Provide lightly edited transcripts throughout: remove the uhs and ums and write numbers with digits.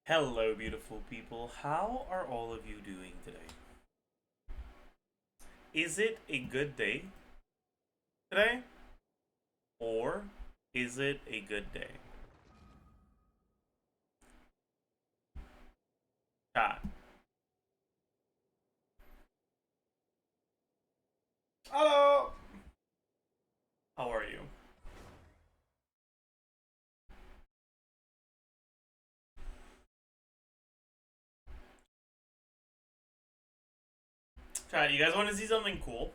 Hello, beautiful people. How are all of you doing today? Is it a good day today? Or is it a good day? Chat. Hello! How are you? Chat, you guys want to see something cool?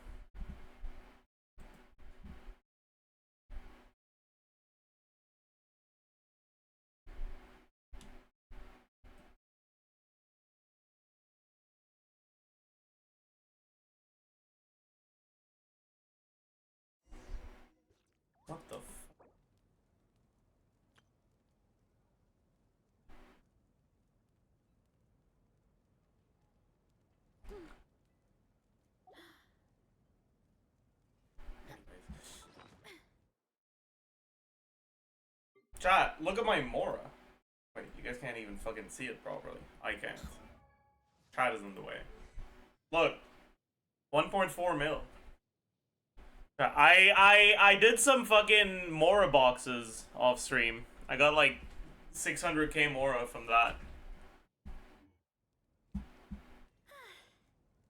What the f- Chat, look at my Mora. Wait, you guys can't even fucking see it properly. I can't. Chat is in the way. Look, 1.4 mil. I did some fucking Mora boxes off stream. I got like 600k Mora from that.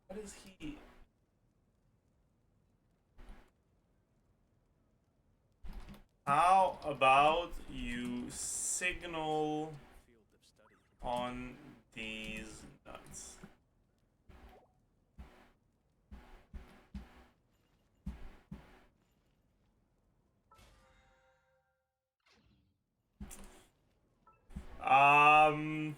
What is he? How about you signal on these nuts? Um,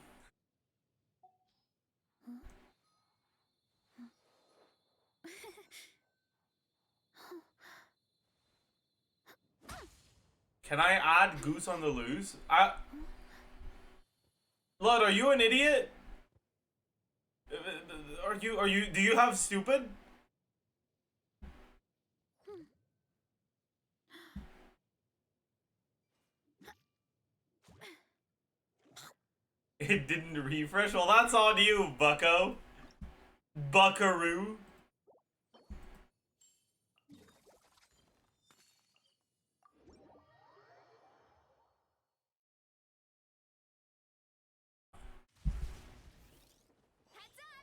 can I add Goose on the loose? Lud, are you an idiot? Are you do you have stupid? It didn't refresh? Well, that's on you, bucko. Buckaroo.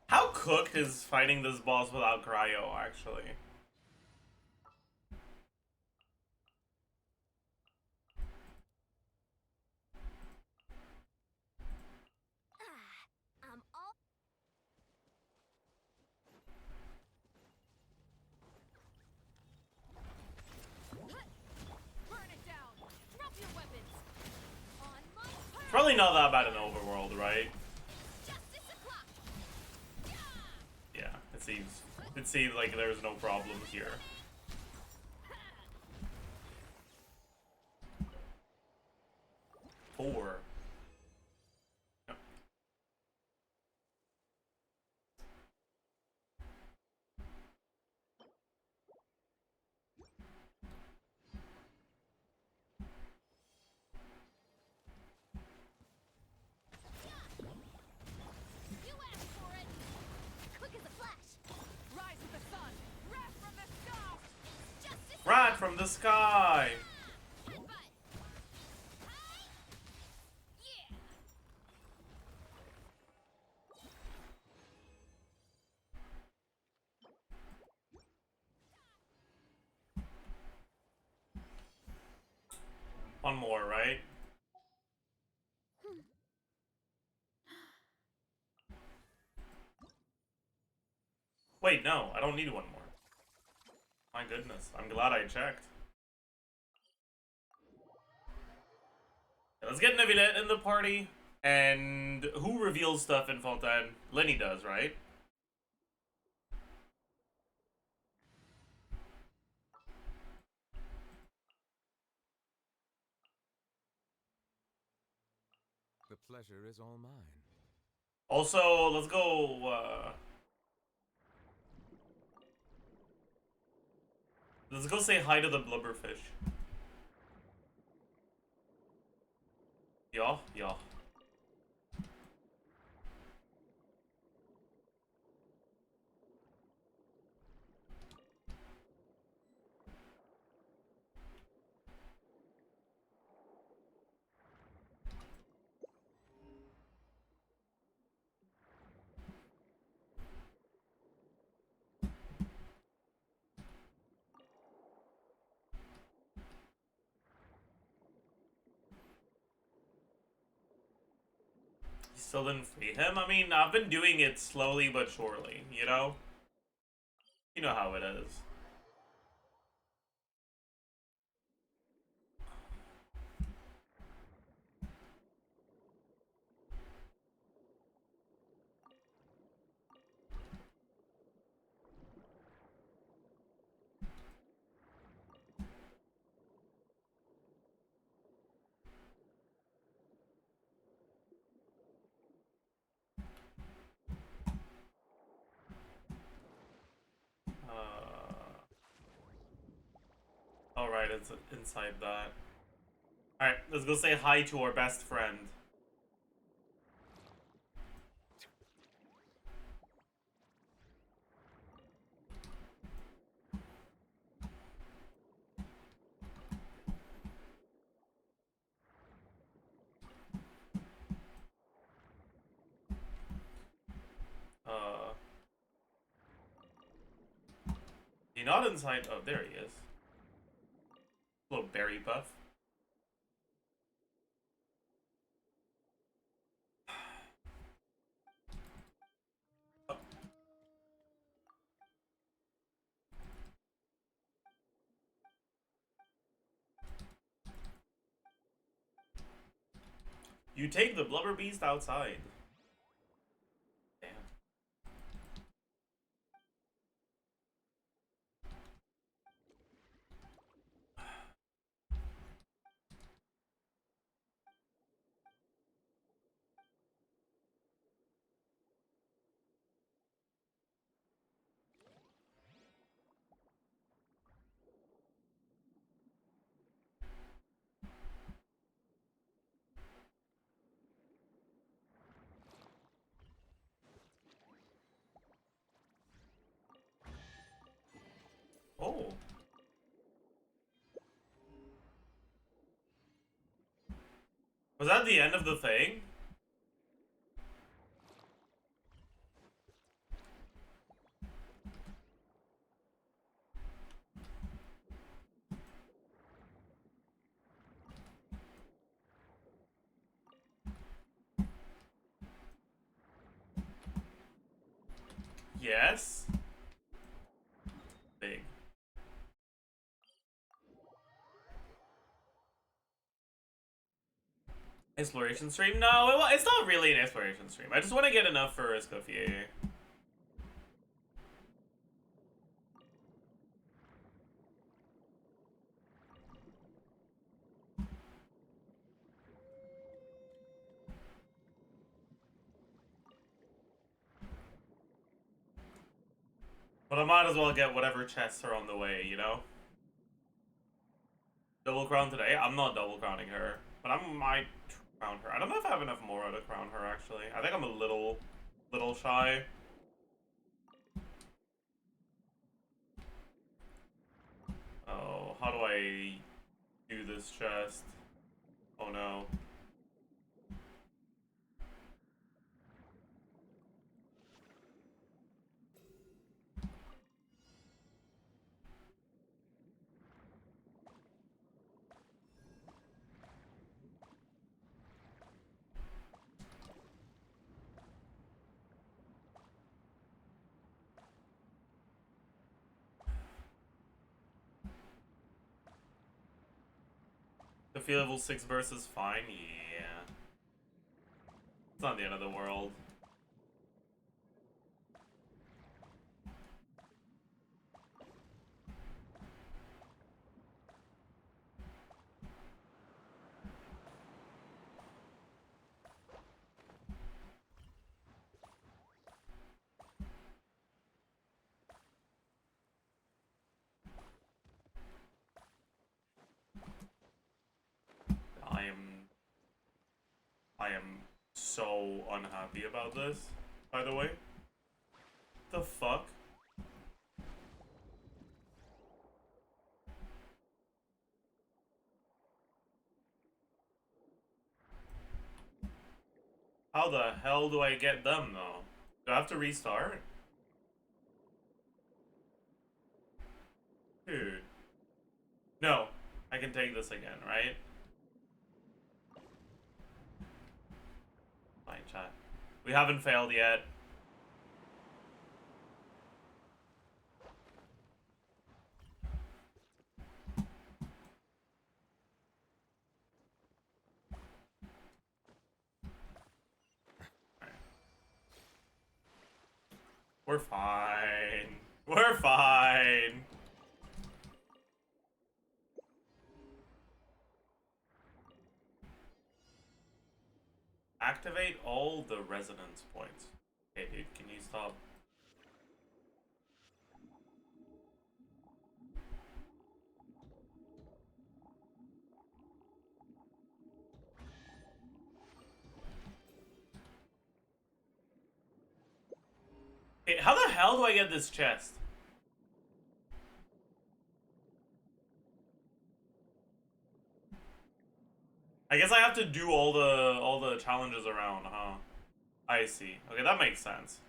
How cooked is fighting this boss without cryo, actually? It's probably not that bad in Overworld, right? Yeah, it seems like there's no problem here. Four. Yep. Rat from the sky! One more, right? Wait, no, I don't need one more. My goodness, I'm glad I checked. Let's get Nevilet in the party. And who reveals stuff in Fontaine? Lenny does, right? The pleasure is all mine. Also, let's go, let's go say hi to the blubberfish. Yeah, yeah. still didn't free him? I mean, I've been doing it slowly but surely, you know? You know how it is. Alright, it's inside that. Alright, let's go say hi to our best friend. He's not inside. Oh, there he is. Little berry buff. You take the blubber beast outside. Damn. Oh. Was that the end of the thing? Yes. Big. Exploration stream? No, it's not really an exploration stream. I just want to get enough for Escoffier. But I might as well get whatever chests are on the way, you know? Double crown today? I'm not double crowning her. But I might crown her. I don't know if I have enough Mora to crown her, actually. I think I'm a little shy. Oh, how do I do this chest? Oh no. The feel level 6 burst is fine? Yeah. It's not the end of the world. I am so unhappy about this, by the way. The fuck? How the hell do I get them, though? Do I have to restart? Dude. No. I can take this again, right? Fine, chat. We haven't failed yet. We're fine. We're fine. Activate all the resonance points. Okay, dude, can you stop? Okay, how the hell do I get this chest? I guess I have to do all the challenges around, huh? I see. Okay, that makes sense.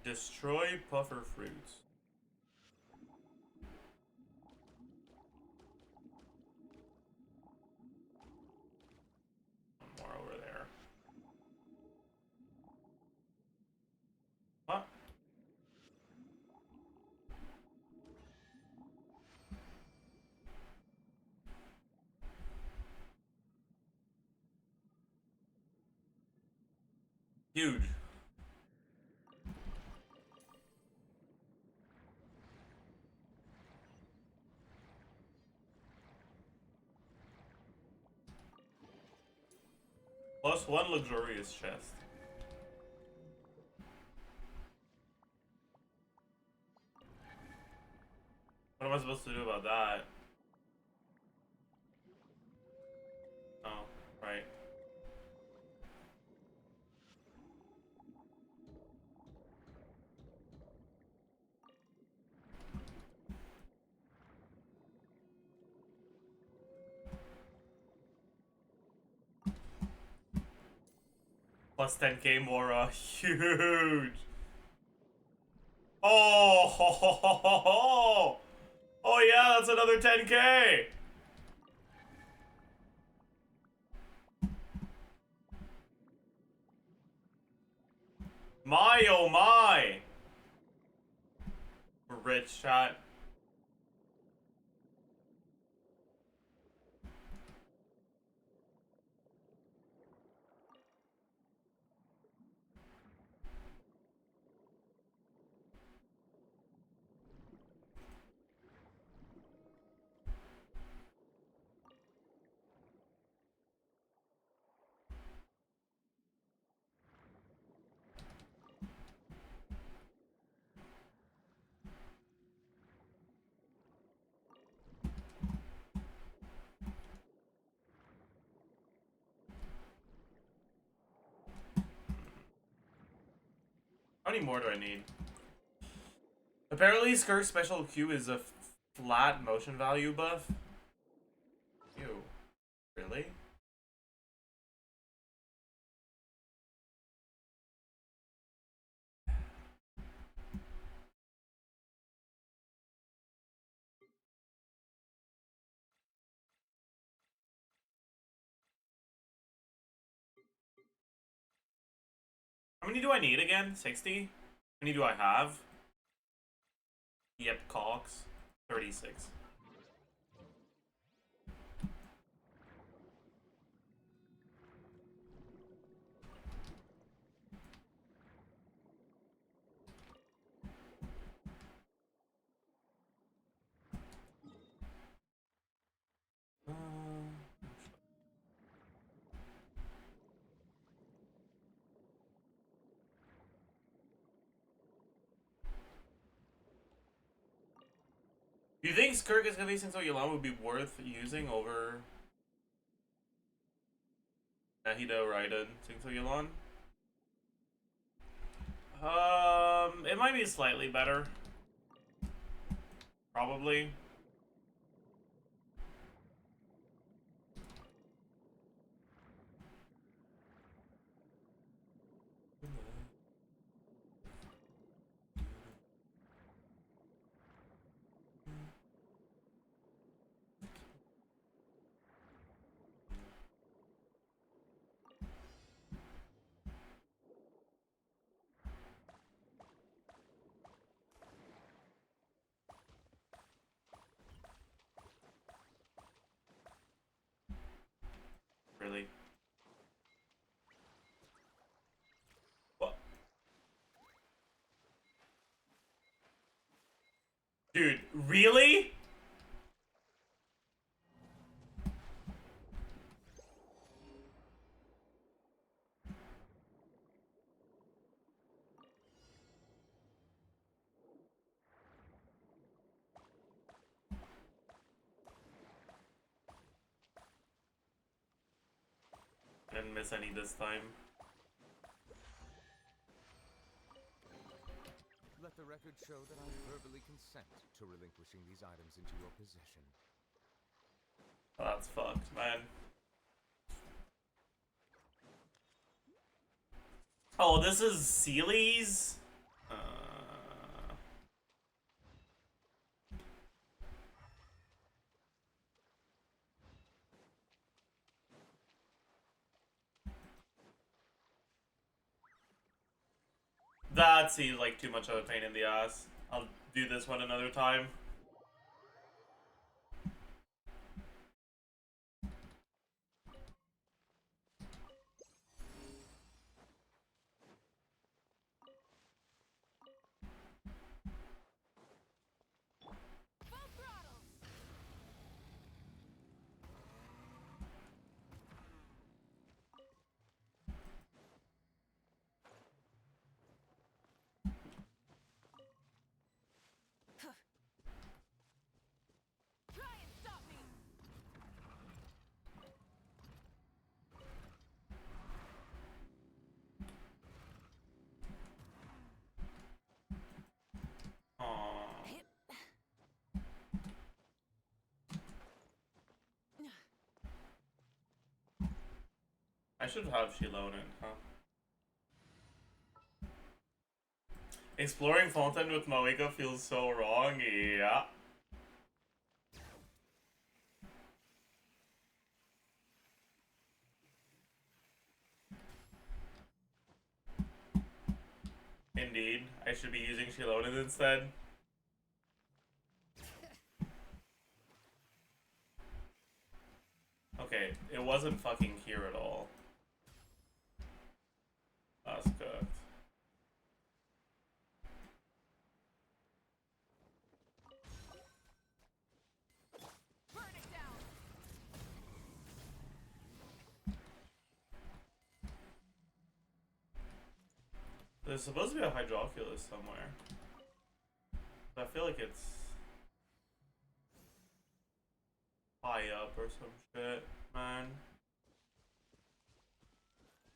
Destroy puffer fruits. One more over there. What? Huge. Plus one luxurious chest. What am I supposed to do about that? Oh, right. Plus 10k more, huge. Oh, ho, ho, ho, ho, ho. Oh yeah, that's another 10k. My oh my. We're rich, chat. How many more do I need? Apparently, SKIRK's special Q is a flat motion value buff. Ew. Really? How many do I need again? 60? How many do I have? Yep, Cox. 36. Do you think SKIRK is gonna be since Yolan would be worth using over Nahida Raiden Singso Yolan? It might be slightly better. Probably. Dude, really? Didn't miss any this time. Let the record show that I verbally consent to relinquishing these items into your possession. That's fucked, man. Oh, this is Sealy's? That seems like too much of a pain in the ass. I'll do this one another time. I should have Shilon in, huh? Exploring Fountain with Malika feels so wrong, yeah. Indeed, I should be using Shilonen instead. Okay, it wasn't fucking here at all. That's cooked. There's supposed to be a Hydroculus somewhere. But I feel like it's high up or some shit, man.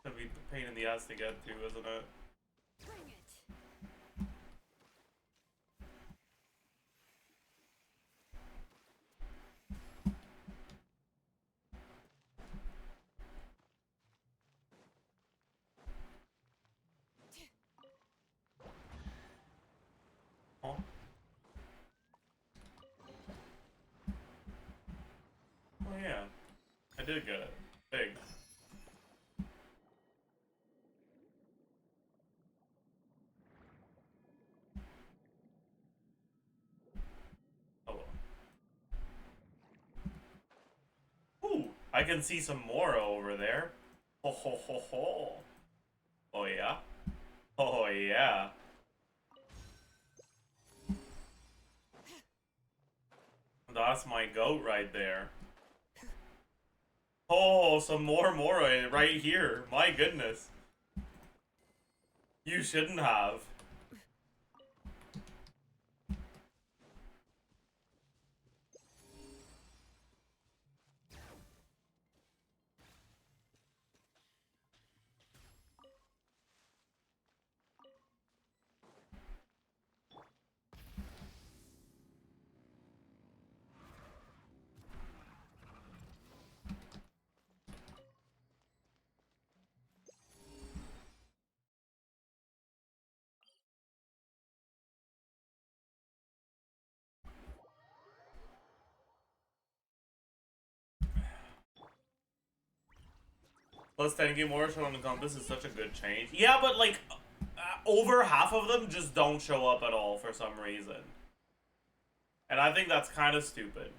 Gonna be a pain in the ass to get to, isn't it? Bring it. Huh? Oh yeah, I did get it. Big. Oh well. Ooh, I can see some more over there. Ho ho ho ho. Oh yeah. Oh yeah. That's my goat right there. Oh, some more Mora right here. My goodness. You shouldn't have. Plus 10k more show on the compass is such a good change. Yeah, but like, over half of them just don't show up at all for some reason. And I think that's kind of stupid.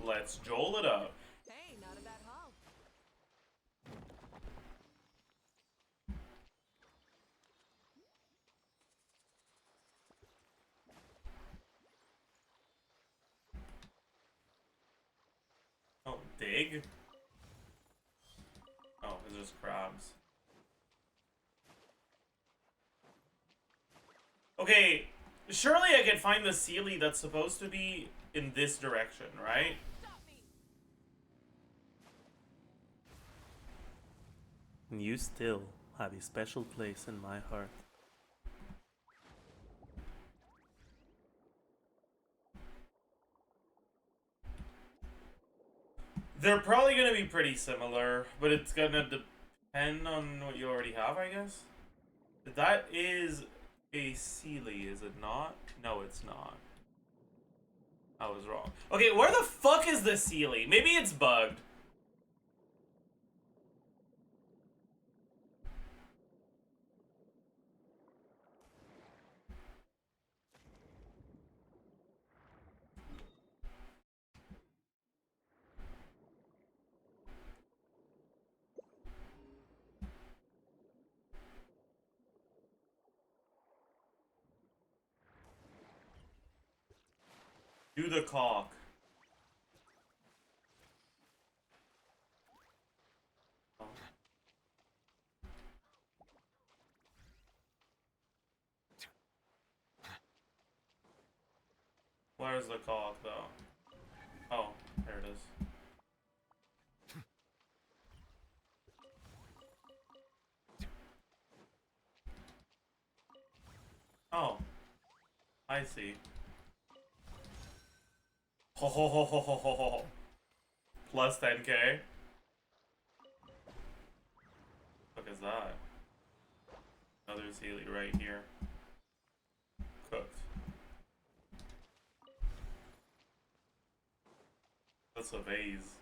Let's joel it up. Hey, not a bad haul. Oh, dig? Oh, it's just crabs. Okay, surely I can find the Sealy that's supposed to be in this direction, right? Stop me. You still have a special place in my heart. They're probably gonna be pretty similar, but it's gonna depend on what you already have, I guess. That is a Sealy, is it not? No, it's not. I was wrong. Okay, where the fuck is the Sealy? Maybe it's bugged. Do the cock. Oh. Where's the cock, though? Oh, there it is. Oh, I see. Ho ho ho ho ho ho ho. Plus 10k. What is that? Another Sealy right here. Cooked. That's a vase.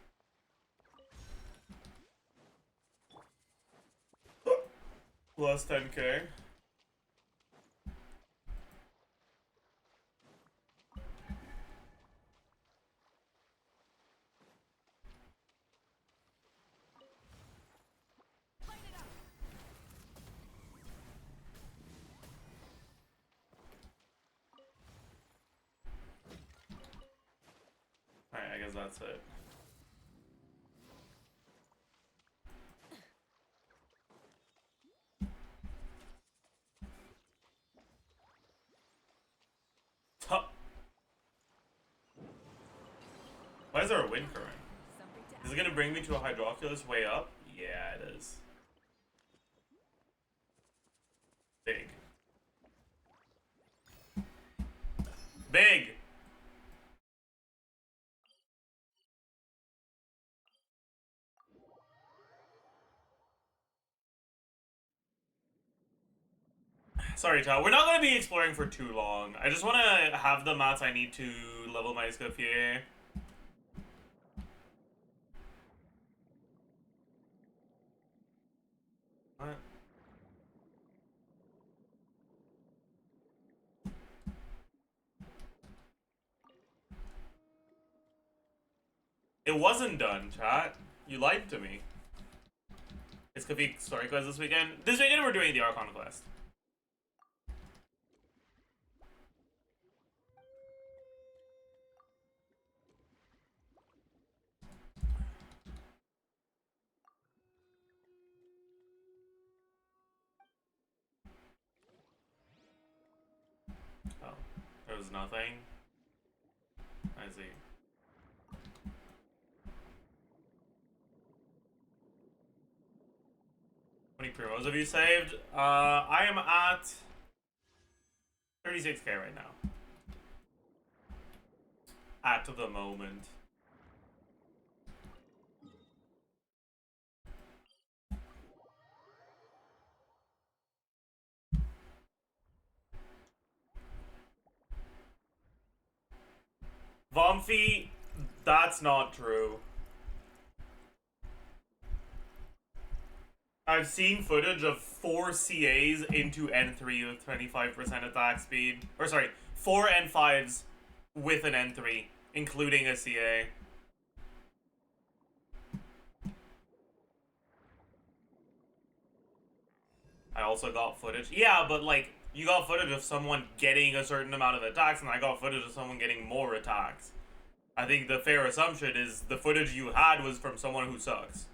Plus 10k. Alright, I guess that's it. Tuh. Why is there a wind current? Something to Is it gonna bring me to a Hydroculus way up? Yeah, it is. Big. Big! Sorry, Todd. We're not going to be exploring for too long. I just want to have the mats I need to level my Scafier. What? It wasn't done, chat. You lied to me. It's Kavik story quest this weekend. This weekend we're doing the Archon quest. Oh, there was nothing. I see. How many promos have you saved? I am at 36k right now. At the moment. Vomfy, that's not true. I've seen footage of 4 CAs into N3 with 25% attack speed. Or sorry, 4 N5s with an N3, including a CA. also got footage. Yeah, but like, you got footage of someone getting a certain amount of attacks, and I got footage of someone getting more attacks. I think the fair assumption is the footage you had was from someone who sucks.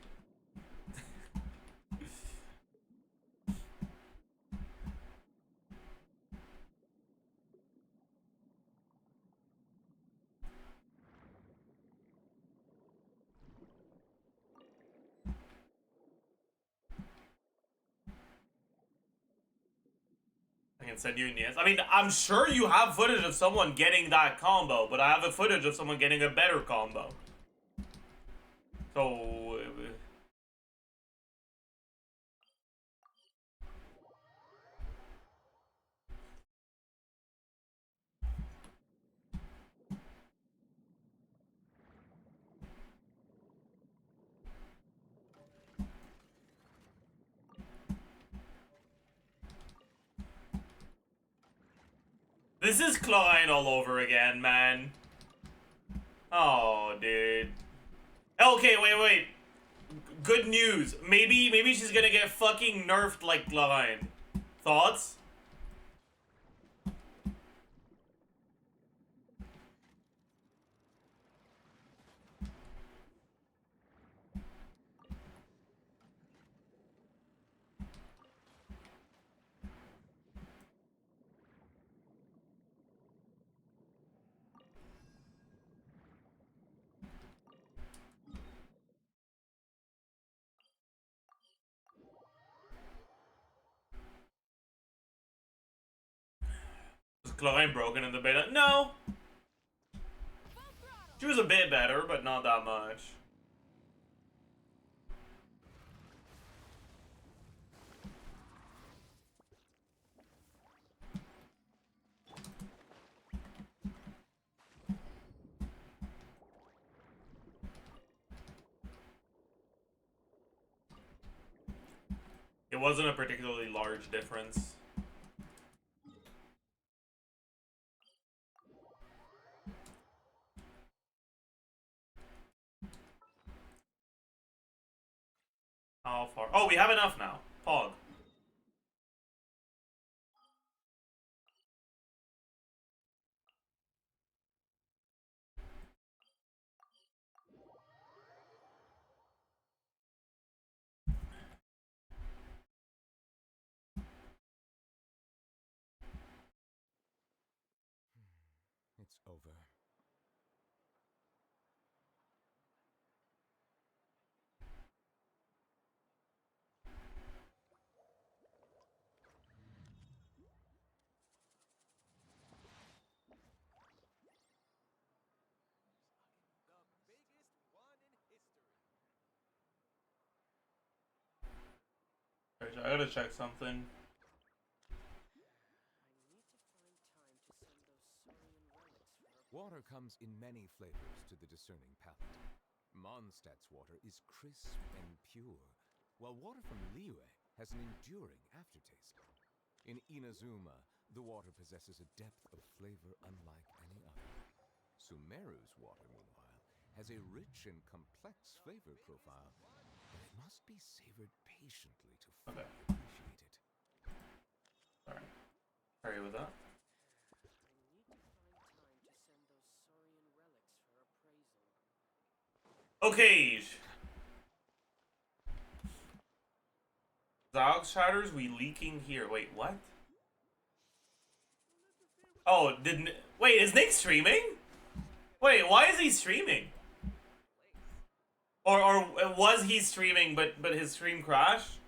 I can send you in the answer. I mean, I'm sure you have footage of someone getting that combo, but I have a footage of someone getting a better combo. So... This is Klein all over again, man. Oh, dude. Okay, wait. Good news. Maybe she's gonna get fucking nerfed like Klein. Thoughts? Was Klein broken in the beta? No. She was a bit better, but not that much. It wasn't a particularly large difference. How far? Oh, we have enough now. Pog. It's over. I gotta check something. Water comes in many flavors to the discerning palate. Mondstadt's water is crisp and pure, while water from Liyue has an enduring aftertaste. In Inazuma, the water possesses a depth of flavor unlike any other. Sumeru's water, meanwhile, has a rich and complex flavor profile, but it must be savored patiently to fully appreciate it. Alright. Sorry with that. Okay. Zog shatters we leaking here. Wait, what? Oh, didn't. Wait, is Nick streaming? Wait, why is he streaming? Or was he streaming but his stream crashed?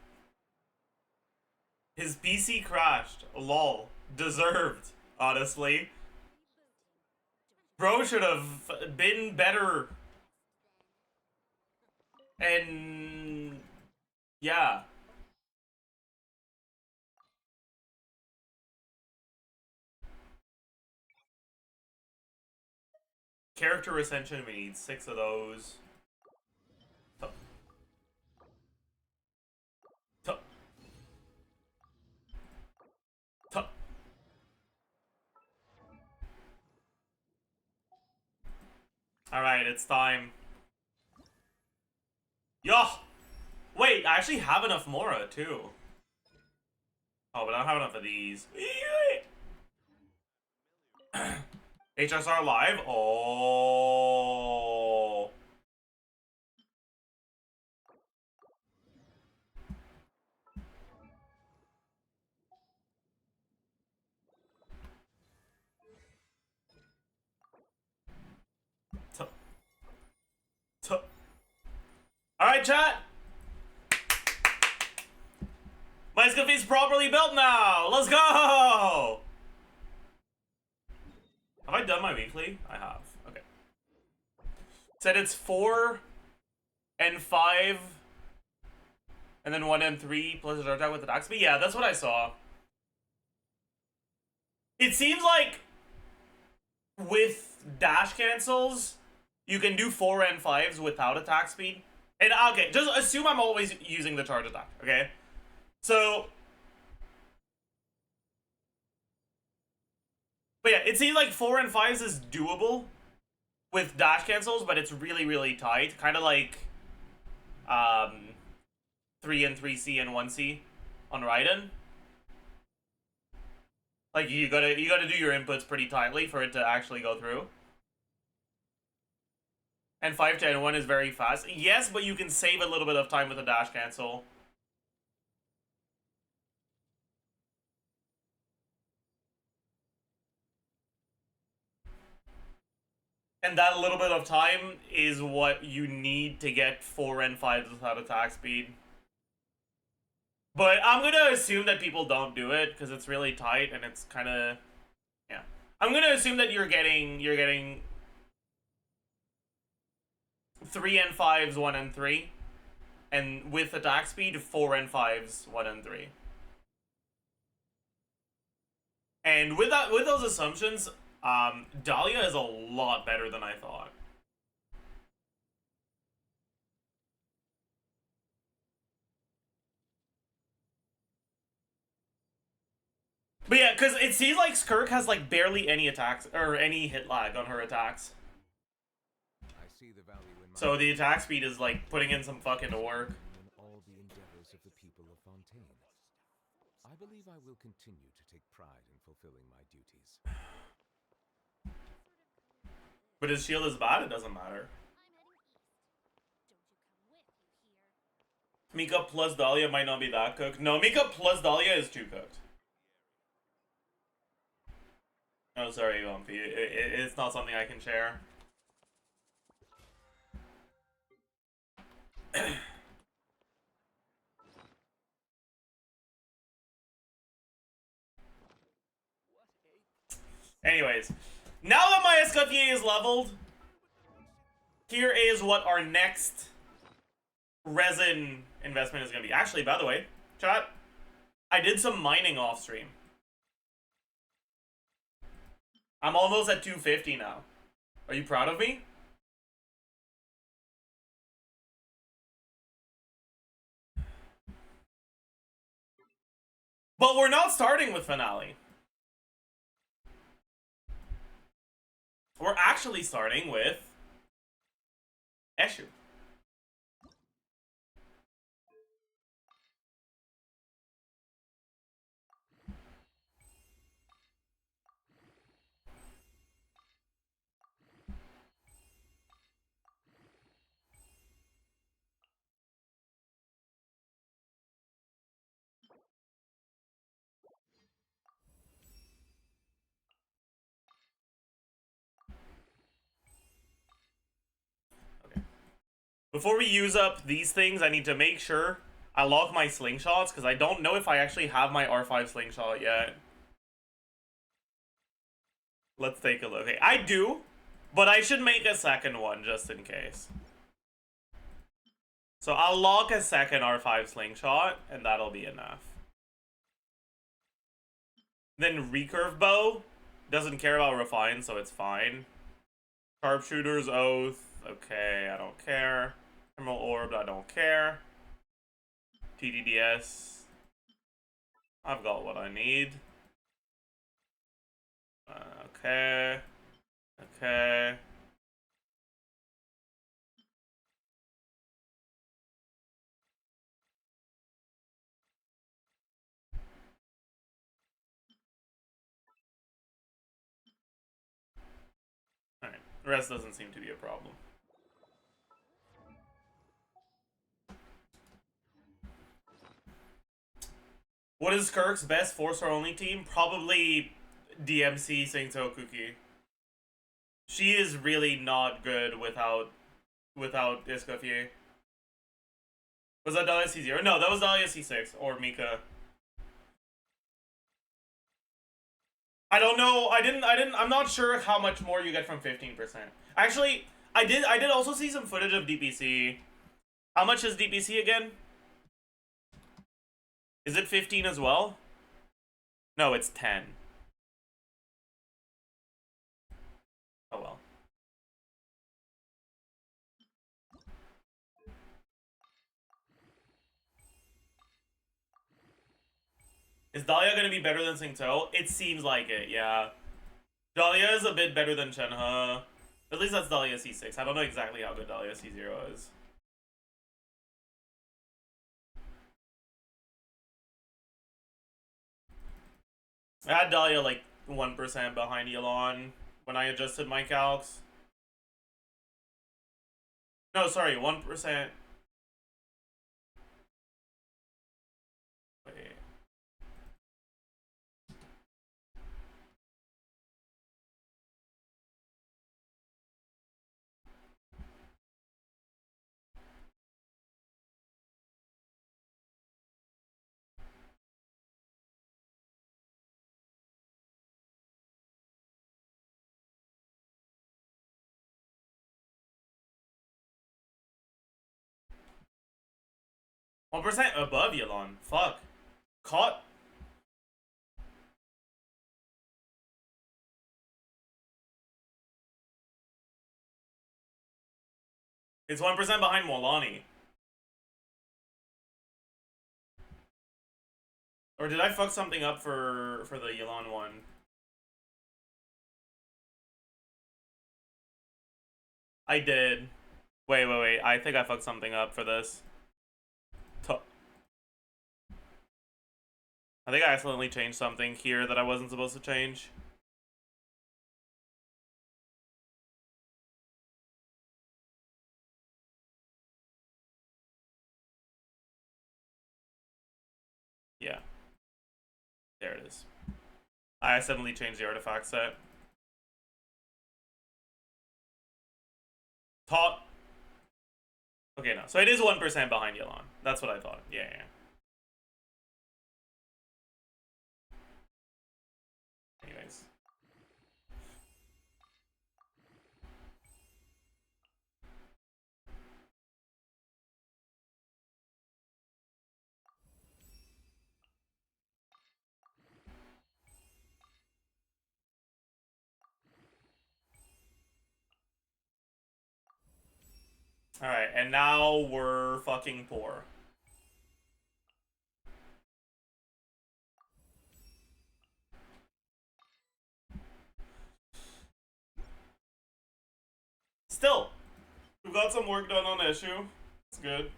His PC crashed. Lol. Deserved, honestly. Bro should have been better. And yeah. Character ascension, we need 6 of those. Alright, it's time. Yo! Wait, I actually have enough Mora, too. Oh, but I don't have enough of these. HSR live? Oh. Alright, chat. My Scoopy's properly built now. Let's go. Have I done my weekly? I have. Okay. Said it's 4 and 5 and then 1 and 3 plus a charge out with the attack speed. Yeah, that's what I saw. It seems like with dash cancels, you can do 4 and 5s without attack speed. And okay, just assume I'm always using the charge attack, okay? So, but yeah, it seems like 4 and 5s is doable with dash cancels, but it's really, really tight. Kind of like 3 and 3C and 1C on Raiden. Like you gotta do your inputs pretty tightly for it to actually go through. And 5 to N1 is very fast. Yes, but you can save a little bit of time with a dash cancel. And that little bit of time is what you need to get 4 and 5 without attack speed. But I'm gonna assume that people don't do it because it's really tight and it's kind of, yeah. I'm gonna assume that you're getting 3 and 5s 1 and 3, and with attack speed 4 and 5s 1 and 3. And with those assumptions, Dahlia is a lot better than I thought. But yeah, because it seems like SKIRK has like barely any attacks or any hit lag on her attacks. I see the value in my So the attack speed is like putting in some fucking work. in all the endeavors of the people of Fontaine. I believe I will continue to take pride in fulfilling my duties. But his shield is bad, it doesn't matter. Mika plus Dahlia might not be that cooked. No, Mika plus Dahlia is too cooked. Oh, sorry, Lumpy. It's not something I can share. Anyways, now that my Escoffier is leveled, here is what our next resin investment is going to be. Actually, by the way, chat, I did some mining off stream. I'm almost at 250 now. Are you proud of me? But we're not starting with Finale. We're actually starting with Eshu. Okay. Before we use up these things, I need to make sure I lock my slingshots, because I don't know if I actually have my R5 slingshot yet. Let's take a look. Okay, I do, but I should make a second one just in case. So I'll lock a second R5 slingshot, and that'll be enough. Then recurve bow doesn't care about refine, so it's fine. Sharpshooter's oath. Okay, I don't care. Emerald orb, I don't care. TDDS. I've got what I need. Okay. Okay. The rest doesn't seem to be a problem. What is SKIRK's best 4-star only team? Probably DMC Sainto Kuki. She is really not good without Escoffier. Was that Dahlia C0? No, that was Dahlia C6 or Mika. I don't know. I'm not sure how much more you get from 15%. Actually, I did also see some footage of DPC. How much is DPC again? Is it 15 as well? No, it's 10. Oh well. Is Dahlia gonna be better than Singto? It seems like it, yeah. Dahlia is a bit better than Shenhe. At least that's Dahlia C6. I don't know exactly how good Dahlia C0 is. I had Dahlia like 1% behind Elon when I adjusted my calcs. No, sorry, 1%. Wait. One percent above Elon. Fuck. Caught. It's 1% behind Molani. Or did I fuck something up for the Elon one? I did. Wait. I think I fucked something up for this. I think I accidentally changed something here that I wasn't supposed to change. Yeah. There it is. I accidentally changed the artifact set. Taught. Okay, no. So it is 1% behind Elon. That's what I thought. Yeah. Anyways. Alright, and now we're fucking poor. Still, we've got some work done on the issue. It's good.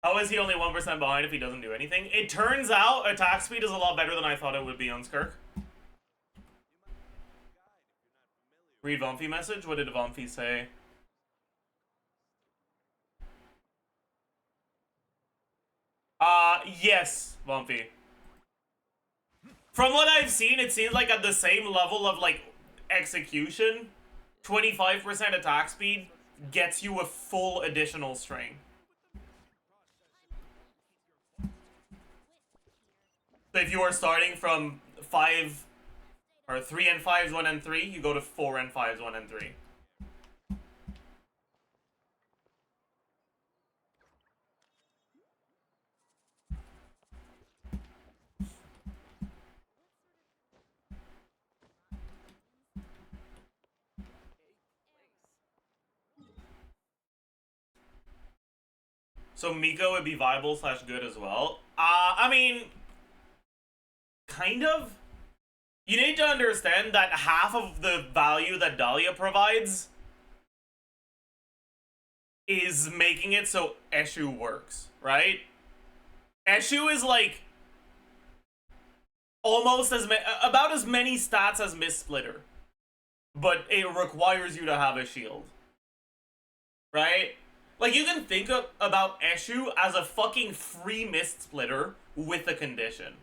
How is he only 1% behind if he doesn't do anything? It turns out attack speed is a lot better than I thought it would be on SKIRK. Read Vomfi message? What did Vomfi say? Yes, Vomfi. From what I've seen, it seems like at the same level of, like, execution, 25% attack speed gets you a full additional string. So if you are starting from 5 or 3 and 5s, 1 and 3, you go to 4 and 5s, 1 and 3. So Miko would be viable slash good as well. I mean, kind of. You need to understand that half of the value that Dahlia provides is making it so Eshu works, right? Eshu is like almost as about as many stats as Mist Splitter, but it requires you to have a shield, right? Like, you can think about Eshu as a fucking free Mist Splitter with a condition.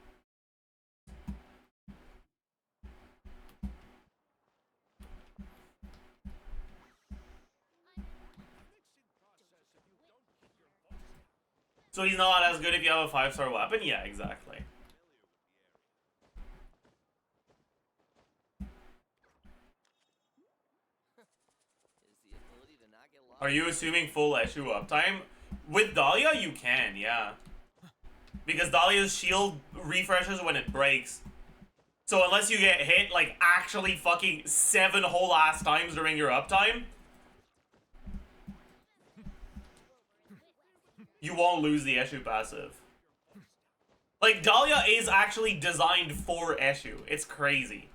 So he's not as good if you have a 5-star weapon? Yeah, exactly. Are you assuming full Eshu uptime? With Dahlia, you can, yeah. Because Dahlia's shield refreshes when it breaks. So unless you get hit, like, actually fucking 7 whole ass times during your uptime, you won't lose the Eshu passive. Like, Dahlia is actually designed for Eshu. It's crazy.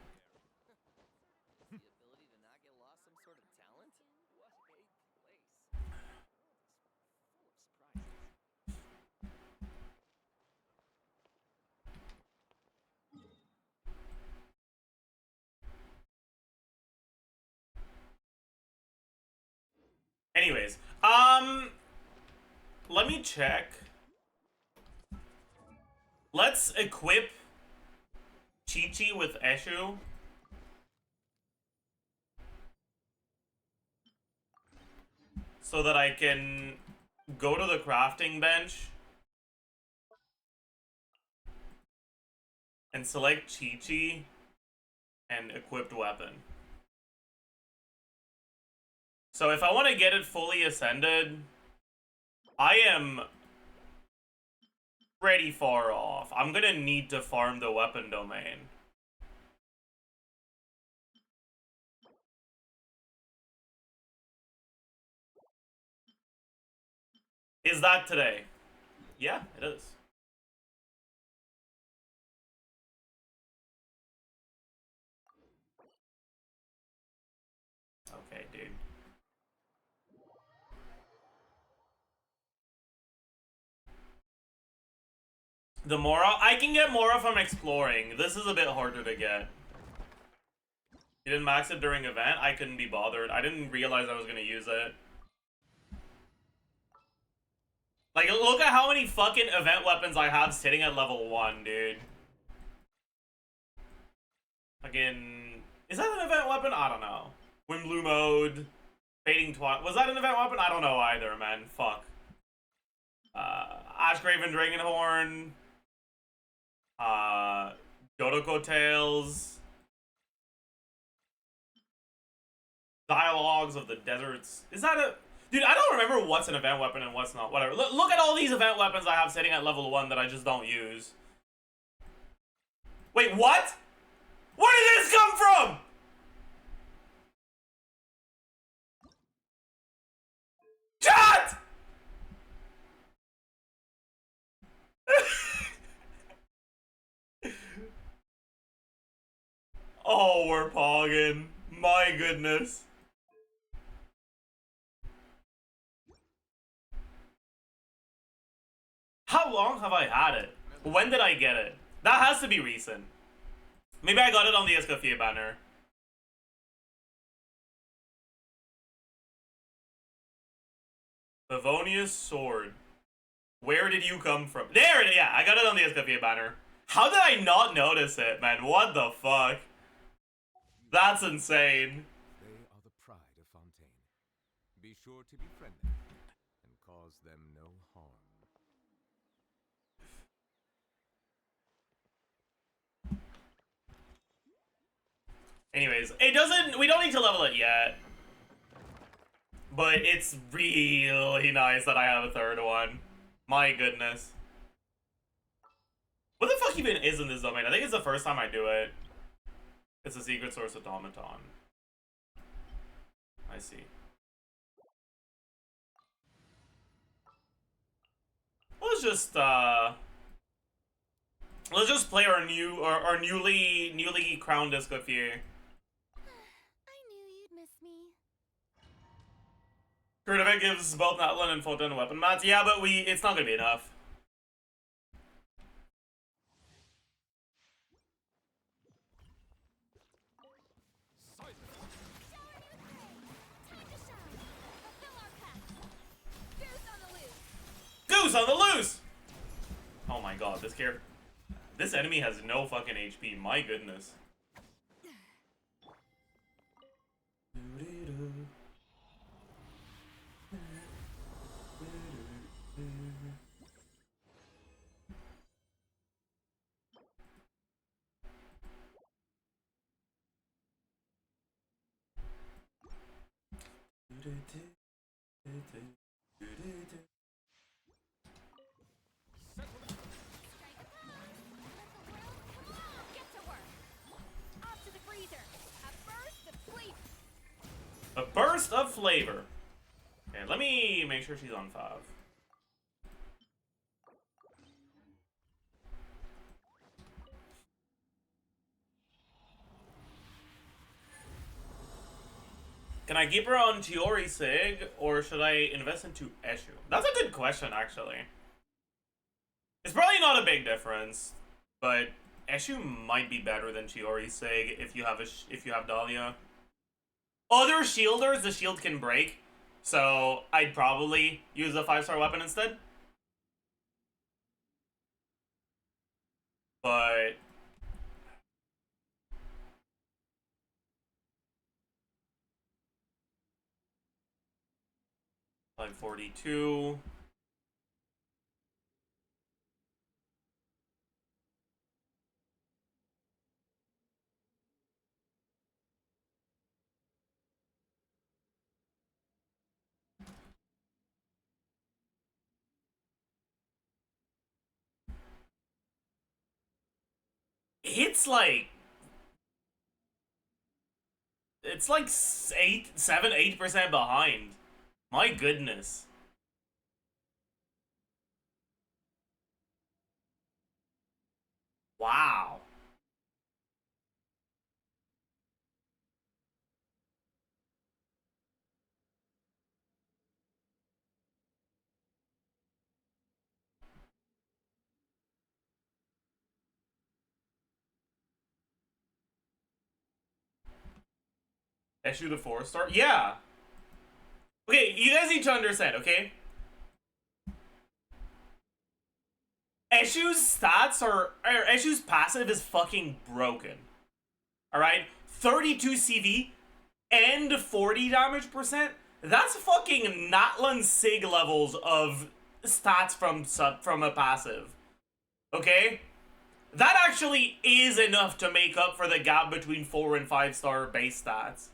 Anyways, let me check. Let's equip Chi-Chi with Eshu. So that I can go to the crafting bench and select Chi-Chi and equipped weapon. So if I want to get it fully ascended, I am pretty far off. I'm gonna need to farm the weapon domain. Is that today? Yeah, it is. Okay, dude. The Mora? I can get Mora from exploring. This is a bit harder to get. You didn't max it during event? I couldn't be bothered. I didn't realize I was gonna use it. Like, look at how many fucking event weapons I have sitting at level 1, dude. Fucking... Is that an event weapon? I don't know. Wind Blue Mode. Fading Twilight. Was that an event weapon? I don't know either, man. Fuck. Ashgraven Dragonhorn. Dodoko Tales. Dialogues of the Deserts. Is that a... Dude, I don't remember what's an event weapon and what's not. Whatever. Look at all these event weapons I have sitting at level 1 that I just don't use. Wait, what? Where did this come from? Chat! Oh, we're pogging. My goodness. How long have I had it? When did I get it? That has to be recent. Maybe I got it on the SKIRK banner. Favonius Sword. Where did you come from? There it is! Yeah, I got it on the SKIRK banner. How did I not notice it, man? What the fuck? That's insane. They are the pride of Fontaine. Be sure to be friendly and cause them no harm. Anyways, it doesn't... We don't need to level it yet. But it's really nice that I have a third one. My goodness. What the fuck even is in this domain? I think it's the first time I do it. It's a secret source automaton. I see. Let's just play our newly crowned SKIRK. I knew you'd miss me. Current event gives both Natlan and Photon weapon mats. Yeah, but it's not gonna be enough. loose, on the loose! Oh my god, this enemy has no fucking HP, my goodness. A burst of flavor. Okay, let me make sure she's on 5. Can I keep her on Chiori Sig, or should I invest into Eshu? That's a good question, actually. It's probably not a big difference, but Eshu might be better than Chiori Sig if you have Dahlia. Other shielders, the shield can break, so I'd probably use a 5-star weapon instead. But like 42. It's like 8% behind. My goodness. Wow. Eshu the 4-star? Yeah. Okay, you guys need to understand, okay? Eshu's stats Eshu's passive is fucking broken. Alright? 32 CV and 40 damage percent? That's fucking Natlan Sig levels of stats from a passive. Okay? That actually is enough to make up for the gap between 4 and 5-star base stats.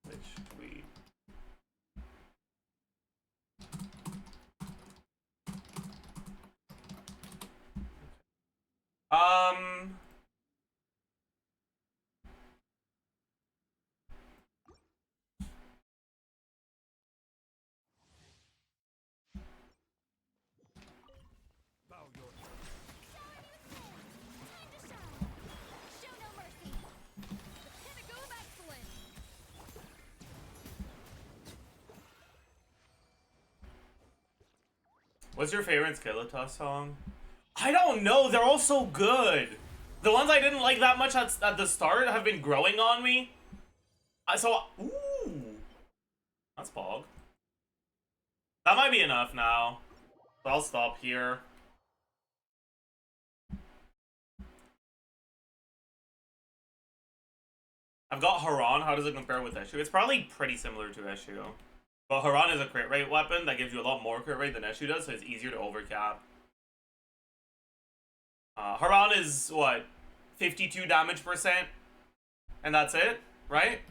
Which we... What's your favorite Skeletor song? I don't know, they're all so good. The ones I didn't like that much at the start have been growing on me. Ooh. That's Pog. That might be enough now. So I'll stop here. I've got Haran. How does it compare with Eshu? It's probably pretty similar to Eshu. But Haran is a crit rate weapon that gives you a lot more crit rate than Eshu does, so it's easier to overcap. Haran is, what, 52 damage percent? And that's it, right?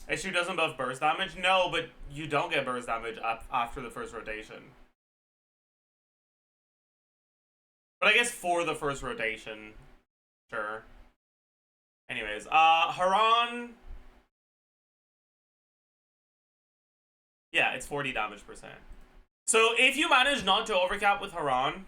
Eshu doesn't buff burst damage? No, but you don't get burst damage after the first rotation. But I guess for the first rotation, Sure. Anyways, Haran. Yeah, it's 40 damage percent. So if you manage not to overcap with Haran,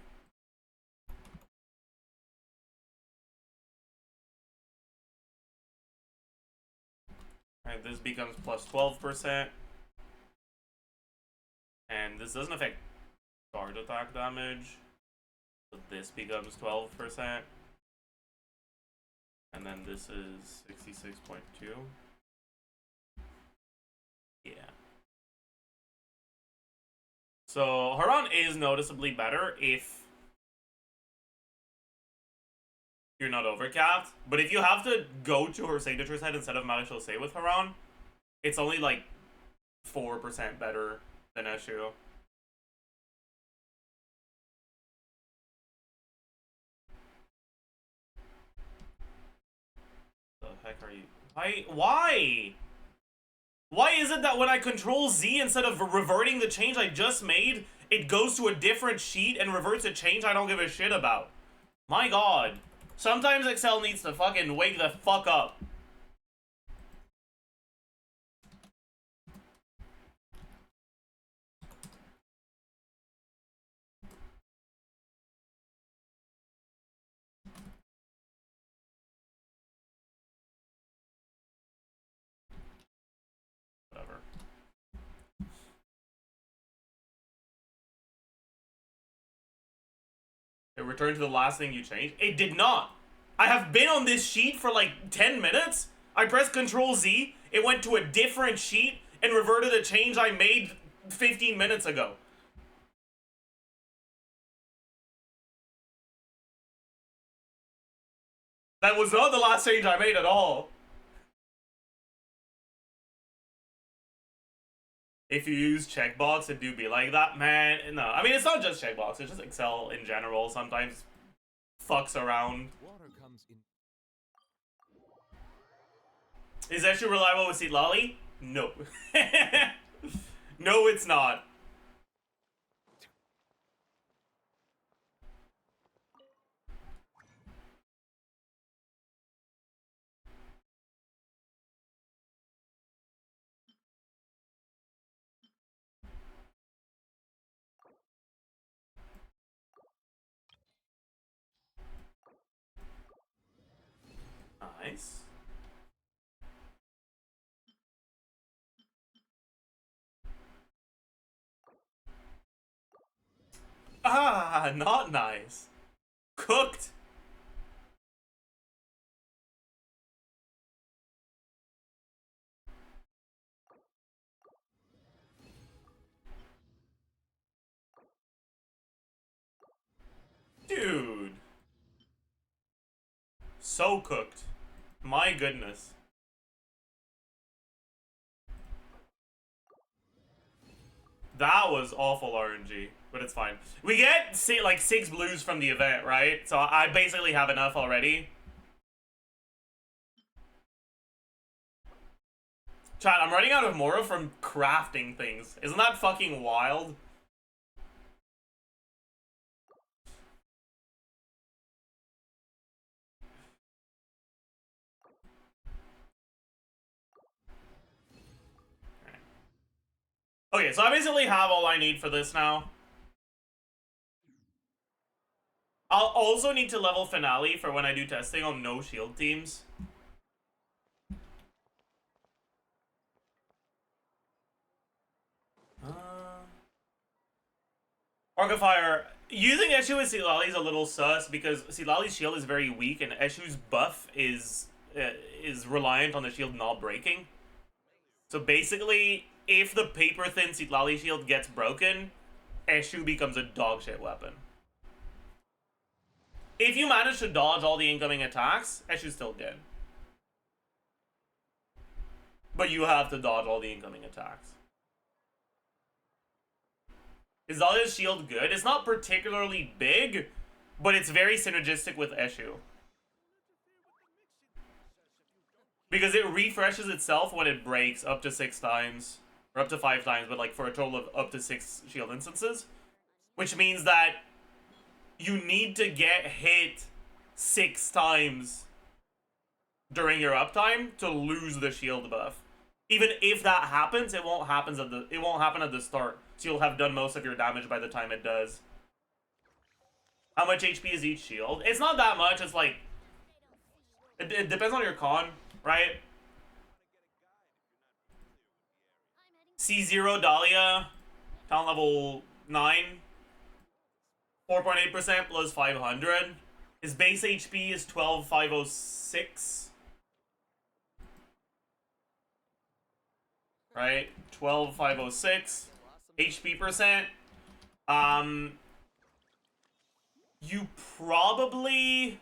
right, this becomes plus 12%. And this doesn't affect charge attack damage. So this becomes 12%. And then this is 66.2. Yeah. So Haran is noticeably better if you're not overcapped. But if you have to go to her signature set instead of Marichal Say with Haran, it's only like 4% better than Eshu. The heck are you? Why? Why is it that when I control Z instead of reverting the change I just made, it goes to a different sheet and reverts a change I don't give a shit about? My god. Sometimes Excel needs to fucking wake the fuck up. Whatever. It returned to the last thing you changed? It did not. I have been on this sheet for like 10 minutes. I pressed Control Z, it went to a different sheet and reverted a change I made 15 minutes ago. That was not the last change I made at all. If you use checkbox, it do be like that, man. No, I mean, it's not just checkbox, it's just Excel in general. Sometimes fucks around. Water comes in. Is Eshu reliable with Seed Lolly? No. No, it's not. Nice. Ah, not nice. Cooked. Dude. So cooked. My goodness. That was awful RNG, but it's fine. We get like 6 blues from the event, right? So I basically have enough already. Chat, I'm running out of Mora from crafting things. Isn't that fucking wild? Okay, so I basically have all I need for this now. I'll also need to level Finale for when I do testing on no shield teams. Arcafire. Using Eshu with Silali is a little sus because Silali's shield is very weak and Eshu's buff is reliant on the shield not breaking. So basically, if the paper-thin Silali shield gets broken, Eshu becomes a dogshit weapon. If you manage to dodge all the incoming attacks, Eshu's still good. But you have to dodge all the incoming attacks. Is Dahlia's shield good? It's not particularly big, but it's very synergistic with Eshu. Because it refreshes itself when it breaks up to 6 times. Or up to 5 times, but like for a total of up to 6 shield instances. Which means that you need to get hit 6 times during your uptime to lose the shield buff. Even if that happens, it won't happen at the start. So you'll have done most of your damage by the time it does. How much HP is each shield? It's not that much. It's like it depends on your con, right? C0 Dahlia, talent level 9, 4.8% plus 500. His base HP is 12,506. Right? 12,506. HP percent. You probably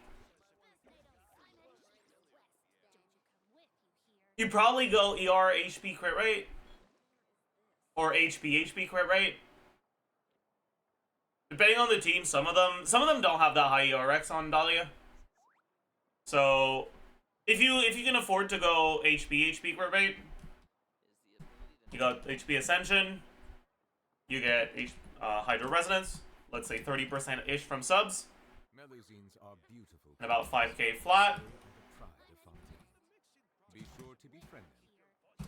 go ER HP crit rate. Or HP crit rate. Depending on the team, some of them don't have that high ERX on Dahlia. So if you can afford to go HP crit rate, you got HP Ascension, you get Hydro Resonance, let's say 30%-ish from subs, Melusines are beautiful, and about 5k flat. Be sure to befriend them,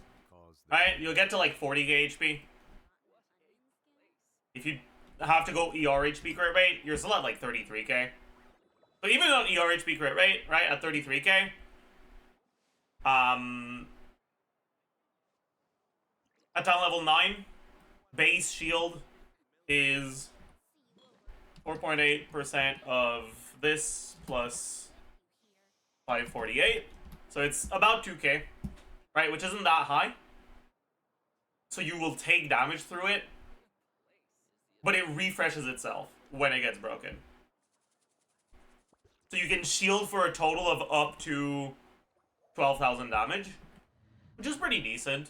Alright, you'll get to like 40k HP. If you have to go ER HP crit rate, you're still at like 33k. But even on ER HP crit rate, right, at 33k, at talent level 9, base shield is 4.8% of this plus 548. So it's about 2k, right, which isn't that high. So you will take damage through it, but it refreshes itself when it gets broken. So you can shield for a total of up to 12,000 damage, which is pretty decent.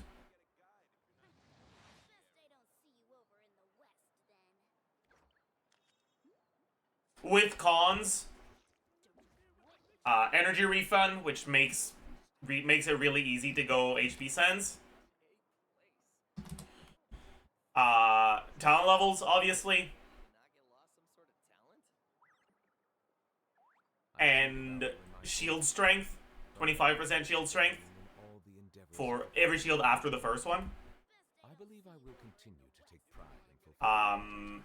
With cons, energy refund, which makes it really easy to go HP Sense. Talent levels, obviously. And shield strength, 25% shield strength for every shield after the first one. I believe I will continue to take pride in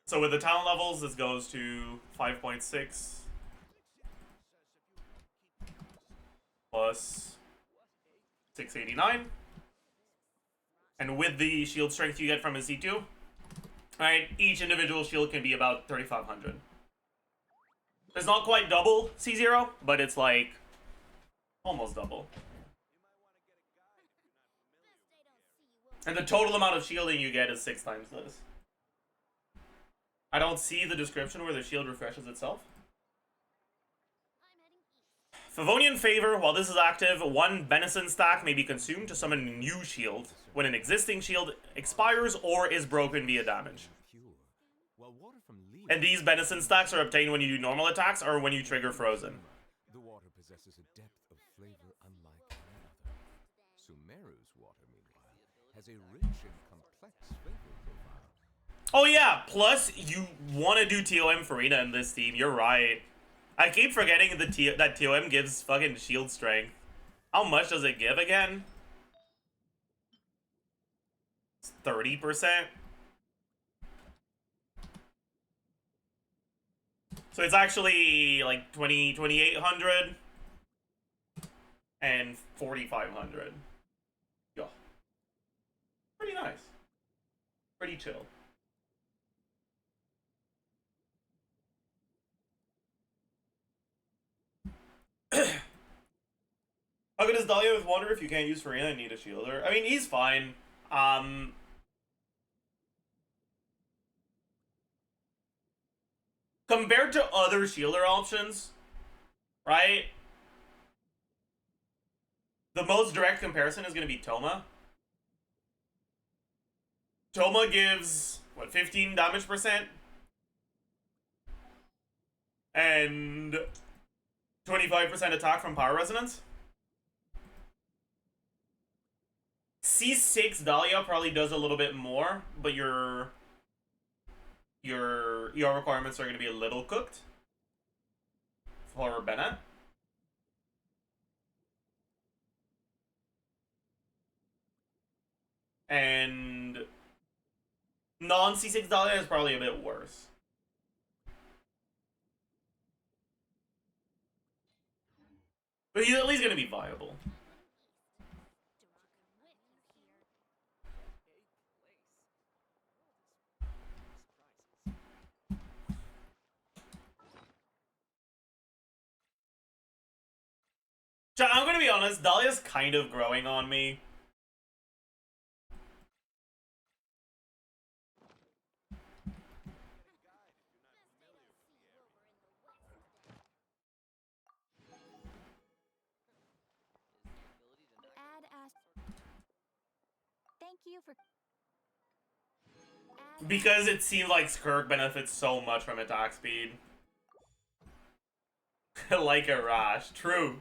So with the talent levels, this goes to 5.6 plus 689. And with the shield strength you get from a Z2, right, each individual shield can be about 3,500. It's not quite double C0, but it's like almost double. And the total amount of shielding you get is 6 times this. I don't see the description where the shield refreshes itself. Favonian Favor, while this is active, 1 Benison stack may be consumed to summon a new shield when an existing shield expires or is broken via damage. And these Benison stacks are obtained when you do normal attacks or when you trigger Frozen. The water possesses a depth of flavor unlike any other. Sumeru's water, meanwhile, has a rich and complex flavor profile. Oh yeah, plus you want to do TOM Farina in this team, you're right. I keep forgetting that TOM gives fucking shield strength. How much does it give again? It's 30%. So it's actually like 2,800 and 4,500. Yeah. Pretty nice. Pretty chill. How good is Dahlia with Wander if you can't use Farina and need a shielder? I mean, he's fine. Compared to other shielder options, right? The most direct comparison is going to be Toma. Toma gives, what, 15 damage percent? And 25% attack from Power Resonance. C6 Dahlia probably does a little bit more, but your ER requirements are going to be a little cooked. for Bennett. And non-C6 Dahlia is probably a bit worse. But he's at least going to be viable. I'm going to be honest, Dahlia's kind of growing on me. Thank you for. Because it seems like SKIRK benefits so much from attack speed. Like a rash. True.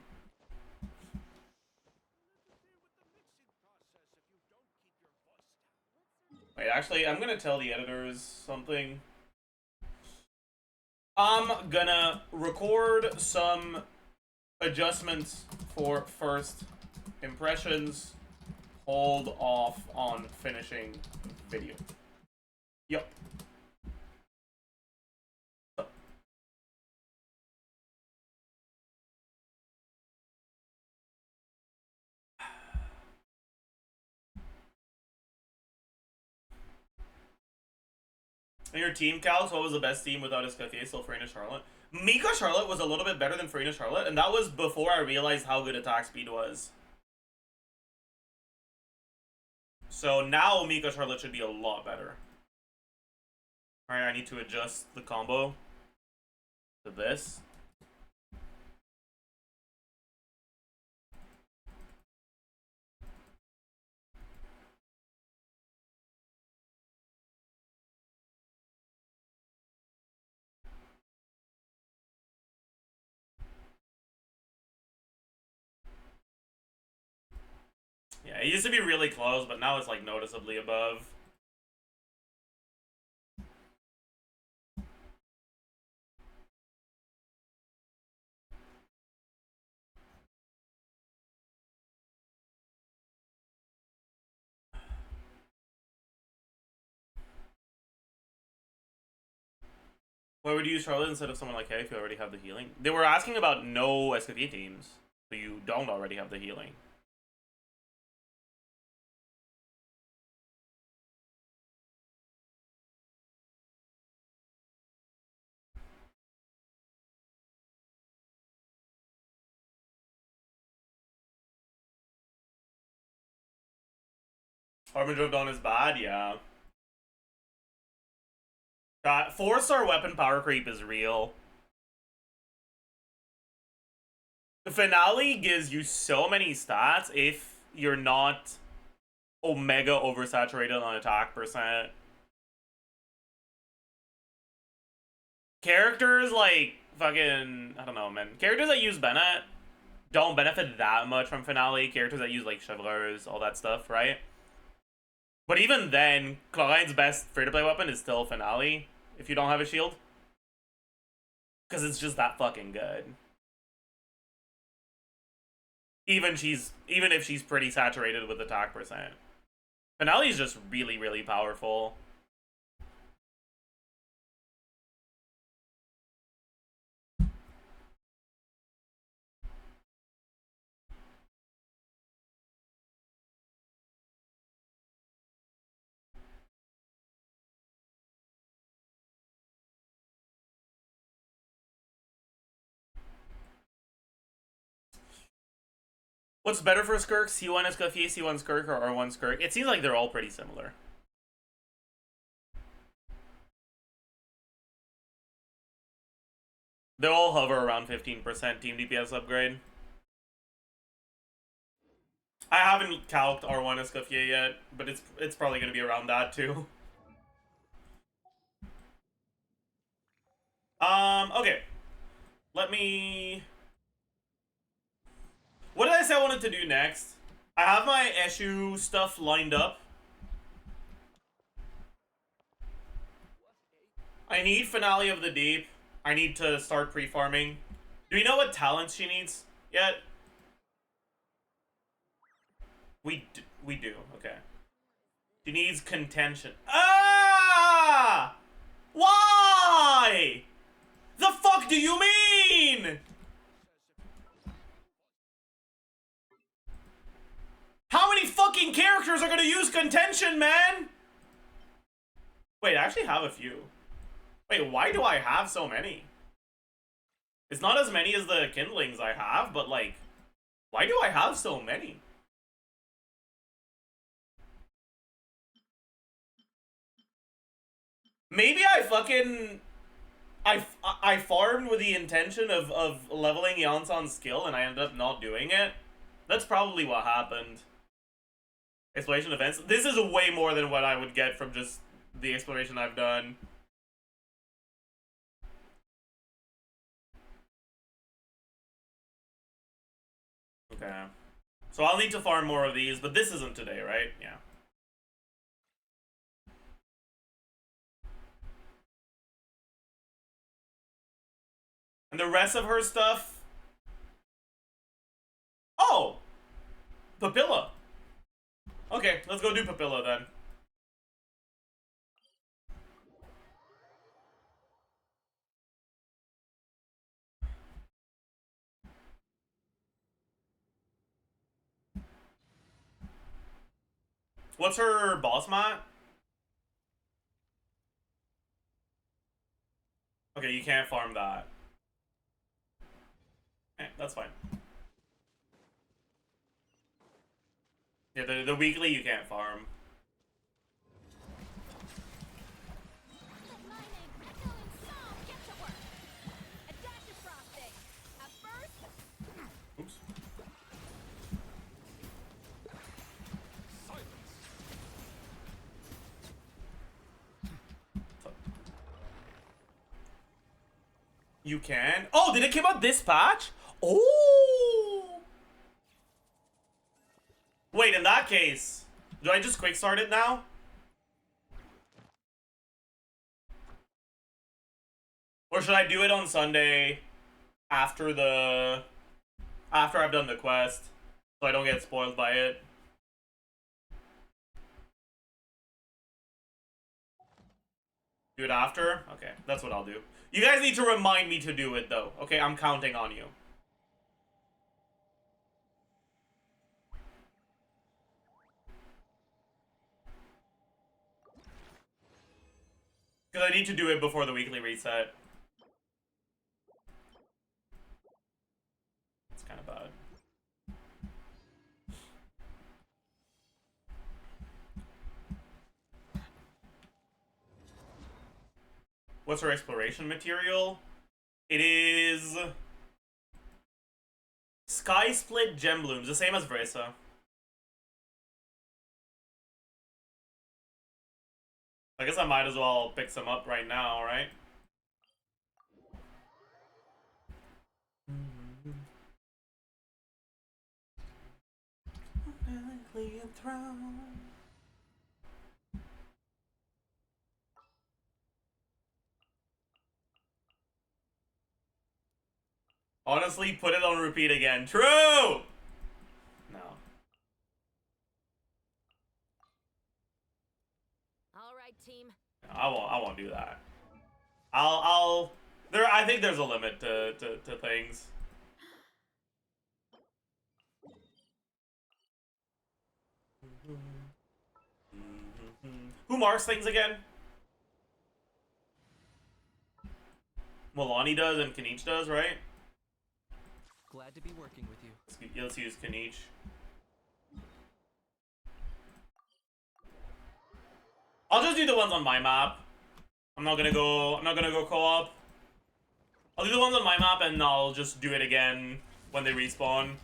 Wait, actually, I'm gonna tell the editors something. I'm gonna record some adjustments for first impressions. Hold off on finishing video. Yup. In your team, Calx, what was the best team without Escoffier? Still Farina Charlotte. Mika Charlotte was a little bit better than Farina Charlotte, and that was before I realized how good attack speed was. So now Mika Charlotte should be a lot better. Alright, I need to adjust the combo to this. Yeah, it used to be really close, but now it's like noticeably above. Why would you use Charlotte instead of someone like Hay if you already have the healing? They were asking about no SKV teams, so you don't already have the healing. Harbinger of Dawn is bad, yeah. 4-star weapon power creep is real. The finale gives you so many stats if you're not omega oversaturated on attack percent. Characters like fucking, I don't know, man. Characters that use Bennett don't benefit that much from finale. Characters that use like Chevreurs, all that stuff, right? But even then, Chlorine's best free-to-play weapon is still finale if you don't have a shield. Because it's just that fucking good. Even if she's pretty saturated with attack percent. Finale is just really, really powerful. What's better for SKIRK? C1 Escoffier, C1 SKIRK, or R1 SKIRK? It seems like they're all pretty similar. They all hover around 15% team DPS upgrade. I haven't calced R1 Escoffier yet, but it's probably going to be around that too. Okay. Let me... What did I say I wanted to do next? I have my issue stuff lined up. I need Finale of the Deep. I need to start pre-farming. Do we know what talents she needs yet? We do. Okay. She needs contention. Ah! Why? The fuck do you mean? How many fucking characters are gonna use contention, man? Wait, I actually have a few. Wait, why do I have so many? It's not as many as the kindlings I have, but like, why do I have so many? Maybe I fucking... I farmed with the intention of leveling Yonsan's skill and I ended up not doing it. That's probably what happened. Exploration events. This is way more than what I would get from just the exploration I've done. Okay. So I'll need to farm more of these, but this isn't today, right? Yeah. And the rest of her stuff... Oh! Papilla. Okay, let's go do Papilla then. What's her boss mat? Okay, you can't farm that. Okay, that's fine. Yeah, the weekly you can't farm. Let my name echo in song. Get to work. Adaptive frosting. At first, Oops. You can? Oh, did it come out this patch? Oh! Wait, in that case, do I just quick start it now? Or should I do it on Sunday after I've done the quest, so I don't get spoiled by it? Do it after? Okay, that's what I'll do. You guys need to remind me to do it, though. Okay, I'm counting on you. Because I need to do it before the weekly reset. It's kind of bad. What's her exploration material? It is... Sky Split Gem Blooms, the same as Vresa. I guess I might as well pick some up right now, right? Honestly, put it on repeat again. True! No. all right, team. I won't do that. I think there's a limit to things. Who marks things again? Milani does and Kanich does, right? Glad to be working with you. Let's use Kanich. I'll just do the ones on my map. I'm not gonna go co-op. I'll do the ones on my map and I'll just do it again when they respawn.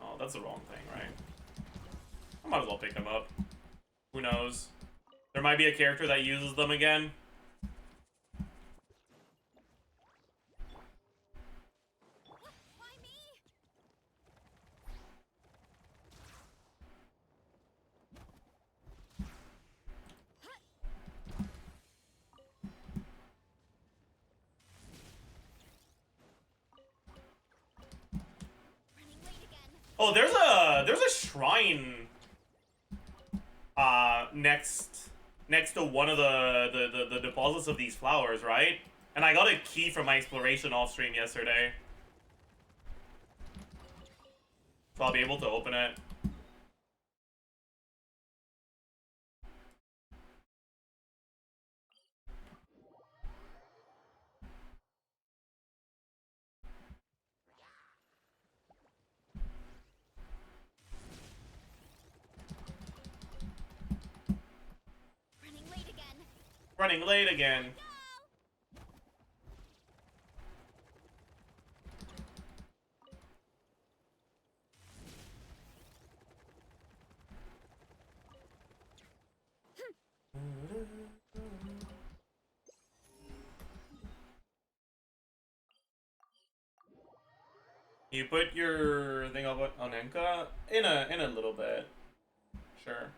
Oh, that's the wrong thing, right? I might as well pick them up. Who knows? There might be a character that uses them again. Why me? Oh, there's a shrine next to one of the deposits of these flowers, right? And I got a key from my exploration off stream yesterday. So I'll be able to open it. Running late again. Running late again. You put your thing up on Enka in a little bit. Sure.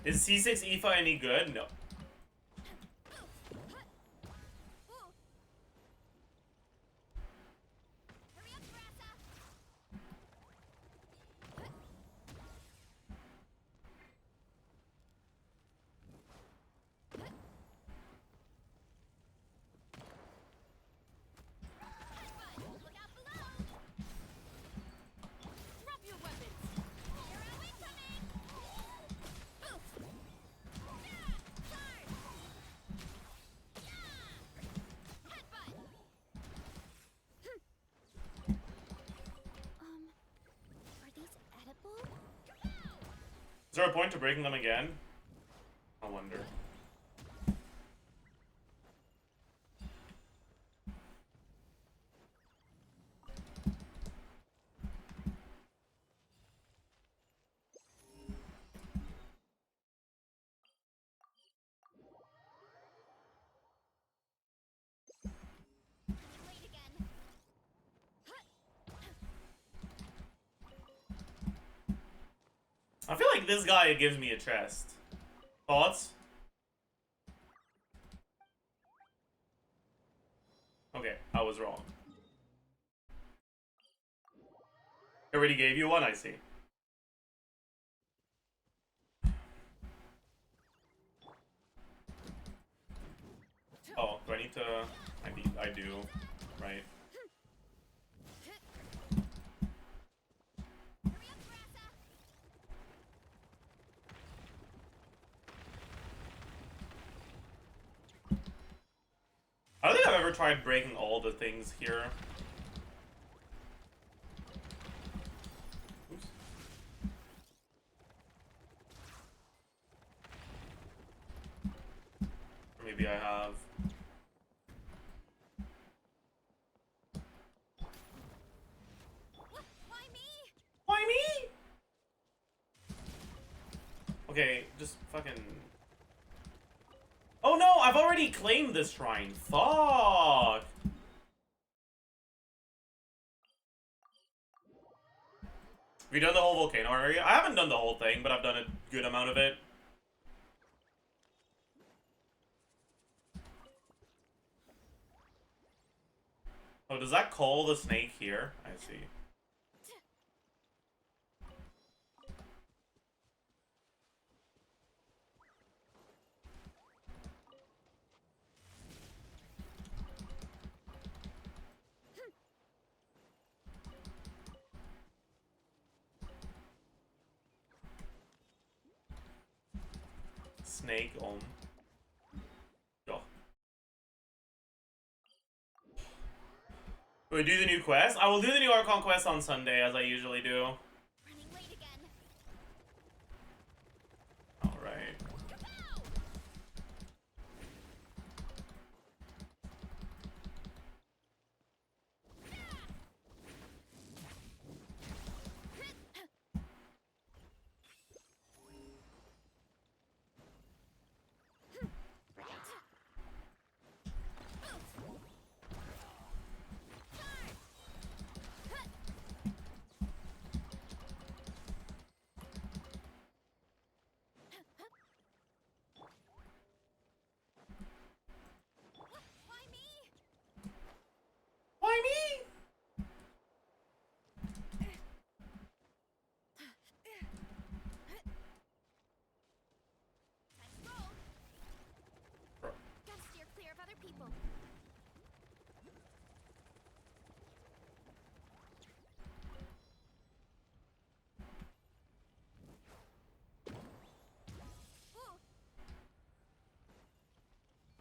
Is C6 EFA any good? No. Hurry up, Brassa. Look out below. Drop your weapons. You're away from me. Are these edible? Is there a point to breaking them again? I wonder. Wait again. I feel like this guy gives me a chest. Thoughts? Okay, I was wrong. I already gave you one, I see. Oh, do I need to... I do, right? Hurry up, Brassa. I don't think I've ever tried breaking all the things here. Oops. Or maybe I have. Why me? Why me? Okay, just fucking... Oh no, I've already claimed this shrine. Fuck! Have you done the whole volcano area? I haven't done the whole thing, but I've done a good amount of it. Oh, does that call the snake here? I see. Snake on. Go. Will we do the new quest? I will do the new Archon quest on Sunday, as I usually do. Running late again. Alright.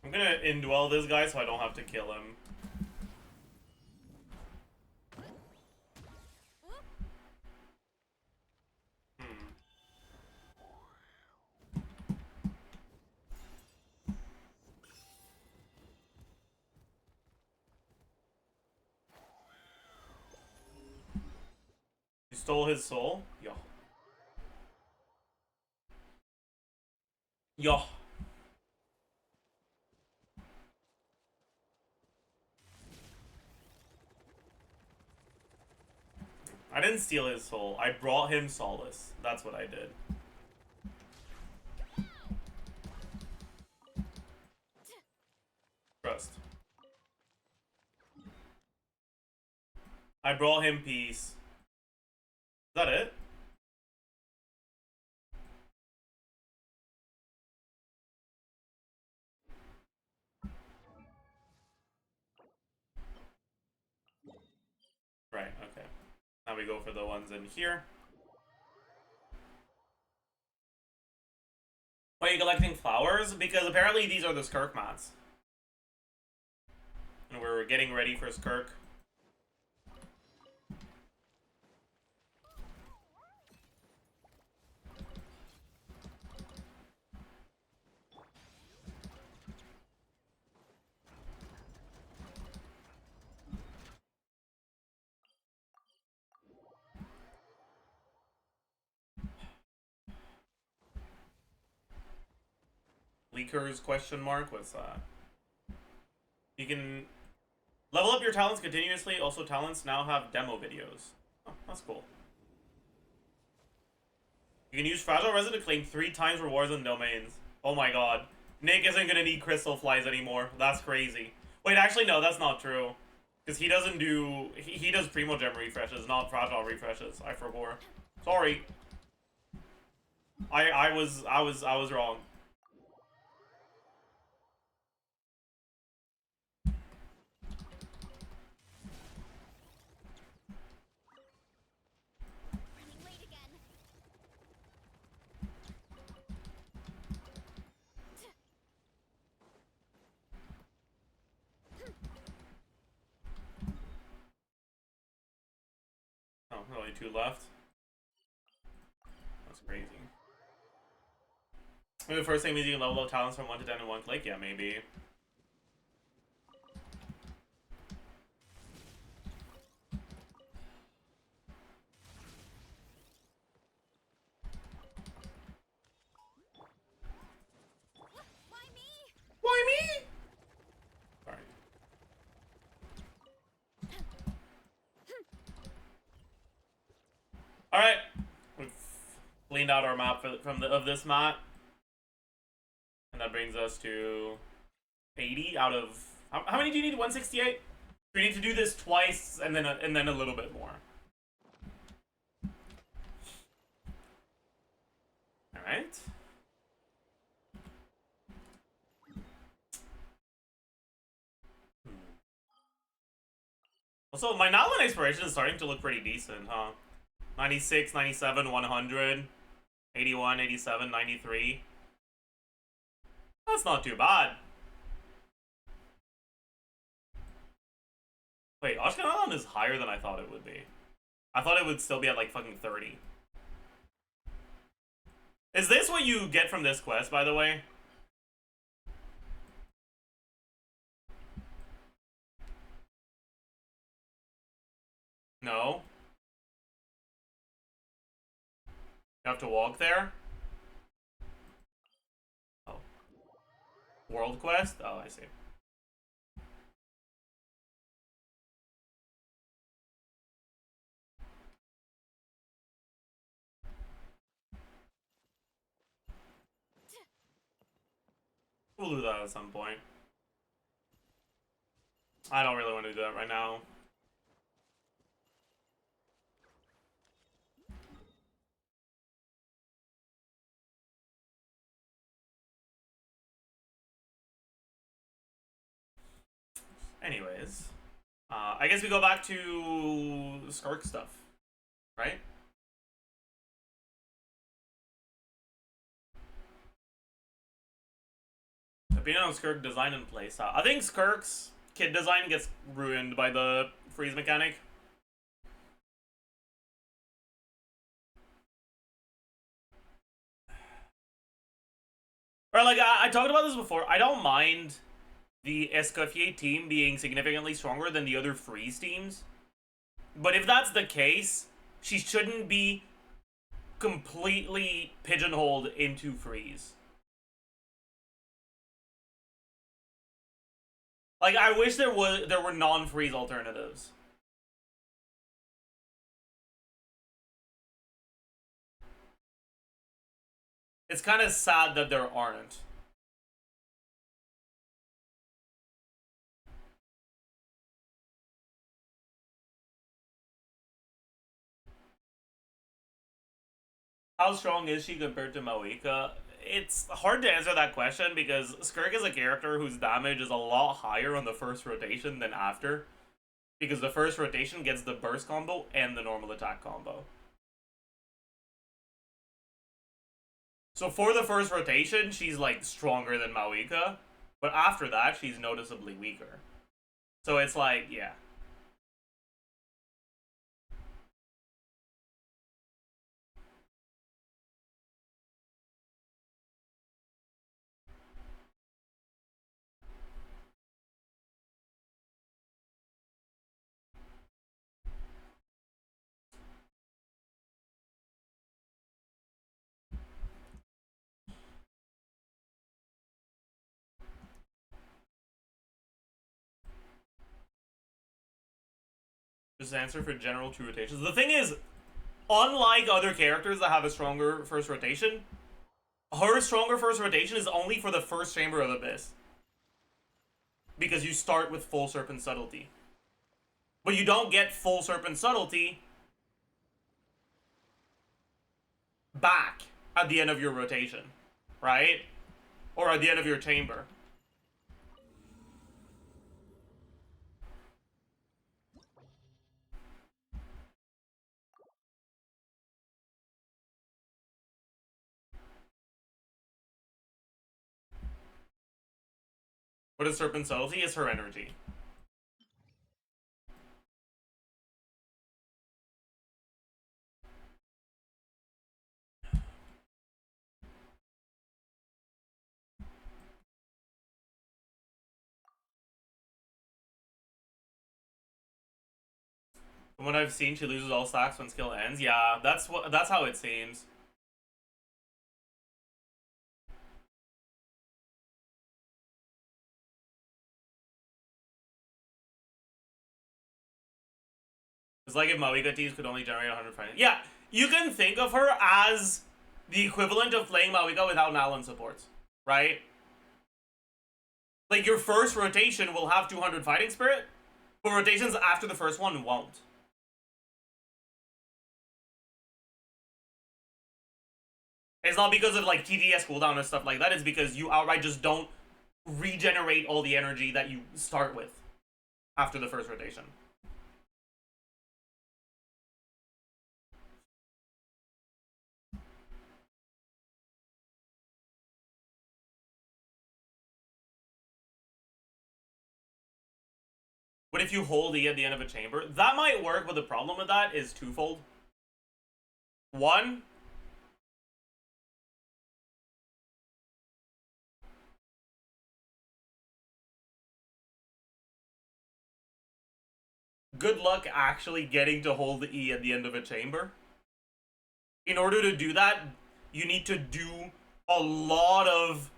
I'm gonna indwell this guy so I don't have to kill him. You stole his soul? Yo. Yo. I didn't steal his soul. I brought him solace. That's what I did. Trust. I brought him peace. Is that it? Right, okay. Now we go for the ones in here. Why are you collecting flowers? Because apparently these are the SKIRK mats. And we're getting ready for SKIRK. Leakers question mark? What's that? You can level up your talents continuously. Also, talents now have demo videos. Oh, that's cool. You can use Fragile Resin to claim 3 times rewards and domains. Oh my god. Nick isn't gonna need crystal flies anymore. That's crazy. Wait, actually no, that's not true. Because he doesn't do... He does Primo Gem refreshes, not Fragile refreshes. I forgot. Sorry. I was wrong. Running late again. Oh, only 2 left. That's crazy. Maybe the first thing means you can level up talents from 1 to 10 in 1 click? Yeah, maybe. Why me? Why me? Sorry. Alright. We've cleaned out our map of this map. And that brings us to 80 out of... How many do you need? 168? We need to do this twice and then a little bit more. Alright. Also, my Nalin Exploration is starting to look pretty decent, huh? 96, 97, 100, 81, 87, 93. That's not too bad. Wait, Ashkelon is higher than I thought it would be. I thought it would still be at like fucking 30. Is this what you get from this quest, by the way? No. You have to walk there? Oh. World quest? Oh, I see. We'll do that at some point. I don't really want to do that right now. Anyways, I guess we go back to SKIRK stuff, right? opinion on Skirk design and playstyle. I think Skirk's kit design gets ruined by the freeze mechanic. Or like, I talked about this before. I don't mind the SKIRK team being significantly stronger than the other freeze teams. But if that's the case, she shouldn't be completely pigeonholed into freeze. Like, I wish there were non-freeze alternatives. It's kind of sad that there aren't. How strong is she compared to Mawika? It's hard to answer that question because Skirk is a character whose damage is a lot higher on the first rotation than after. Because the first rotation gets the burst combo and the normal attack combo. So for the first rotation, she's like stronger than Mawika. But after that, she's noticeably weaker. So it's like, yeah. Just answer for general 2 rotations. The thing is, unlike other characters that have a stronger first rotation, her stronger first rotation is only for the first Chamber of Abyss. Because you start with full Serpent Subtlety. But you don't get full Serpent Subtlety back at the end of your rotation, right? Or at the end of your chamber. What is Serpent Subtlety? Is her energy. From what I've seen, she loses all stacks when skill ends. Yeah, that's how it seems. It's like if Mawika teams could only generate 100 fighting. Yeah, you can think of her as the equivalent of playing Mawika without Nalan supports, right? Like, your first rotation will have 200 fighting spirit, but rotations after the first one won't. It's not because of, like, TTS cooldown and stuff like that. It's because you outright just don't regenerate all the energy that you start with after the first rotation. What if you hold E at the end of a chamber? That might work, but the problem with that is twofold. One, good luck actually getting to hold E at the end of a chamber. In order to do that, you need to do a lot of...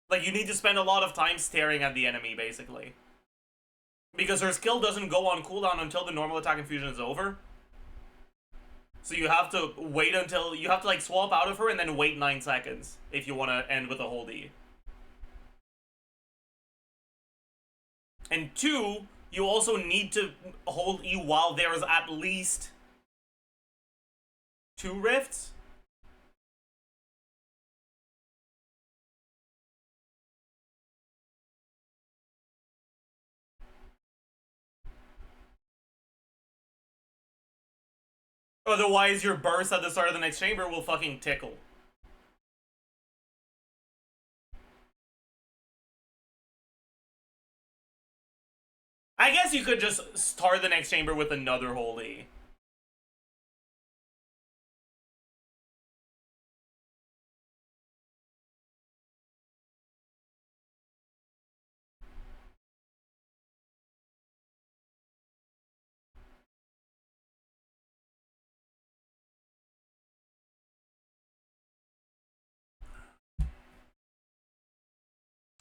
Like, you need to spend a lot of time staring at the enemy, basically. Because her skill doesn't go on cooldown until the normal attack infusion is over. So you have to wait until... You have to, like, swap out of her and then wait 9 seconds if you want to end with a hold E. And 2, you also need to hold E while there is at least 2 rifts. Otherwise, your burst at the start of the next chamber will fucking tickle. I guess you could just start the next chamber with another holy.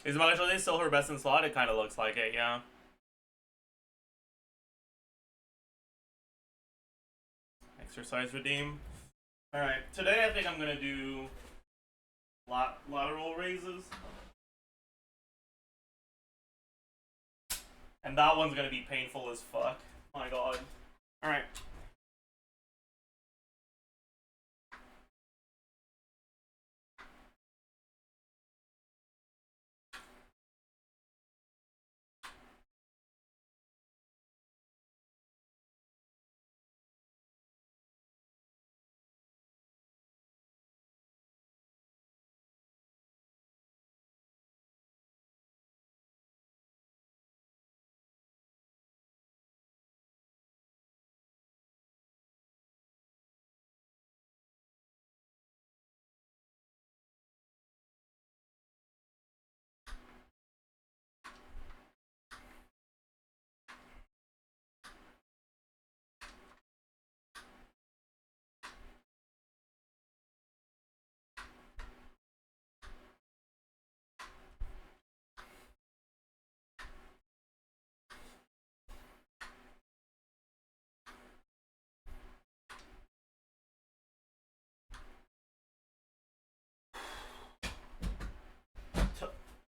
Is Magashode still her best in slot? It kind of looks like it, yeah. Exercise redeem. Alright, today I think I'm gonna do lateral raises. And that one's gonna be painful as fuck. My god. Alright.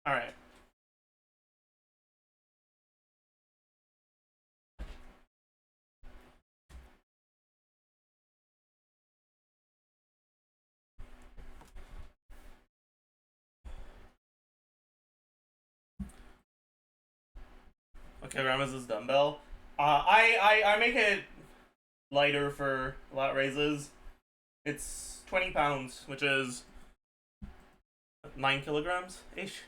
Alright. Okay, Rames's dumbbell. I make it lighter for lat raises. It's 20 pounds, which is 9 kilograms ish.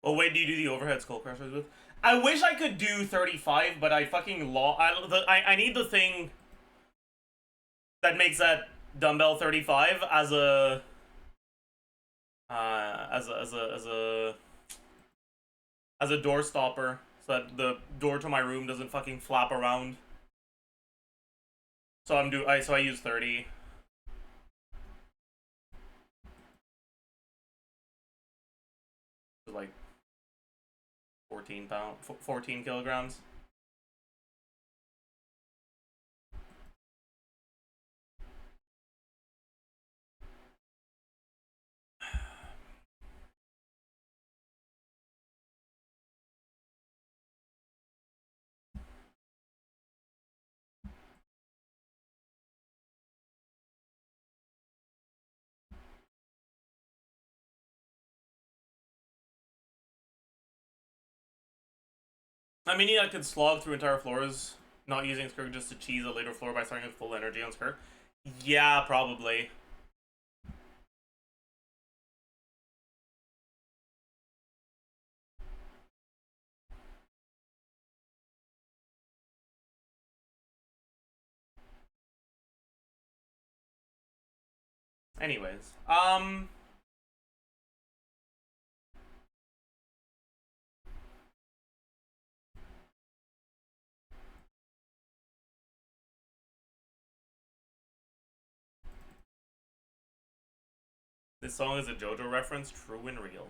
Well, wait, do you do the overhead skull crushers with? I wish I could do 35, but I fucking I need the thing that makes that dumbbell 35 as a as a door stopper, so that the door to my room doesn't fucking flap around. So I use 30. Like 14 kilograms. I mean, yeah, I could slog through entire floors, not using SKIRK just to cheese a later floor by starting with full energy on SKIRK. Yeah, probably. Anyways, this song is a JoJo reference, true and real.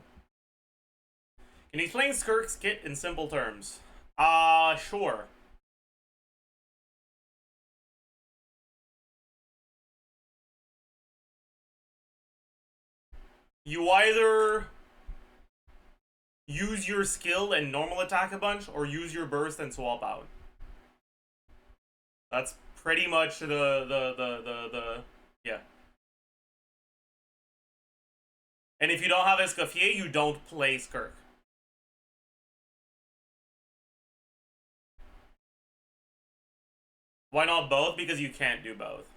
Can you explain SKIRK's kit in simple terms? Sure. You either use your skill and normal attack a bunch, or use your burst and swap out. That's pretty much the yeah. And if you don't have Escoffier, you don't play SKIRK. Why not both? Because you can't do both.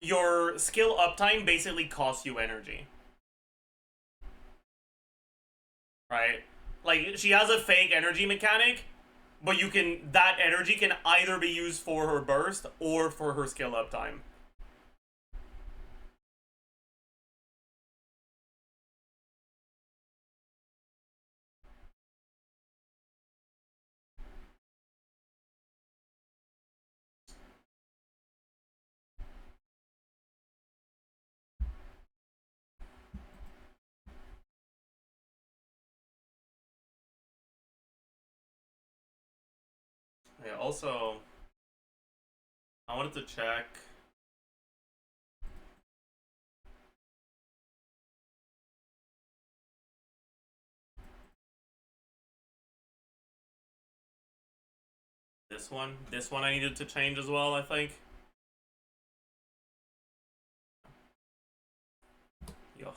Your skill uptime basically costs you energy. Right? Like, she has a fake energy mechanic, but that energy can either be used for her burst or for her skill uptime. Yeah, also, I wanted to check. This one I needed to change as well, I think. Yo.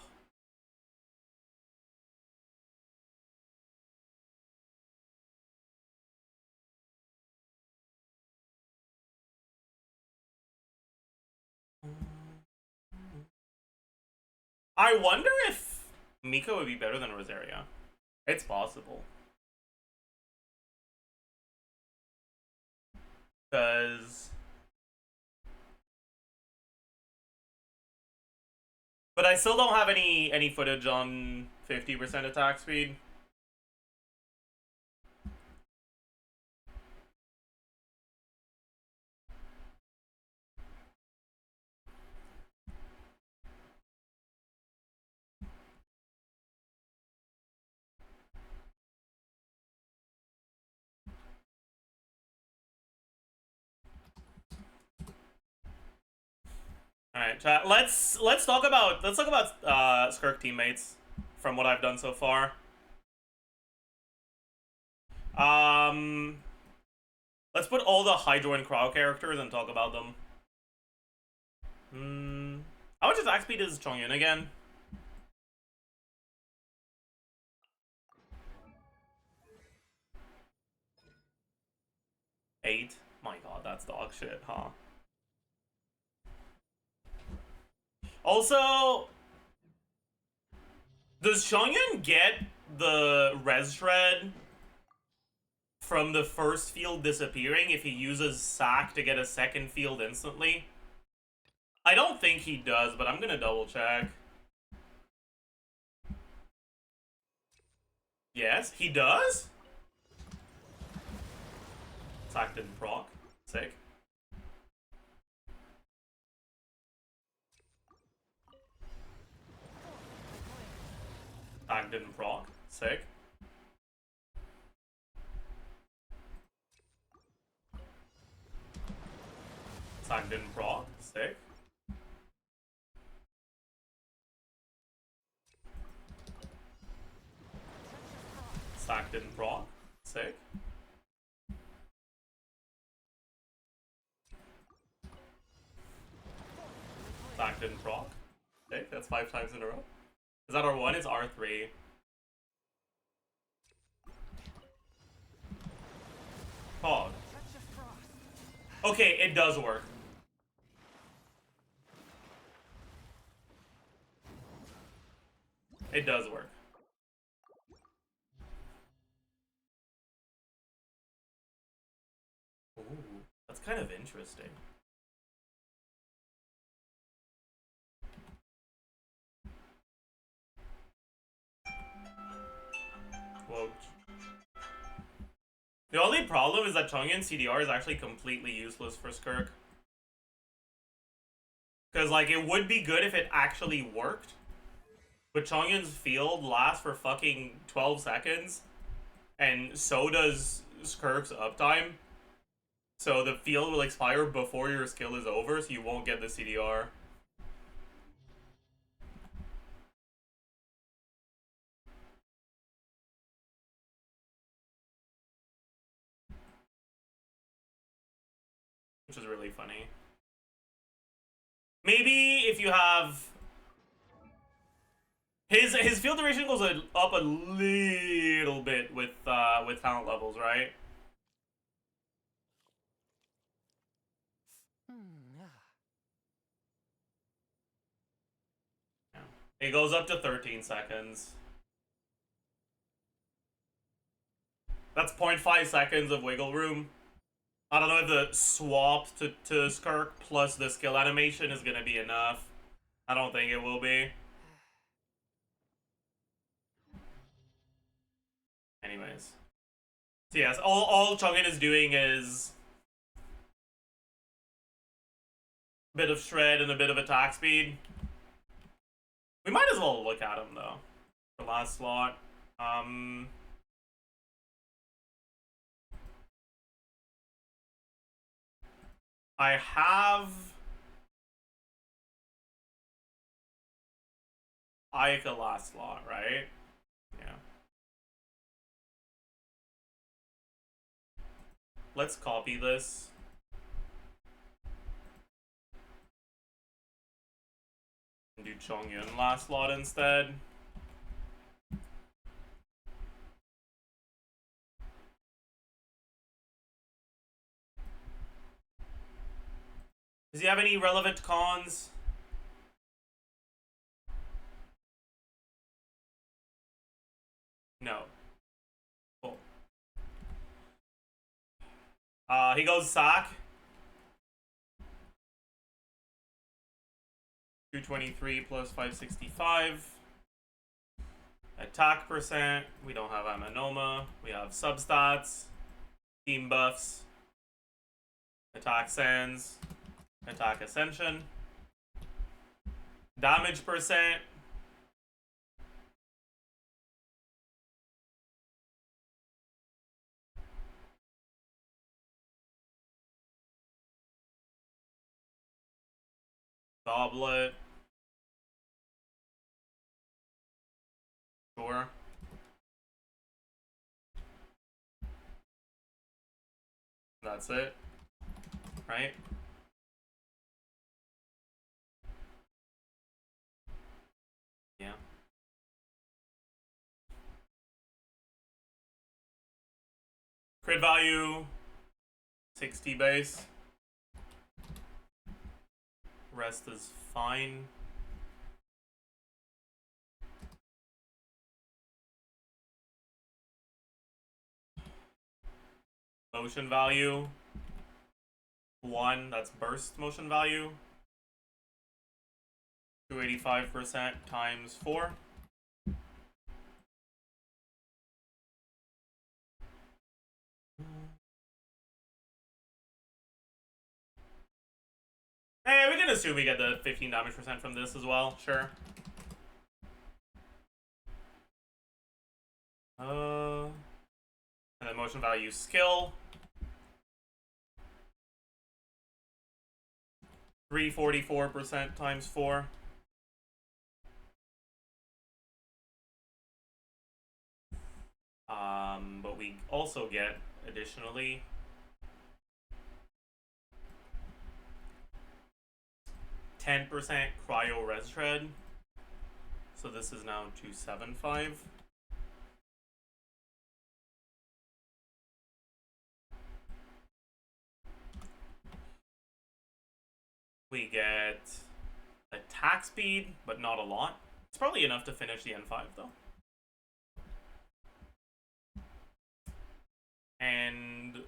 I wonder if Miko would be better than Rosaria. It's possible. Because... But I still don't have any footage on 50% attack speed. All right, chat. Let's talk about SKIRK teammates from what I've done so far. Let's put all the Hydro and Crow characters and talk about them. How much attack speed is Chongyun again? Eight. My god, that's dog shit, huh? Also, does Chongyun get the res shred from the first field disappearing if he uses sack to get a second field instantly? I don't think he does, but I'm gonna double check. Yes, he does? Sack didn't proc. Sick. Sack didn't proc. Sick. Sack didn't proc. Sick. Sack didn't proc. Sick. Sack didn't proc. Sick. That's 5 times in a row. Is that R1? It's R3. Hog. Okay, it does work. It does work. Ooh, that's kind of interesting. Whoa. The only problem is that Chongyun CDR is actually completely useless for SKIRK. Because, like, it would be good if it actually worked. But Chongyun's field lasts for fucking 12 seconds, and so does SKIRK's uptime. So the field will expire before your skill is over, so you won't get the CDR. Which is really funny. Maybe if you have... His field duration goes up a little bit with talent levels, right? Yeah. It goes up to 13 seconds. That's 0.5 seconds of wiggle room. I don't know if the swap to SKIRK plus the skill animation is gonna be enough. I don't think it will be. Anyways. So yes, all Chongyun is doing is a bit of shred and a bit of attack speed. We might as well look at him though. For last slot. I have Ayaka last slot, right? Yeah. Let's copy this. And do Chongyun last slot instead. Does he have any relevant cons? No. Cool. He goes sack. 223 plus 565. Attack percent. We don't have Amenoma. We have substats. Team buffs. Attack sands. Attack ascension. Damage percent. Goblet. Sure. That's it. Right? Yeah. Crit value 60 base. Rest is fine. Motion value 1, that's burst motion value. 285% times 4. Hey, we can assume we get the 15 damage percent from this as well, sure. And then motion value skill. 344% times 4. But we also get, additionally, 10% cryo res shred. So this is now 275. We get attack speed, but not a lot. It's probably enough to finish the N5 though. And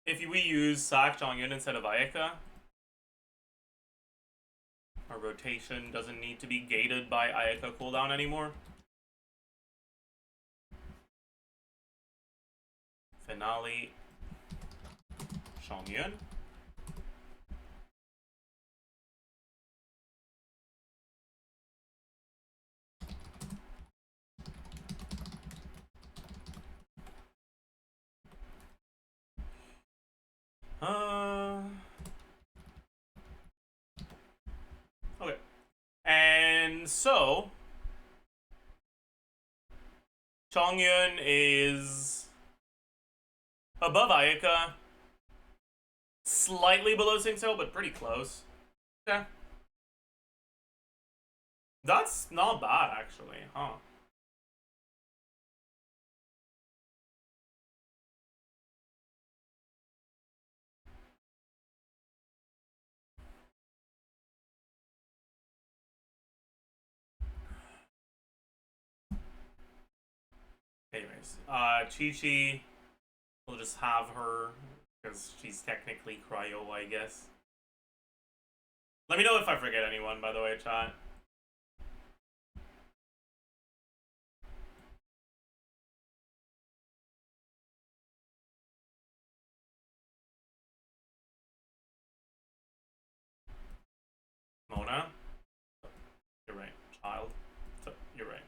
if we use Sak Chongyun instead of Ayaka, our rotation doesn't need to be gated by Ayaka cooldown anymore. Finale Chongyun. So Chongyun is above Ayaka, slightly below Singso, but pretty close. Okay. That's not bad, actually, huh? Anyways, Chi-Chi, we'll just have her, because she's technically cryo, I guess. Let me know if I forget anyone, by the way, chat. Mona? You're right. Child? You're right.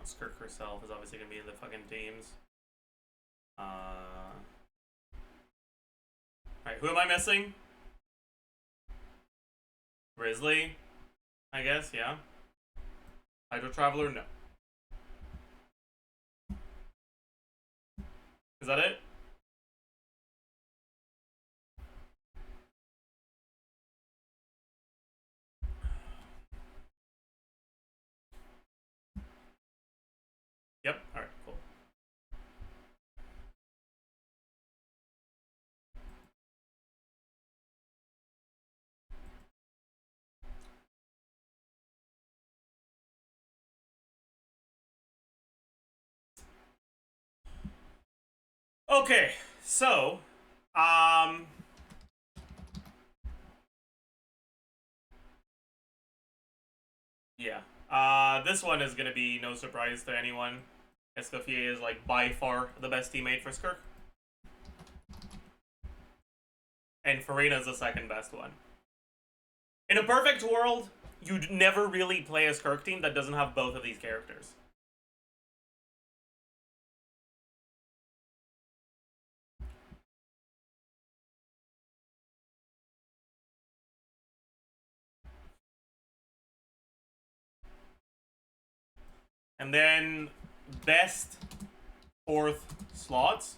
SKIRK herself is obviously gonna be in the fucking teams. Alright, who am I missing? Grizzly? I guess, yeah. Hydro Traveler? No. Is that it? Yep, alright, cool. Okay, so, yeah. This one is gonna be no surprise to anyone. Escoffier is, like, by far the best teammate for SKIRK. And Farina's the second best one. In a perfect world, you'd never really play a SKIRK team that doesn't have both of these characters. And then, best fourth slots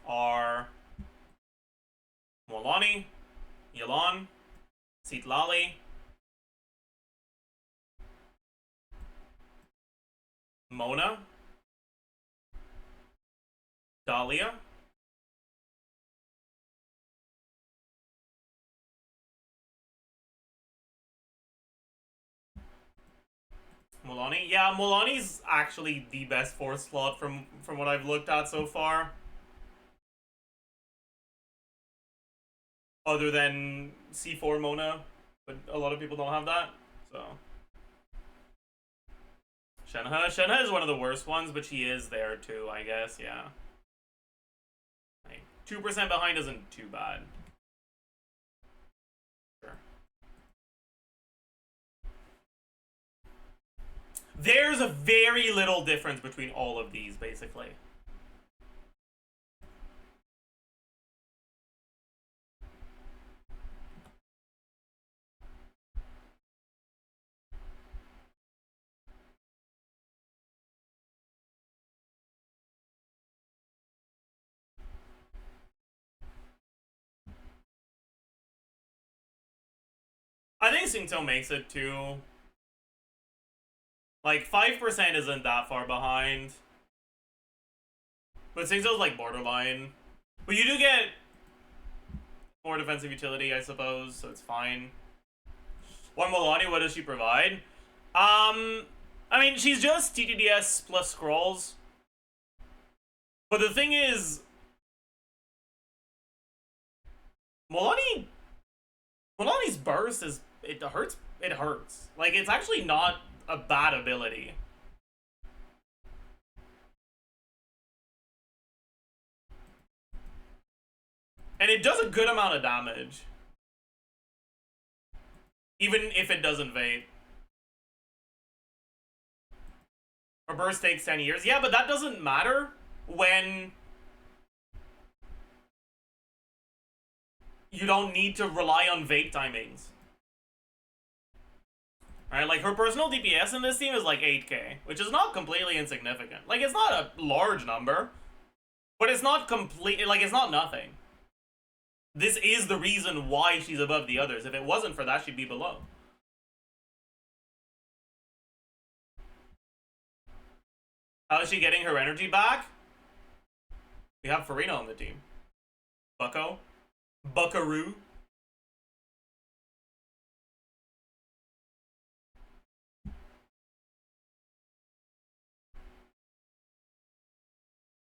are Molani, Yelan, Citlali, Mona, Dahlia, Molani. Yeah, Molani's actually the best fourth slot from what I've looked at so far. Other than C4 Mona, but a lot of people don't have that, so. Shenhe is one of the worst ones, but she is there too, I guess, yeah. Like, 2% behind isn't too bad. Sure. There's a very little difference between all of these, basically. I think Singto makes it too. Like, 5% isn't that far behind. But Singto's like borderline. But you do get more defensive utility, I suppose, so it's fine. One Milani, what does she provide? I mean, she's just TTDS plus scrolls. But the thing is, Milani's burst is, it hurts. Like, it's actually not a bad ability. And it does a good amount of damage. Even if it doesn't vape. Her burst takes 10 years. Yeah, but that doesn't matter when you don't need to rely on vape timings. Right, like her personal DPS in this team is like 8k, which is not completely insignificant. Like, it's not a large number, but it's not complete, like, it's not nothing. This is the reason why she's above the others. If it wasn't for that, she'd be below. How is she getting her energy back? We have Farina on the team. Bucko. Buckaroo.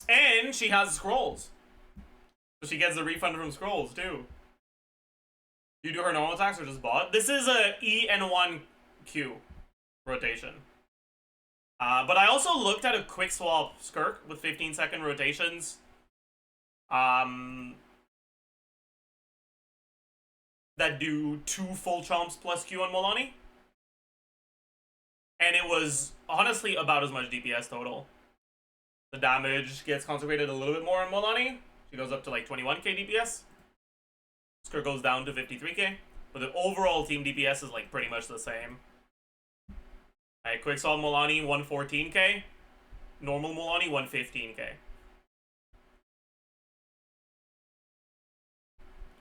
And she has scrolls. So she gets the refund from scrolls too. You do her normal attacks or just bot? This is a E and 1Q rotation. But I also looked at a quick swap SKIRK with 15-second rotations. That do 2 full chomps plus Q on Molani. And it was honestly about as much DPS total. The damage gets concentrated a little bit more on Molani. She goes up to like 21k DPS. SKIRK goes down to 53k. But the overall team DPS is like pretty much the same. Alright, quick swap Molani 114k. Normal Molani 115k.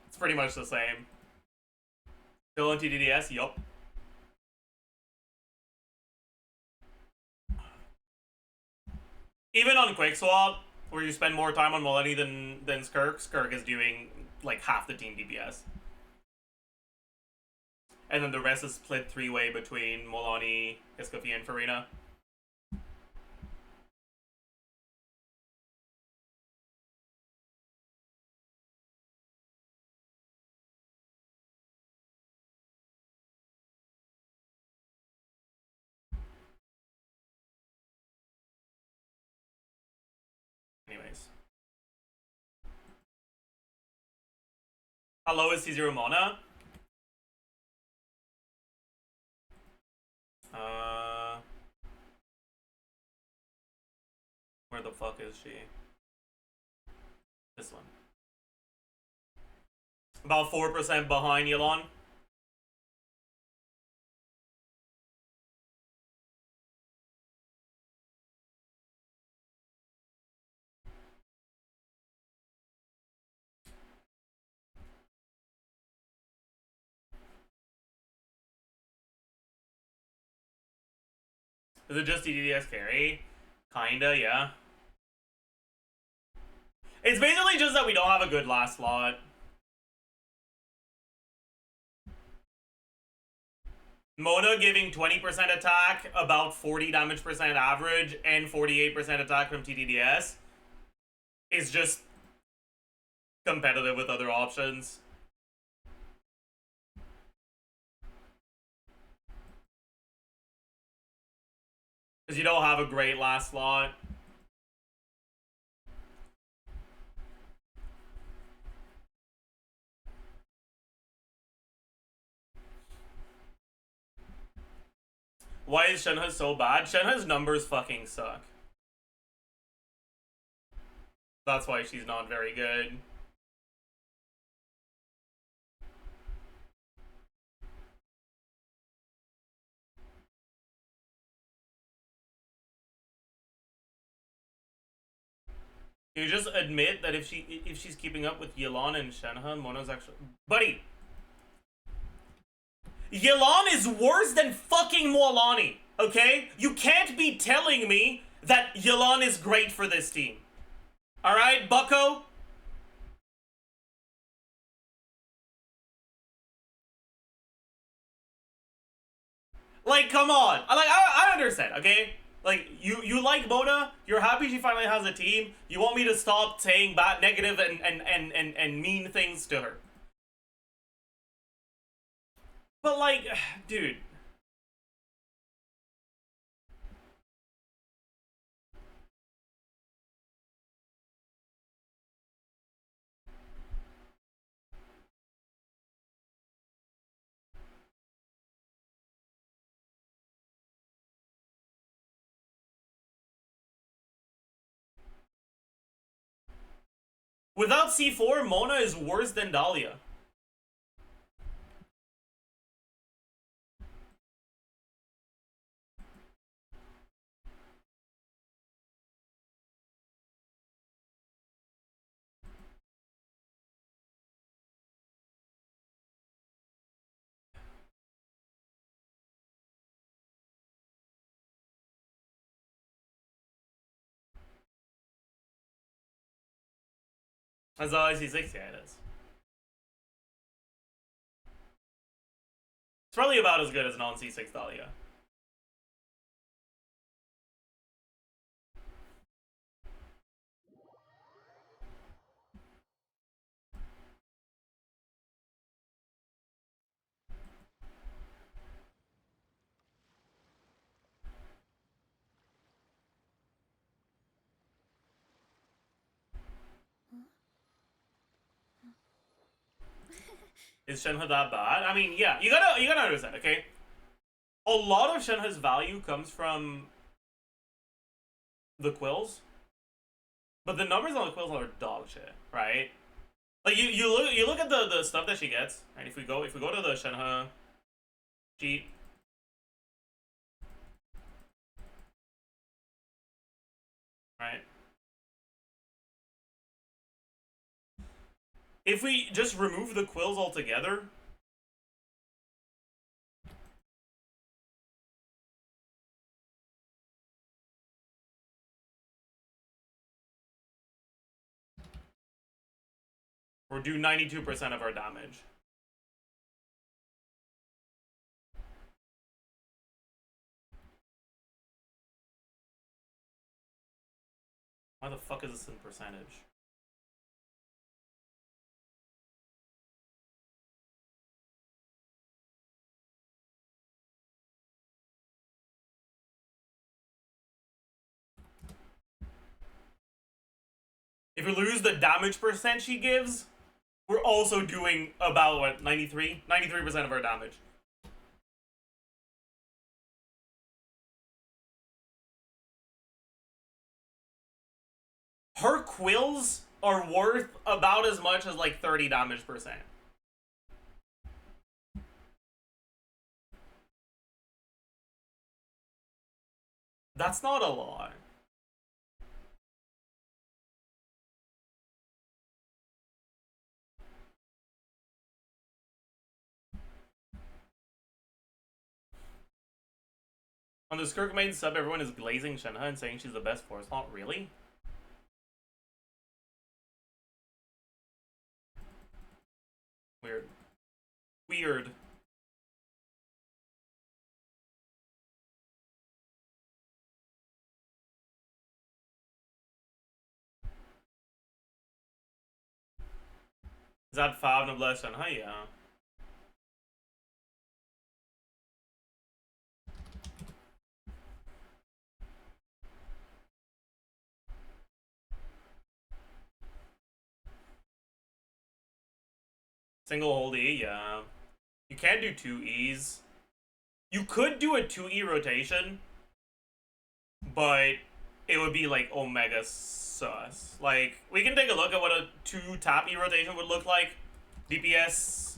It's pretty much the same. Still on TDDS, yup. Even on quick swap, where you spend more time on Molani than SKIRK is doing like half the team DPS. And then the rest is split 3-way between Molani, Iskofi, and Farina. Anyways. How low is C0 Mona? Where the fuck is she? This one. About 4% behind Yelan. Is it just DDS carry? Kinda, yeah. It's basically just that we don't have a good last slot. Mona giving 20% attack, about 40 damage percent average, and 48% attack from TDDS is just competitive with other options. Because you don't have a great last slot. Why is Shenhe so bad? Shenhe's numbers fucking suck. That's why she's not very good. You just admit that if she's keeping up with Yelan and Shenhe, Mona's actually... Buddy! Yelan is worse than fucking Molani, okay? You can't be telling me that Yelan is great for this team. Alright, bucko? Like, come on. I understand, okay? Like, you like Mona, you're happy she finally has a team, you want me to stop saying bad, negative, and mean things to her. But like, dude. Without C4, Mona is worse than Dahlia. As C6, yeah, it is. It's probably about as good as non C6 Dahlia. Is Shenhe that bad? I mean, yeah, you gotta understand, okay? A lot of Shenhe's value comes from the quills, but the numbers on the quills are dog shit, right? Like you look at the stuff that she gets, right? If we go to the Shenhe sheet, right? If we just remove the quills altogether, we'll do 92% of our damage. Why the fuck is this in percentage? If we lose the damage percent she gives, we're also doing about, what, 93? 93% of our damage. Her quills are worth about as much as, like, 30 damage percent. That's not a lot. On the SKIRK main sub, everyone is glazing Shenhe and saying she's the best force. Not really. Weird. Weird. Is that 5 noblesse Shenhe? Yeah. Single hold E, yeah. You can't do 2 E's. You could do a 2E rotation, but it would be like omega sus. Like, we can take a look at what a 2 tap E rotation would look like. DPS,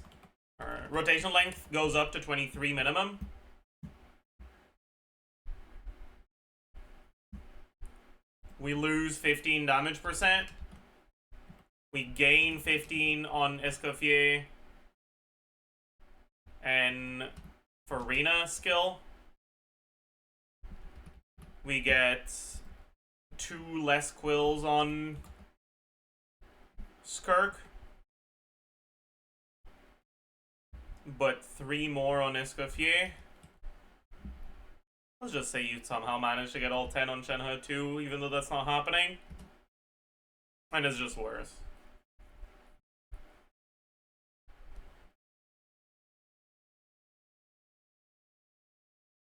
or rotation length, goes up to 23 minimum. We lose 15 damage percent. We gain 15 on Escoffier and Farina skill. We get 2 less quills on SKIRK, but 3 more on Escoffier. Let's just say you somehow managed to get all 10 on Shenhe too, even though that's not happening. And it's just worse.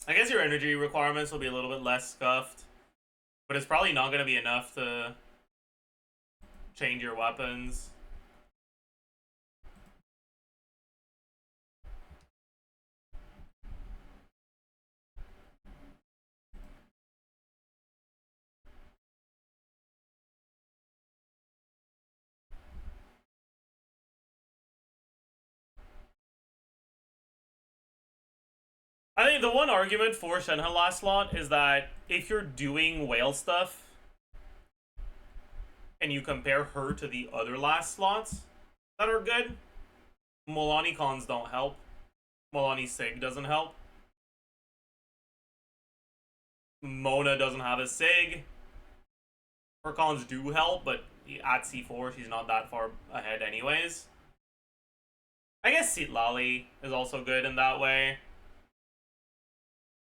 I guess your energy requirements will be a little bit less scuffed, but it's probably not going to be enough to change your weapons. I think the one argument for Shenhe last slot is that if you're doing whale stuff and you compare her to the other last slots that are good, Molani cons don't help. Molani Sig doesn't help. Mona doesn't have a Sig. Her cons do help, but at C4 she's not that far ahead anyways. I guess Sitlali is also good in that way.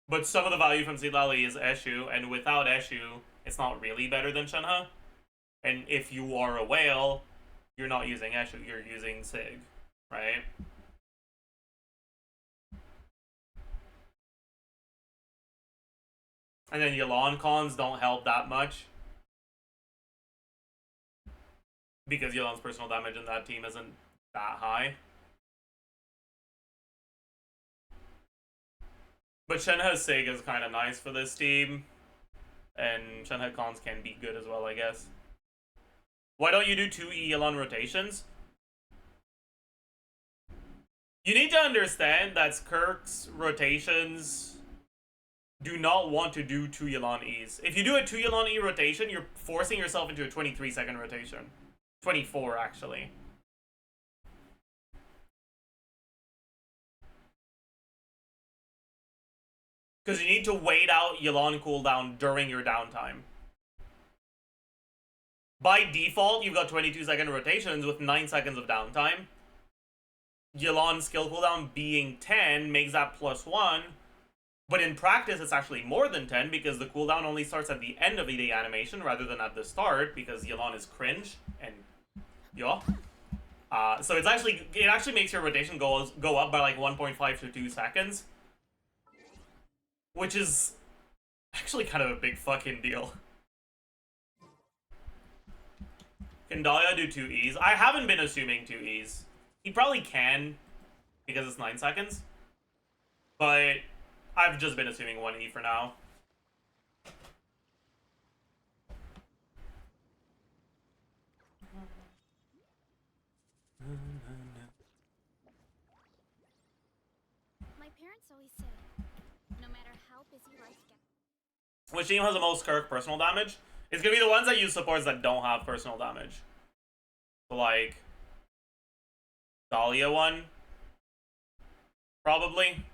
But some of the value from Sitlali is Eshu, and without Eshu, it's not really better than Shenhe. And if you are a whale, you're not using Eshu, you're using Sig, right? And then Yelan cons don't help that much. Because Yelan's personal damage in that team isn't that high. But Shenhe Sig is kind of nice for this team. And Shenhe cons can be good as well, I guess. Why don't you do 2 Yelan rotations? You need to understand that SKIRK's rotations do not want to do 2 Yelan E's. If you do a 2 Yelan E rotation, you're forcing yourself into a 23-second rotation. 24, actually. Because you need to wait out Yelan cooldown during your downtime. By default, you've got 22-second rotations with 9 seconds of downtime. Yelan's skill cooldown being 10 makes that +1. But in practice, it's actually more than 10 because the cooldown only starts at the end of the animation rather than at the start because Yelan is cringe and yeah. So it actually makes your rotation go up by like 1.5 to 2 seconds. Which is actually kind of a big fucking deal. Can Dahlia do 2 E's? I haven't been assuming 2 E's. He probably can, because it's 9 seconds. But I've just been assuming 1 E for now. My parents always say, no matter how busy life gets. Which team has the most SKIRK personal damage? It's gonna be the ones that use supports that don't have personal damage. So like Dahlia one, probably,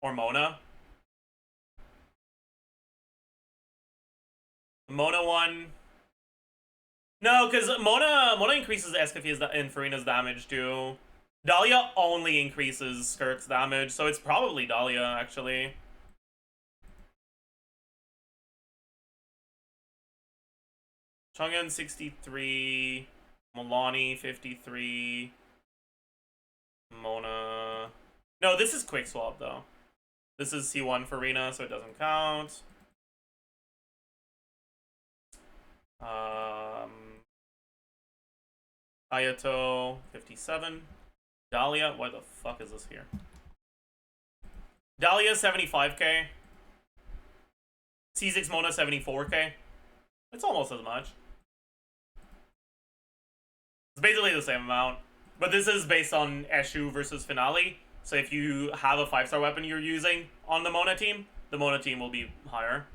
or Mona. Mona one. No, because Mona increases Escafia's and Farina's damage too. Dahlia only increases SKIRK's damage, so it's probably Dahlia actually. Chang'an 63, Milani 53, Mona. No, this is quick swap though. This is C1 for Rina, so it doesn't count. Ayato 57. Dahlia, what the fuck is this here? Dahlia 75k. C6 Mona 74k. It's almost as much. It's basically the same amount. But this is based on Eshu versus Finale. So if you have a 5-star weapon you're using on the Mona team will be higher.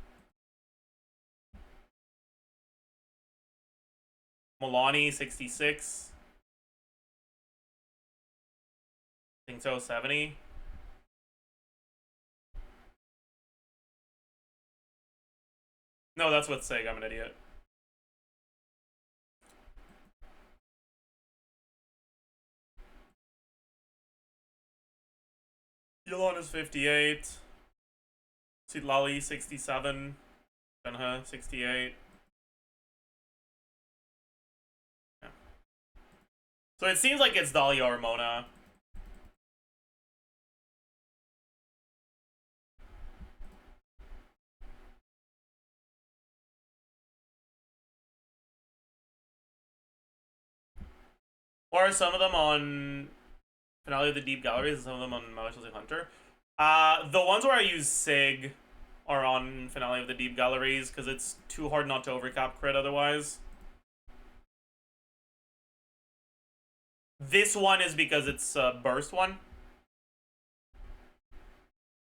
Milani 66. I think so, 70. No, that's with Sig, I'm an idiot. Yelan is 58. Sitlali 67. Shenhe 68. Yeah. So it seems like it's Dahlia or Mona. Or some of them on Finale of the Deep Galleries and some of them on Malicious Hunter. The ones where I use Sig are on Finale of the Deep Galleries because it's too hard not to overcap crit otherwise. This one is because it's a burst one.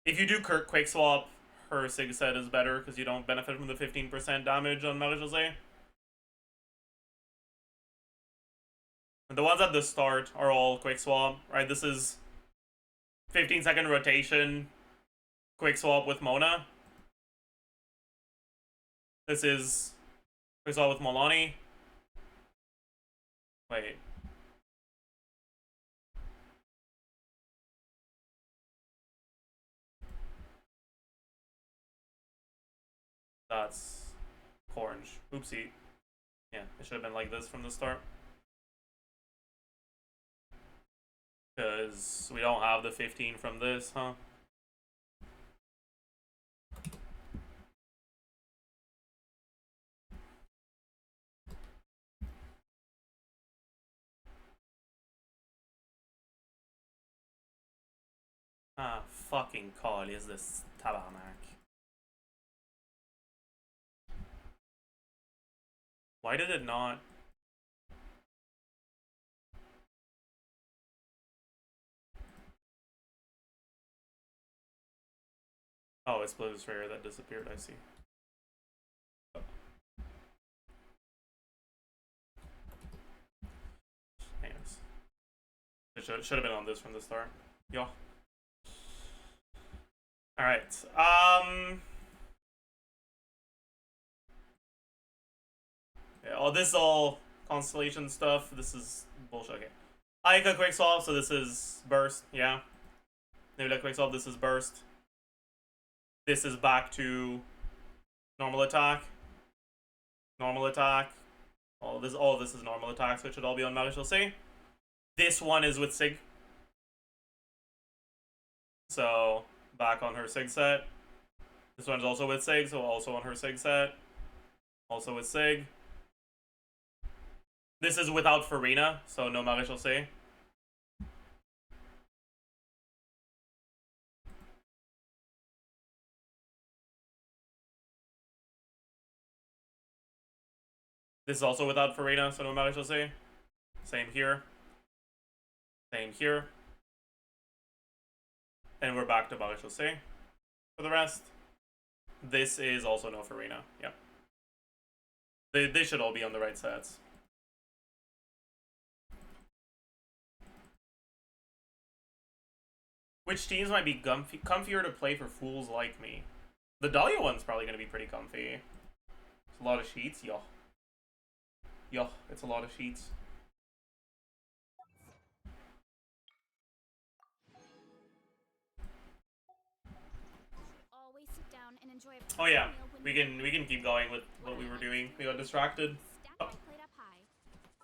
If you do quick swap, her sig set is better because you don't benefit from the 15% damage on Marie Jose. The ones at the start are all quick swap, right? This is 15-second rotation, quick swap with Mona. This is quick swap with Molani. Wait. That's orange. Oopsie. Yeah, it should have been like this from the start. Because we don't have the 15 from this, huh? Ah, fucking call is this tabarnak. Why did it not? Oh, it's Blue's Rare that disappeared, I see. Anyways. It should have been on this from the start. Yo. Alright. Yeah, oh, this is all constellation stuff. This is bullshit. Okay. Aika quick swap, so this is burst, yeah. Nebula quick swap, this is burst. This is back to normal attack. Normal attack. All of this is normal attack, so it should all be on Marital C. This one is with Sig. So back on her Sig set. This one's also with Sig, so also on her Sig set. Also with Sig. This is without Farina, so no Marital C. This is also without Farina, so no Marital C. Same here. Same here. And we're back to Marital C. For the rest, this is also no Farina. Yep. They should all be on the right sets. Which teams might be comfier to play for fools like me? The Dahlia one's probably going to be pretty comfy. It's a lot of sheets, yo. Yo, it's a lot of sheets. Always sit down and enjoy a Oh yeah, meal when we can keep going with what we were doing. We got distracted. Stack my plate up high.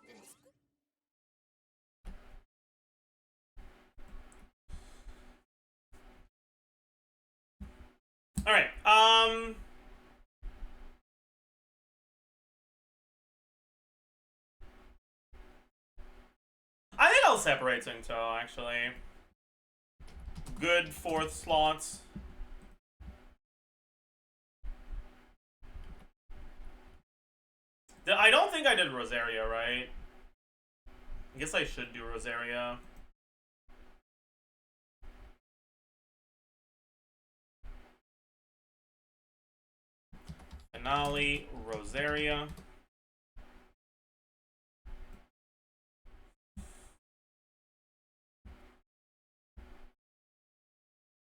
Then scoop. All right. I think I'll separate Singto, actually. Good fourth slots. I don't think I did Rosaria, right? I guess I should do Rosaria. Finale, Rosaria.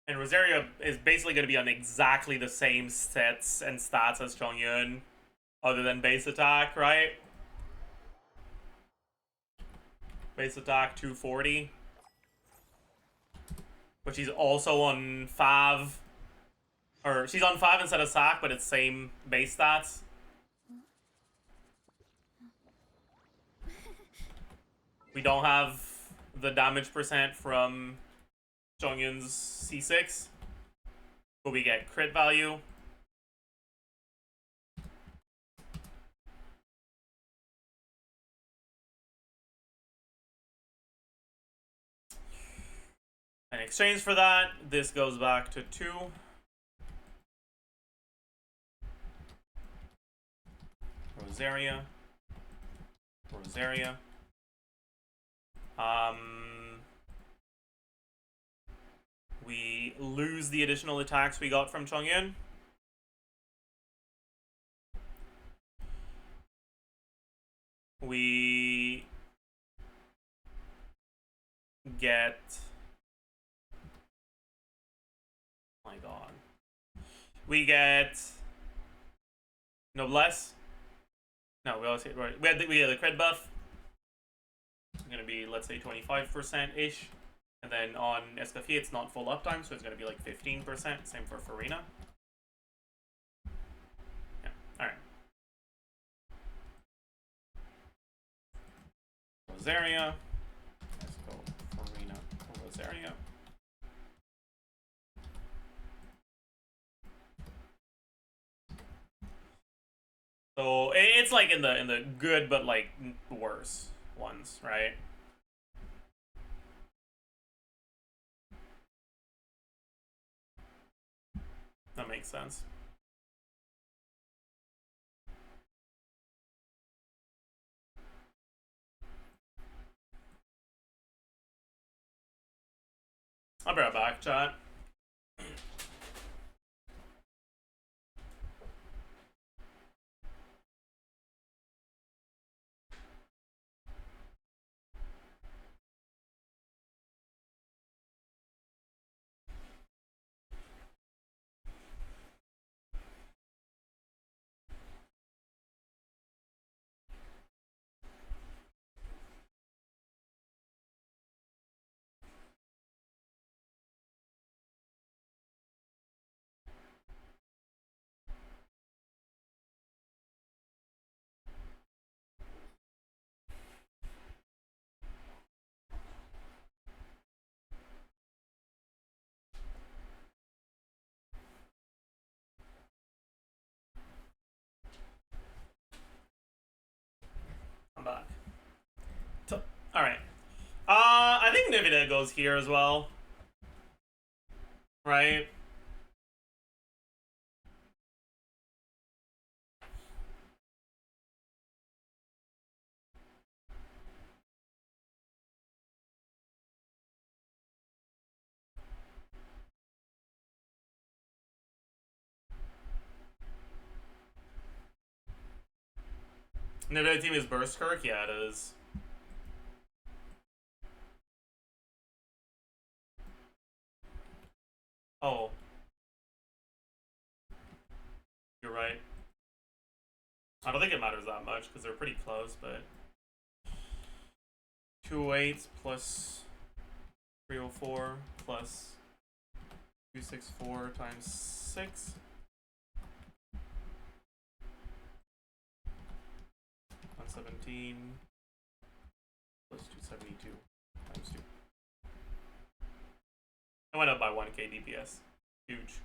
And Rosaria is basically going to be on exactly the same sets and stats as Chongyun, other than base attack, right? Base attack 240. But she's also on Fav. Or she's on 5 instead of Sack, but it's same base stats. We don't have the damage percent from Chongyun's C6, but we get crit value. In exchange for that, this goes back to 2. Rosaria. Rosaria. We we lose the additional attacks we got from Chongyun. We get... Oh my god. We get... Noblesse. No, we always hit right. We had the crit buff. It's gonna be, let's say, 25%-ish. And then on Escoffier, it's not full uptime, so it's gonna be like 15%. Same for Farina. Yeah, alright. Rosaria. Let's go Farina. Rosaria. So it's like in the good but like worse ones, right? That makes sense. I'll be right back, chat. I'm back. Alright. I think Nvidia goes here as well. Right? Nvidia team is Burst Kirk? Yeah, it is. Oh. You're right. I don't think it matters that much because they're pretty close, but 208 plus 304 plus 264 times 6. 117 plus 272 times 2. I went up by 1k DPS. Huge.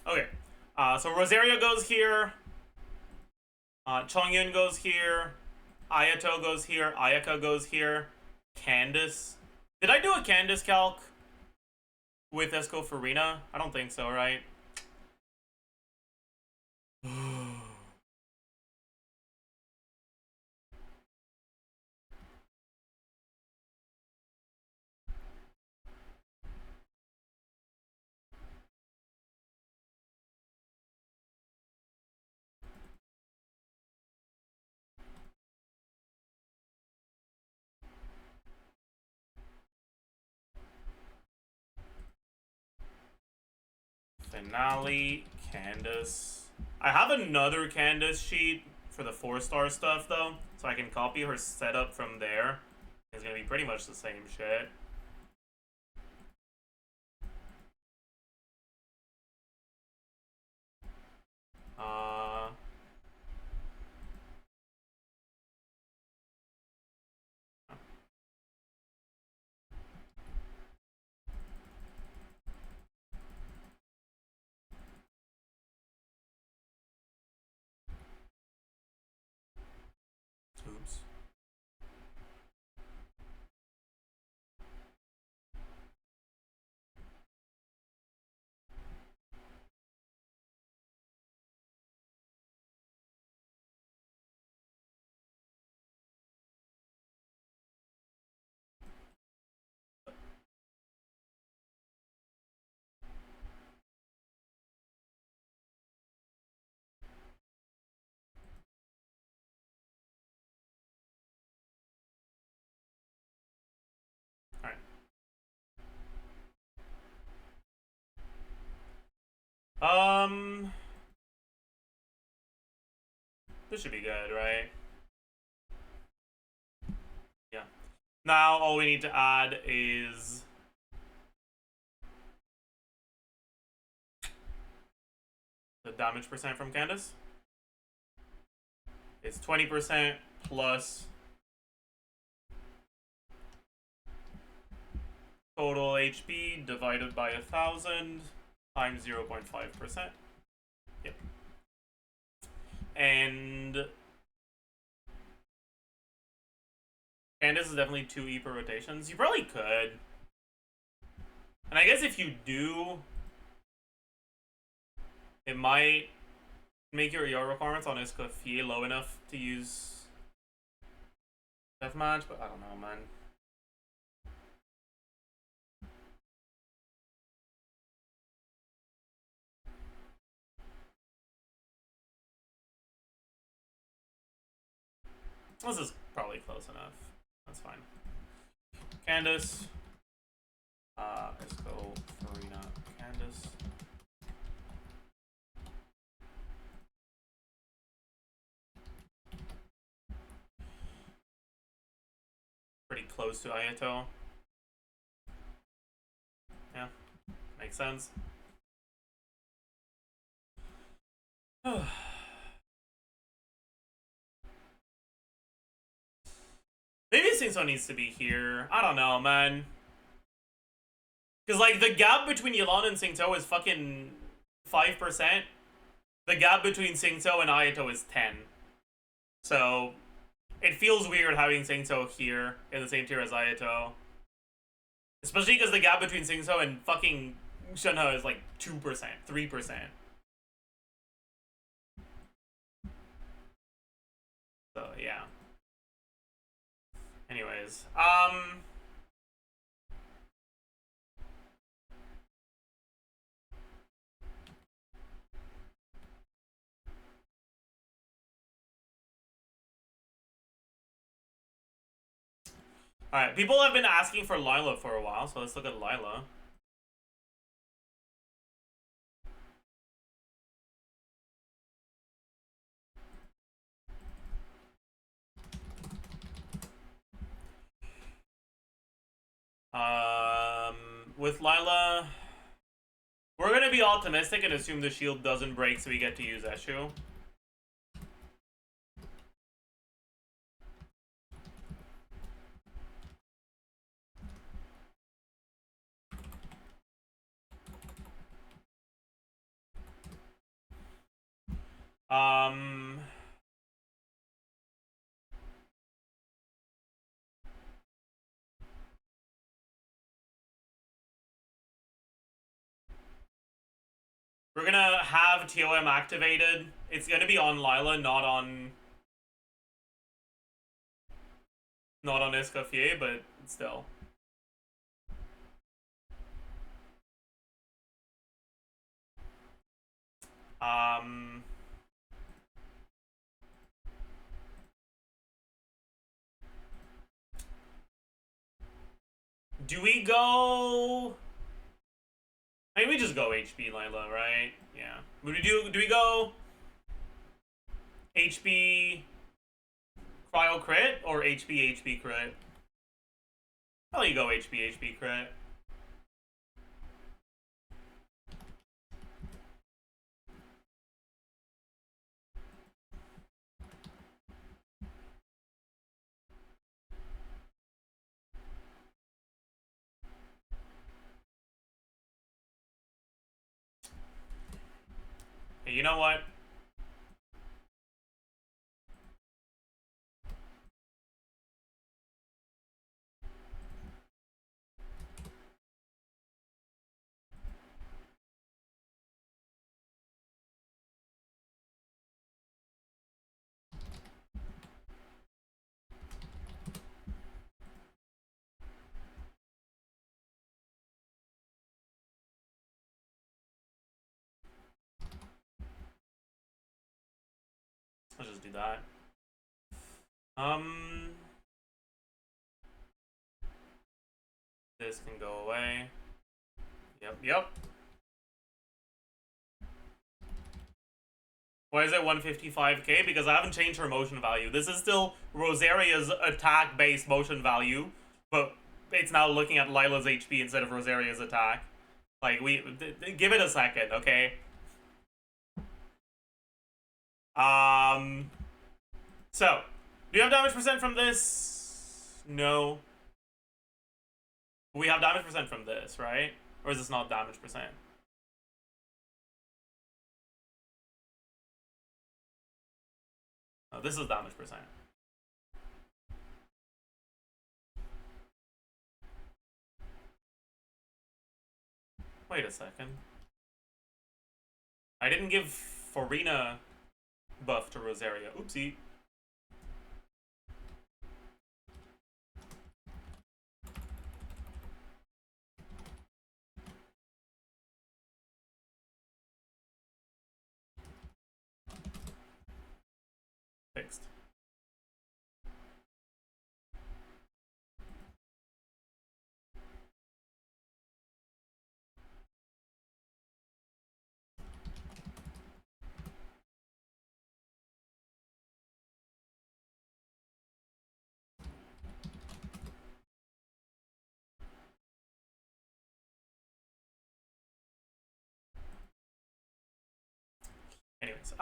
Okay, so Rosario goes here, Chongyun goes here, Ayato goes here, Ayaka goes here, Candace. Did I do a Candace calc with Esco Farina? I don't think so, right? Finale, Candace. I have another Candace sheet for the 4-star stuff though, so I can copy her setup from there. It's gonna be pretty much the same shit. This should be good, right? Yeah. Now all we need to add is the damage percent from Candace. It's 20% plus total HP divided by 1,000 times 0.5%. Yep. And Candace is definitely 2 E per rotations. You probably could. And I guess if you do, it might make your ER requirements on SKIRK low enough to use deathmatch, but I don't know, man. This is probably close enough. That's fine. Candace. Let's go Farina Candace. Pretty close to Ayato. Yeah, makes sense. Maybe Singso needs to be here. I don't know, man. Because, like, the gap between Yelan and Singto is fucking 5%. The gap between Singto and Ayato is 10. So, it feels weird having Singto here in the same tier as Ayato. Especially because the gap between Singto and fucking Shenhe is like 2%, 3%. So, yeah. Anyways, alright, people have been asking for Lila for a while, so let's look at Lila. With Lila, we're gonna be optimistic and assume the shield doesn't break so we get to use Eshu. We're gonna have TOM activated. It's gonna be on Lila, not on Escoffier, but still. Do we go? I mean, we just go HP Lila, right? Yeah. Do we go HP Cryo Crit or HP Crit? Probably go HP Crit. Hey, you know what? Let's just do that. This can go away. Yep. Why is it 155k? Because I haven't changed her motion value. This is still Rosaria's attack-based motion value, but it's now looking at Lila's HP instead of Rosaria's attack. Like, give it a second, okay? So, do you have damage percent from this? No. We have damage percent from this, right? Or is this not damage percent? Oh, this is damage percent. Wait a second. I didn't give Farina buff to Rosaria. Oopsie. Fixed. Anyways,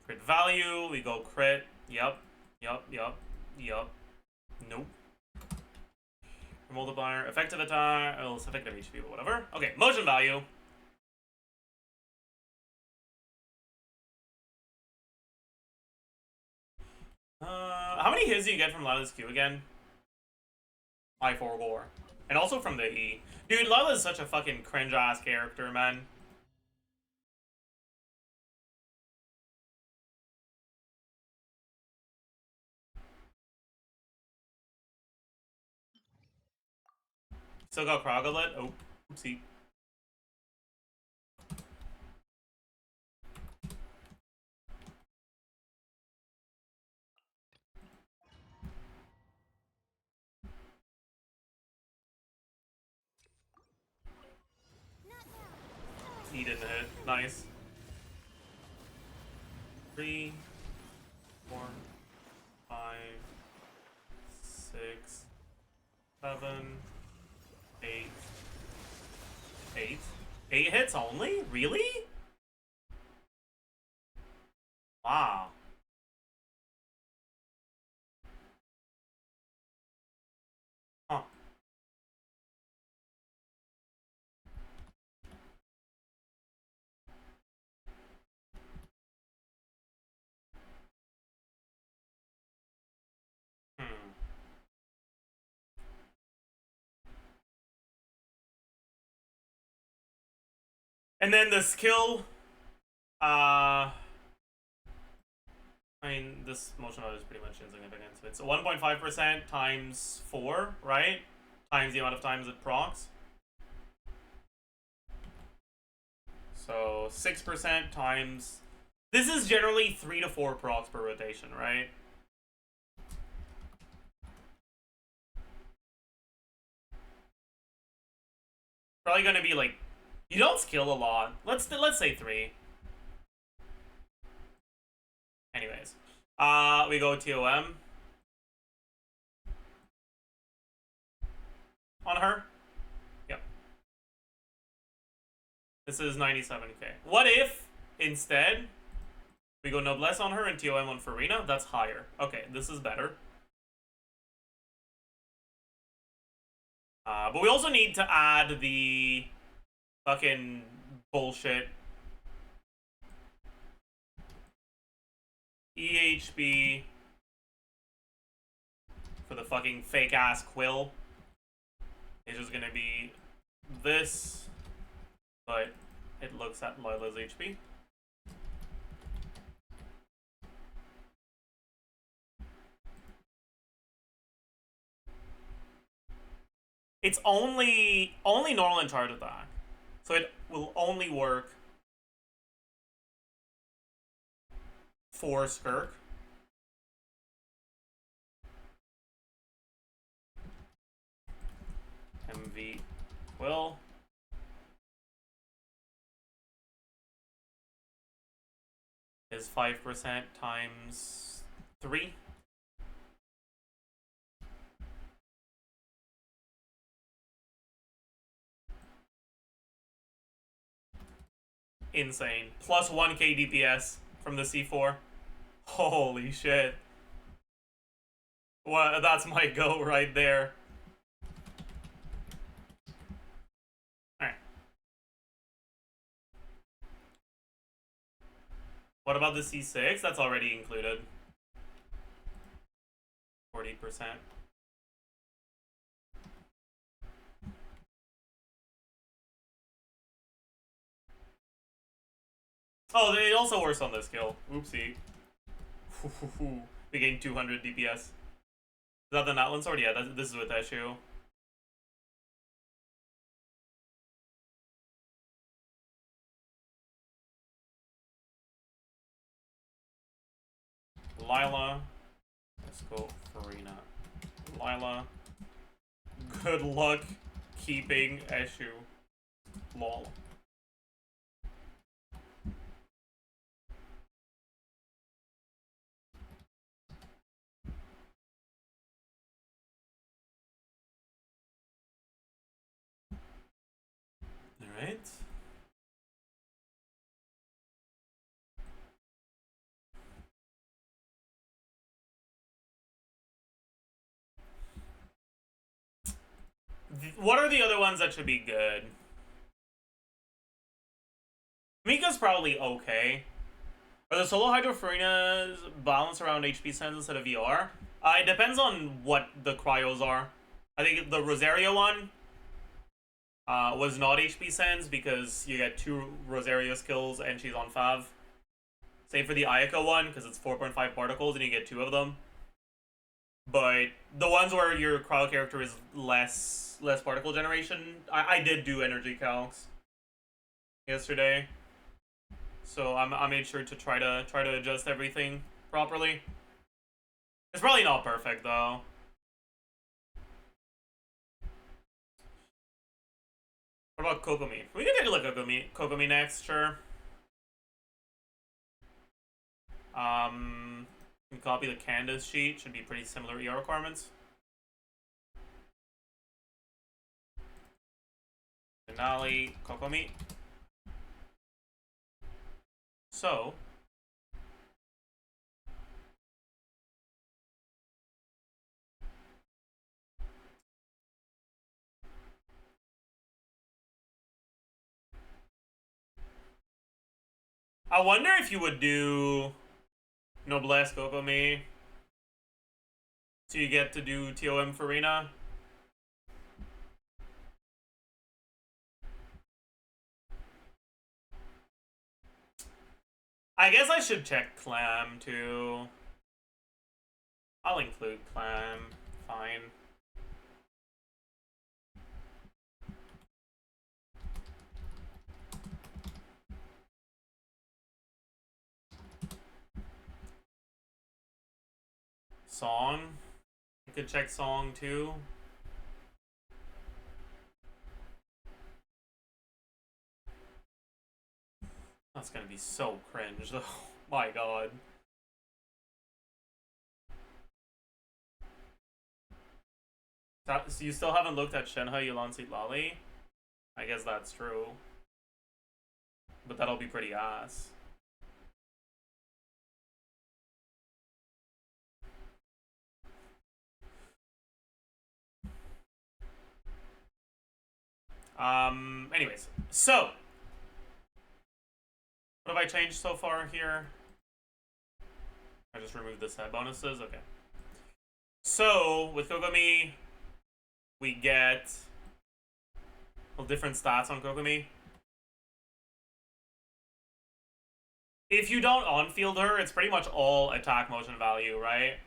crit value, we go crit. Yup. Nope. Multiplier, effective attack, oh, it's effective HP, but whatever. Okay, motion value. How many hits do you get from Lila's Q again? I4 War. And also from the E. Dude, Lila is such a fucking cringe-ass character, man. Still got Krogalet. Oh, oopsie. He didn't hit. Nice. 3, 4, 5, 6, 7, 8. 8? 8 hits only? Really? Wow. Huh. And then the skill, I mean, this motion value is pretty much insignificant. So it's 1.5% times 4, right? Times the amount of times it procs. So 6% times... This is generally 3 to 4 procs per rotation, right? Probably gonna be like... You don't skill a lot. Let's say 3. Anyways. We go TOM. On her. Yep. This is 97k. What if, instead, we go Noblesse on her and TOM on Farina? That's higher. Okay, this is better. But we also need to add the fucking bullshit EHB for the fucking fake ass quill. It's just gonna be this, but it looks at Lila's HP. It's only normal and charge attack. So it will only work for SKIRK. MV will. Is 5% times 3. Insane. Plus 1k DPS from the C4. Holy shit. Well, that's my go right there. Alright. What about the C6? That's already included. 40%. Oh, it also works on this kill. Oopsie. We gained 200 DPS. Is that the Natlan sword? Yeah, this is with Eshu. Lila. Let's go Farina. Lila. Good luck keeping Eshu. Lol. Alright. What are the other ones that should be good? Mika's probably okay. Are the solo Hydro Farinas balanced around HP sends instead of VR? It depends on what the cryos are. I think the Rosario one was not HP sends because you get 2 Rosario skills and she's on Fav. Same for the Ayaka one because it's 4.5 particles and you get 2 of them. But the ones where your cryo character is less particle generation, I did do energy calcs yesterday, so I made sure to try to adjust everything properly. It's probably not perfect though. What about Kokomi? We can take a look at Kokomi next, sure. We can copy the Candace sheet. Should be pretty similar ER requirements. Denali, Kokomi. So I wonder if you would do Noblesse Kokomi so you get to do TOM Farina. I guess I should check Clam too. I'll include Clam. Fine. Song. You could check Song too. That's gonna be so cringe though. My god. So you still haven't looked at Shenhe Yulansit Lali? I guess that's true. But that'll be pretty ass. Anyways, so what have I changed so far here? I just removed the set bonuses. Okay. So with Kokomi, we get different stats on Kokomi. If you don't on-field her, it's pretty much all attack motion value, right?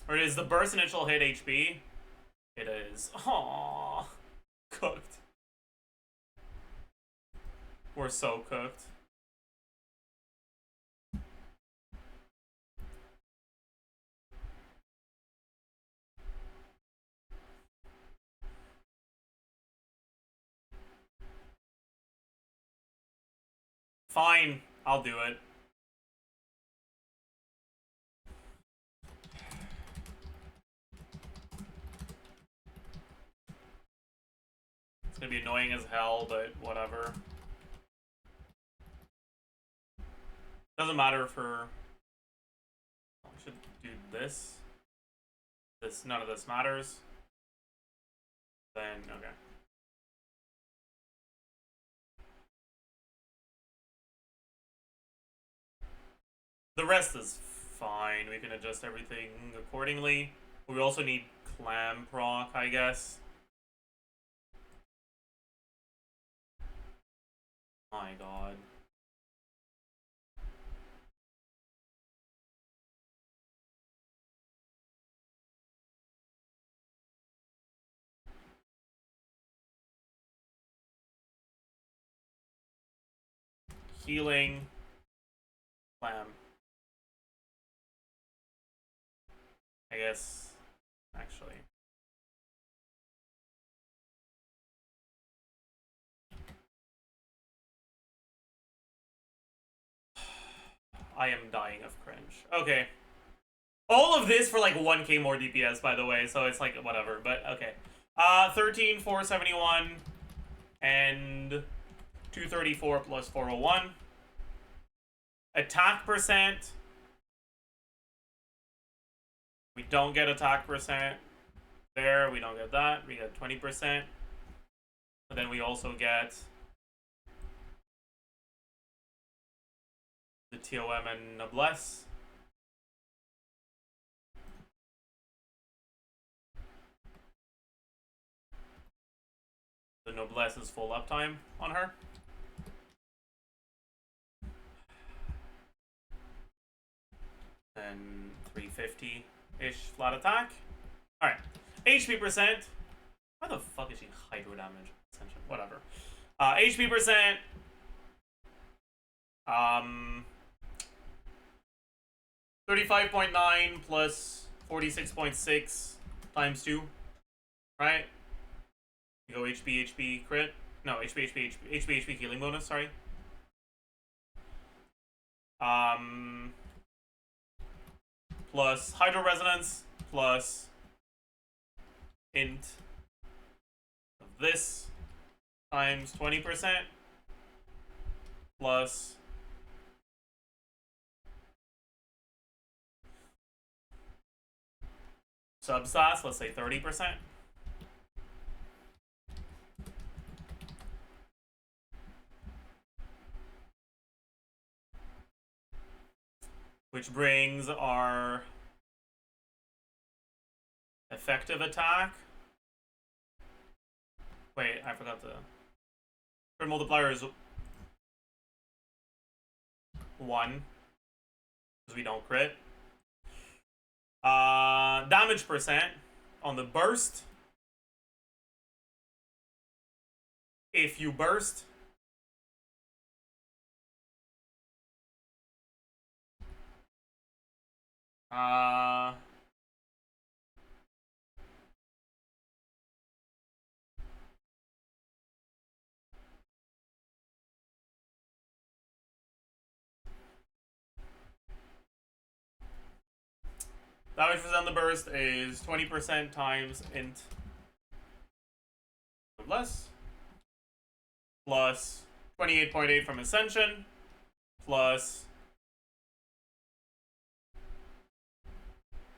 Or is the burst initial hit HP? It is. Aww. Cooked. We're so cooked. Fine, I'll do it. It's gonna be annoying as hell, but whatever. Doesn't matter for... I should do this. None of this matters. Then, okay. The rest is fine. We can adjust everything accordingly. We also need clam proc, I guess. My god. Healing. Clam. I guess, actually. I am dying of cringe. Okay. All of this for like 1k more DPS, by the way, so it's like whatever, but okay. 13, 471, and 234 plus 401. Attack percent. We don't get attack percent. There, we don't get that. We get 20%. But then we also get the TOM and Noblesse. The Noblesse is full uptime on her. And 350-ish flat attack. Alright. HP percent. Why the fuck is she hydro damage? Whatever. HP percent. 35.9 plus 46.6 times 2. Right? You go HP crit. No, HP healing bonus, sorry. Plus Hydro Resonance, plus int of this times 20%, plus substats, let's say 30%. Which brings our effective attack. Wait, I forgot the crit multiplier is 1 because we don't crit. Damage percent on the burst. If you burst, damage percent on the burst is 20% times int less, plus 28.8 from Ascension, plus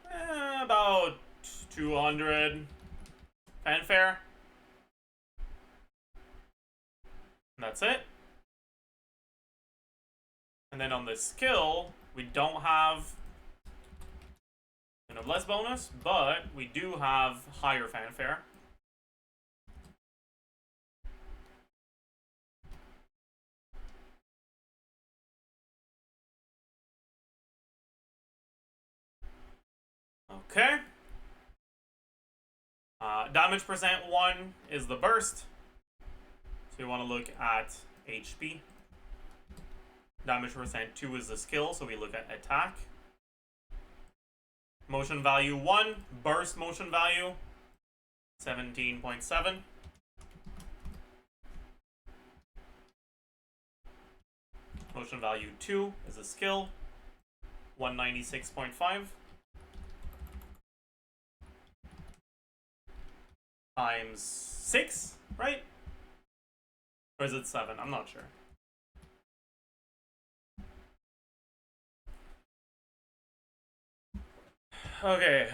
about 200 fanfare. And that's it. And then on the skill, we don't have a noblesse bonus, but we do have higher fanfare. Okay. Damage percent 1 is the burst. So we want to look at HP. Damage percent 2 is the skill, so we look at attack. Motion value 1, burst motion value 17.7. Motion value 2 is a skill 196.5. Times 6, right? Or is it 7? I'm not sure. Okay.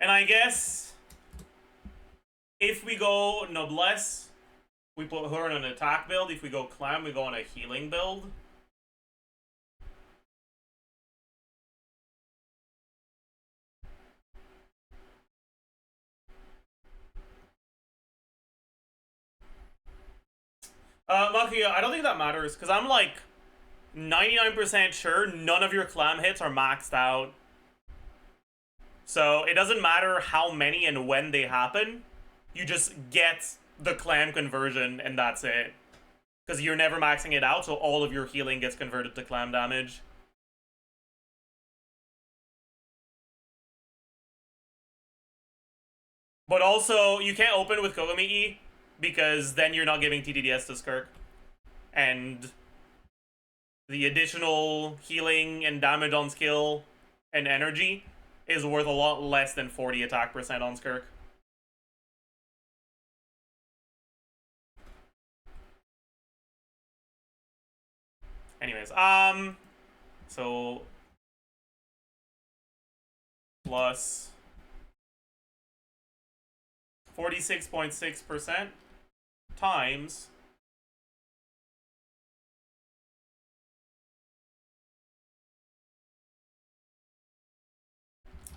And I guess if we go Noblesse, we put her in an attack build. If we go Clam, we go on a healing build. Makia, I don't think that matters, because I'm like 99% sure none of your Clam hits are maxed out. So it doesn't matter how many and when they happen. You just get the Clam conversion and that's it. Because you're never maxing it out, so all of your healing gets converted to Clam damage. But also, you can't open with Kogami-E, because then you're not giving TDDS to SKIRK. And the additional healing and damage on skill and energy is worth a lot less than 40 attack percent on SKIRK. Anyways, so plus 46.6% times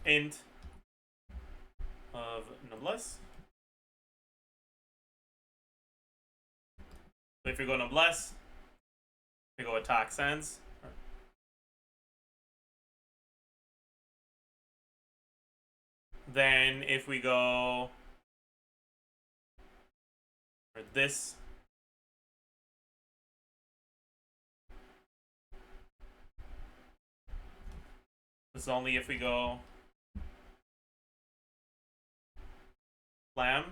int of Noblesse. So if you go Noblesse, we go attack sense. Then if we go for this, this is only if we go Lamb.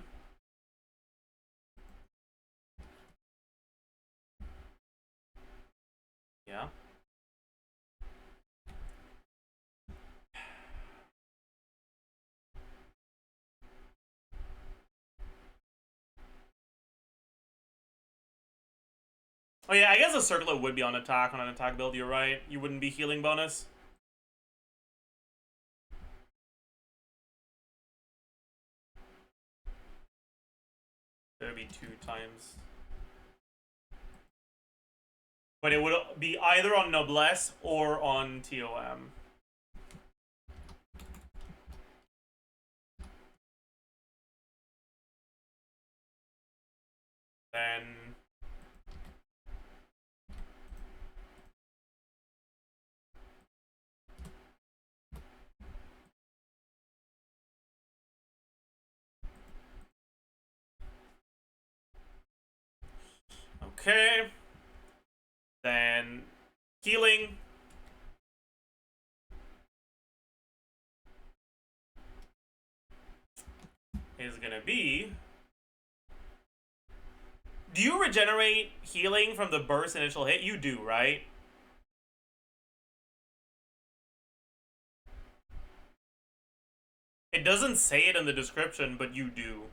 Yeah. Oh yeah, I guess a circlet would be on attack on an attack build, you're right. You wouldn't be healing bonus. There'd be 2 times. But it would be either on Noblesse or on TOM. Then okay. Then healing. Is gonna be. Do you regenerate healing from the burst initial hit? You do, right? It doesn't say it in the description, but you do.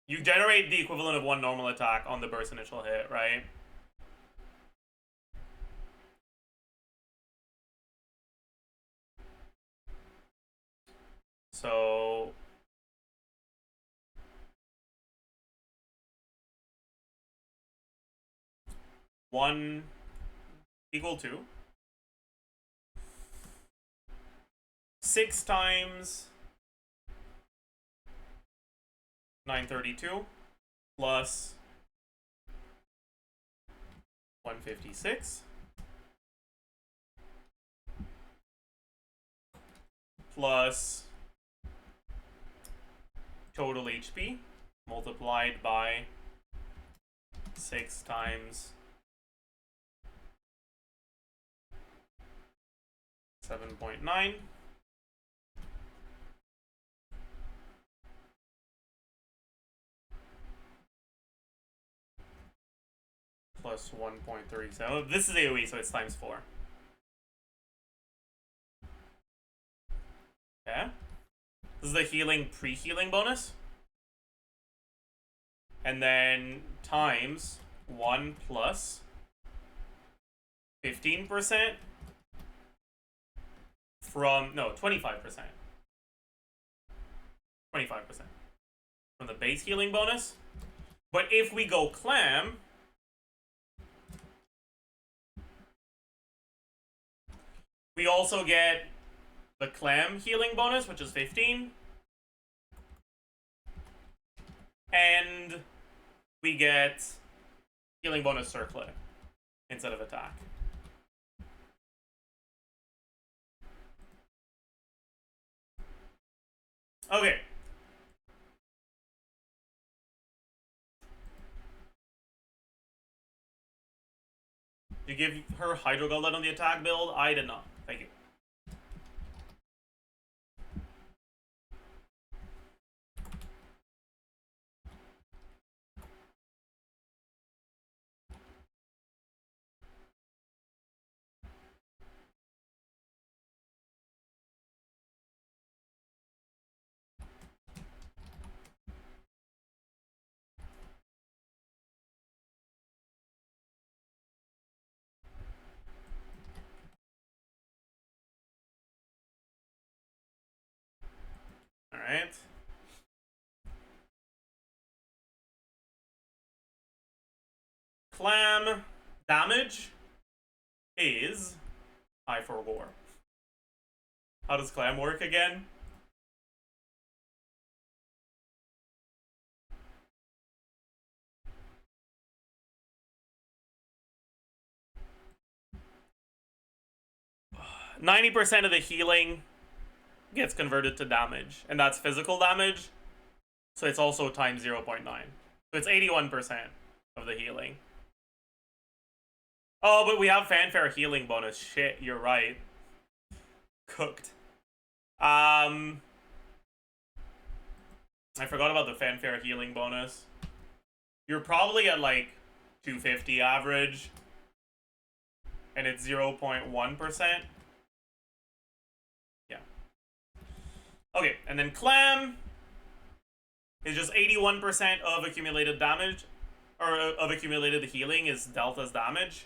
You generate the equivalent of 1 normal attack on the burst initial hit, right? So 1 equal to 6 times 932 plus 156 plus total HP multiplied by 6 times 7.9 plus 1.37. This is AoE, so it's times 4. Okay. This is the healing pre-healing bonus. And then times 1 plus 15% from, no, 25%. 25% from the base healing bonus. But if we go clam, we also get the clam healing bonus, which is 15. And we get healing bonus circlet instead of attack. Okay. You give her Hydro Gauntlet on the attack build? I did not. Thank you. Alright. Clam damage is I for war. How does clam work again? %90 of the healing gets converted to damage, and that's physical damage. So it's also times 0.9. So it's 81% of the healing. Oh, but we have fanfare healing bonus. Shit, you're right. Cooked. I forgot about the fanfare healing bonus. You're probably at like 250 average, and it's 0.1%. Yeah. Okay, and then clam is just 81% of accumulated damage, or of accumulated healing is dealt as damage.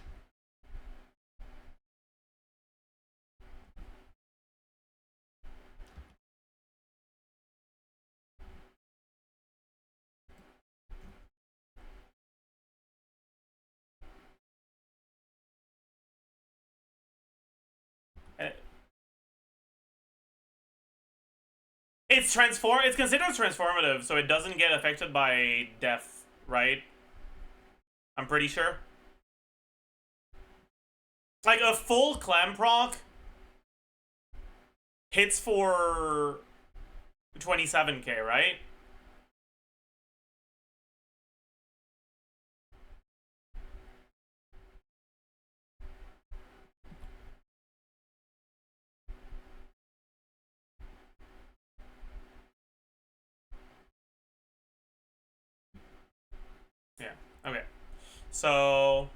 It's considered transformative, so it doesn't get affected by death, right? I'm pretty sure. Like a full clam proc hits for 27k, right? Yeah, okay. So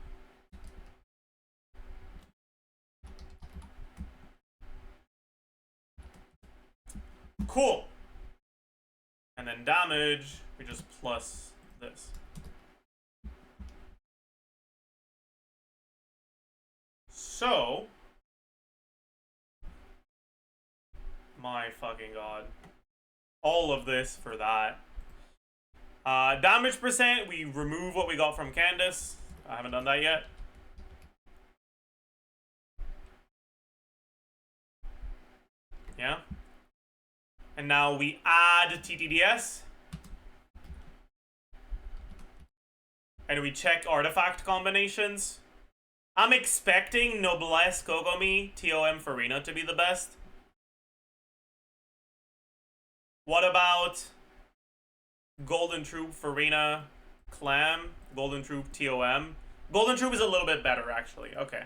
cool. And then damage, we just plus this. So, my fucking god. All of this for that. Damage percent, we remove what we got from Candace. I haven't done that yet. Yeah. And now we add TTDS. And we check artifact combinations. I'm expecting Noblesse Kogomi TOM Farina to be the best. What about Golden Troop Farina Clam? Golden Troop TOM? Golden Troop is a little bit better, actually. Okay.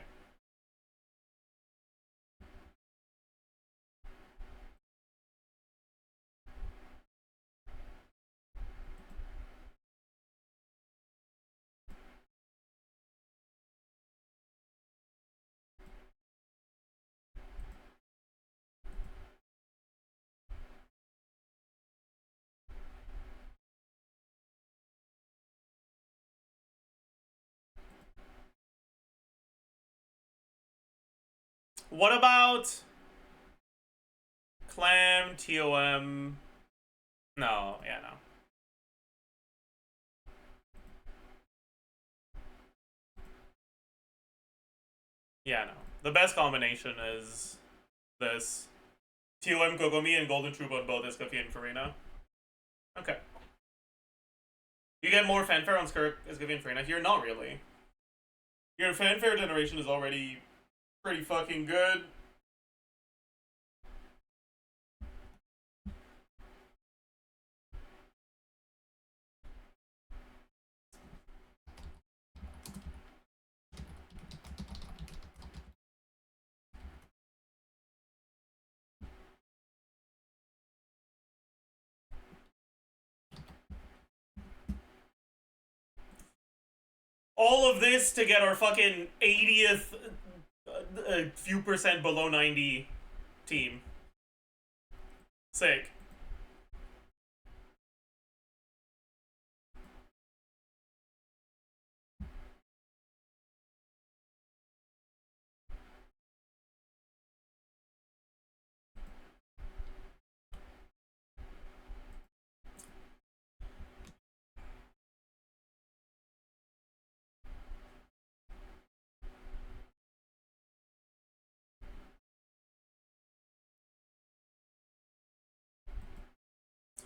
What about Clam, TOM? No, yeah, no. Yeah, no. The best combination is this. TOM Kogomi and Golden Troop on both Escoffier and Farina. Okay. You get more fanfare on SKIRK, Escoffier and Farina here? Not really. Your fanfare generation is already pretty fucking good. All of this to get our fucking 80th few percent below 90 team. Sick.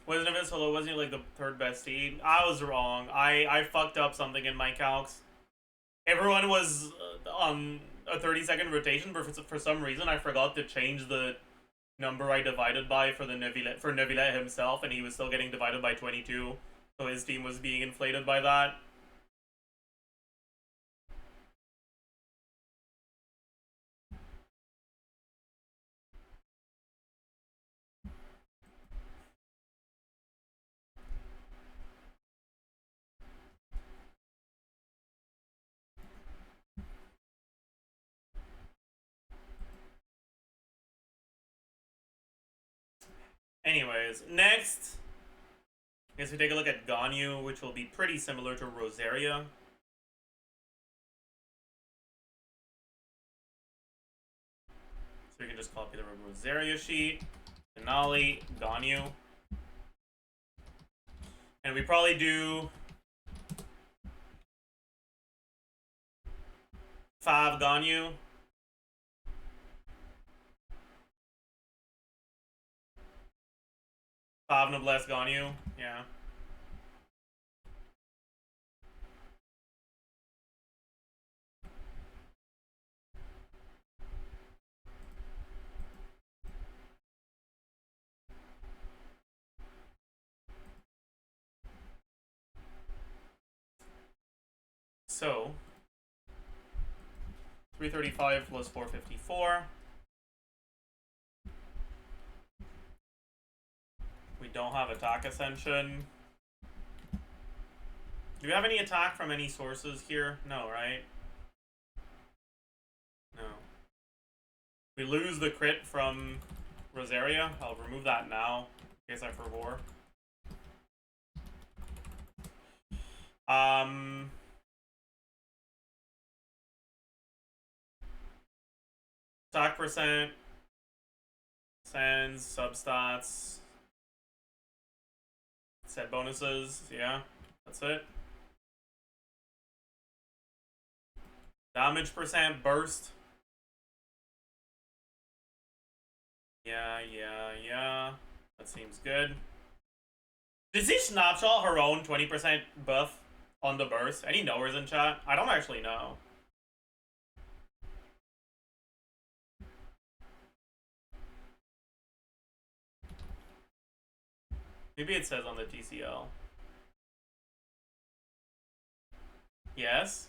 Wasn't it solo? Wasn't he like the third best team? I was wrong. I fucked up something in my calcs. Everyone was on a 30-second rotation, but for some reason I forgot to change the number I divided by for Neuvillette himself, and he was still getting divided by 22. So his team was being inflated by that. Anyways, next, I guess we take a look at Ganyu, which will be pretty similar to Rosaria. So we can just copy the Rosaria sheet, Denali, Ganyu. And we probably do 5 Ganyu. 5 Noblesse Ganyu, yeah. So 335 plus 454. We don't have attack ascension. Do we have any attack from any sources here? No, right? No. We lose the crit from Rosaria. I'll remove that now, in case I forgot. Attack percent, sends, substats, set bonuses, yeah, that's it. Damage percent, burst. Yeah. That seems good. Does she snapshot her own 20% buff On the burst. Any knowers in chat? I don't actually know. Maybe it says on the TCL. Yes?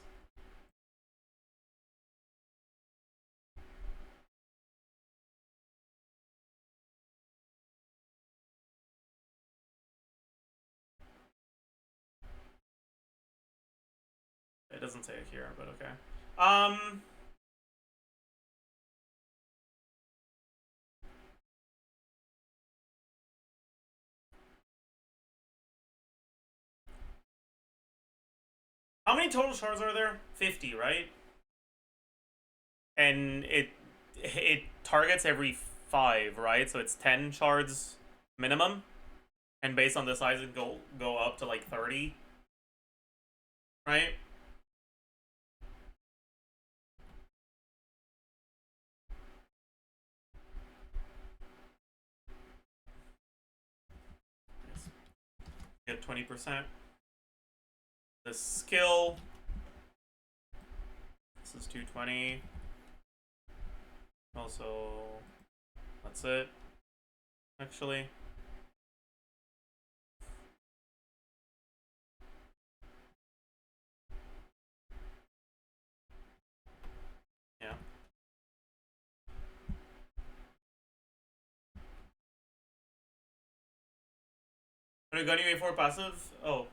It doesn't say it here, but okay. How many total shards are there? 50, right? And it targets every 5, right? So it's 10 shards minimum. And based on the size, it go up to like 30. Right? Get 20%. The skill. This is 220. Also, that's it. Actually. Yeah. Are you going for passive? Oh.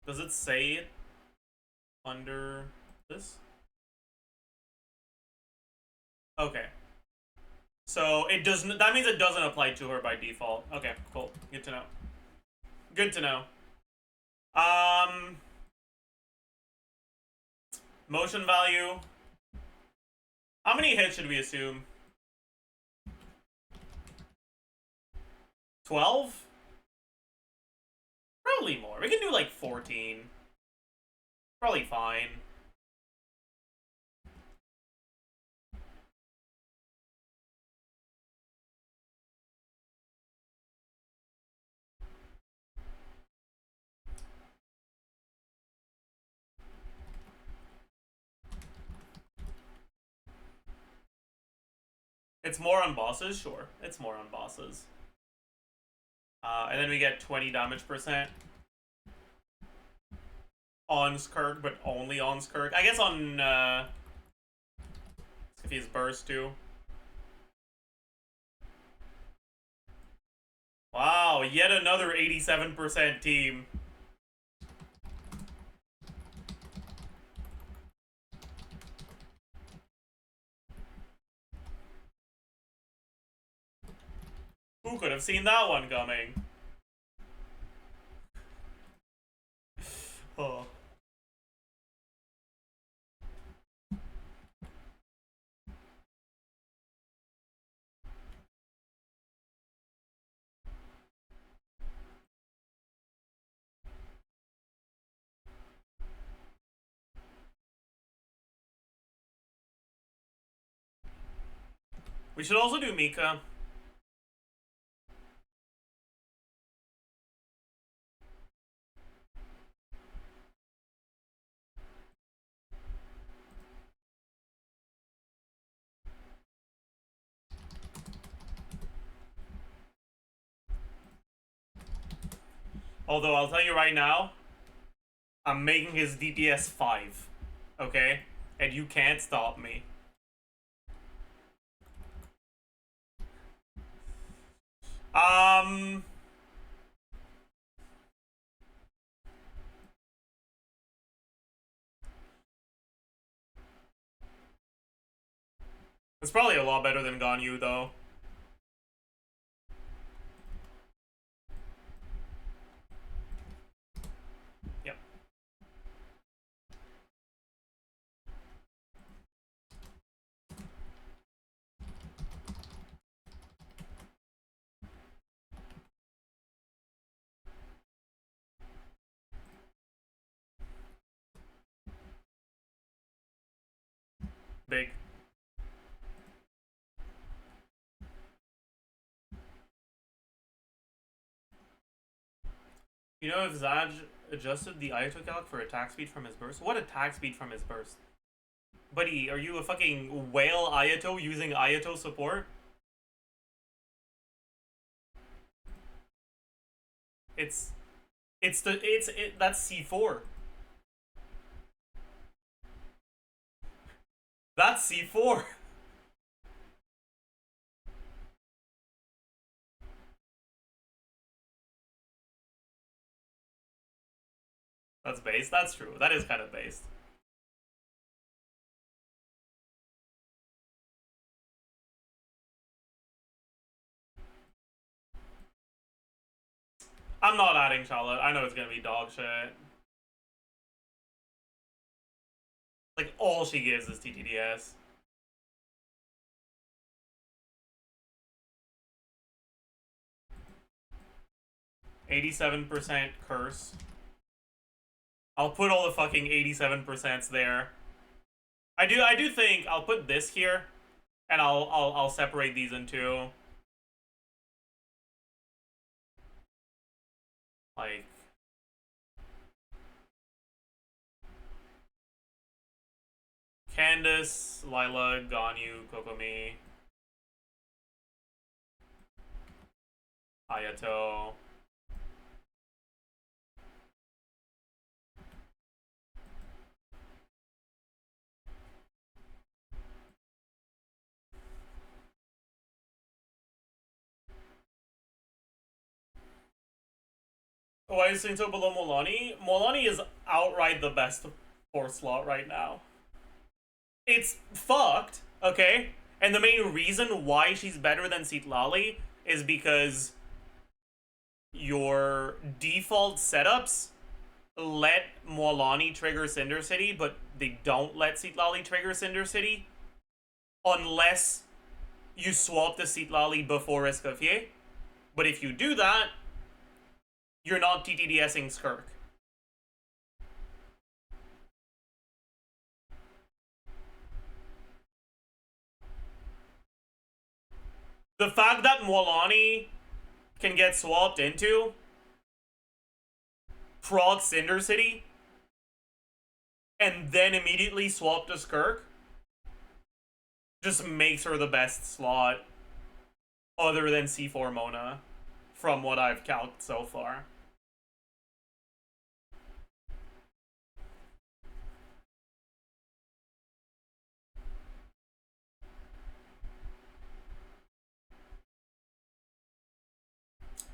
Does it say it under this? Okay. So it doesn't. That means it doesn't apply to her by default. Okay, cool. Good to know. Good to know. Motion value. How many hits should we assume? 12? Probably more. We can do like 14. Probably fine. It's more on bosses? Sure. It's more on bosses. And then we get 20 damage percent on SKIRK, but only on SKIRK. I guess on if he's burst too. Wow, yet another 87% team. Who could have seen that one coming? Oh. We should also do Mika. Although I'll tell you right now, I'm making his DPS 5. Okay? And you can't stop me. It's probably a lot better than Ganyu, though. Yep. Big. You know, if adjusted the Ayato calc for attack speed from his burst. What attack speed from his burst? Buddy, are you a fucking whale Ayato using Ayato support? That's C4. That's C4. That's based. That's true. That is kind of based. I'm not adding Charlotte. I know it's gonna be dog shit. Like, all she gives is TTDS. %87 curse. I'll put all the fucking 87% there. I do think I'll put this here, and I'll separate these in two. Like, Candace, Lila, Ganyu, Kokomi, Ayato. Why is Sainto below Molani? Molani is outright the best 4th slot right now. It's fucked, okay? And the main reason why she's better than Citlali is because your default setups let Molani trigger Cinder City, but they don't let Citlali trigger Cinder City unless you swap the Citlali before Escoffier. But if you do that, you're not TTDSing SKIRK. The fact that Molani can get swapped into proc Cinder City and then immediately swap to SKIRK just makes her the best slot other than C4 Mona from what I've calced so far.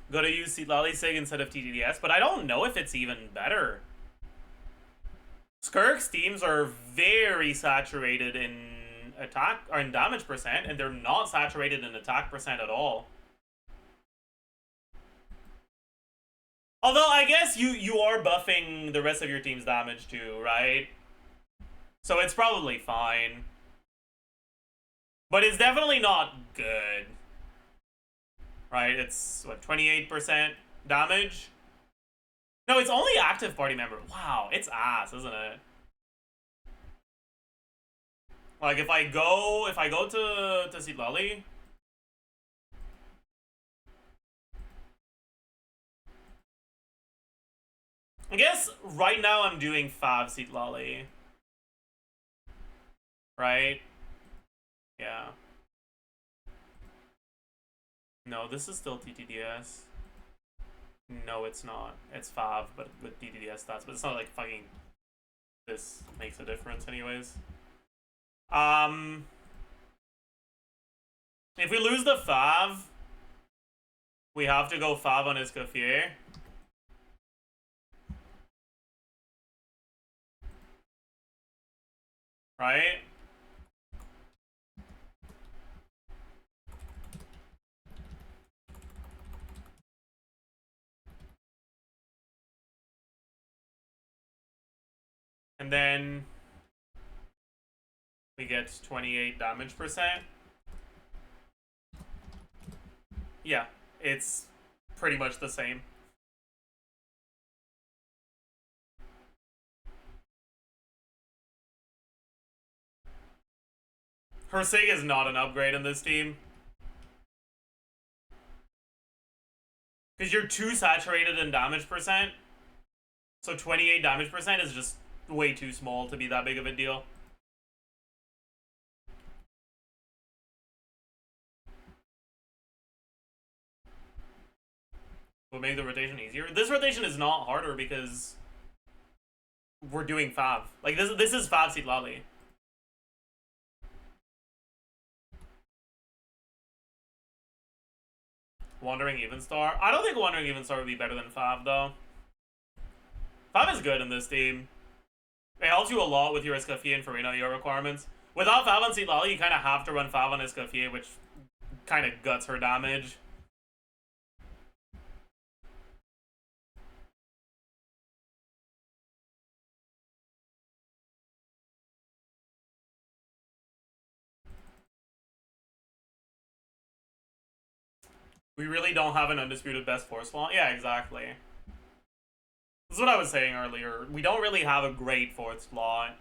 Gotta use Citlali Sig instead of TTDS, but I don't know if it's even better. SKIRK's teams are very saturated in attack or in damage percent, and they're not saturated in attack percent at all. Although I guess you are buffing the rest of your team's damage too, right? So it's probably fine. But it's definitely not good. Right, it's, what, 28% damage? No, it's only active party member. Wow, it's ass, isn't it? Like, if I go to Citlali, I guess right now I'm doing Fab Citlali. Right? Yeah. No, this is still TTDS. No, it's not. It's Fav, but with TTDS stats. But it's not like fucking this makes a difference anyways. If we lose the Fav, we have to go Fav on Escoffier. Right? And then we get 28 damage percent. Yeah, it's pretty much the same. Her Sig is not an upgrade in this team. Because you're too saturated in damage percent. So 28 damage percent is just way too small to be that big of a deal. Will make the rotation easier. This rotation is not harder because we're doing Fav. Like this is Fav Sitlali. Wandering Evenstar. I don't think Wandering Evenstar would be better than Fav though. Fav is good in this team. It helps you a lot with your Escoffier and Farina requirements. Without Fav on Sitlali, you kind of have to run Fav on Escoffier, which kind of guts her damage. We really don't have an undisputed best 4 slot. Yeah, exactly. This is what I was saying earlier. We don't really have a great 4th slot.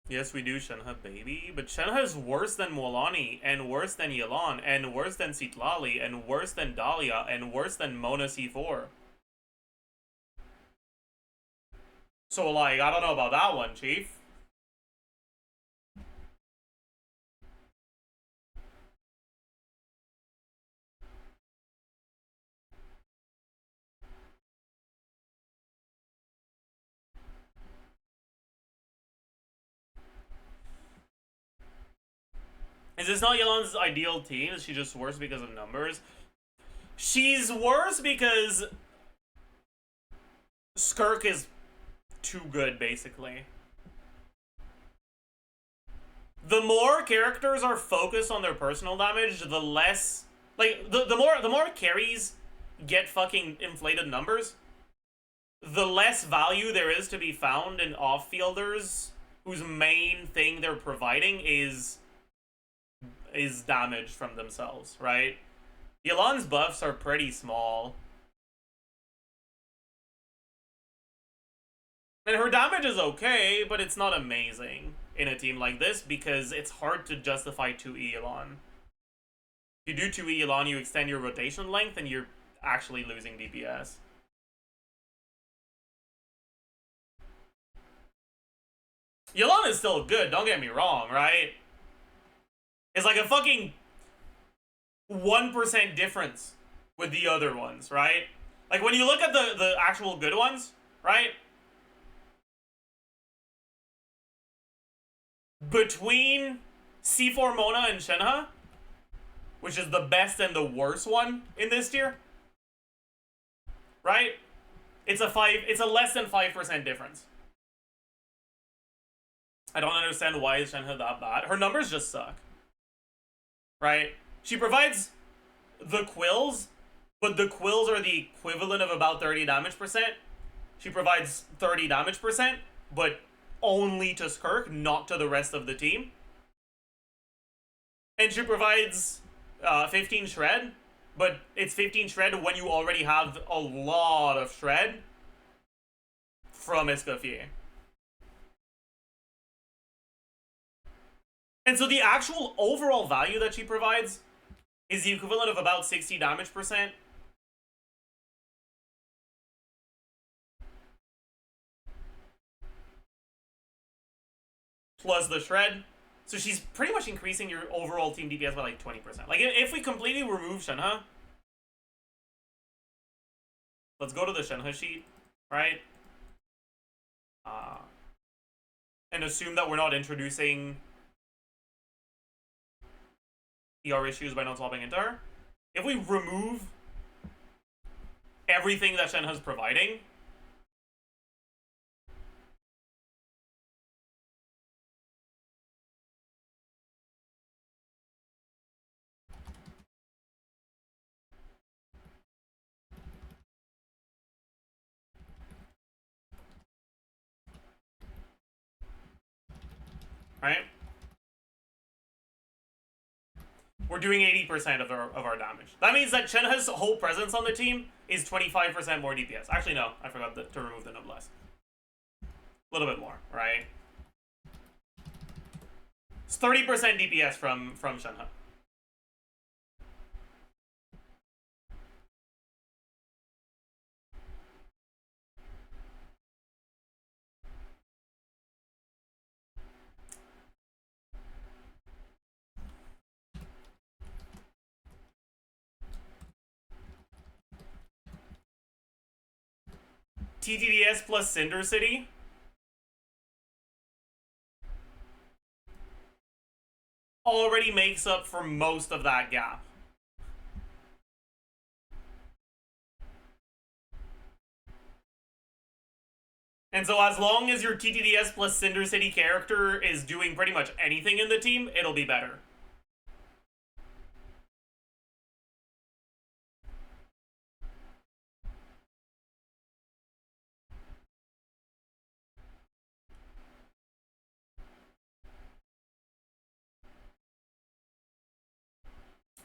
Yes, we do, Shenhe, baby. But Shenhe is worse than Mualani, and worse than Yelan, and worse than Sitlali, and worse than Dahlia, and worse than Mona C4. So, like, I don't know about that one, Chief. Is this not Yelan's ideal team? Is she just worse because of numbers? She's worse because SKIRK is too good, basically. The more characters are focused on their personal damage, the less... Like, the more carries get fucking inflated numbers, the less value there is to be found in off-fielders whose main thing they're providing is damage from themselves, right? Yelan's buffs are pretty small. And her damage is okay, but it's not amazing in a team like this because it's hard to justify 2E Yelan. If you do 2E Yelan, you extend your rotation length and you're actually losing DPS. Yelan is still good, don't get me wrong, right? It's like a fucking 1% difference with the other ones, right? Like, when you look at the actual good ones, right? Between C4 Mona and Shenhe, which is the best and the worst one in this tier, right? It's a less than 5% difference. I don't understand why is Shenhe that bad. Her numbers just suck. Right? She provides the quills, but the quills are the equivalent of about 30 damage percent. She provides 30 damage percent, but only to SKIRK, not to the rest of the team. And she provides 15 shred, but it's 15 shred when you already have a lot of shred from Escoffier. And so the actual overall value that she provides is the equivalent of about 60 damage percent. Plus the shred. So she's pretty much increasing your overall team DPS by like 20%. Like, if we completely remove Shenhe, let's go to the Shenhe sheet, right? And assume that we're not introducing ER issues by not swapping into her. If we remove everything that Shenhe's providing, right? We're doing 80% of our damage. That means that Shenhe's whole presence on the team is 25% more DPS. Actually, no, I forgot to remove the noblesse. A little bit more, right? It's 30% DPS from Shenhe. TTDS plus Cinder City. Already makes up for most of that gap. And so as long as your TTDS plus Cinder City character is doing pretty much anything in the team, it'll be better.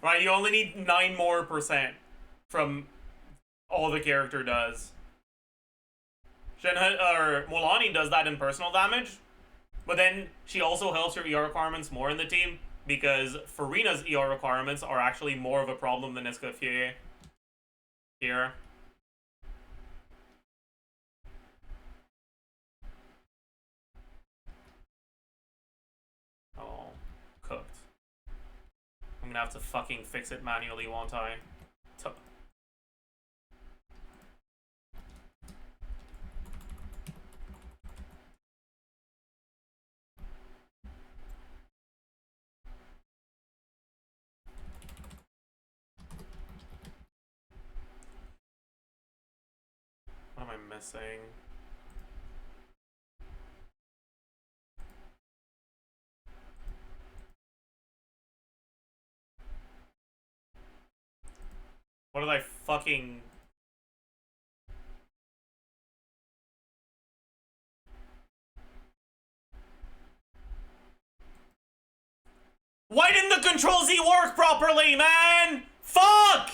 Right, you only need 9% more from all the character does. Mualani does that in personal damage, but then she also helps her ER requirements more in the team, because Farina's ER requirements are actually more of a problem than Escoffier here. Oh, cooked. I'm gonna have to fucking fix it manually, won't I? What am I missing? What did I fucking... Why didn't the Control Z work properly, man? Fuck!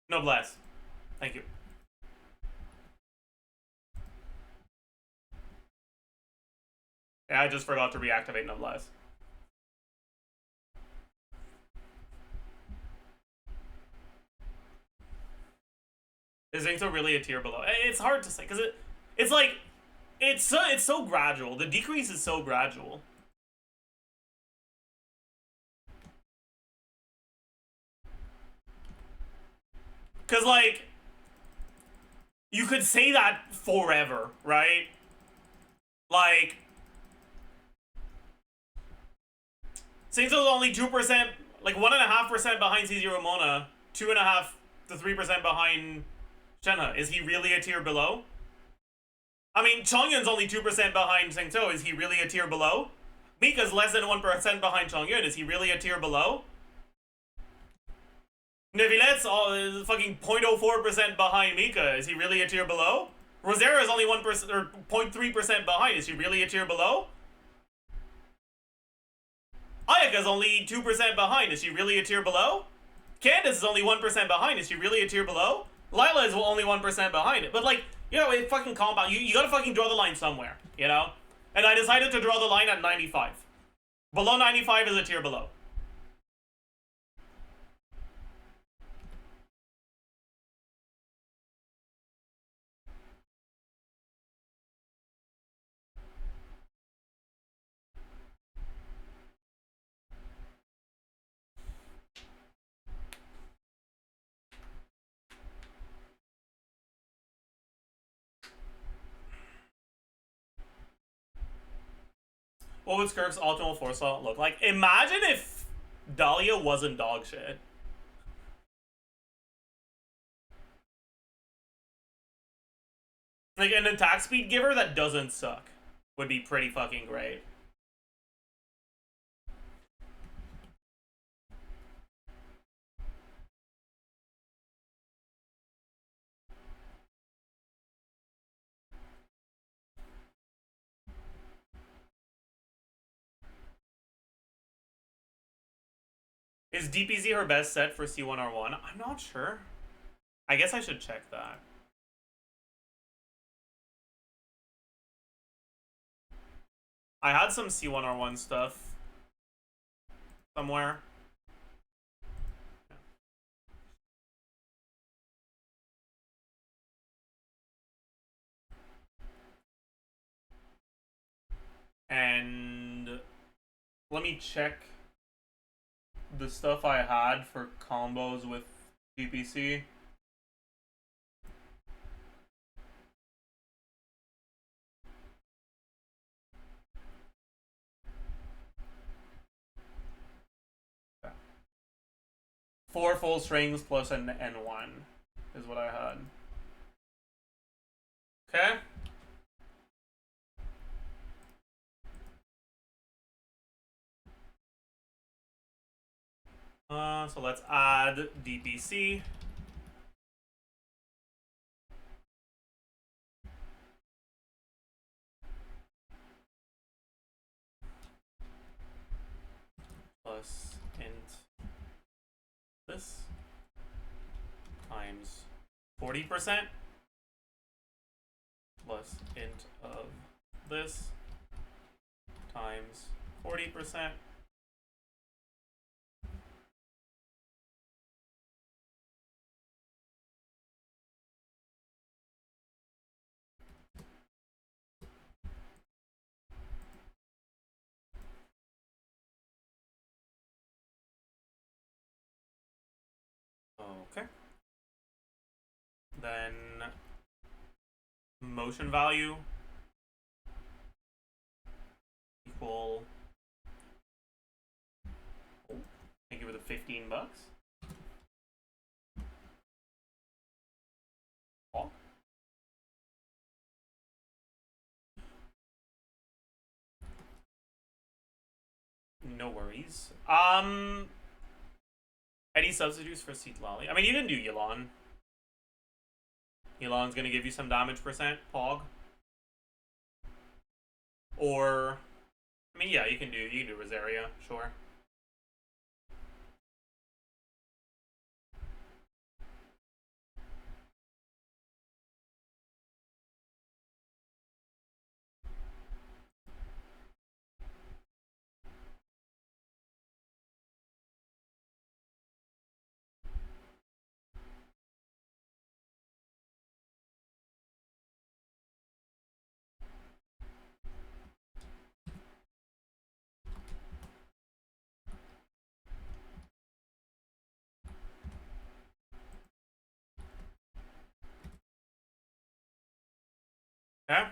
Noblesse. Thank you. Yeah, I just forgot to reactivate Noblesse. Is Xingqiu really a tier below? It's hard to say, because it's like, it's so gradual. The decrease is so gradual. Because, like, you could say that forever, right? Like, Xingqiu's only 2%, like 1.5% behind C0 Mona, 2.5 to 3% behind Shenhe. Is he really a tier below? I mean, Chongyun's only 2% behind Xingqiu. Is he really a tier below? Mika's less than 1% behind Chongyun. Is he really a tier below? Nevilet's fucking 0.04% behind Mika. Is he really a tier below? Rosera is only 1% or 0.3% behind. Is he really a tier below? Ayaka's only 2% behind. Is she really a tier below? Candace is only 1% behind. Is she really a tier below? Lila is only 1% behind it. But, like, you know, it fucking compound. You gotta fucking draw the line somewhere, you know? And I decided to draw the line at 95. Below 95 is a tier below. What would SKIRK's optimal force slot look like? Imagine if Dahlia wasn't dog shit. Like, an attack speed giver that doesn't suck would be pretty fucking great. Is DPZ her best set for C1R1? I'm not sure. I guess I should check that. I had some C1R1 stuff somewhere. And let me check the stuff I had for combos with GPC. Okay. 4 full strings plus an N1 is what I had. Okay. So let's add DPC. Plus int this times 40% plus int of this times 40%. Okay. Then motion value equal. Oh, thank you for the $15. Oh. No worries. Any substitutes for Seatlali? I mean, you can do Yelan. Yelan's gonna give you some damage percent, Pog. Or, I mean, yeah, you can do Rosaria, sure. Okay.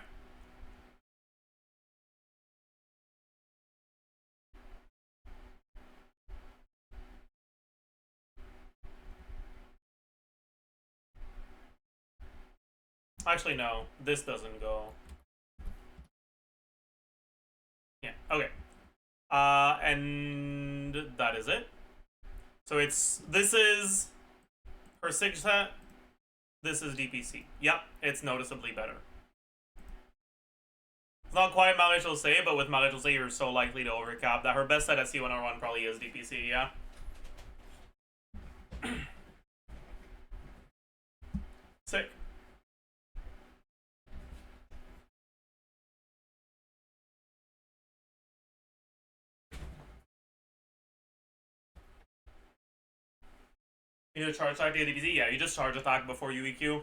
Actually, no. This doesn't go. Yeah, okay. And that is it. So this is her SIG set. This is DPC. Yep, it's noticeably better. It's not quite Malachal Say, but with Malachal Say, you're so likely to overcap that her best set at C1R1 probably is DPC, yeah? Sick. You need to charge attack the DPC? Yeah, you just charge attack before you EQ.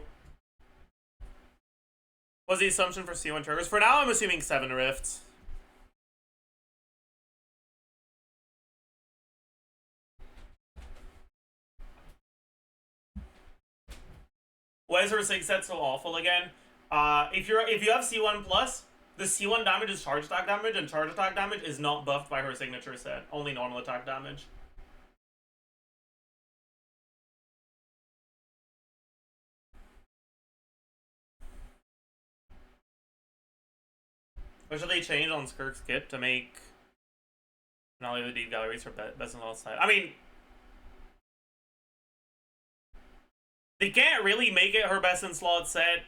What's the assumption for C1 triggers? For now, I'm assuming 7 rifts. Why is her SIG set so awful again? If you have C1 plus, the C1 damage is charge attack damage, and charge attack damage is not buffed by her signature set. Only normal attack damage. What should they change on SKIRK's kit to make not only the deep galleries for best in all side? I mean, they can't really make it her best in slot set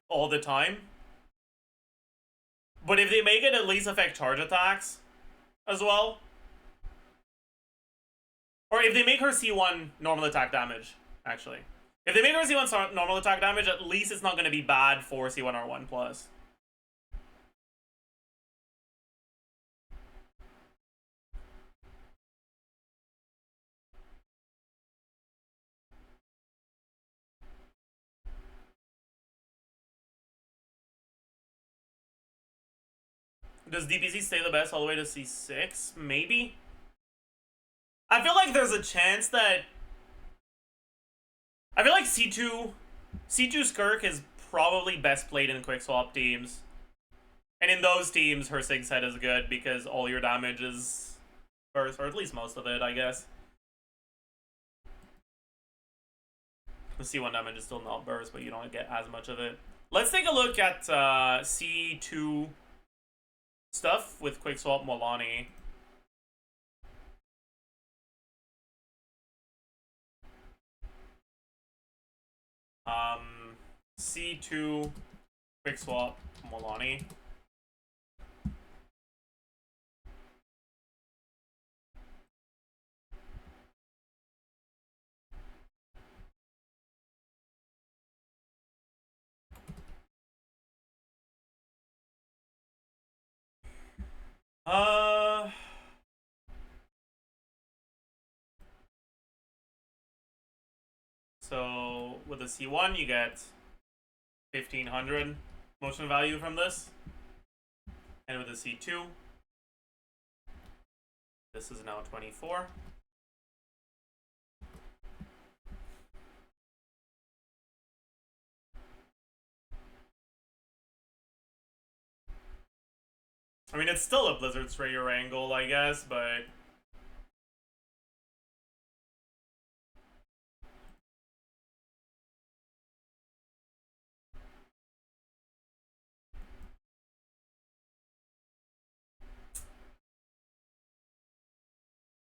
all the time. But if they make it at least affect charge attacks as well, Or if they make her C1 normal attack damage, actually. If they make her C1 normal attack damage, at least it's not going to be bad for C1R1 plus. Does DPC stay the best all the way to C6? Maybe? I feel like there's a chance that... I feel like C2 SKIRK is probably best played in quick swap teams. And in those teams, her sig set is good because all your damage is burst, or at least most of it, I guess. The C1 damage is still not burst, but you don't get as much of it. Let's take a look at C2 stuff with quick swap Molani. C2 quick swap Molani. So with a C1 you get 1500 motion value from this. And with a C2, this is now 24. I mean, it's still a Blizzard Sprayer angle, I guess, but...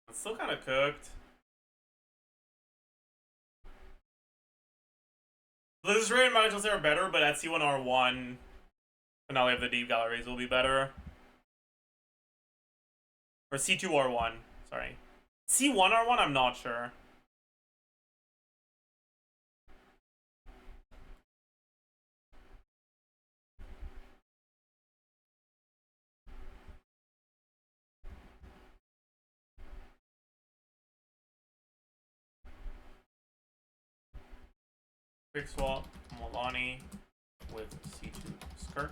it's still kind of cooked. Blizzard Sprayer and Magical are better, but at C1R1, finale of the Deep Galleries will be better. Or C2R1, sorry. C1R1, I'm not sure. Quick swap Molani with C2 SKIRK.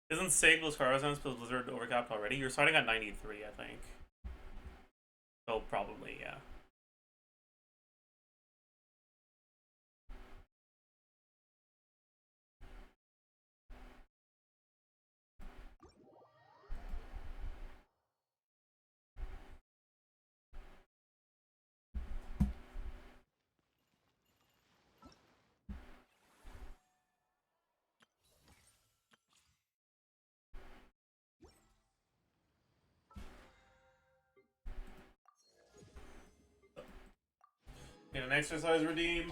Isn't Sig Lascaris plus Blizzard overcapped already? You're starting at 93, I think. So probably, yeah. Get an exercise redeem.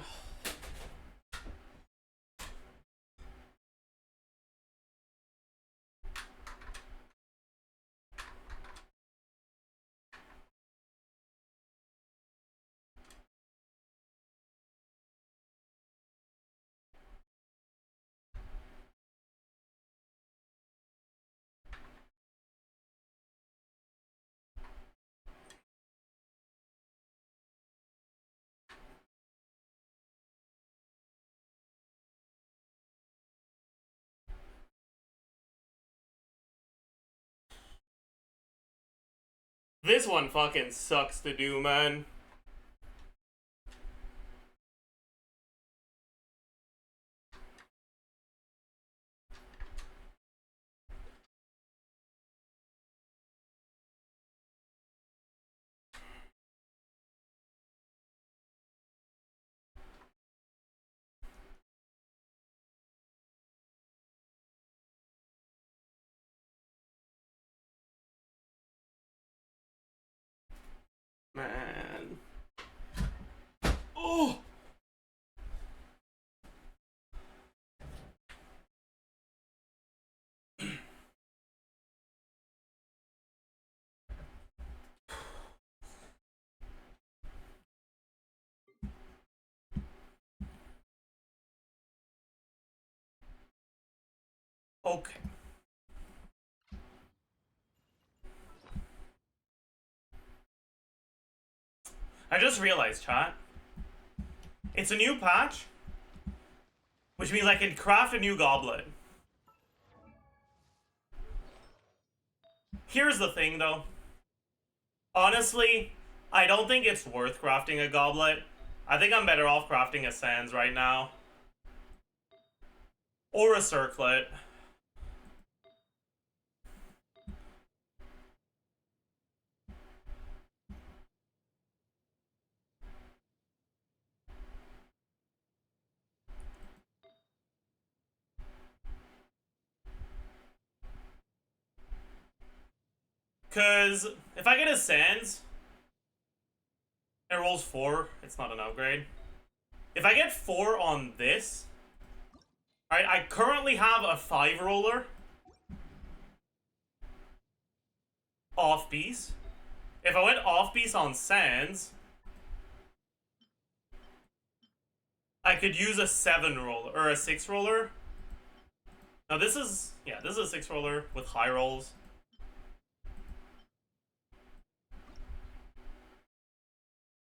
This one fucking sucks to do, man. Okay. I just realized, chat. It's a new patch, which means I can craft a new goblet. Here's the thing, though. Honestly, I don't think it's worth crafting a goblet. I think I'm better off crafting a sands right now. Or a circlet. Because if I get a sands, it rolls 4. It's not an upgrade. If I get 4 on this, alright, I currently have a 5 roller off piece. If I went off piece on sands, I could use a 7 roller or a 6 roller. Now this is, yeah, this is a 6 roller with high rolls.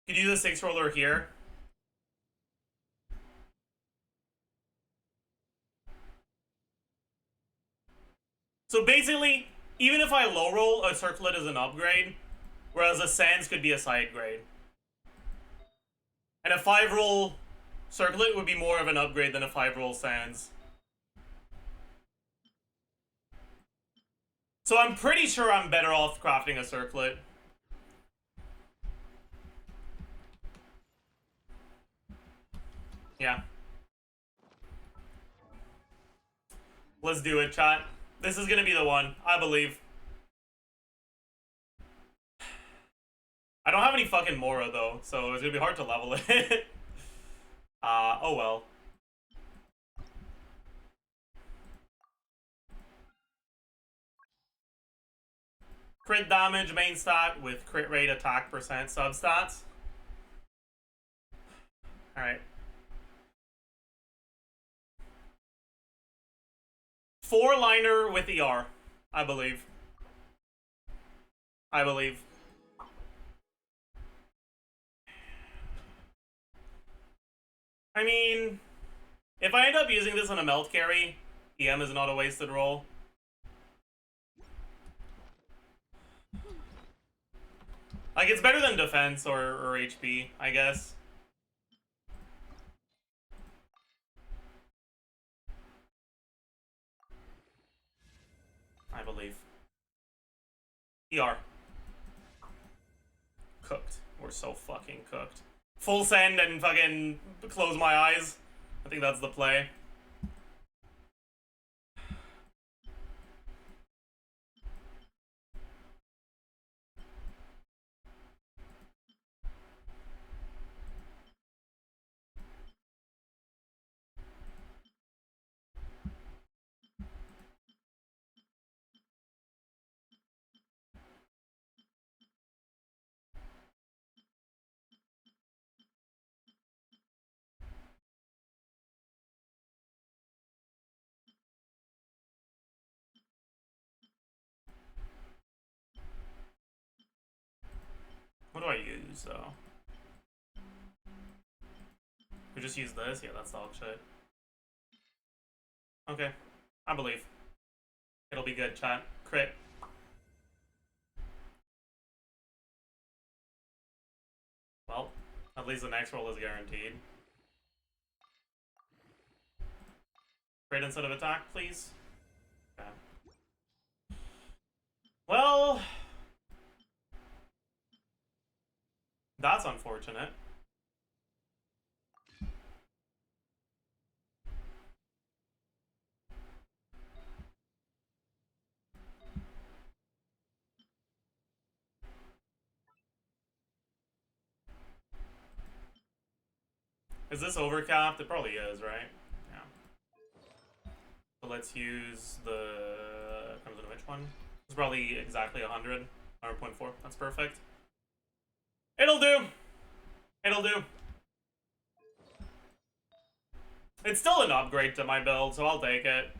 Could use a 6 roller here. So basically, even if I low roll, a circlet is an upgrade, whereas a sands could be a side grade. And a 5 roll circlet would be more of an upgrade than a 5 roll sands. So I'm pretty sure I'm better off crafting a circlet. Yeah. Let's do it, chat. This is gonna be the one, I believe. I don't have any fucking Mora, though, so it's gonna be hard to level it. Oh well. Crit damage main stat with crit rate, attack percent, substats. Alright. 4-liner with ER, I believe. I believe. I mean, if I end up using this on a melt carry, EM is not a wasted roll. Like, it's better than defense or HP, I guess. I believe. ER. Cooked. We're so fucking cooked. Full send and fucking close my eyes. I think that's the play. What do I use, though? We just use this? Yeah, that's dog shit. Okay. I believe. It'll be good, chat. Crit. Well, at least the next roll is guaranteed. Crit instead of attack, please. Okay. Well... that's unfortunate. Is this overcapped? It probably is, right? Yeah. So let's use the... comes in which one? It's probably exactly 100. 100.4. That's perfect. It'll do! It'll do. It's still an upgrade to my build, so I'll take it.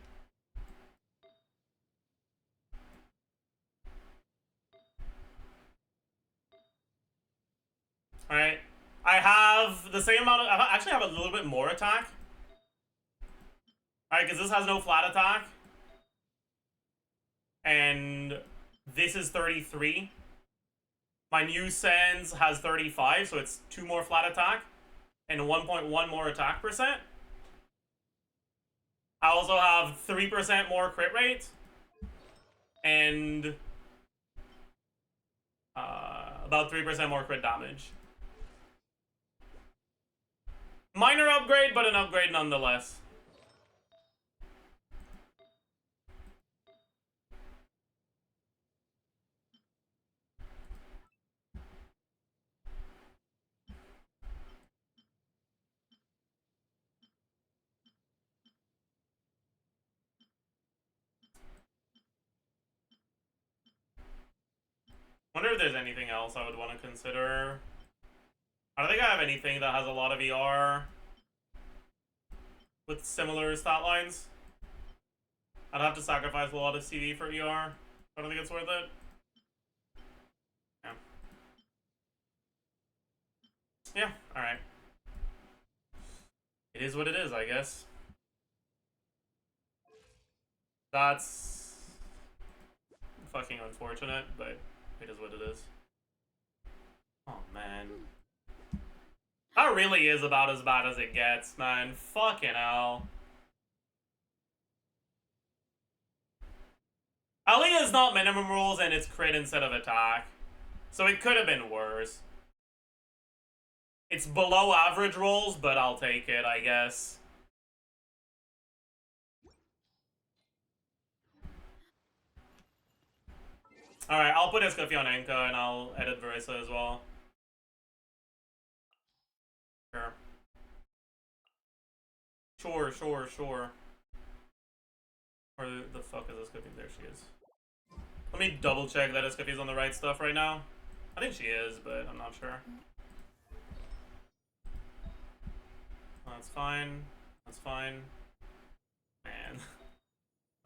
Alright. I have the same amount of... I actually have a little bit more attack. Alright, because this has no flat attack. And this is 33. My new Sans has 35, so it's 2 more flat attack. And 1.1 more attack percent. I also have 3% more crit rate. And... about 3% more crit damage. Minor upgrade, but an upgrade nonetheless. Wonder if there's anything else I would want to consider. I don't think I have anything that has a lot of ER with similar stat lines. I'd have to sacrifice a lot of CD for ER. I don't think it's worth it. Yeah. Yeah, alright. It is what it is, I guess. That's fucking unfortunate, but it is what it is. Oh, man. That really is about as bad as it gets, man. Fucking hell. Aliyah is not minimum rules and it's crit instead of attack. So it could have been worse. It's below average rolls, but I'll take it, I guess. Alright, I'll put Escafia on Enka and I'll edit Verissa as well. Sure. Where the fuck is Escafia? There she is. Let me double check that Escafia's on the right stuff right now. I think she is, but I'm not sure. That's fine. That's fine. Man.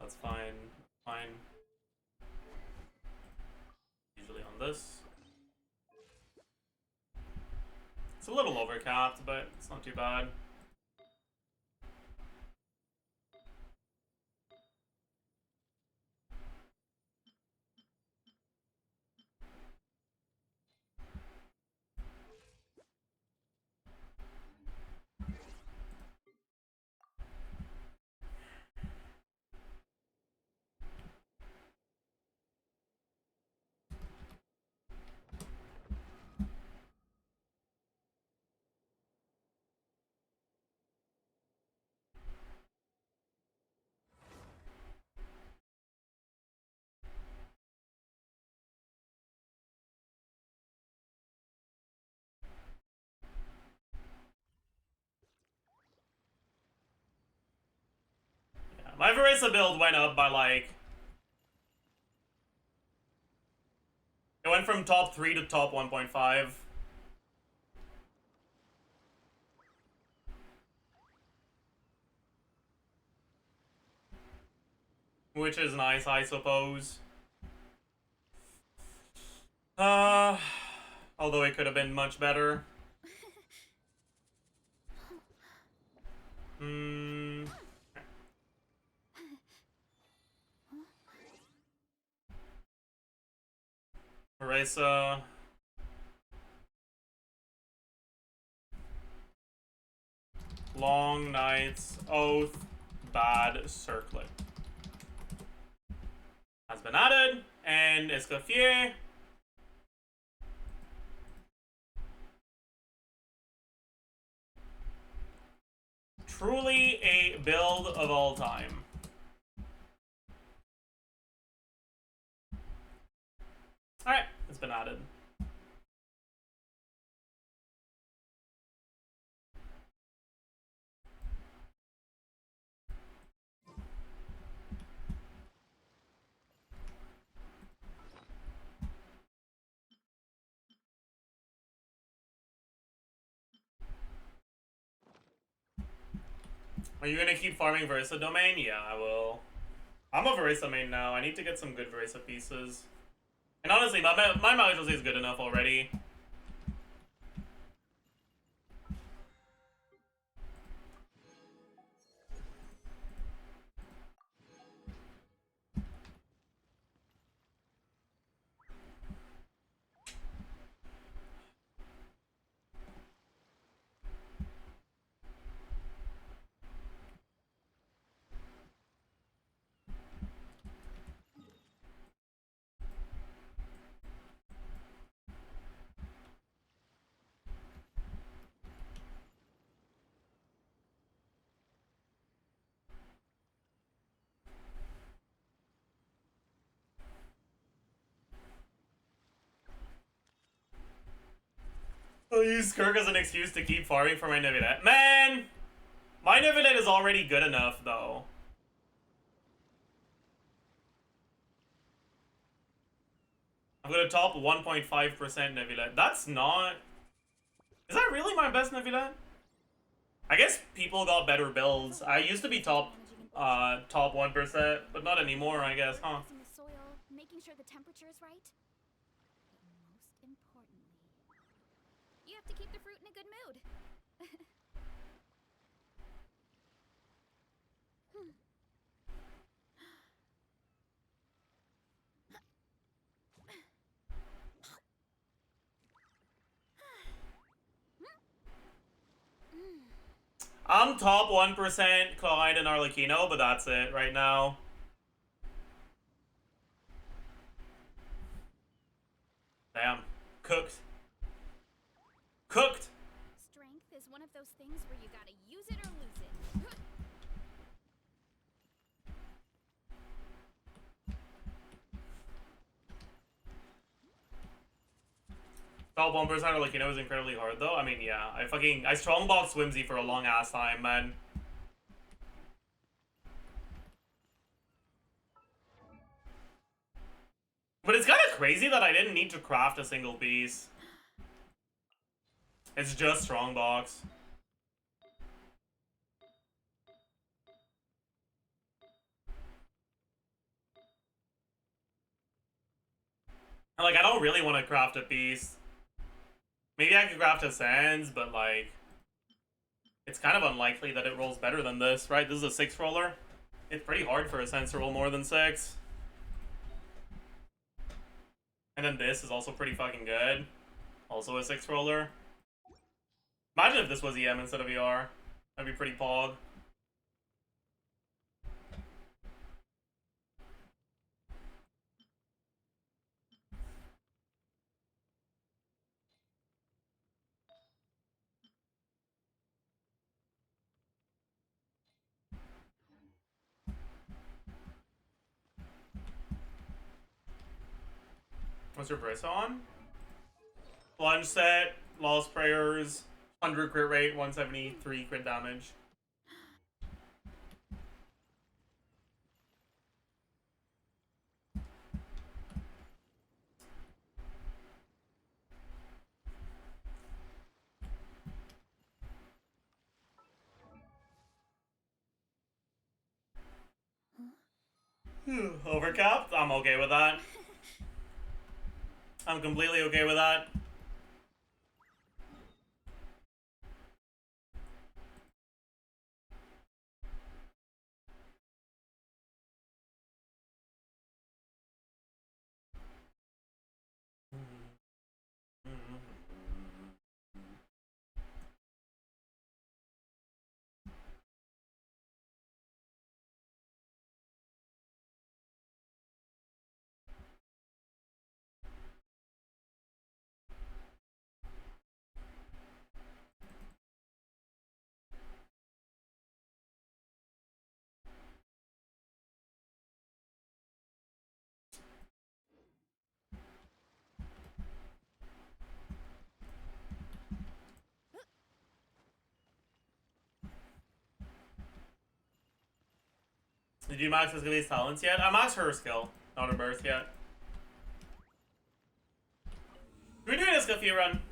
That's fine. Fine. Usually on this. It's a little overcapped, but it's not too bad. My Verissa build went up by like... It went from top 3 to top 1.5. Which is nice, I suppose. Although it could have been much better. Verissa. Long Nights, Oath, Bad Circlet. Has been added, and Escoffier. Truly a build of all time. Alright, it's been added. Are you gonna keep farming Verissa domain? Yeah, I will. I'm a Verissa main now. I need to get some good Verissa pieces. And honestly, my Malaysia is good enough already. I'll use Skirk as an excuse to keep farming for my Nevilette. Man! My Nevilette is already good enough, though. I'm gonna top 1.5% Nevilette. That's not... Is that really my best Nevilette? I guess people got better builds. I used to be top 1%, but not anymore, I guess, huh? In the soil, making sure the temperature is right. But most importantly, you have to keep the fruit in a good mood. I'm top 1% Clyde and Arlecchino, but that's it right now. Damn. Cooked. Cooked! Strength is one of those things where you gotta use it or lose it. Top 1% Arlecchino is incredibly hard, though. I mean, yeah. I strongbox Whimsy for a long ass time, man. But it's kind of crazy that I didn't need to craft a single piece. It's just strongbox. And, like, I don't really want to craft a piece. Maybe I could craft a Sands, but, like... It's kind of unlikely that it rolls better than this, right? This is a 6 roller. It's pretty hard for a Sands to roll more than 6. And then this is also pretty fucking good. Also a 6 roller. Imagine if this was EM instead of ER. That'd be pretty pog. What's your brace on? Plunge set, Lost Prayers, 100 crit rate, 173 crit damage. Overcapped? I'm okay with that. I'm completely okay with that. Did you max Escapee's talents yet? I maxed her skill, not her birth yet. We're doing a Escapee run.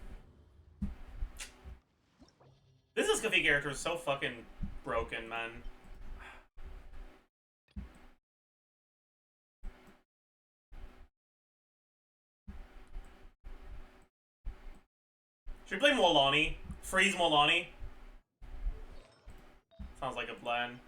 This Escapee character is so fucking broken, man. Should we play Molani? Freeze Molani? Sounds like a plan.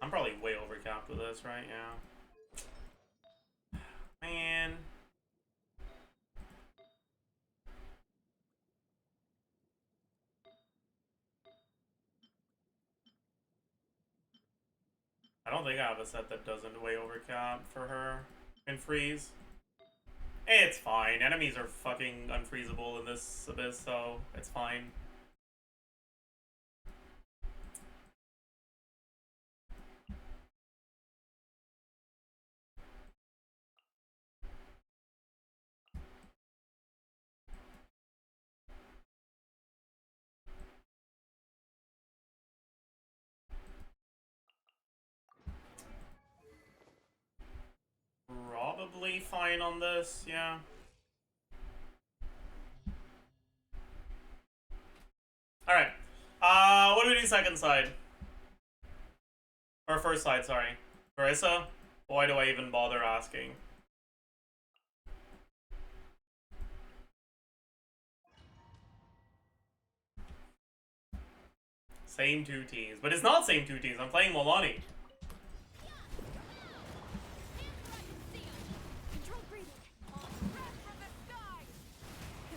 I'm probably way overcapped with this, right? Yeah. Man. don't think I have a set that doesn't way overcap for her and freeze. It's fine. Enemies are fucking unfreezable in this abyss, so it's fine. Probably fine on this, yeah. Alright. What do we do second side? Or first side, sorry. Marissa? Why do I even bother asking? Same two teams. But it's not same two teams. I'm playing Molani.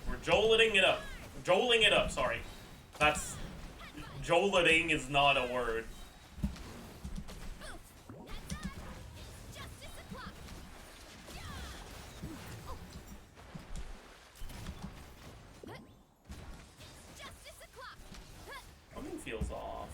We're joleting it up. Joling it up, sorry. That's... Joleting is not a word. Something feels off.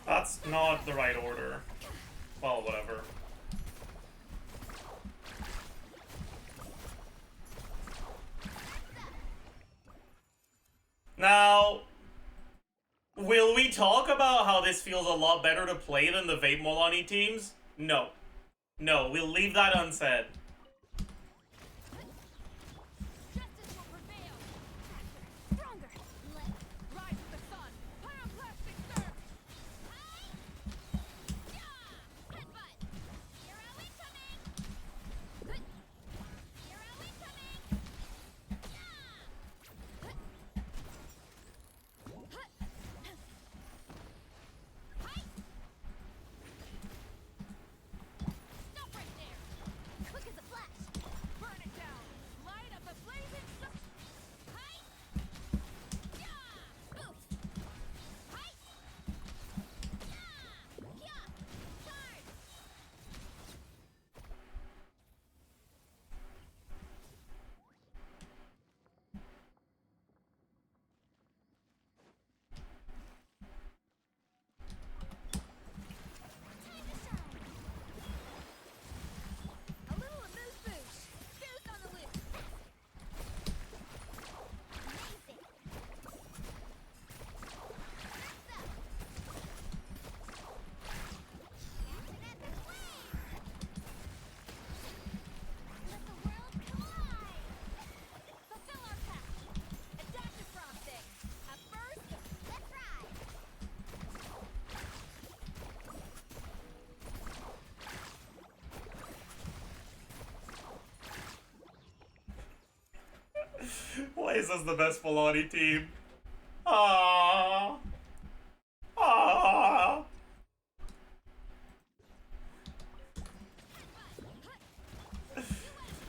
That's not the right order. Well, whatever. Now, will we talk about how this feels a lot better to play than the Vape Molani teams? No. No, we'll leave that unsaid. Why is this the best Molani team? Ah. Ah.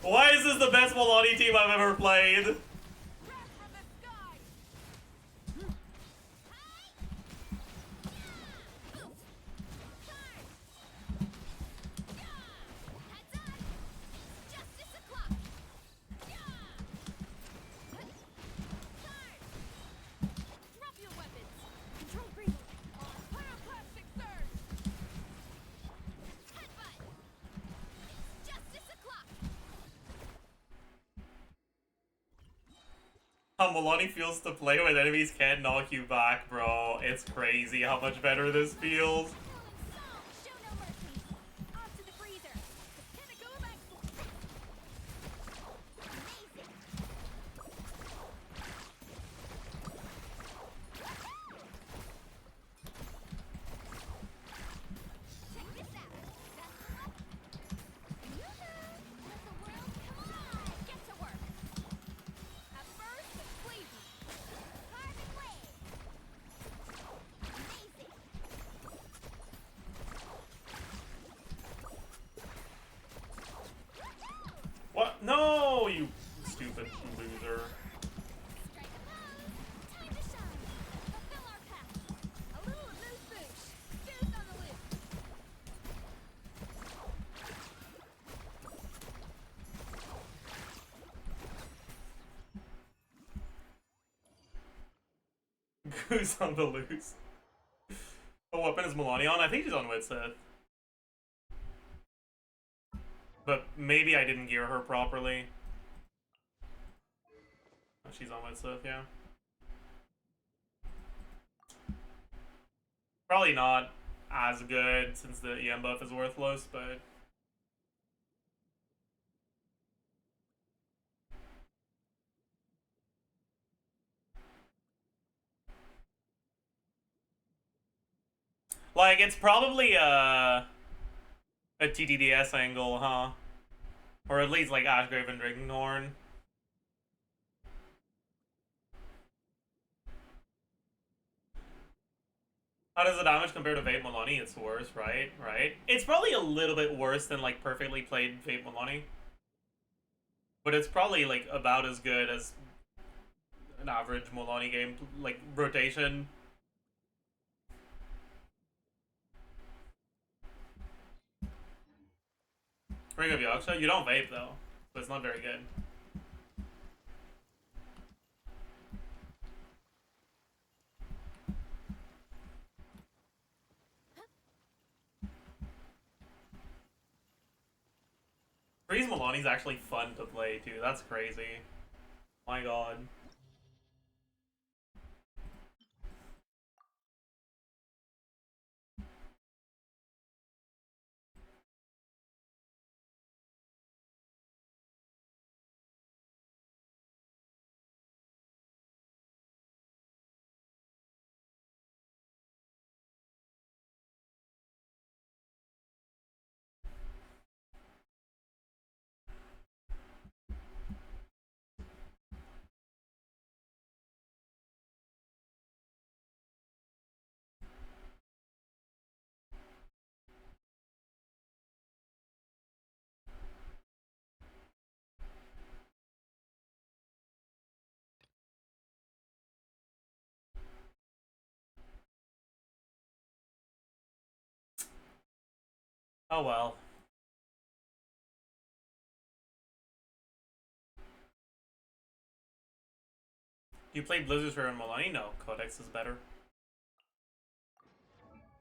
Why is this the best Molani team I've ever played? how Milani feels to play when enemies can't knock you back, bro. It's crazy how much better this feels. Show no mercy. Off to the freezer. Can it go back? Amazing. Check this out. Let the world come on. Get to work. At first, the flavor. Carbon wave. Amazing. What? No, you stupid loser. Strike a pose. Time to shine. Fulfill our path. A little loose boosh. Goose on the loose. Goose on the loose. What weapon is Milani on? I think she's on Witsith. But maybe I didn't gear her properly. Oh, she's on Witsith, yeah. Probably not as good since the EM buff is worthless, but... Like, it's probably a TTDS angle, huh? Or at least, like, Ashgrave and Drinkinghorn. How does the damage compare to Vape Milani? It's worse, right? Right? It's probably a little bit worse than, like, perfectly played Vape Milani. But it's probably, like, about as good as an average Milani game, like, rotation. Ring of Yaksha? You don't vape, though. So it's not very good. Freeze Milani's actually fun to play, too. That's crazy. My god. Oh well. You played Blizzard's Rare and Milani? No, Codex is better.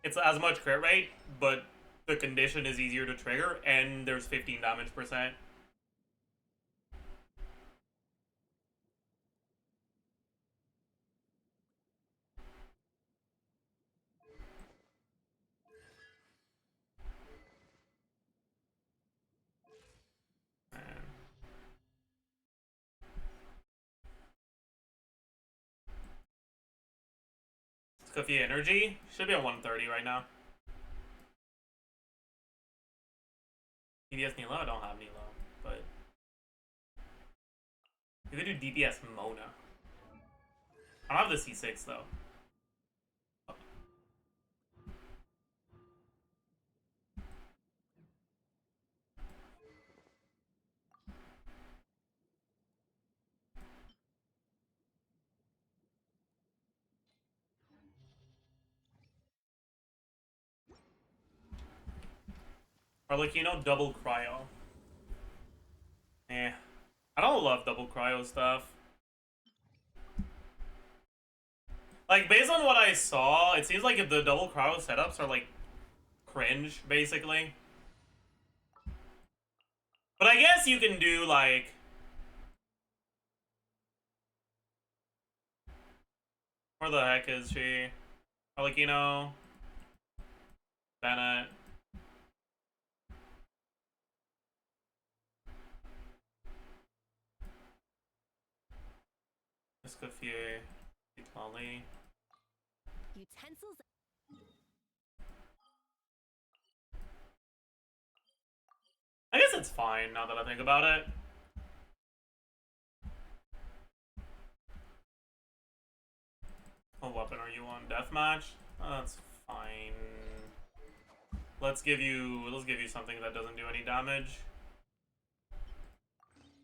It's as much crit rate, but the condition is easier to trigger, and there's 15 damage percent. Scuffy Energy should be at 130 right now. DPS Nilo? I don't have Nilo, but you could do DPS Mona. I don't have the C6 though. Or like, you know, double cryo. Eh. I don't love double cryo stuff. Like, based on what I saw, it seems like if the double cryo setups are like cringe, basically. But I guess you can do like Where the heck is she? Arlecchino. Bennett. Escoffier. Molly. Utensils. I guess it's fine now that I think about it. What weapon are you on? Deathmatch? Oh, that's fine. Let's give you something that doesn't do any damage.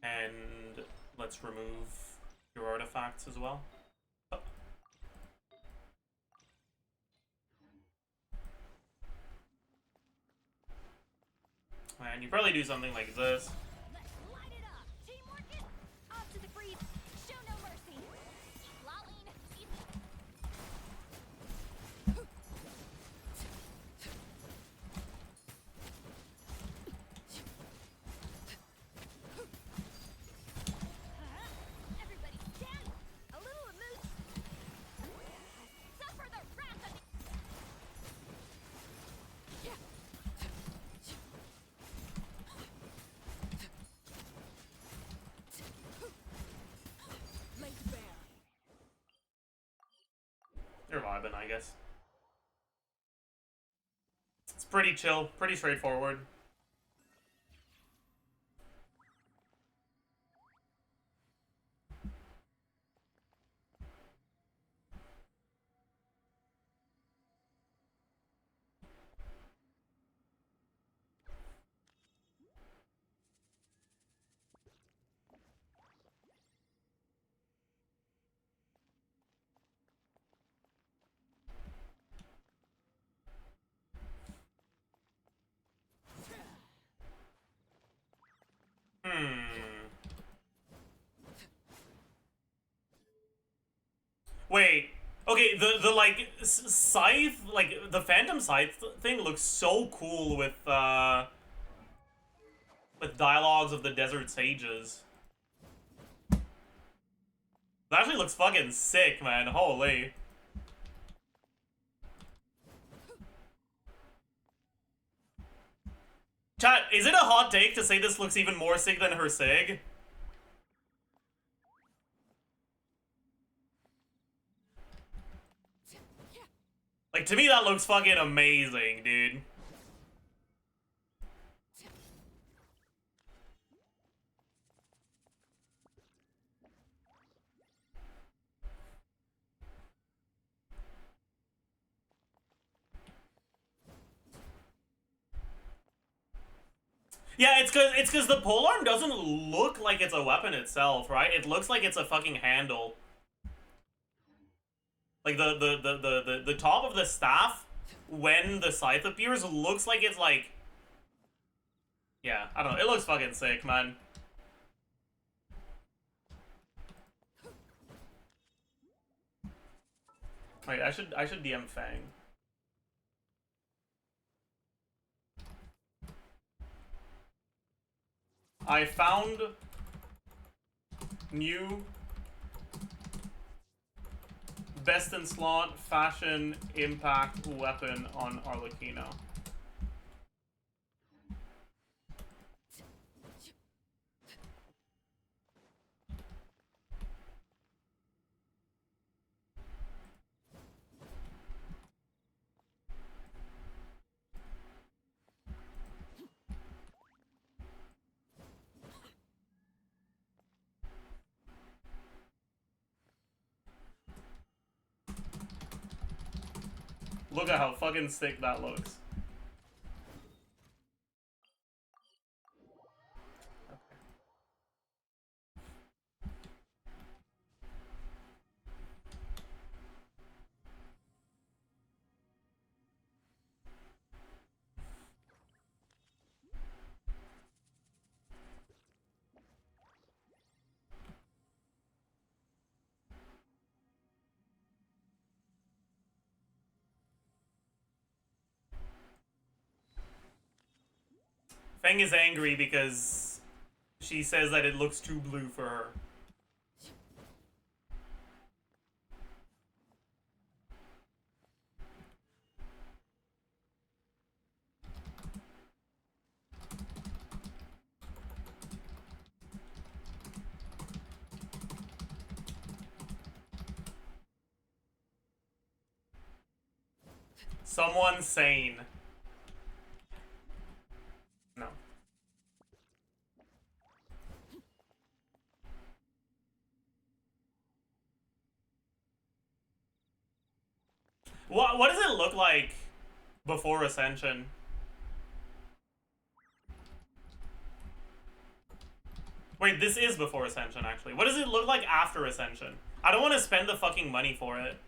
And let's remove your artifacts as well. Oh. Man, you probably do something like this. Let's light it up. Teamwork is off to the freeze. Show no mercy. Lolling. Everybody stand. A little amuse. Suffer the wrath of Laid bare. You're vibing, I guess. It's pretty chill, pretty straightforward. Wait. Okay, the like scythe, like the phantom scythe thing looks so cool with dialogues of the desert sages. That actually looks fucking sick, man. Holy. Chat, is it a hot take to say this looks even more sick than her sig? Like, to me that looks fucking amazing, dude. Yeah, it's cause the polearm doesn't look like it's a weapon itself, right? It looks like it's a fucking handle. Like the top of the staff when the scythe appears looks like it's like, yeah, I don't know. It looks fucking sick, man. Wait, I should DM Fang. I found new best in slot fashion impact weapon on Arlecchino. Look at how fucking sick that looks. Feng is angry because she says that it looks too blue for her. Someone sane. No. What does it look like before Ascension? Wait, this is before Ascension, actually. What does it look like after Ascension? I don't want to spend the fucking money for it.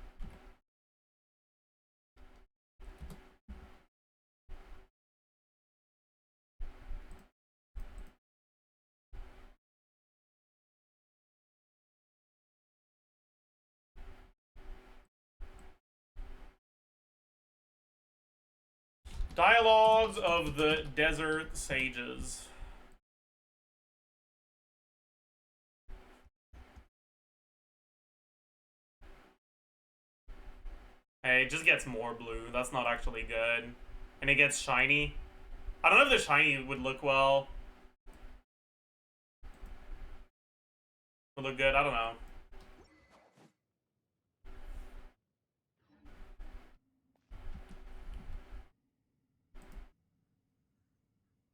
Dialogues of the Desert Sages. Hey, it just gets more blue. That's not actually good. And it gets shiny. I don't know if the shiny would look well. Would look good, I don't know.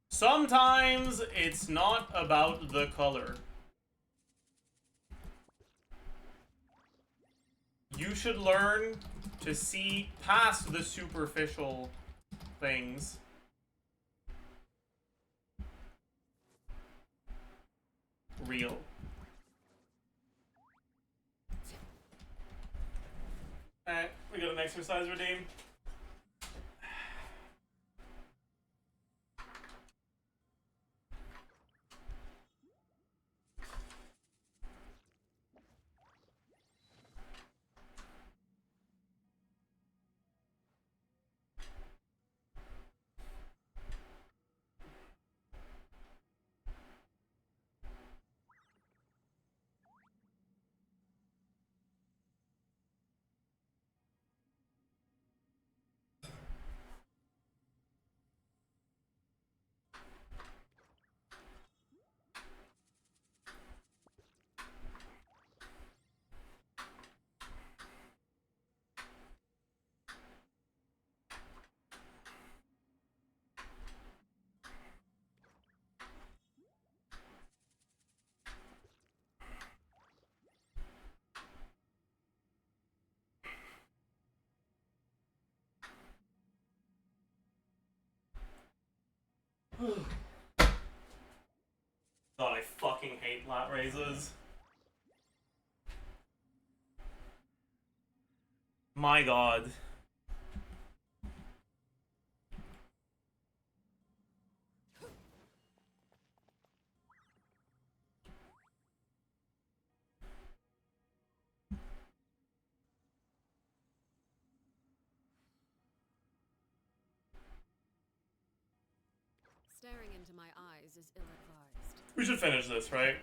Sometimes it's not about the color. You should learn to see past the superficial things. Real. Alright, we got an exercise redeem. God, I fucking hate lat raises. My god. Staring into my eyes is ill-advised. We should finish this, right?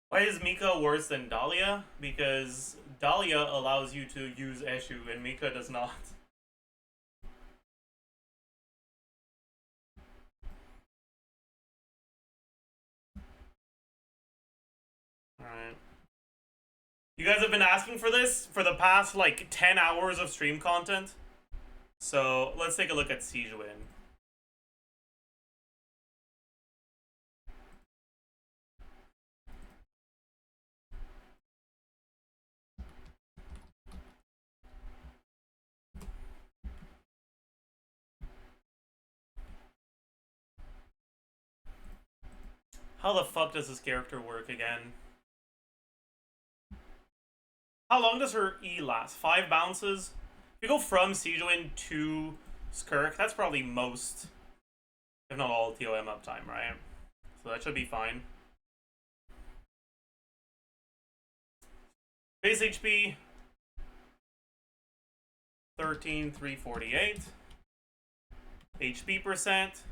Why is Mika worse than Dahlia? Because Dahlia allows you to use Eshu and Mika does not. Alright. You guys have been asking for this for the past like 10 hours of stream content. So let's take a look at Sijuin. How the fuck does this character work again? How long does her E last? 5 bounces? If you go from Sijuin to SKIRK, that's probably most, if not all, TOM uptime, right? So that should be fine. Base HP 13,348. HP percent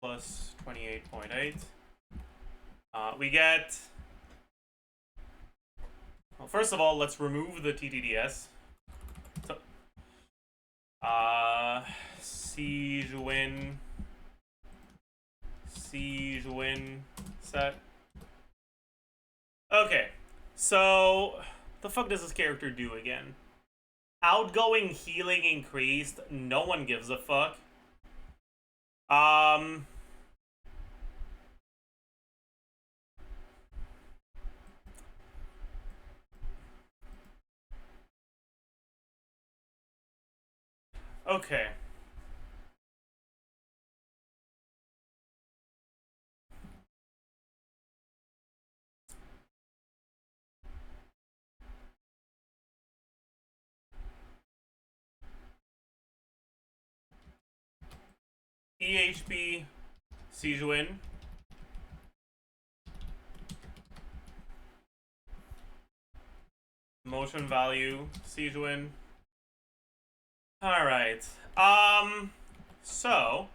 plus 28.8. We get. Well, first of all, let's remove the TTDS. So, Siege win set. Okay, so the fuck does this character do again? Outgoing healing increased. No one gives a fuck. Okay. EHP Siege win. Motion value Siege win. All right. So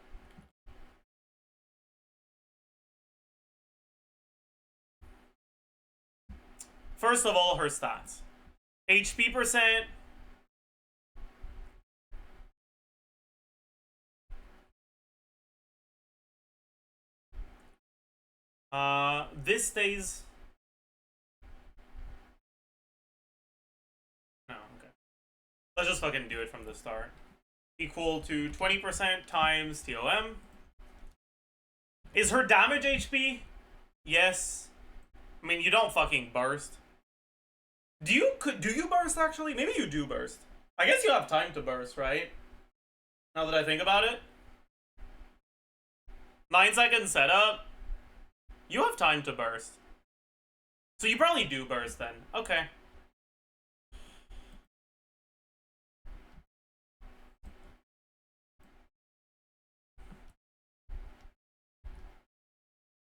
first of all, her stats. HP percent. This stays. No, okay. Let's just fucking do it from the start. Equal to 20% times TOM. Is her damage HP? Yes. I mean, you don't fucking burst. Do you burst actually? Maybe you do burst. I guess you have time to burst, right? Now that I think about it. 9-second setup. You have time to burst. So you probably do burst then. Okay.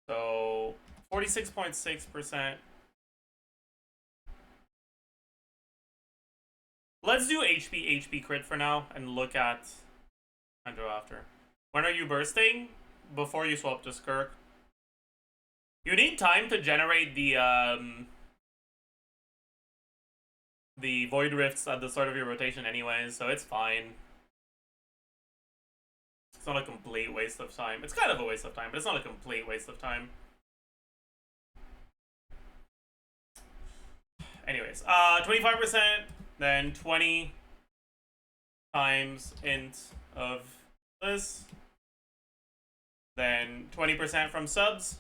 So 46.6%. Let's do HP crit for now and look at Hydro after. When are you bursting? Before you swap to SKIRK. You need time to generate the Void Rifts at the start of your rotation anyways, so it's fine. It's not a complete waste of time. It's kind of a waste of time, but it's not a complete waste of time. Anyways, 25%, then 20 times int of this, then 20% from subs.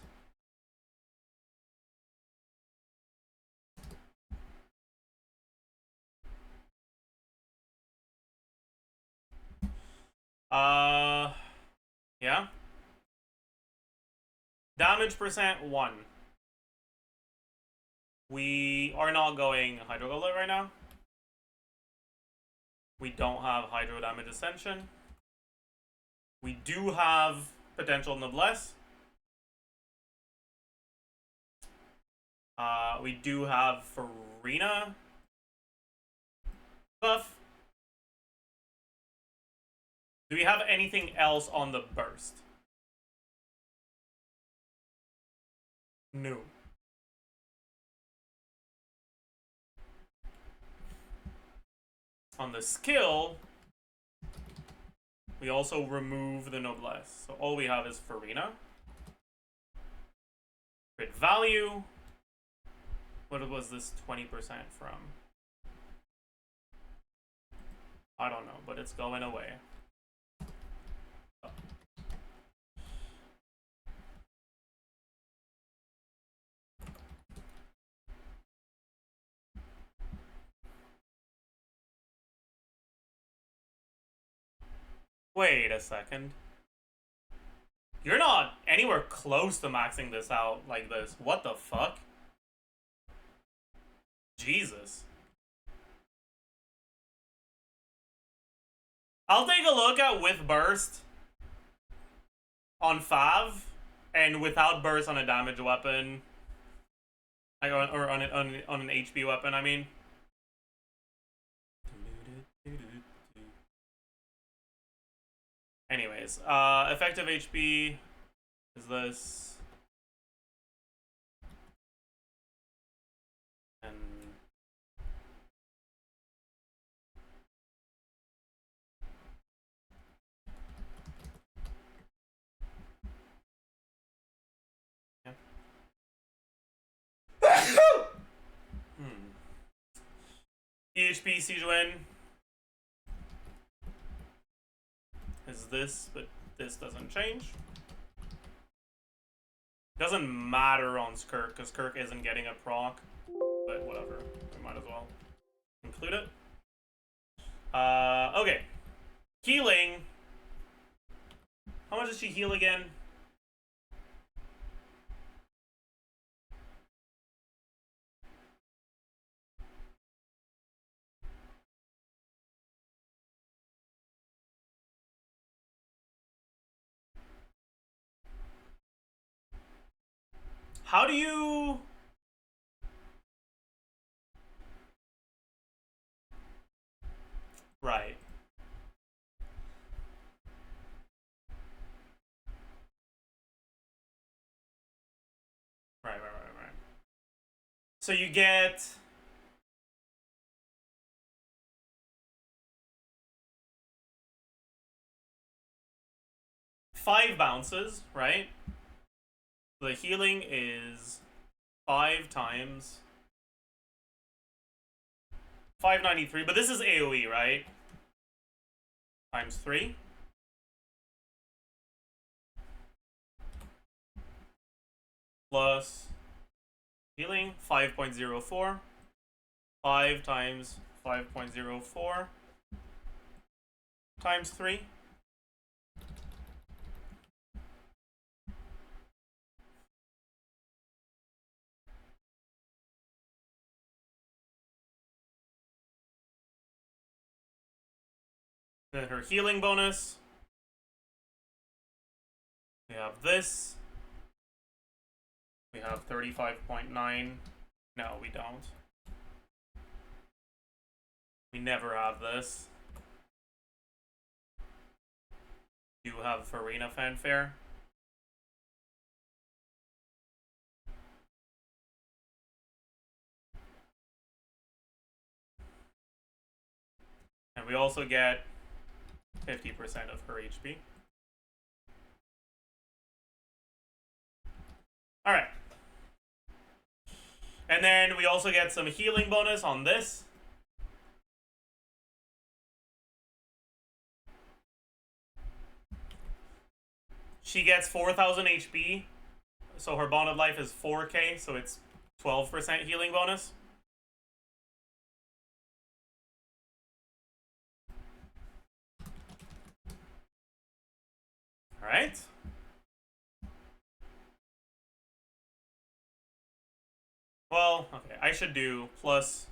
Yeah. Damage percent 1. We are not going Hydro Gullet right now. We don't have Hydro Damage Ascension. We do have potential Noblesse. We do have Farina buff. Do we have anything else on the burst? No. On the skill, we also remove the Noblesse. So all we have is Farina. Crit value. What was this 20% from? I don't know, but it's going away. Wait a second. You're not anywhere close to maxing this out like this. What the fuck? Jesus. I'll take a look at with burst on Fav and without burst on a damage weapon Or on an HP weapon, I mean. Anyways, effective HP is this. And EHP Sijuan is this, but this doesn't change. Doesn't matter on SKIRK, because SKIRK isn't getting a proc, but whatever, we might as well include it. Okay. Healing. How much does she heal again? How do you... Right. Right. So you get... five bounces, right? The healing is 5 times 593, but this is AoE, right? Times 3. Plus healing 5.04. 5 times 5.04 times 3. Then her healing bonus. We have this. We have 35.9. No, we don't. We never have this. You have Farina Fanfare. And we also get 50% of her HP. Alright. And then we also get some healing bonus on this. She gets 4,000 HP. So her bond of life is 4k, so it's 12% healing bonus. Alright. Well, okay, I should do plus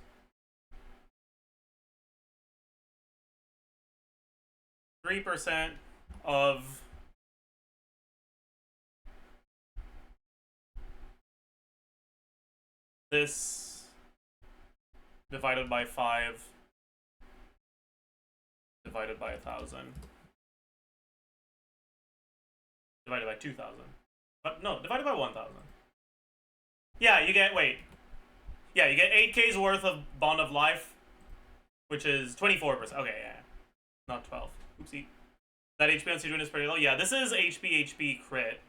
3% of this divided by 5 divided by 1,000 divided by 2,000. But no, divided by 1,000. Yeah, you get, wait. Yeah, you get 8k's worth of bond of life, which is 24%. Okay, yeah. Not 12. Oopsie. That HP on Sijuan is pretty low. Yeah, this is HP crit.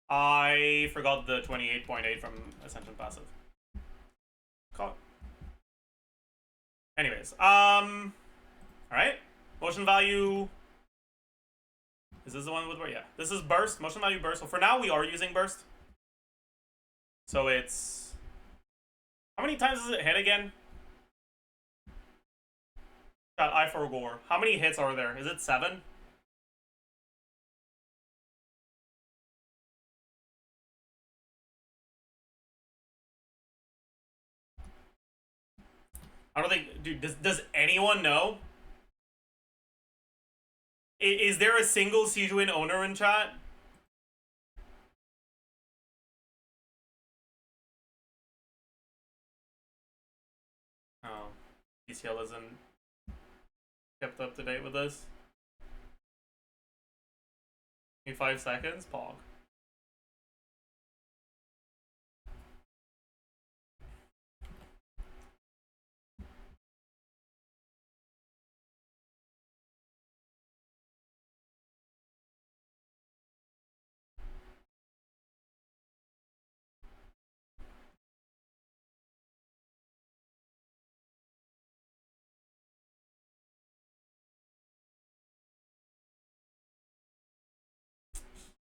I forgot the 28.8 from Ascension passive. Caught. Anyways, alright. Motion value. Is this the one with where? Yeah. This is burst. Motion value burst. So for now, we are using burst. So it's... How many times does it hit again? God, I forgot. How many hits are there? Is it 7? I don't think... Dude, does anyone know? Is there a single Sijuan owner in chat? PCL isn't kept up to date with this. Give me 5 seconds, Pog.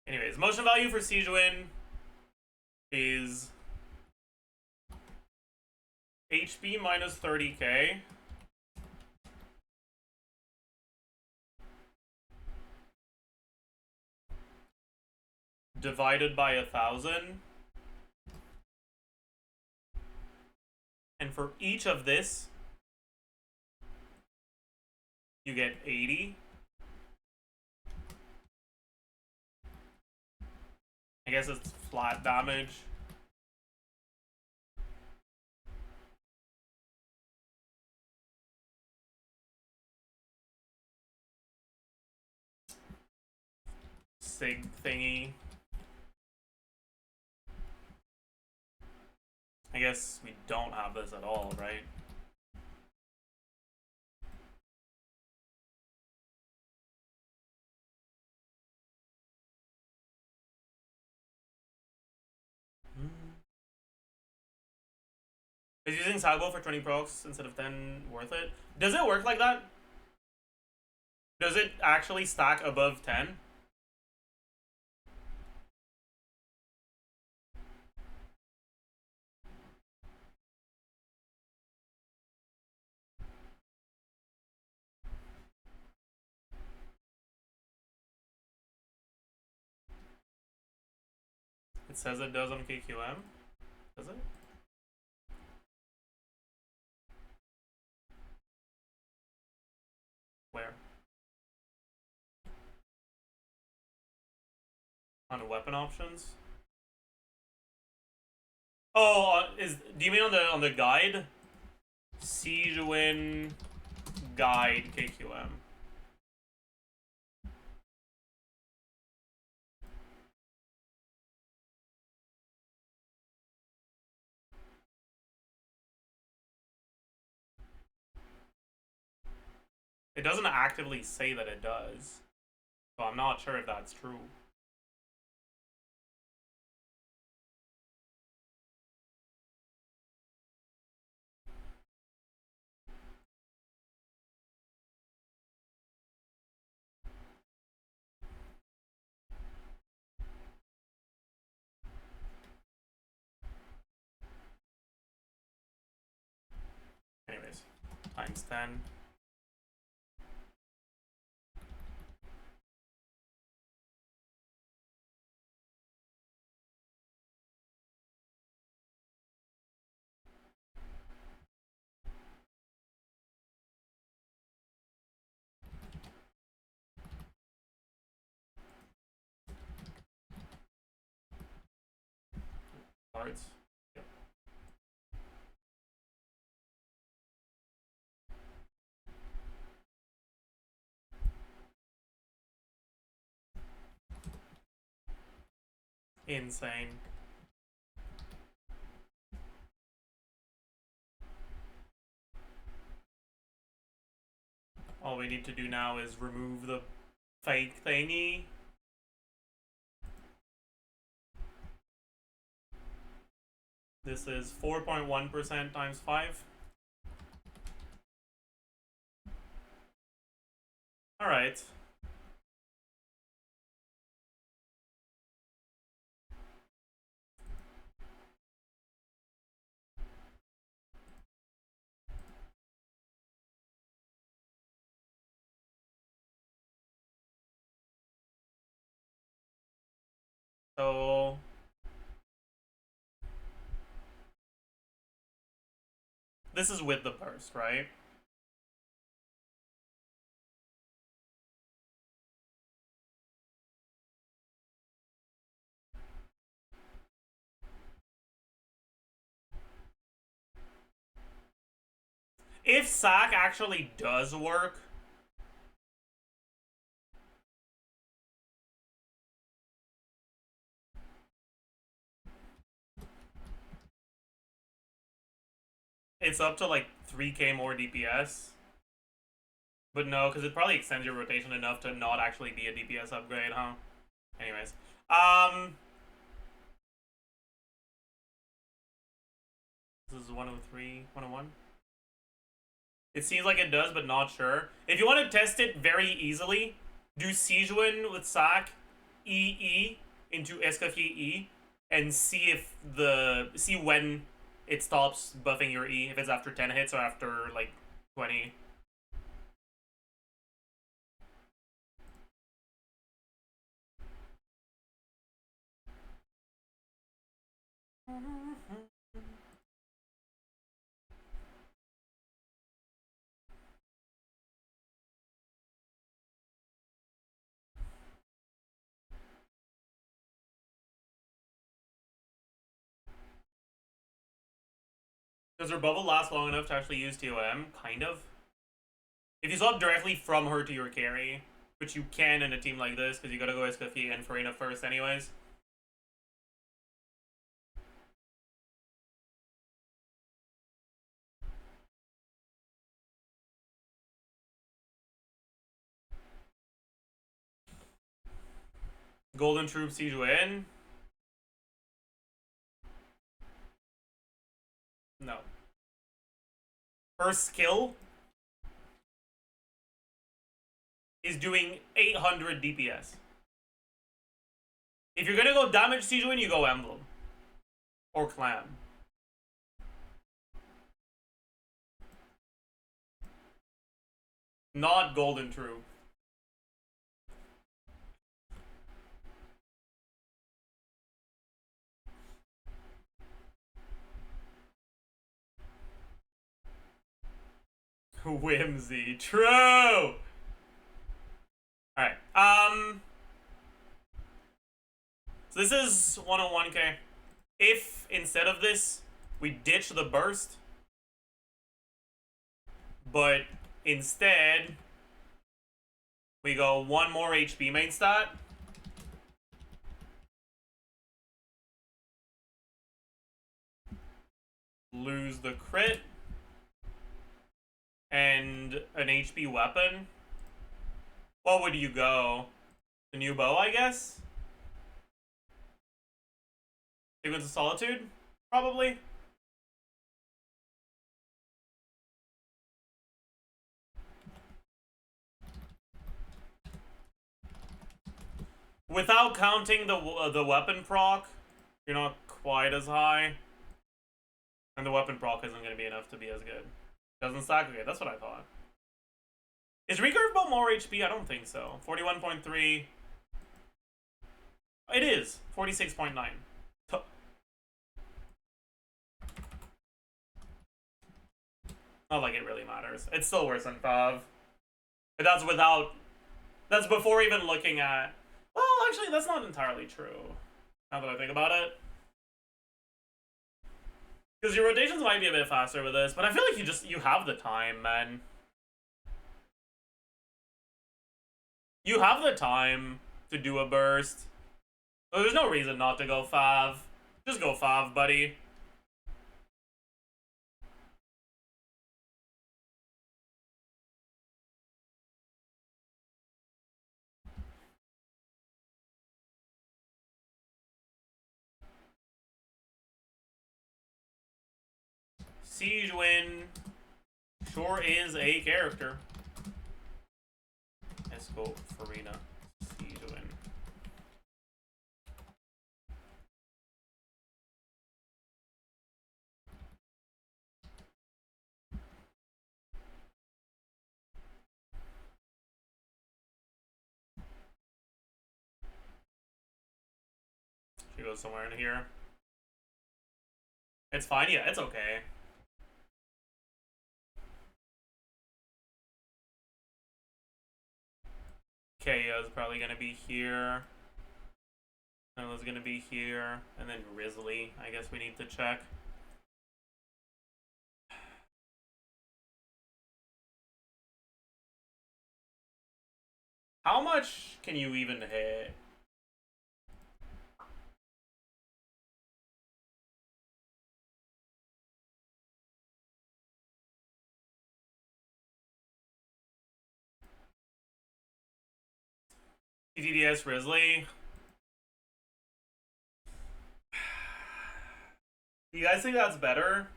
Anyways, motion value for Sijuin is HP minus 30k divided by 1,000. And for each of this, you get 80. I guess it's flat damage. Sig thingy. I guess we don't have this at all, right? Is using Salvo for 20 procs instead of 10 worth it? Does it work like that? Does it actually stack above 10? It says it does on KQM. Does it? Where? On the weapon options? Oh, do you mean on the guide? Sijuin guide KQM. It doesn't actively say that it does, so I'm not sure if that's true. Anyways, times 10. Cards. Yep. Insane. All we need to do now is remove the fake thingy. This is 4.1% times 5. Alright. So this is with the burst, right? if SAC actually does work, it's up to like 3k more DPS. But no, because it probably extends your rotation enough to not actually be a DPS upgrade, huh? Anyways. This is 103, 101. It seems like it does, but not sure. If you want to test it very easily, do Sijuin with SAC EE into SKIRK E and see when it stops buffing your E, if it's after 10 hits or after like 20. Does her bubble last long enough to actually use TOM? Kind of. If you swap directly from her to your carry, which you can in a team like this, because you gotta go SKIRK and Farina first anyways. Golden Troop Sijuin? No. Her skill is doing 800 DPS. If you're gonna go damage Sijuin, you go Emblem. Or Clan. Not Golden Troop. Whimsy. True! Alright. So this is 101k. If, instead of this, we ditch the burst, but instead, we go 1 more HP main stat, lose the crit, and an HP weapon, what would you go? The new bow, I guess? Sequence of Solitude? Probably? Without counting the weapon proc, you're not quite as high. And the weapon proc isn't going to be enough to be as good. Doesn't stack? Okay, that's what I thought. Is recurve bow more HP? I don't think so. 41.3. It is. 46.9. Not like it really matters. It's still worse than 5. But that's without... That's before even looking at... Well, actually, that's not entirely true. Now that I think about it. Because your rotations might be a bit faster with this, but I feel like you have the time, man. You have the time to do a burst. So there's no reason not to go 5. Just go 5, buddy. Sijuin sure is a character. Let's go Farina. Sijuin. She goes somewhere in here. It's fine, yeah, it's okay. Kaya's probably gonna be here. Ella's gonna be here. And then Risley, I guess we need to check. How much can you even hit? TDS Risley. You guys think that's better?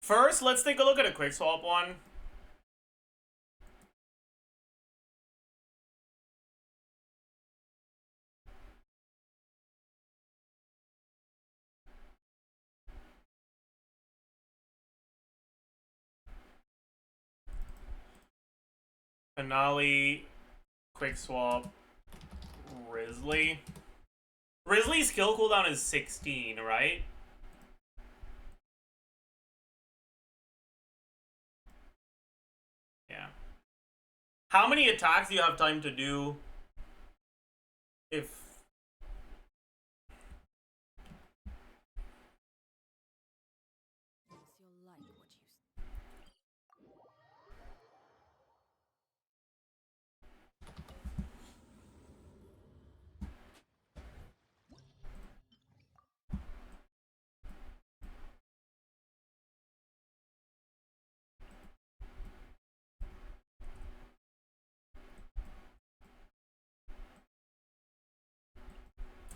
First, let's take a look at a quick swap one. Finale, quick swap, Risley. Risley's skill cooldown is 16, right? Yeah. How many attacks do you have time to do if... You'll like what you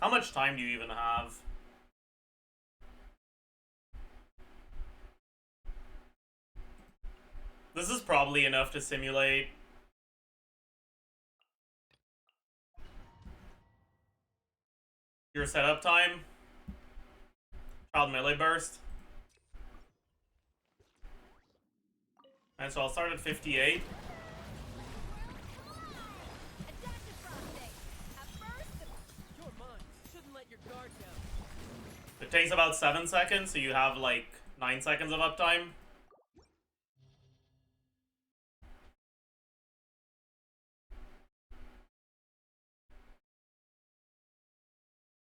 How much time do you even have? This is probably enough to simulate. Your setup time. Child melee burst. And so I'll start at 58. It takes about 7 seconds, so you have like 9 seconds of uptime.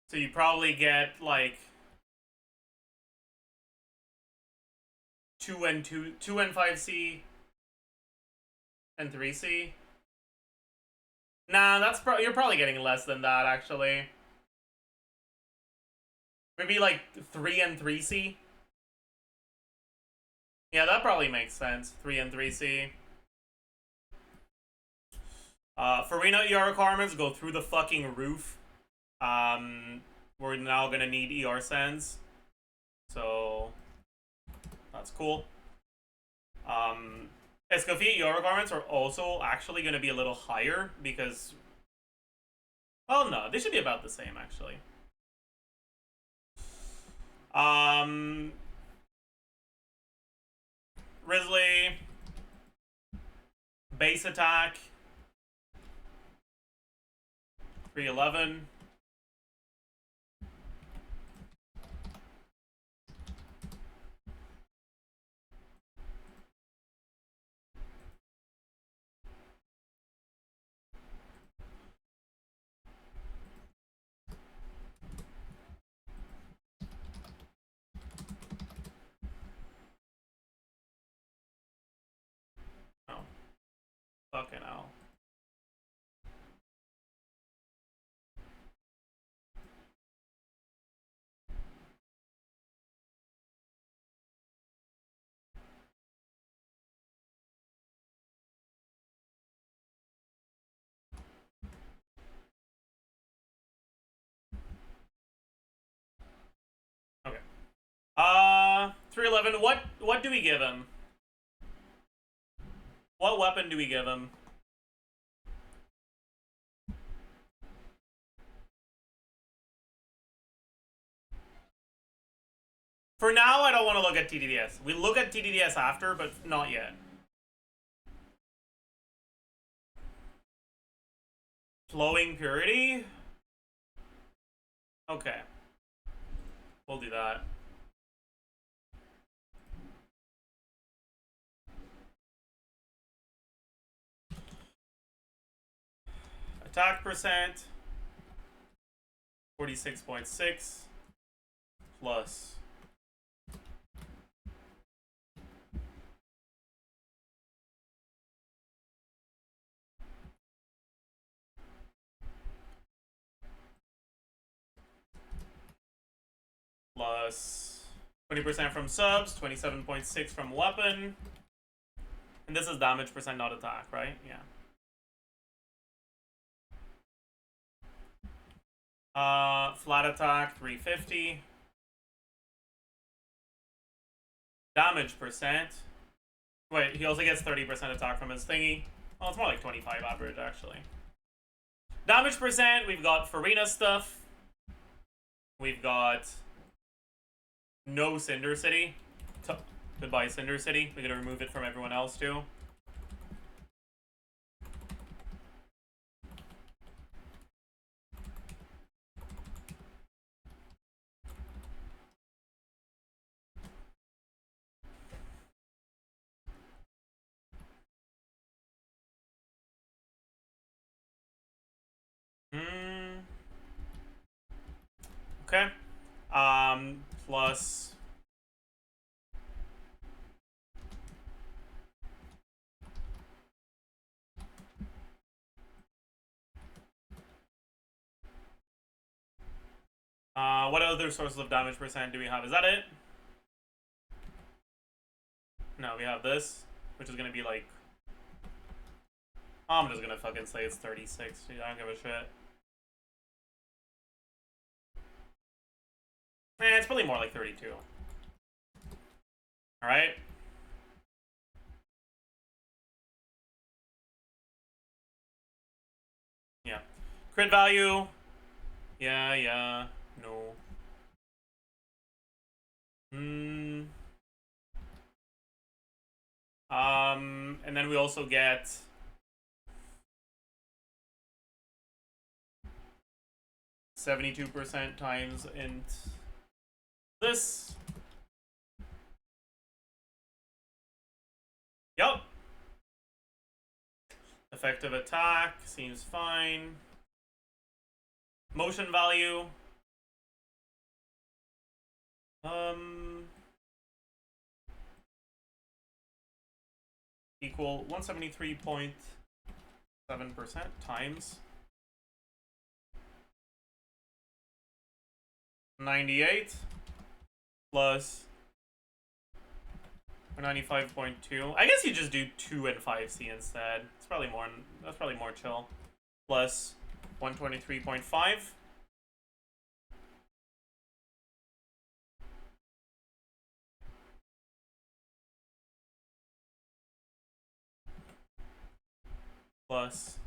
So you probably get like 2 and 5C and 3C. Nah, that's you're probably getting less than that actually. Maybe like 3 and 3C. Yeah, that probably makes sense. 3 and 3C. For Reno ER requirements, go through the fucking roof. We're now gonna need ER sends. So that's cool. Escoffier ER requirements are also actually gonna be a little higher because, well, no, they should be about the same actually. Risley, base attack, 311. Oh, fucking hell. Okay. 311. What do we give him? What weapon do we give him? For now, I don't want to look at TDDS. We look at TDDS after, but not yet. Flowing Purity? Okay. We'll do that. Attack percent 46.6 plus plus 20% from subs, 27.6 from weapon. And this is damage percent, not attack, right? Yeah. Flat attack 350. Damage percent. Wait, he also gets 30% attack from his thingy. Oh, it's more like 25 average, actually. Damage percent, we've got Farina stuff. We've got no Cinder City. Goodbye, Cinder City. We gotta remove it from everyone else, too. Okay. Plus what other sources of damage percent do we have? Is that it? No, we have this, which is gonna be like... I'm just gonna fucking say it's 36. Dude, I don't give a shit. It's probably more like 32. Alright. Yeah. Crit value. Yeah, no. And then we also get 72% times int this. Yup. Effective attack seems fine. Motion value. Equal 173.7% times 98 plus 95.2. I guess you just do 2 and 5C instead. It's probably more. That's probably more chill. Plus 123.5. Plus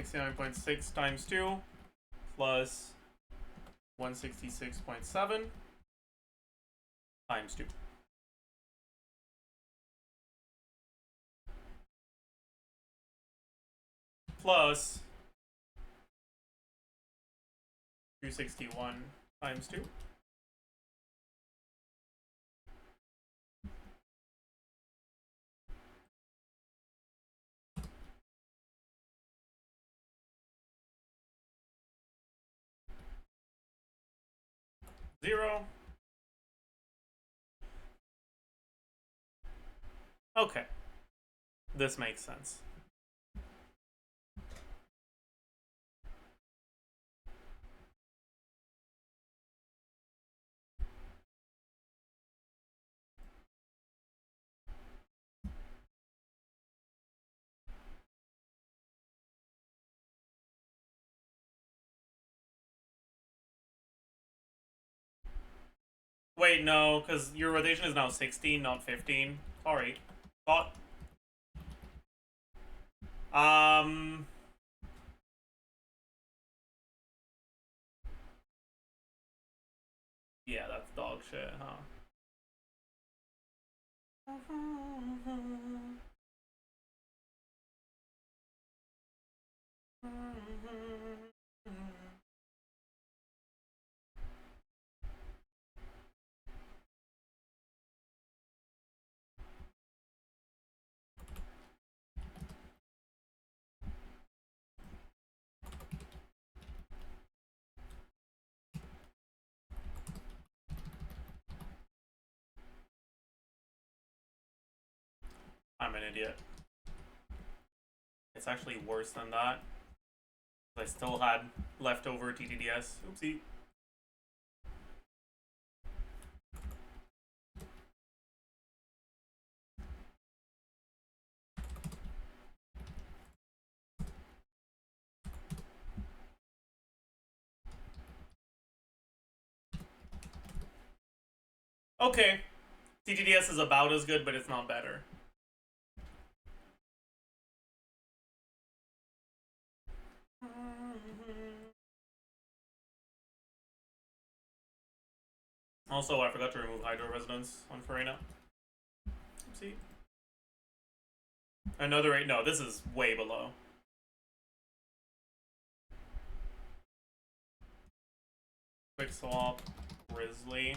69.6 times 2 plus 166.7 times 2. Plus 261 times 2. Zero. Okay. This makes sense. Wait, no, because your rotation is now 16, not 15. Sorry. Thought. Yeah, that's dog shit, huh? I'm an idiot. It's actually worse than that. I still had leftover TTDS. Oopsie. Okay. TTDS is about as good, but it's not better. Also, I forgot to remove Hydro Resonance on Farina. Oopsie. Another 8. No, this is way below. Quick swap. Grizzly.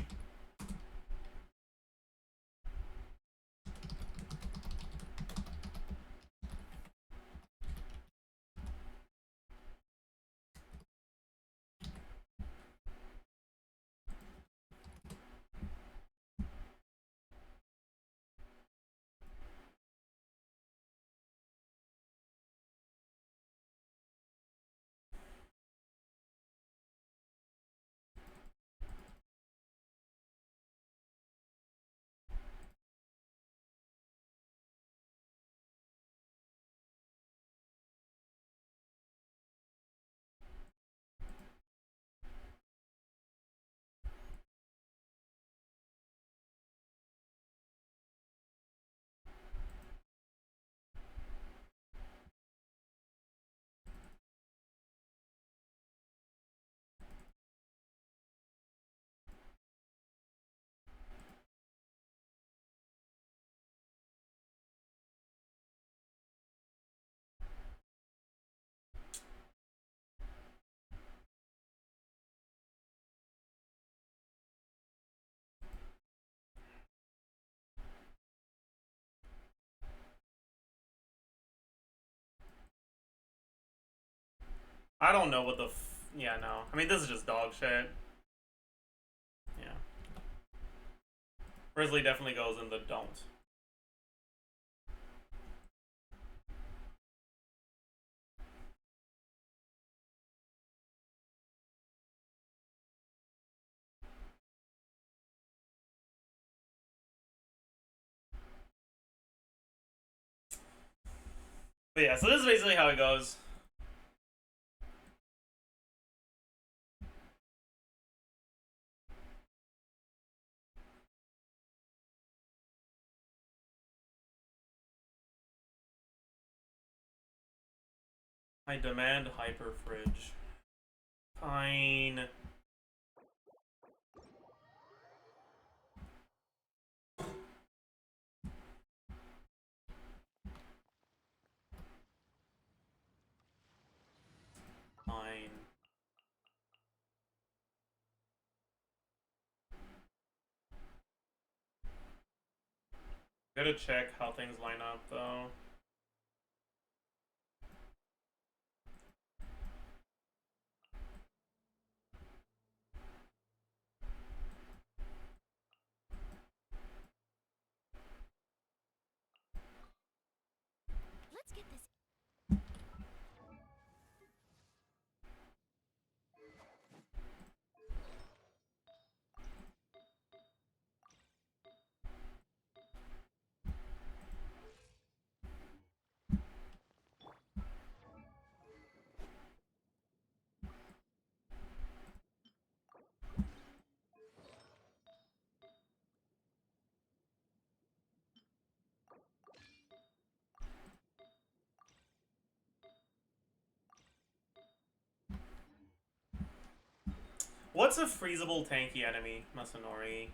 I don't know what the yeah, no. I mean, this is just dog shit. Yeah. Grizzly definitely goes in the don't. But yeah, so this is basically how it goes. I demand hyper fridge. Fine. Fine. Gotta check how things line up though. Let's get this. What's a freezable tanky enemy? Masanori.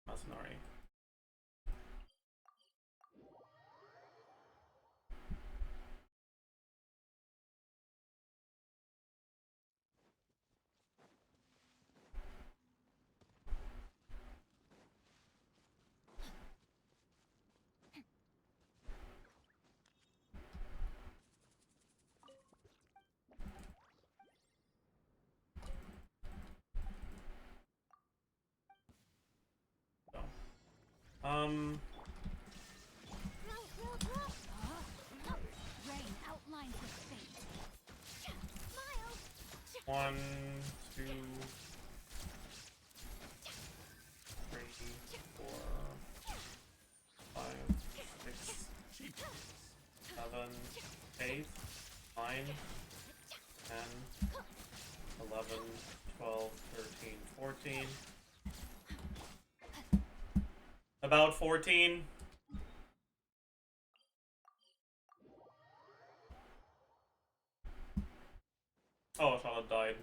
Masanori. So. 1, 2, 3, 4, 5, 6, 7, 8, 9, 10, 11, 12, 13, 14. About 14. Oh, Charlotte died.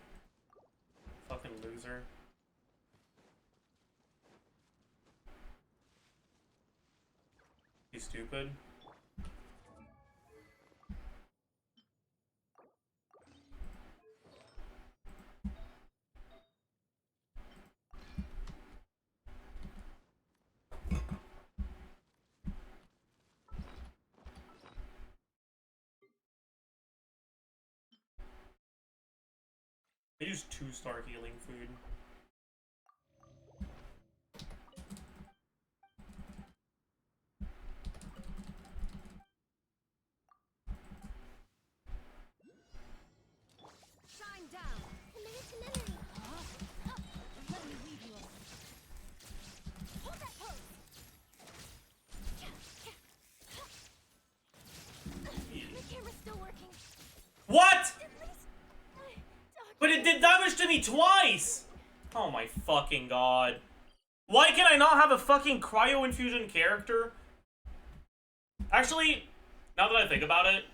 Fucking loser. He's stupid. I use 2-star healing food. Shine down. Commit to memory. Let me lead you along. Hold that pose. The camera's still working. What? At least, But it did damage to me twice! Oh my fucking god. Why can I not have a fucking cryo infusion character? Actually, now that I think about it,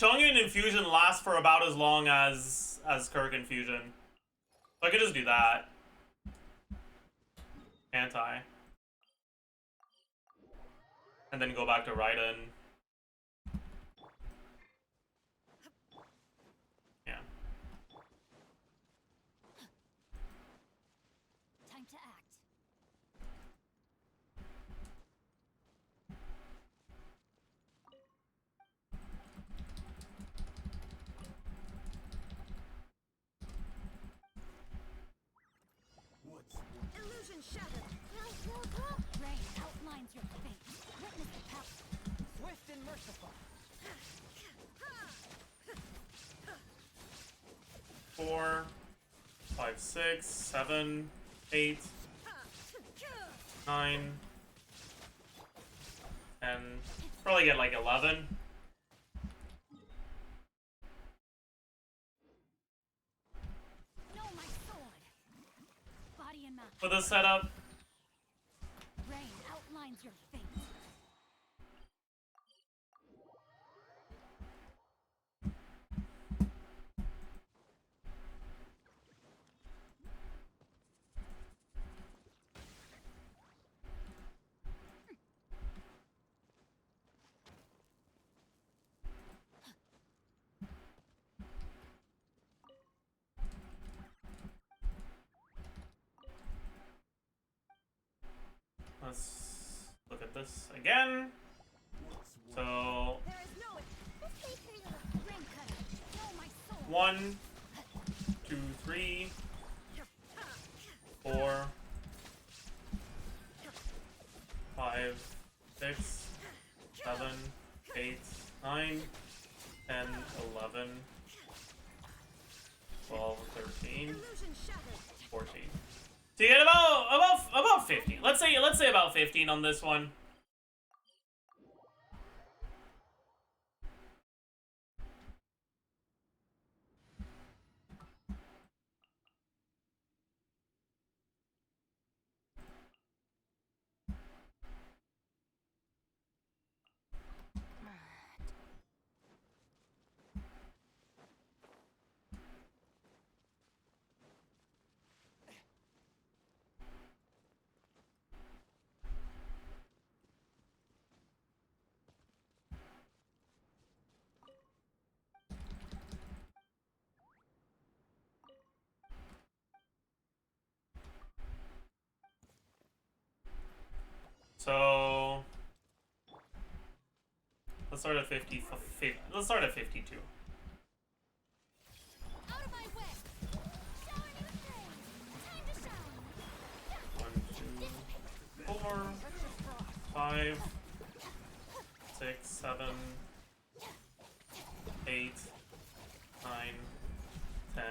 Chongyun infusion lasts for about as long as SKIRK infusion. So I could just do that. Can't I? And then go back to Raiden. Yeah. time to act. Illusion shattered. Rain outlines your fate. Witness the power. Swift and merciful. 4, 5, 6, 7, 8, 9, and probably get like 11. Know my sword. Body and mouth. For this setup, Rain outlines your fate. let's look at this again. So, There is no rain cutter. Know my sword. 1, 2, 3, 4, 5, 6, 7, 8, 9, 10, 11, 12, 13, 14. So you get about 15. Let's say about 15 on this one. So let's start at 50. Let's start at 52. Out of my way. Shower new thing. Time to shine. 1, 2, 4, 5, 6, 7, 8, 9, 10,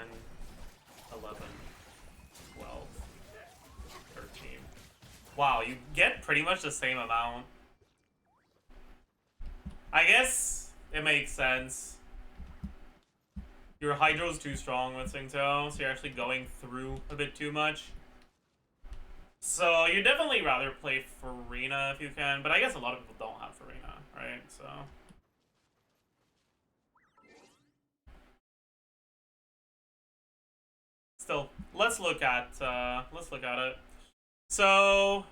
11, 12, 13. Wow, you get pretty much the same amount. I guess it makes sense. Your Hydro's too strong with Singto, so you're actually going through a bit too much. So you'd definitely rather play Farina if you can, but I guess a lot of people don't have Farina, right? So still, let's look at it. So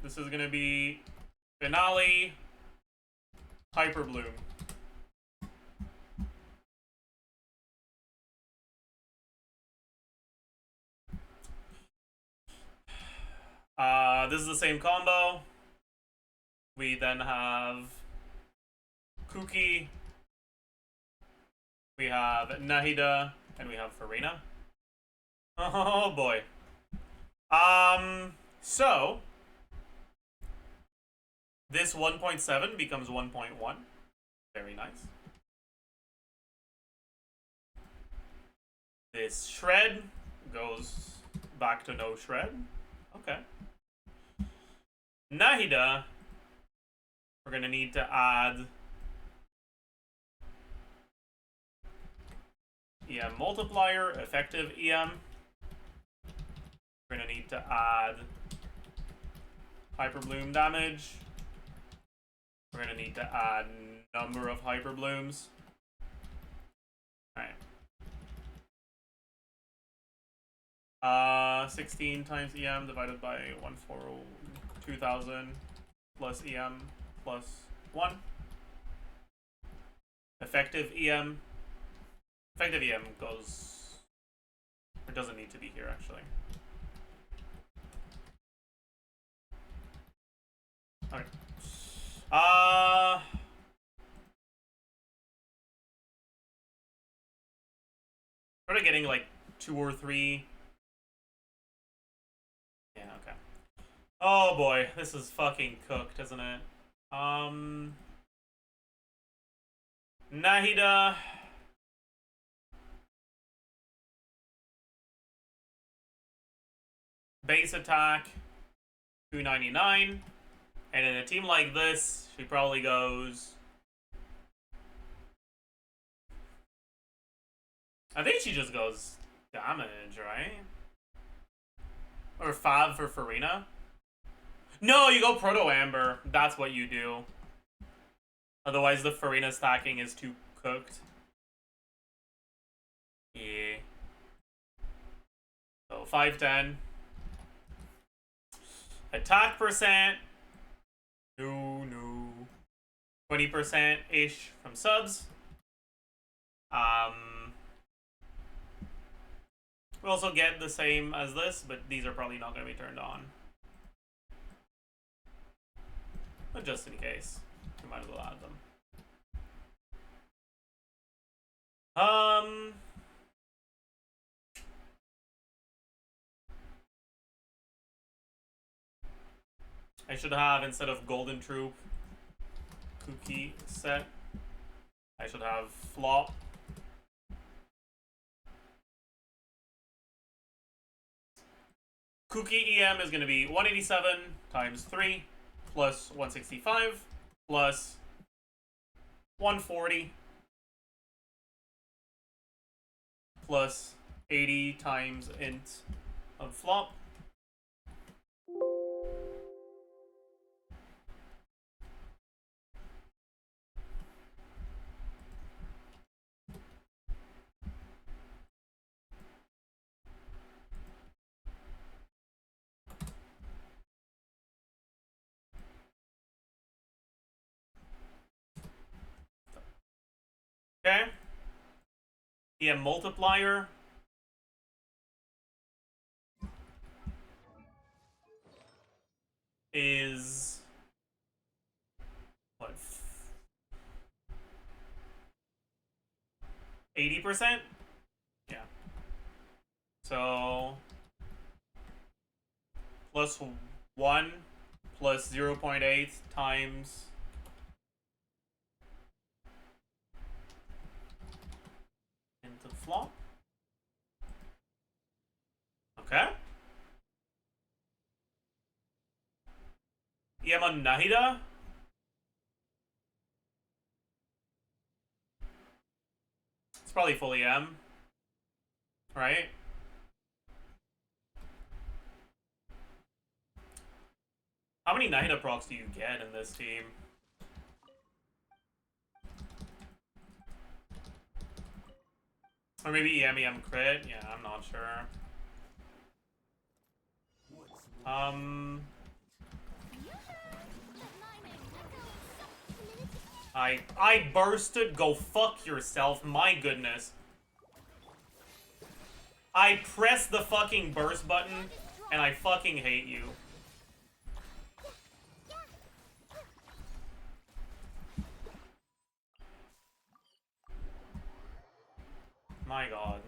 this is gonna be Finale, Hyper Bloom. This is the same combo. We then have Kuki, we have Nahida, and we have Farina. Oh boy. So this 1.7 becomes 1.1. Very nice. This shred goes back to no shred. Okay. Nahida, we're gonna need to add EM multiplier, effective EM. We're gonna need to add Hyper Bloom damage. We're gonna need to add number of Hyper Blooms. Alright. 16 times EM divided by 2000 plus EM plus 1. Effective EM. Effective EM goes... It doesn't need to be here, actually. Okay. Sort of getting like 2 or 3. Yeah, okay. Oh boy, this is fucking cooked, isn't it? Nahida. Base attack, 299. And in a team like this, she probably goes... I think she just goes damage, right? Or Fab for Farina? No, you go Proto Amber. That's what you do. Otherwise, the Farina stacking is too cooked. Yeah. So 510. Attack percent. No. 20%-ish from subs. We also get the same as this, but these are probably not going to be turned on. But just in case, we might as well add them. I should have, instead of Golden Troop, Kuki set, I should have Flop. Kuki EM is going to be 187 times 3 plus 165 plus 140 plus 80 times int of Flop. Okay. EM multiplier is what? 80%? Yeah. So plus 1 plus 0.8 times into flop. Okay. EM on Nahida. It's probably full EM. Right? How many Nahida procs do you get in this team? Or maybe EM crit? Yeah, I'm not sure. I bursted? Go fuck yourself, my goodness. I pressed the fucking burst button, and I fucking hate you. My god.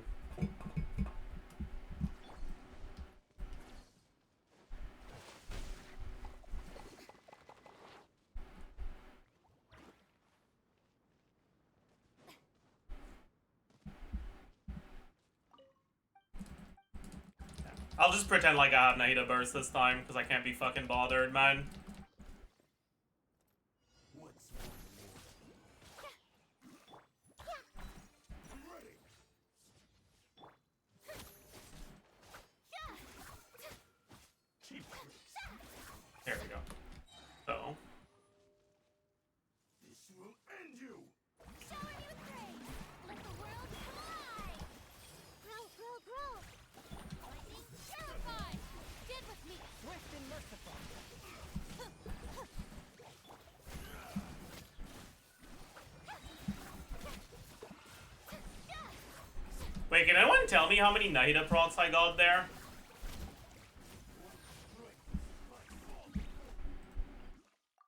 I'll just pretend like I have Nahida burst this time, because I can't be fucking bothered, man. There we go. So. This will end you! Shower me with praise. Let the world fly. Grow, grow, grow. Lightning, purify. Get with me. Swift and merciful. Wait, can anyone tell me how many Nahida procs I got there?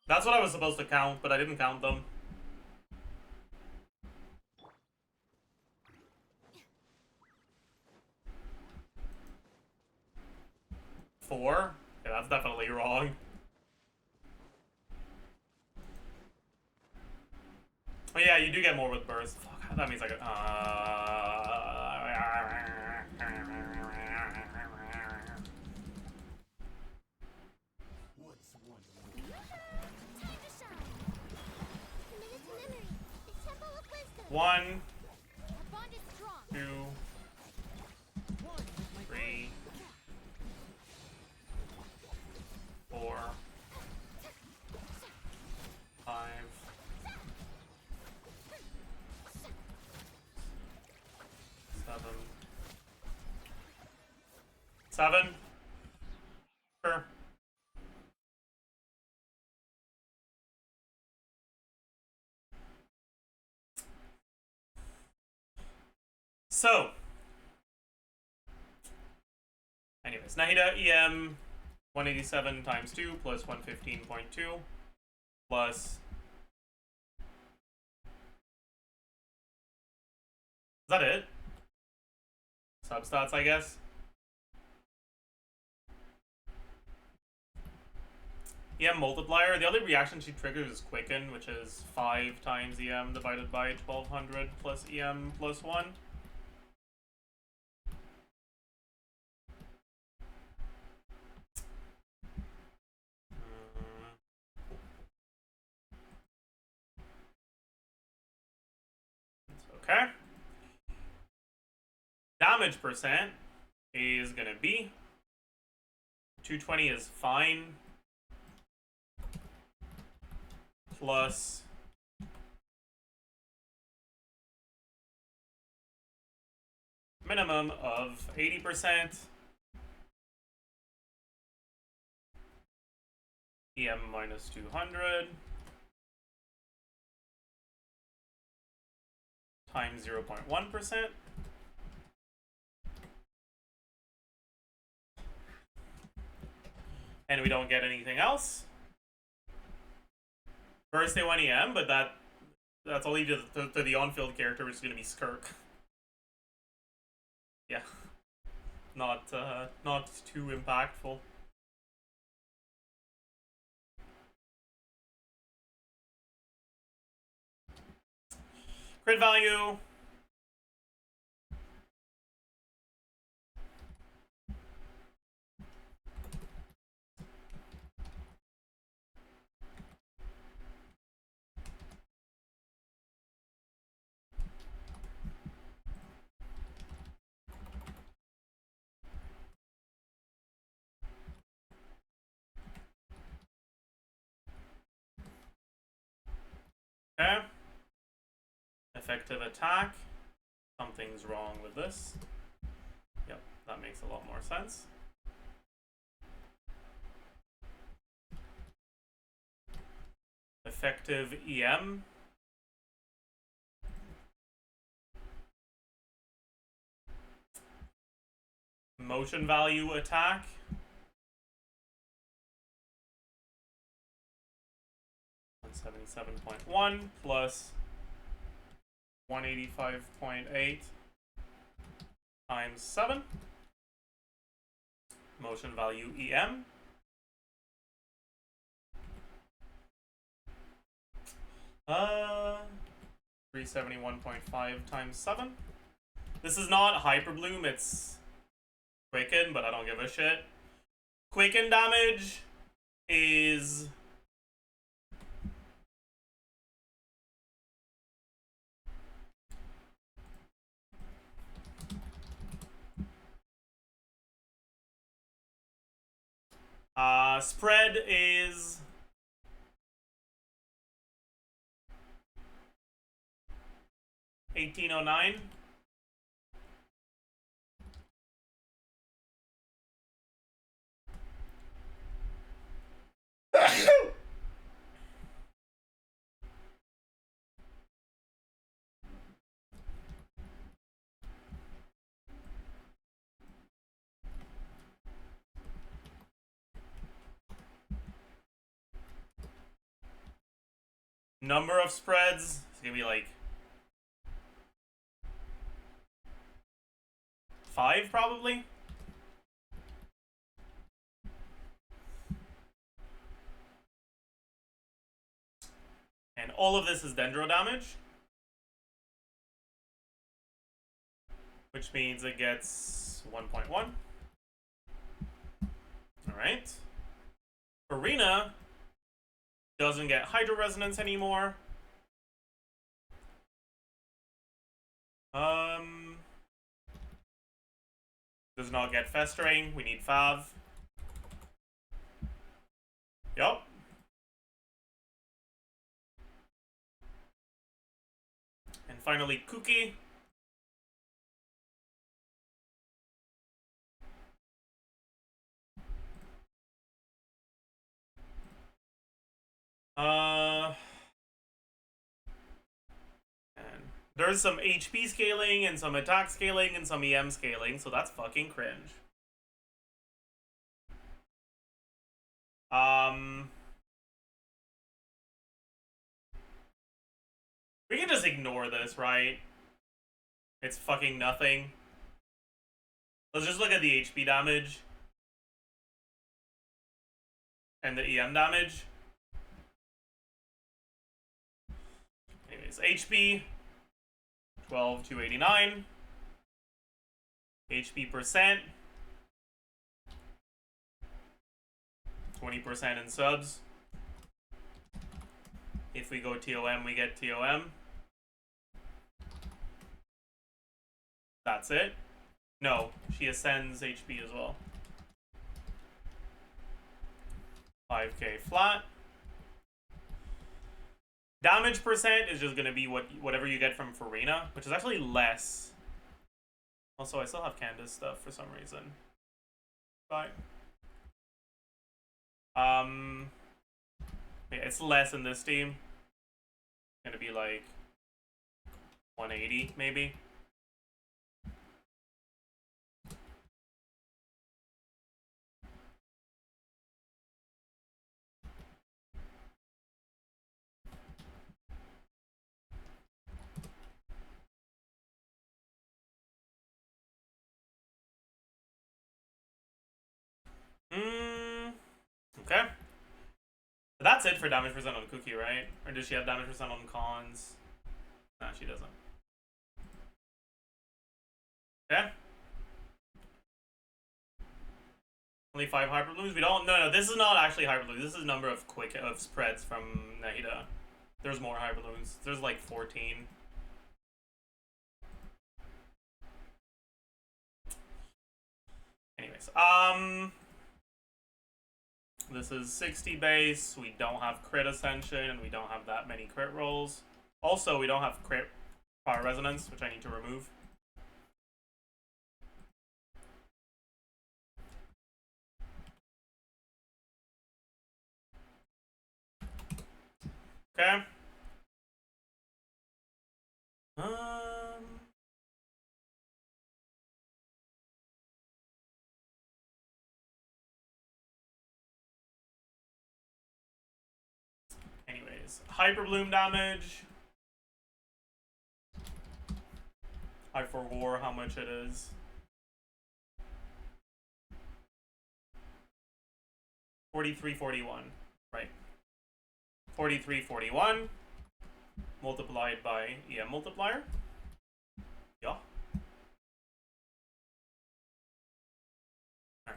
That's what I was supposed to count, but I didn't count them. Four? Yeah, that's definitely wrong. Oh yeah, you do get more with burst. Fuck, that means I got. What's one more? Time to shine. Committed to memory. The temple of wisdom. 1, Our bond is strong. 2, One with my 3, 4, 5, 7. Sure. So, anyways, Nahida EM 187 times 2 plus 115.2 plus. Is that it? Substats, I guess. EM multiplier. The other reaction she triggers is Quicken, which is 5 times EM divided by 1200 plus EM plus 1. Okay. Damage percent is gonna be 220 is fine. Plus minimum of 80%. EM minus 200 times 0.1%. And we don't get anything else. First they went EM, but that's only to the on-field character, which is going to be SKIRK. Yeah. not too impactful. Crit value. Okay. Effective attack. Something's wrong with this. Yep, that makes a lot more sense. Effective EM. Motion value attack. $177.1 plus 185.8 times 7. Motion value EM. Uh, 371.5 times 7. This is not Hyper Bloom, it's Quicken, but I don't give a shit. Quicken damage is spread is 1809. Number of spreads, it's gonna be like 5 probably. And all of this is dendro damage, which means it gets 1.1. Alright. Arena doesn't get Hydro Resonance anymore. Does not get Festering. We need Fav. Yup. And finally, Cookie. And there's some HP scaling and some attack scaling and some EM scaling, so that's fucking cringe. We can just ignore this, right? It's fucking nothing. Let's just look at the HP damage and the EM damage. Anyways, HP 12,289. HP percent 20% in subs. If we go TOM, we get TOM. That's it. No, she ascends HP as well. 5k flat. Damage percent is just gonna be whatever you get from Farina, which is actually less. Also, I still have Candace stuff for some reason. Bye. Yeah, it's less in this team. It's gonna be like 180 maybe. But that's it for damage percent on Cookie, right? Or does she have damage percent on cons? Nah, she doesn't. Okay. Only 5 hyper blooms. We don't. No, this is not actually hyper blooms. This is number of spreads from Nahida. There's more hyper blooms. There's like 14. Anyways, this is 60 base. We don't have crit ascension, and we don't have that many crit rolls. Also, we don't have crit power resonance, which I need to remove. Okay. Anyways, hyper bloom damage. I forgot how much it is. $43.41, right? 43.41 multiplied by EM multiplier. Yeah. All right.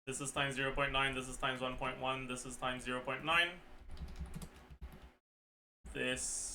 This is times 0.9. This is times 1.1. This is times 0.9. This.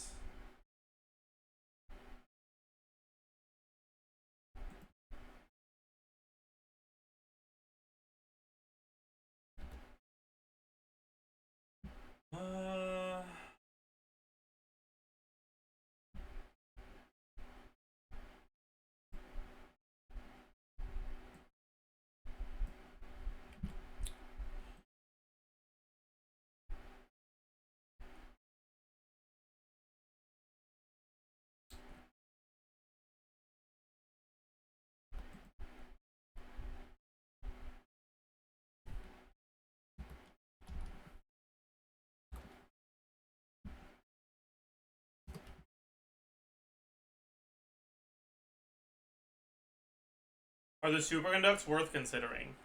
Are the superconducts worth considering?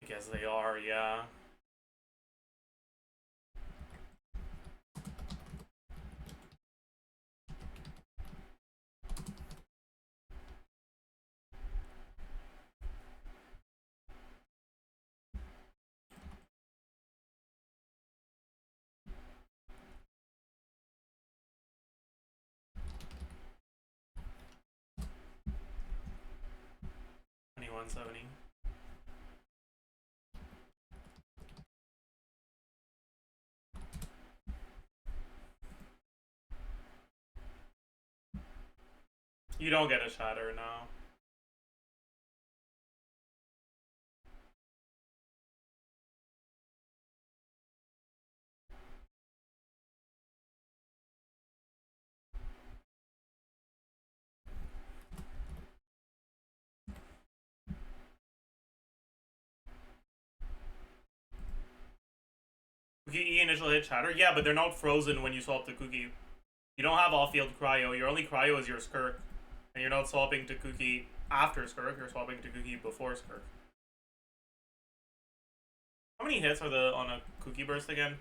I guess they are, yeah. $21.70. You don't get a shatter now. Cookie E initial hit shatter? Yeah, but they're not frozen when you swap to Cookie. You don't have off-field cryo. Your only cryo is your SKIRK. And you're not swapping to Cookie after SKIRK, you're swapping to Cookie before SKIRK. How many hits are on a Cookie burst again?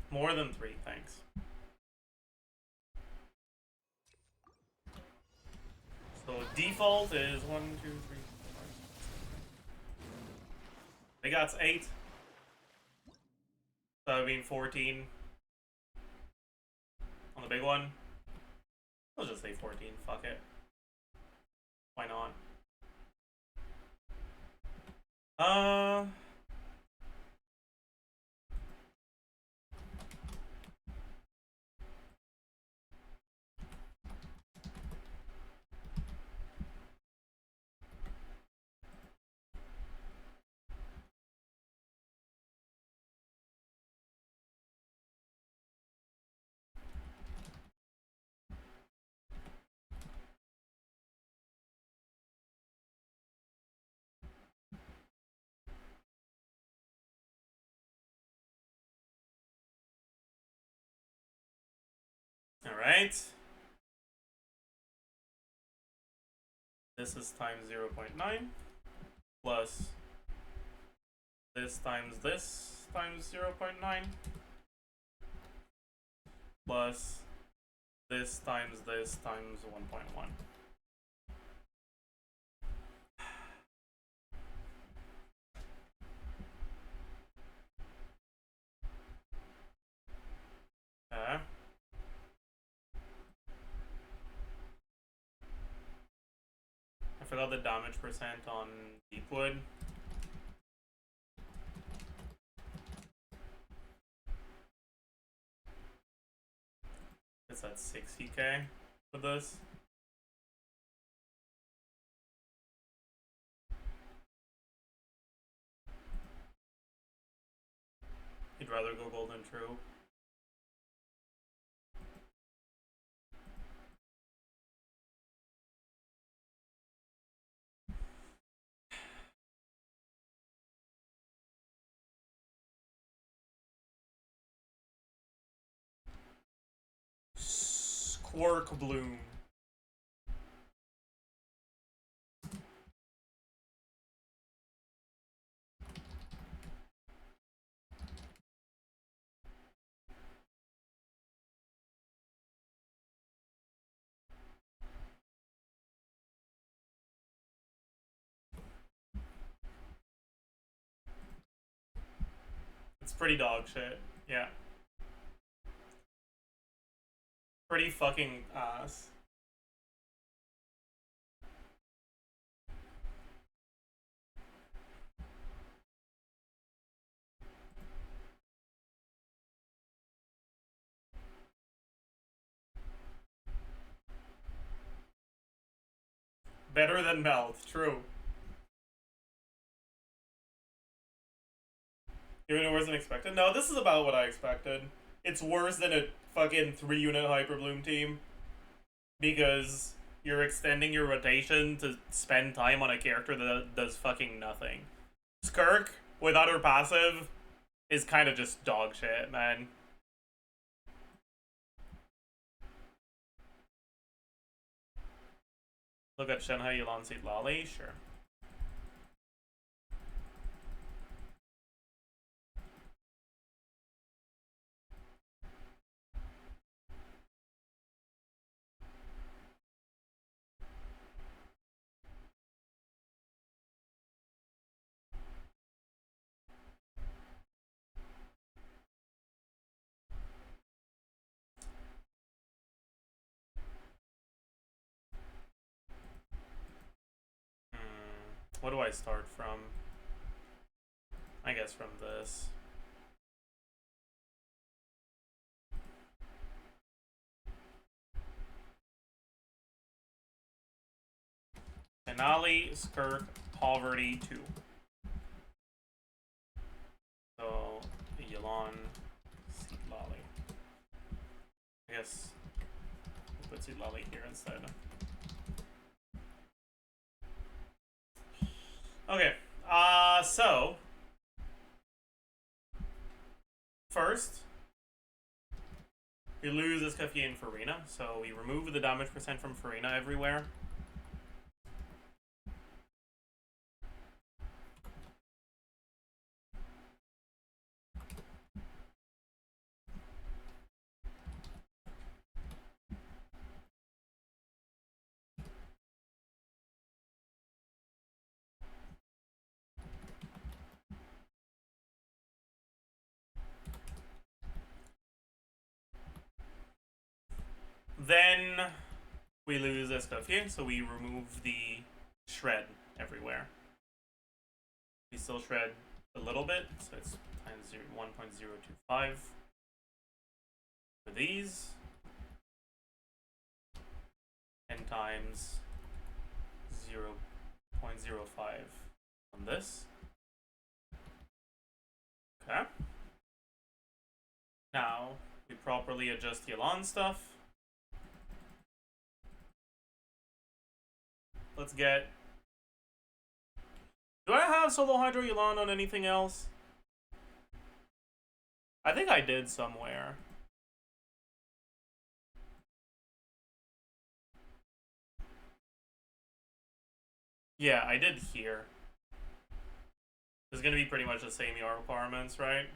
More than 3, thanks. So default is 1, 2, 3, 4, 5, 6. They got 8. So that would mean 14 on the big one. I'll just say 14. Fuck it. Why not? Alright. This is times 0.9 plus this times 0.9 plus this times 1.1. Okay. I forgot the damage percent on Deepwood. It's at 60k for this. You'd rather go gold than true. SKIRK Bloom. It's pretty dog shit. Yeah. Pretty fucking ass. Better than melt, true. Even worse than expected? No, this is about what I expected. It's worse than a fucking 3-unit Hyperbloom team. Because you're extending your rotation to spend time on a character that does fucking nothing. SKIRK, without her passive, is kind of just dog shit, man. Look at Shenhe Yulan Seed Lolly, sure. What do I start from? I guess from this. Denali, SKIRK, Poverty 2. So, Yulan, Seed Lolly. I guess we'll put Seed Lolly here instead. Okay, so first we lose Escaffier and Farina, so we remove the damage percent from Farina everywhere. Then we lose Escaffier, so we remove the shred everywhere. We still shred a little bit, so it's times 1.025 for these, and times 0.05 on this. Okay. Now we properly adjust Yulan stuff. Let's get... Do I have Solo Hydro Yulan on anything else? I think I did somewhere. Yeah, I did here. It's gonna be pretty much the same ER requirements, right?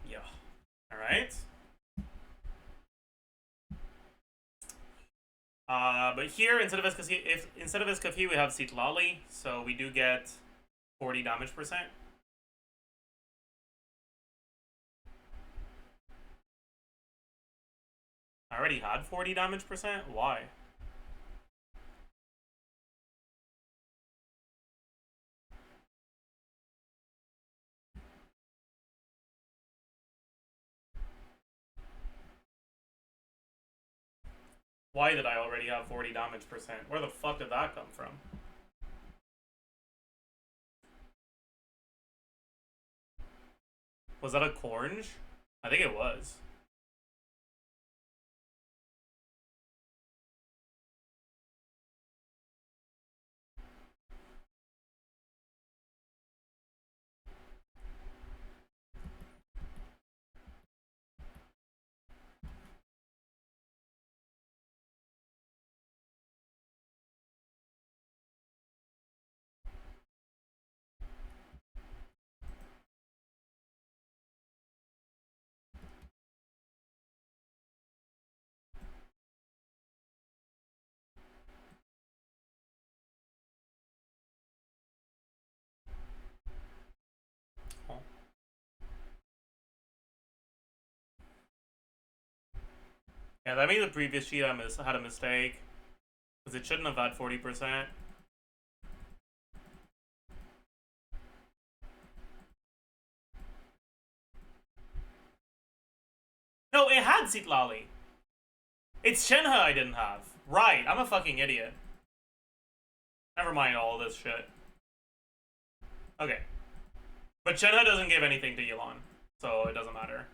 Yeah. Alright. But here, instead of Iskafi, we have Sitlali, so we do get 40 damage percent. I already had 40 damage percent? Why? Why did I already have 40 damage percent? Where the fuck did that come from? Was that a Cornge? I think it was. Oh. Yeah, that means the previous sheet had a mistake. Because it shouldn't have had 40%. No, it had Sitlali. It's Shenhe I didn't have. Right, I'm a fucking idiot. Never mind all this shit. Okay. But Shenhe doesn't give anything to Yelan, so it doesn't matter.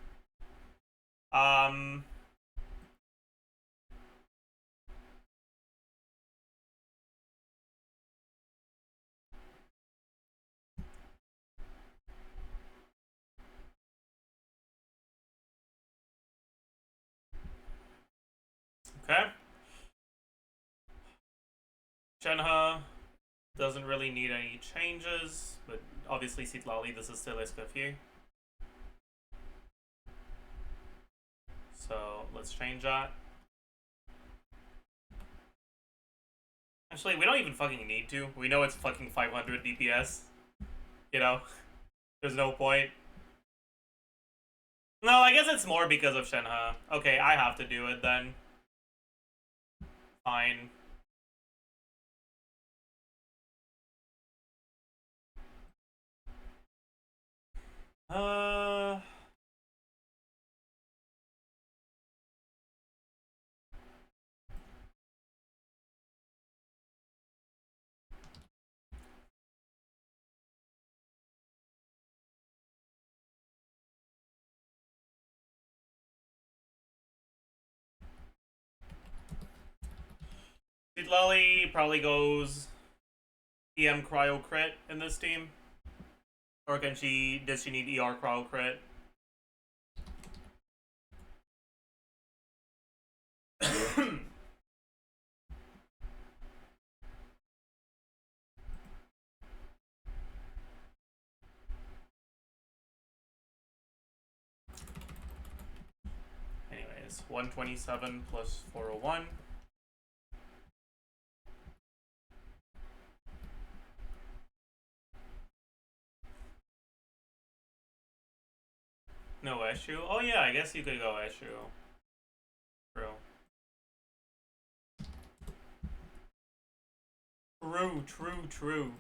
Okay. Shenhe doesn't really need any changes, but obviously Sitlali, this is still Escoffier. So let's change that. Actually, we don't even fucking need to. We know it's fucking 500 DPS. You know? There's no point. No, I guess it's more because of Shenhe. Okay, I have to do it then. Fine. Sitlali probably goes EM Cryo Crit in this team. Or does she need ER Cryo Crit? nice. 127 plus 401. No issue. Oh yeah, I guess you could go issue. True. True.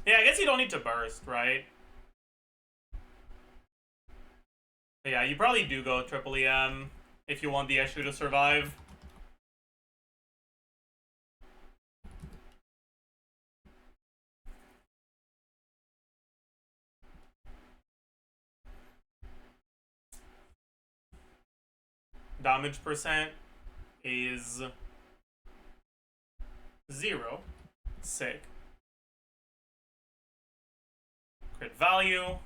Yeah, I guess you don't need to burst, right? But yeah, you probably do go triple EM if you want the issue to survive. Damage percent is 0. Sick. Crit value.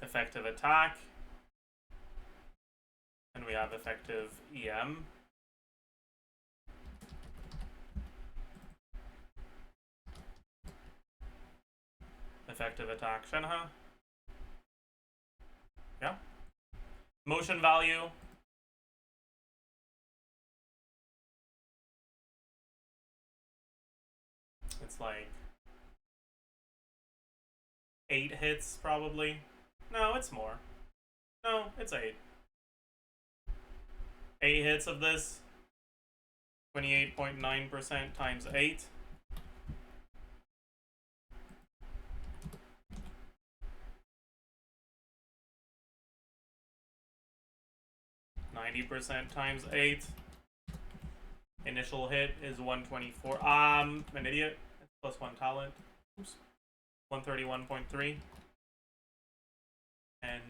Effective attack. And we have effective EM. Effective attack Shenhe. Yeah. Motion value. It's like 8 hits, probably. No, it's more. No, it's 8. 8 hits of this. 28.9% times 8. %, times 8. Initial hit is 124. An idiot. Plus 1 talent. Oops. 131.3. And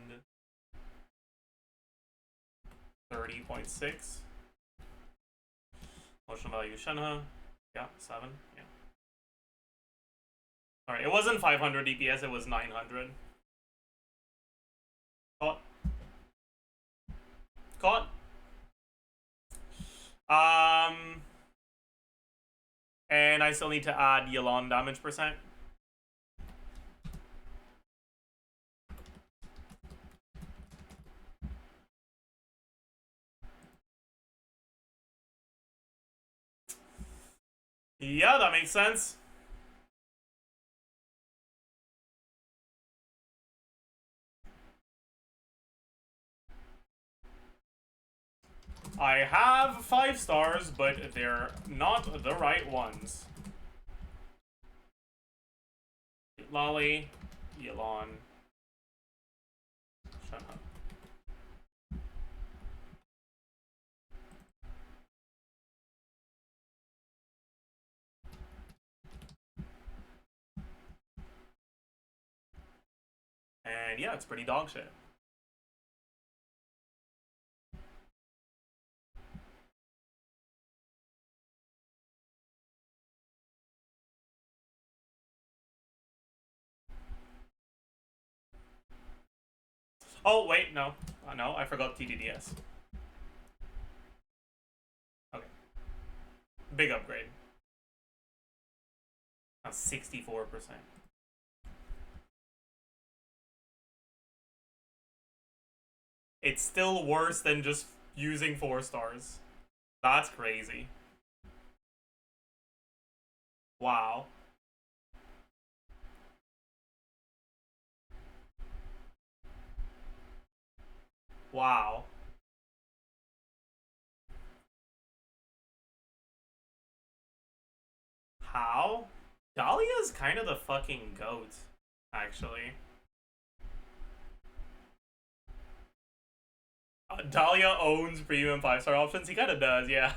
30.6. Motion value Shenhe. Yeah, 7. Yeah. Alright, it wasn't 500 DPS, it was 900. Caught. Caught. And I still need to add Yelan damage percent. Yeah, that makes sense. I have 5 stars, but they're not the right ones. Lolly, Yelan, Shenhe. And yeah, it's pretty dog shit. Oh, wait, no. No, I forgot TDDS. Okay. Big upgrade. Now 64%. It's still worse than just using 4 stars. That's crazy. Wow. Wow. How? Dahlia's kind of the fucking goat, actually. Dahlia owns premium 5-star options? He kind of does, yeah.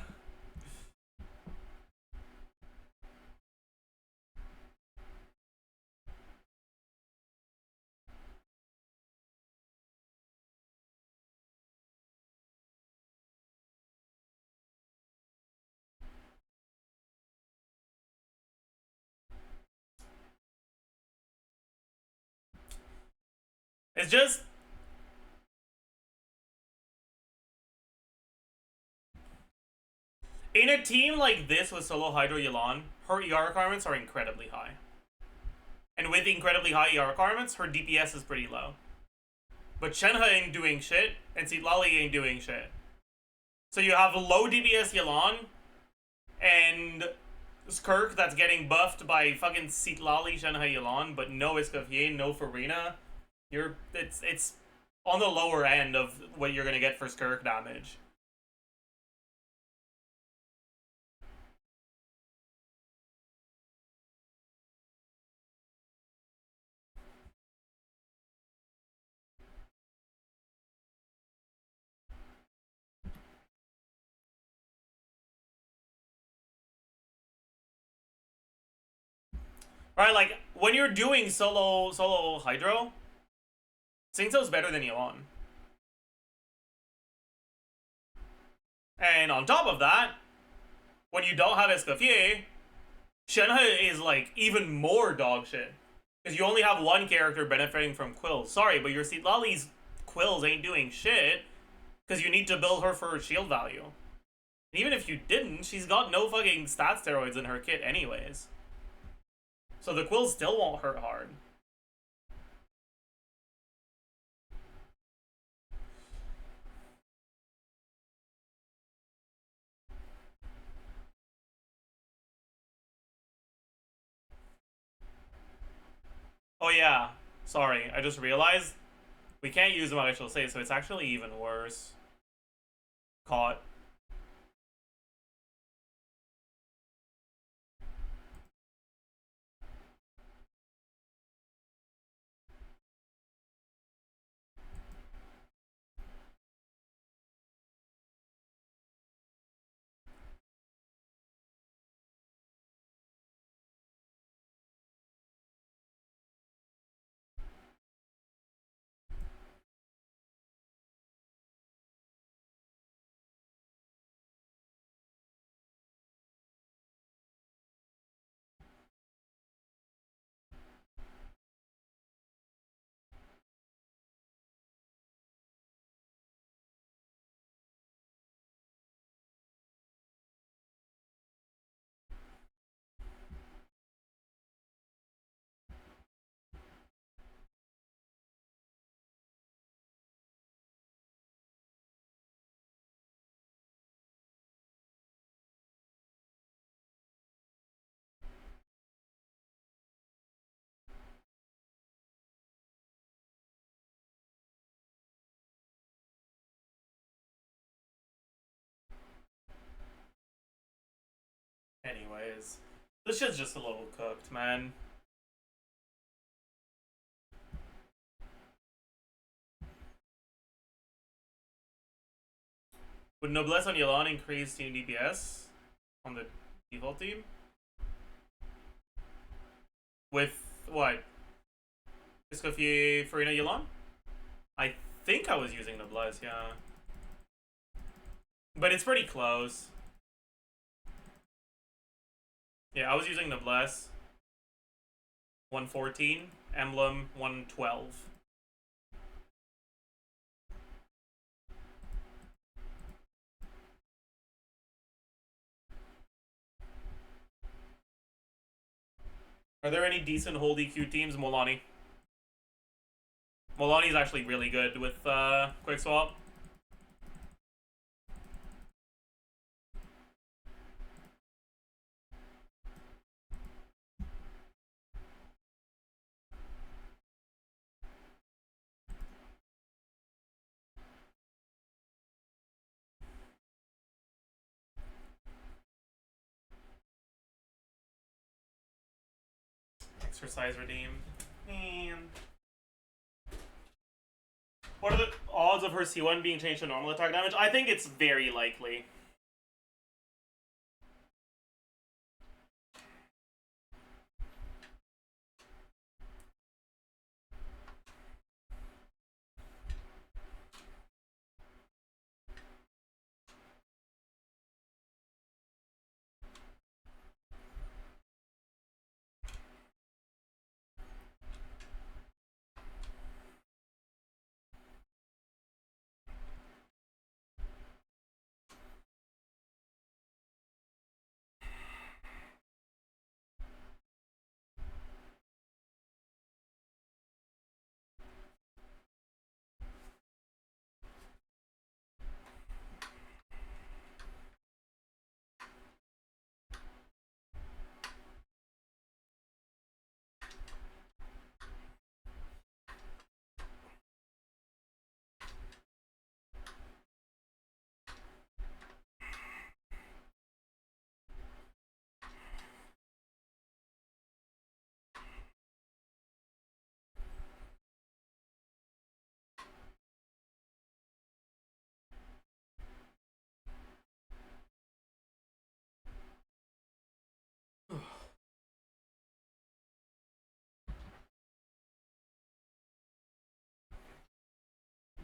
It's just... in a team like this with solo Hydro Yelan, her ER requirements are incredibly high. And with incredibly high ER requirements, her DPS is pretty low. But Shenhe ain't doing shit, and Citlali ain't doing shit. So you have low DPS Yelan, and SKIRK that's getting buffed by fucking Citlali, Shenhe, Yelan, but no Escoffier, no Farina. It's on the lower end of what you're gonna get for SKIRK damage. Right, like, when you're doing solo Hydro, Singso's better than Yelan. And on top of that, when you don't have Escoffier, Shenhe is, like, even more dog shit. Because you only have one character benefiting from Quills. Sorry, but your Citlali's Quills ain't doing shit, because you need to build her for her shield value. And even if you didn't, she's got no fucking stat steroids in her kit anyways. So the Quills still won't hurt hard. Oh yeah, sorry, I just realized we can't use them actual save, so it's actually even worse. Caught. Anyways, this shit's just a little cooked, man. Would Noblesse on Yelan increase team DPS on the default team? With what? Escoffier, Farina, Yelan? I think I was using Noblesse, yeah. But it's pretty close. Yeah, I was using Noblesse. 114, Emblem 112. Are there any decent hold EQ teams? Molani. Molani's actually really good with Quick Swap. Exercise redeemed. Man. What are the odds of her C1 being changed to normal attack damage? I think it's very likely.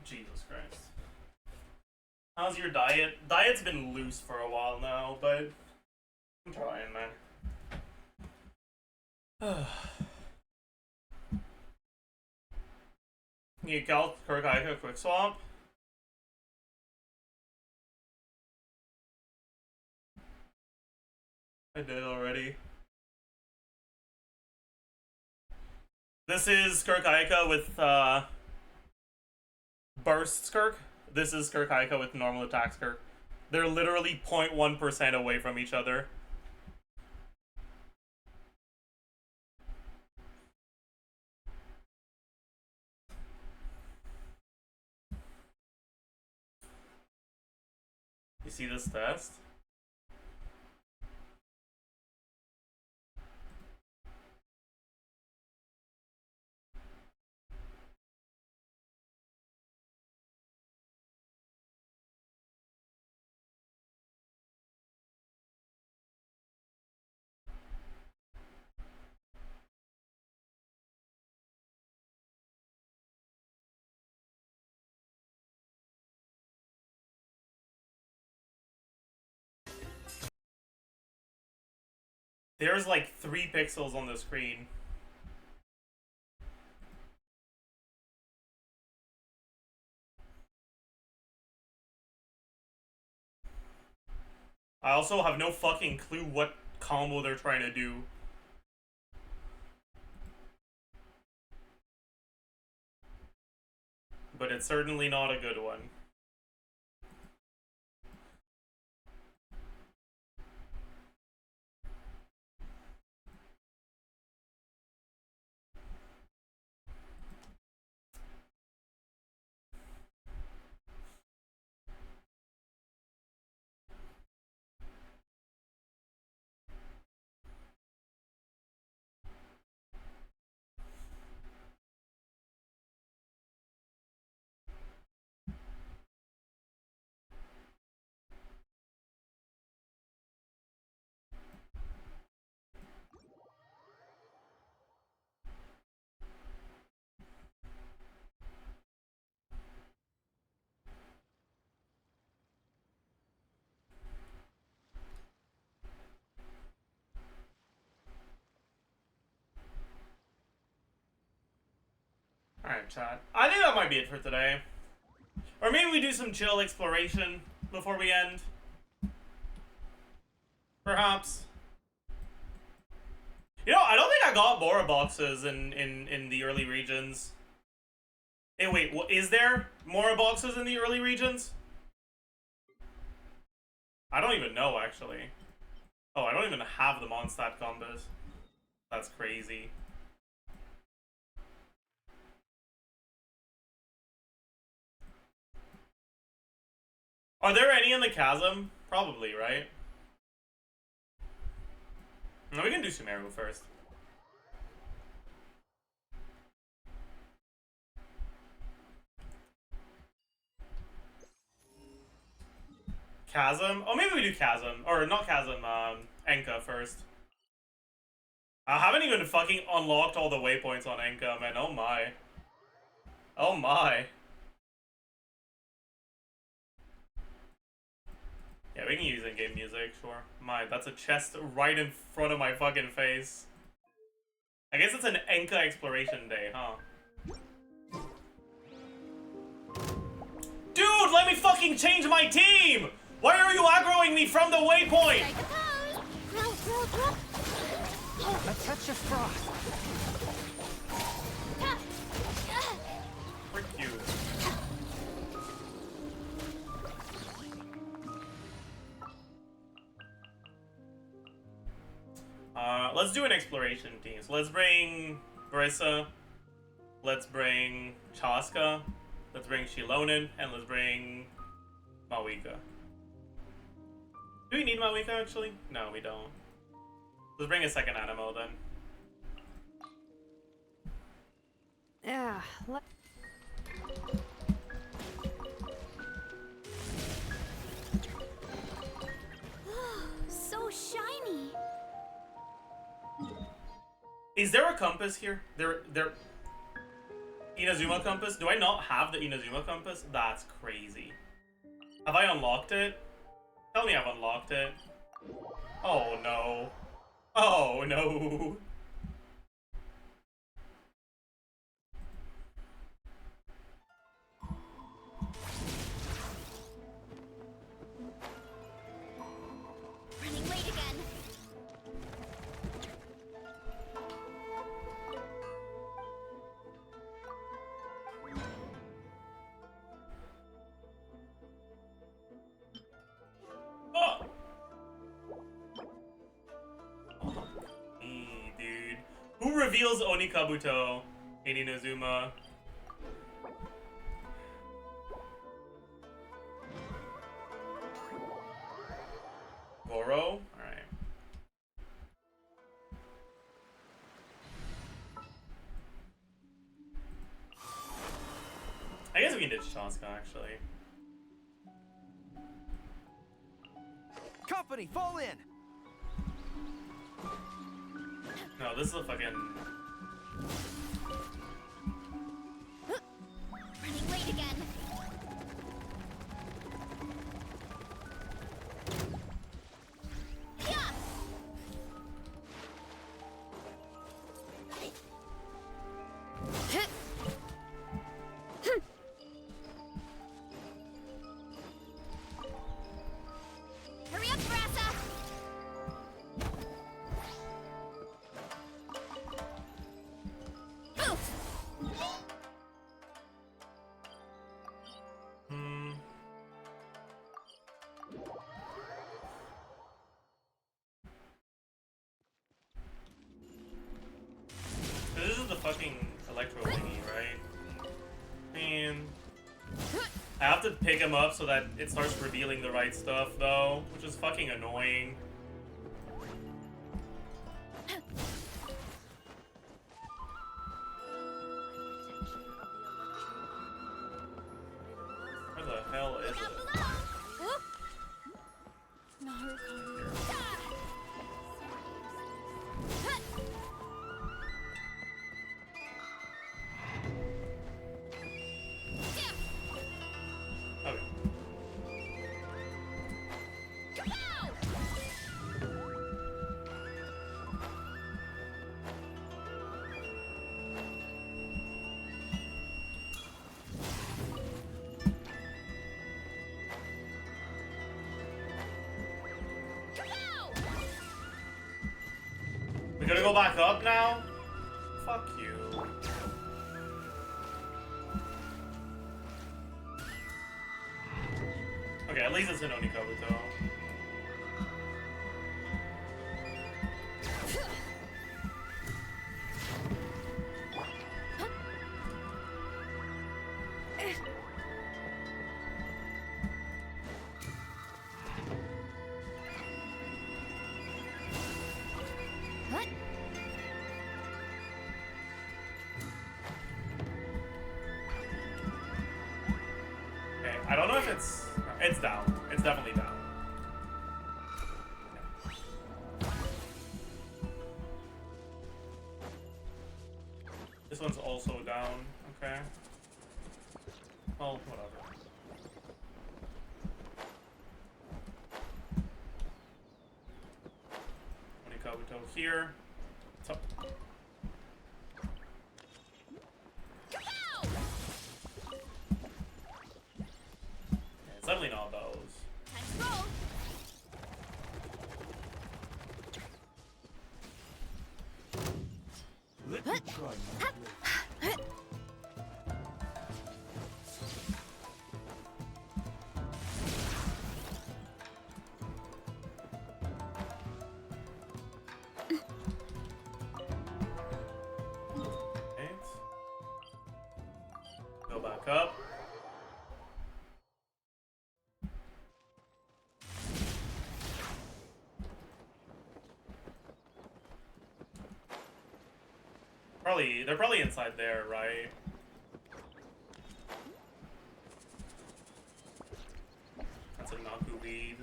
Jesus Christ. How's your diet? Diet's been loose for a while now, but I'm trying, man. You got SKIRK quick swap? I did already. This is SKIRK with burst SKIRK. This is SKIRK with normal attack SKIRK. They're literally 0.1% away from each other. You see this test? There's like 3 pixels on the screen. I also have no fucking clue what combo they're trying to do. But it's certainly not a good one. Alright, chat. I think that might be it for today. Or maybe we do some chill exploration before we end. Perhaps. You know, I don't think I got Bora boxes in the early regions. Hey, wait, what, is there Mora boxes in the early regions? I don't even know, actually. Oh, I don't even have them on stat combos. That's crazy. Are there any in the chasm? Probably, right? No, we can do Sumeru first. Chasm? Oh, maybe we do Chasm. Or not Chasm, Enka first. I haven't even fucking unlocked all the waypoints on Enka, man. Oh my. Oh my. Yeah, we can use in-game music, sure. My, that's a chest right in front of my fucking face. I guess it's an Enka exploration day, huh? Dude, let me fucking change my team! Why are you aggroing me from the waypoint? A touch of frost. Frick you. Let's do an exploration team. So let's bring Brissa. Let's bring Chaska. Let's bring Shilonen. And let's bring Mawika. Do we need Mawika, actually? No, we don't. Let's bring a second animal, then. Yeah. So shiny. Is there a compass here? You Inazuma compass? Do I not have the Inazuma compass? That's crazy. Have I unlocked it? Tell me I've unlocked it. Oh no. Oh no. Running late again. Oh. Hey, dude. Who reveals Onikabuto in Inazuma? Goro? Alright. I guess we can ditch Shaska, actually. Company, fall in! No, this is a fucking... Running late again. Yeah. Hurry up, Brassa! Oof. Hmm. This is the fucking electro thingy, right? Man. I have to pick him up so that it starts revealing the right stuff, though, which is fucking annoying. Where the hell is Down it? below. Whoop. Naruto. Ah. Huh. Yeah. Okay. Kapow! Kapow! We gotta go back up now? Fuck you. Okay, at least it's an Onikabuto. What? Okay, I don't know if it's... It's down. It's definitely down. This one's also down. Okay. Well, whatever. Onikabuto here. What's up? Kapow! Yeah, it's definitely not those. Time to roll. Let me try my blade. Right. Go back up. They're probably inside there, right? That's a Naku lead.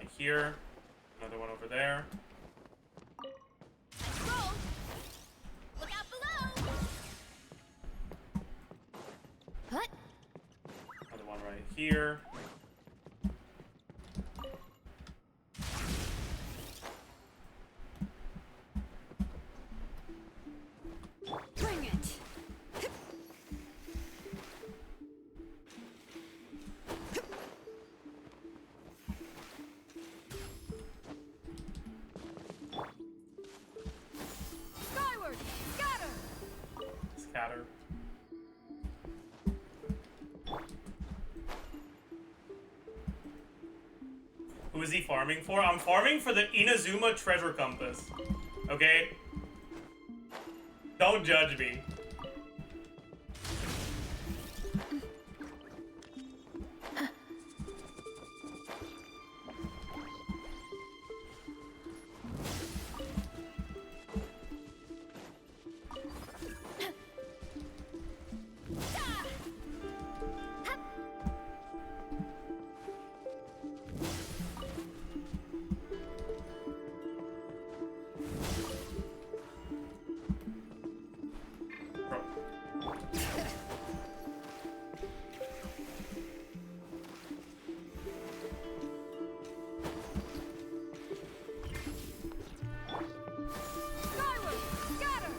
right here. Another one over there. Let's roll. Look out below. What? Another one right here. Bring it. Skyward. Scatter. Scatter. Who is he farming for? I'm farming for the Inazuma treasure compass. Okay? Don't judge me. Skyward. Scatter.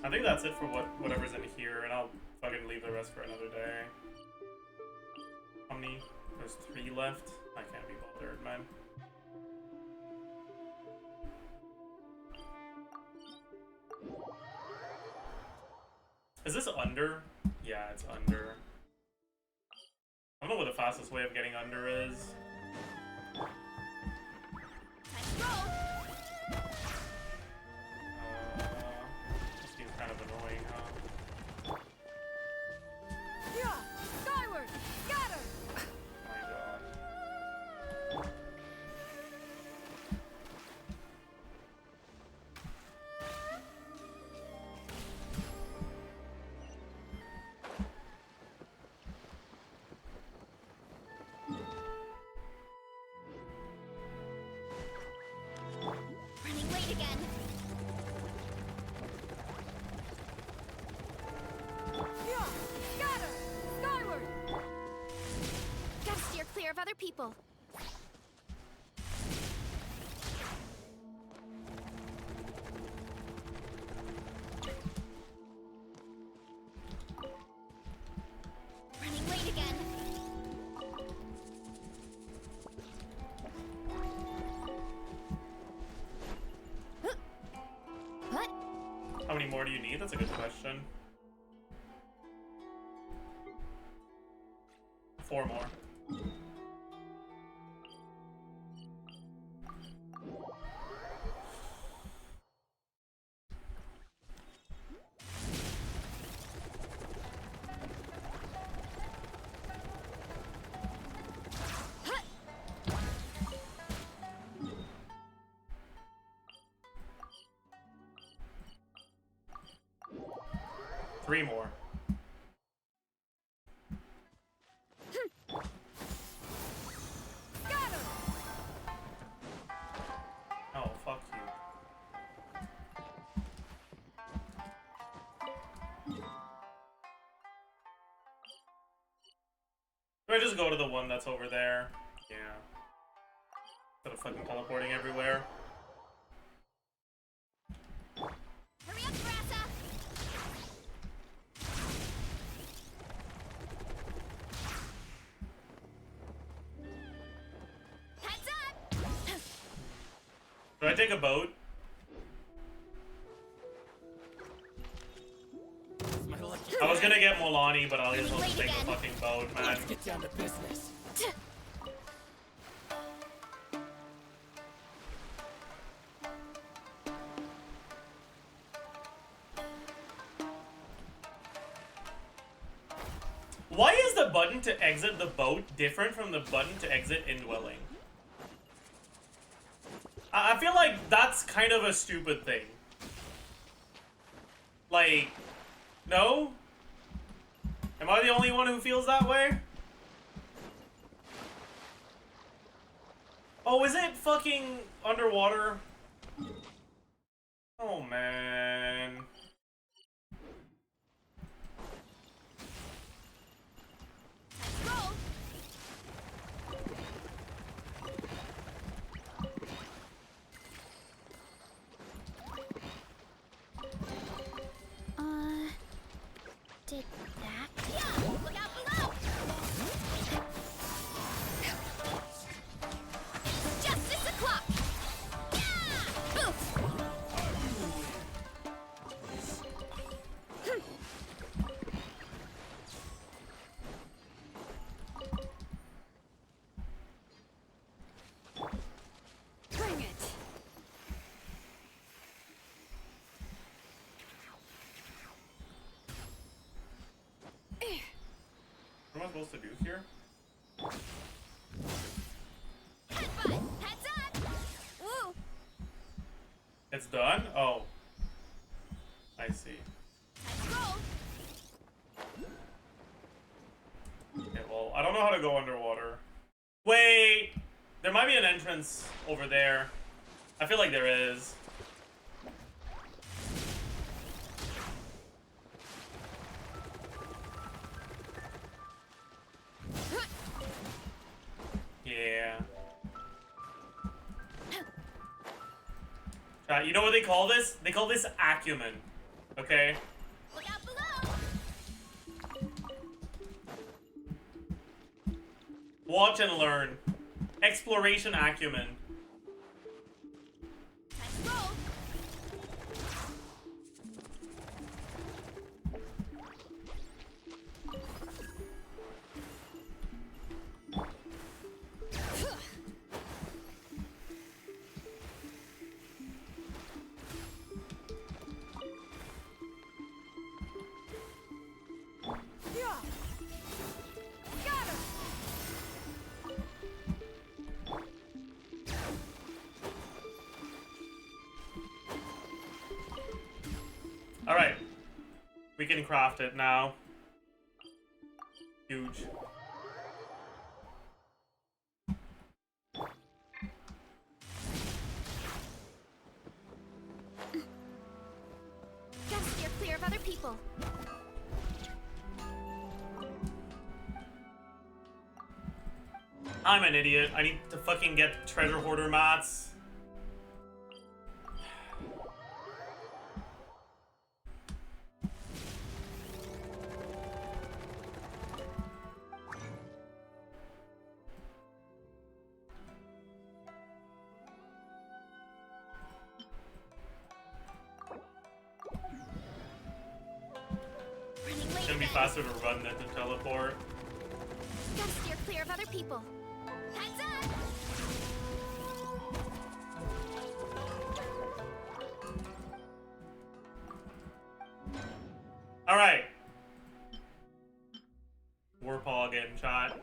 I think that's it for whatever's in here, and I'll fucking leave the rest for another day. How many? There's 3 left. I can't be bothered, man. Is this under? Yeah, it's under. I don't know what the fastest way of getting under is. Let's roll. This seems kind of annoying, huh? Yeah. Skyward. Scatter. My god. Running late again. Yeah. Scatter. Skyward. Gotta steer clear of other people. Running late again. What? How many more do you need? That's a good question. 4 more. Three more. Scatter. Oh, fuck you. Do I just go to the one that's over there? Yeah. Instead of fucking teleporting everywhere. Hurry up, Brassa. Heads up. Do I take a boat? My lucky. I was gonna get Molani, but I'll just take a fucking boat, man. Let's get down to business. Why is the button to exit the boat different from the button to exit indwelling? I feel like that's kind of a stupid thing. Like, no? Am I the only one who feels that way? Oh, is it fucking underwater? Oh, man. Roll. Did that? Yeah! Look out below! It's justice o'clock! Yeah! Oof! Bring it. What am I supposed to do here? Headbutt! Heads up! Woo! It's done? Oh. I see. Roll! Okay, well, I don't know how to go underwater. Wait! There might be an entrance over there. I feel like there is. Yeah. Chat, you know what they call this? They call this acumen. Okay? Look out below! Watch and learn. Exploration acumen. Let's roll! Yeah. Got him. Alright. We can craft it now. Huge. Gotta steer clear of other people. I'm an idiot. I need to fucking get treasure hoarder mats. Running It's late gonna be again. faster to run than to teleport. Gotta steer clear of other people. Heads up! Alright. Warpaw getting shot.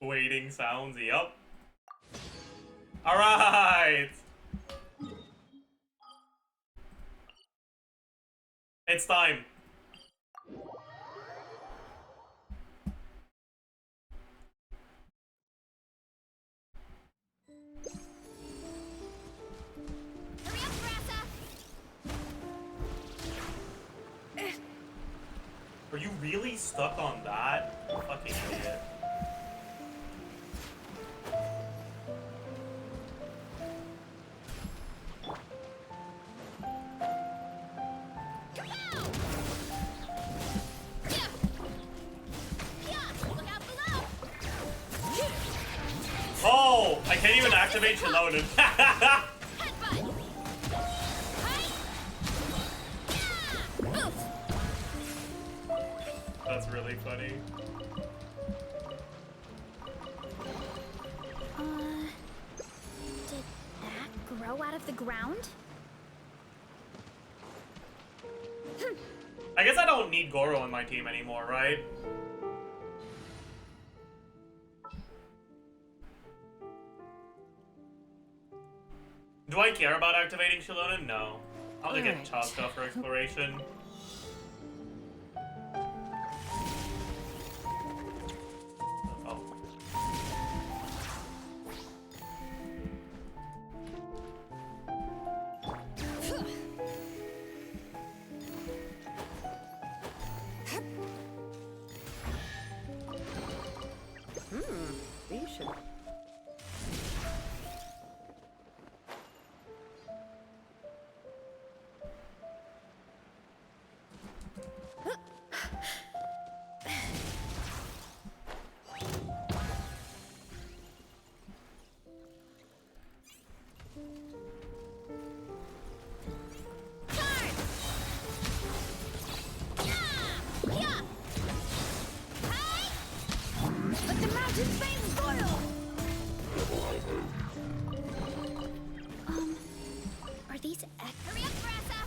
Waiting sounds, yep. Alright! It's time. Hurry up, Grassa! Are you really stuck on that? Fucking idiot. Oh! I can't even activate Reloaded. Headbutt! Hi! Yeah! Oof! That's really funny. Did that grow out of the ground? I guess I don't need Goro on my team anymore, right? Do I care about activating Shalona? No. I'll just get Chaska for exploration. Oh. You should. Let the mountain flames boil! Are these Hurry up, Brassa!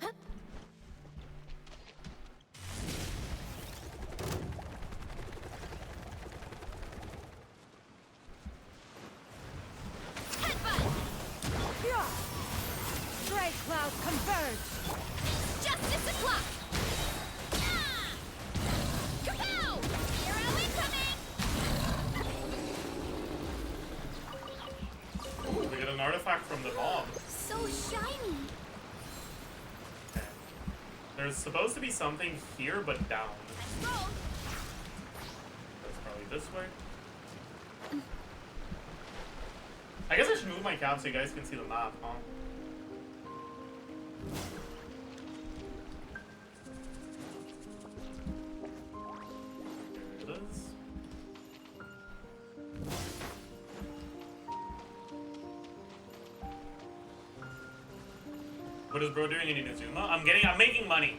Huh? Headbutt! Yeah. Gray clouds converge. Justice o'clock! Kapow! Hero incoming! We get an artifact from the bomb. So shiny! There's supposed to be something here, but down. Let's roll! That's probably this way. I guess I should move my cap so you guys can see the map, huh? There it is. What is bro doing in Inazuma? I'm making money.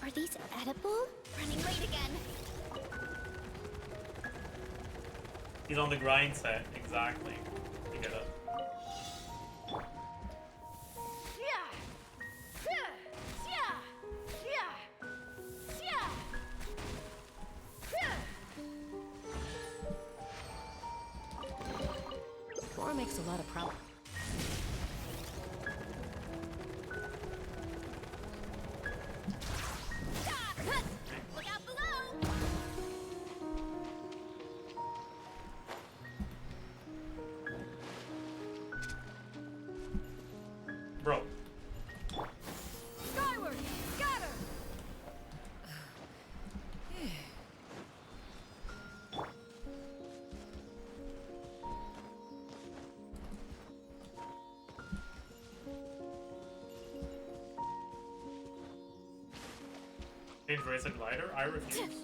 Are these edible? Running late again. He's on the grind set, exactly. You get it. Laura makes a lot of problems. Look out below! Bro. Skyward! Scatter! Change race a glider? I refuse.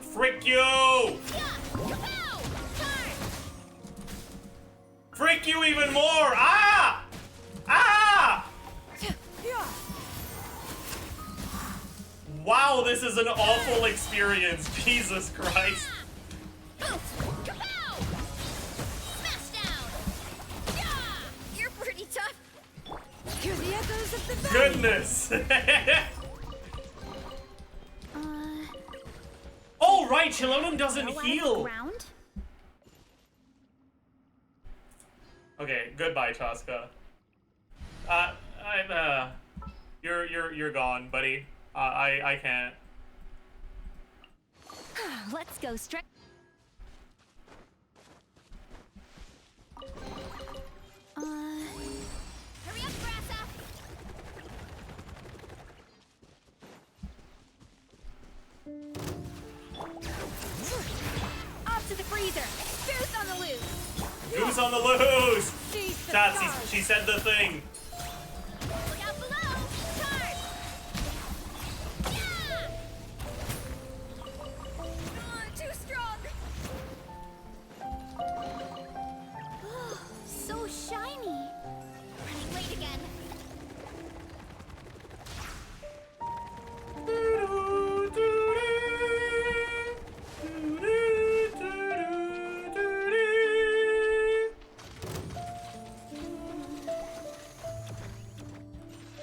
Frick you! Yeah! Kapow! Charge! Frick you even more! Ah! Ah! Yeah. Wow, this is an awful experience. Jesus Christ. Boost! Kapow! Smash down! Yeah! You're pretty tough. Hear the echoes of the valley. Goodness. Oh, right, Chilonum doesn't heal. Ground? Okay, goodbye, Chaska. You're gone, buddy. I can't. Let's go straight. Hurry up, Brassa! on the loose! Seize the Chat, stars. she said the thing. Look out below! Charge! Yeah! Too strong! So shiny! Running late again.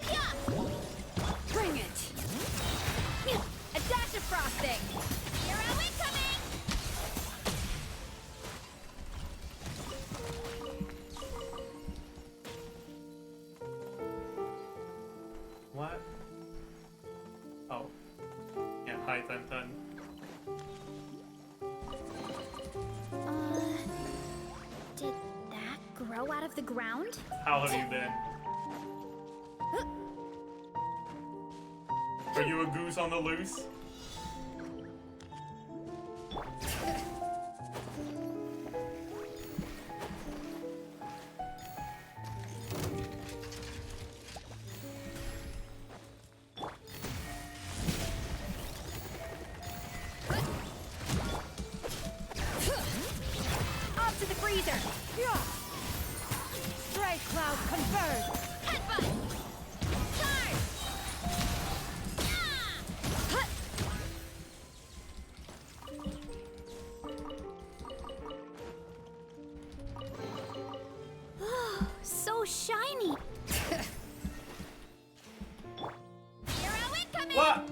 Yeah! Bring it. A dash of frosting. Hero incoming! What? Oh. Yeah, hi, Ten. Did that grow out of the ground? How have you been? Are you a goose on the loose? Off to the freezer. Yeah. Stray cloud converge. Headbutt! Charge! Yeah! Oh, so shiny! Hero incoming! What?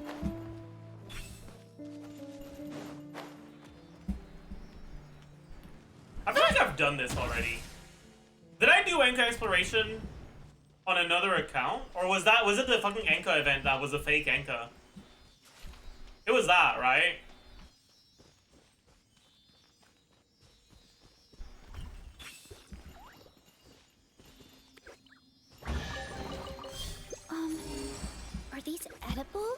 I feel like I've done this already. Did I do Enka exploration on another account? Or was it the fucking Enka event that was a fake Enka? It was that, right? Are these edible?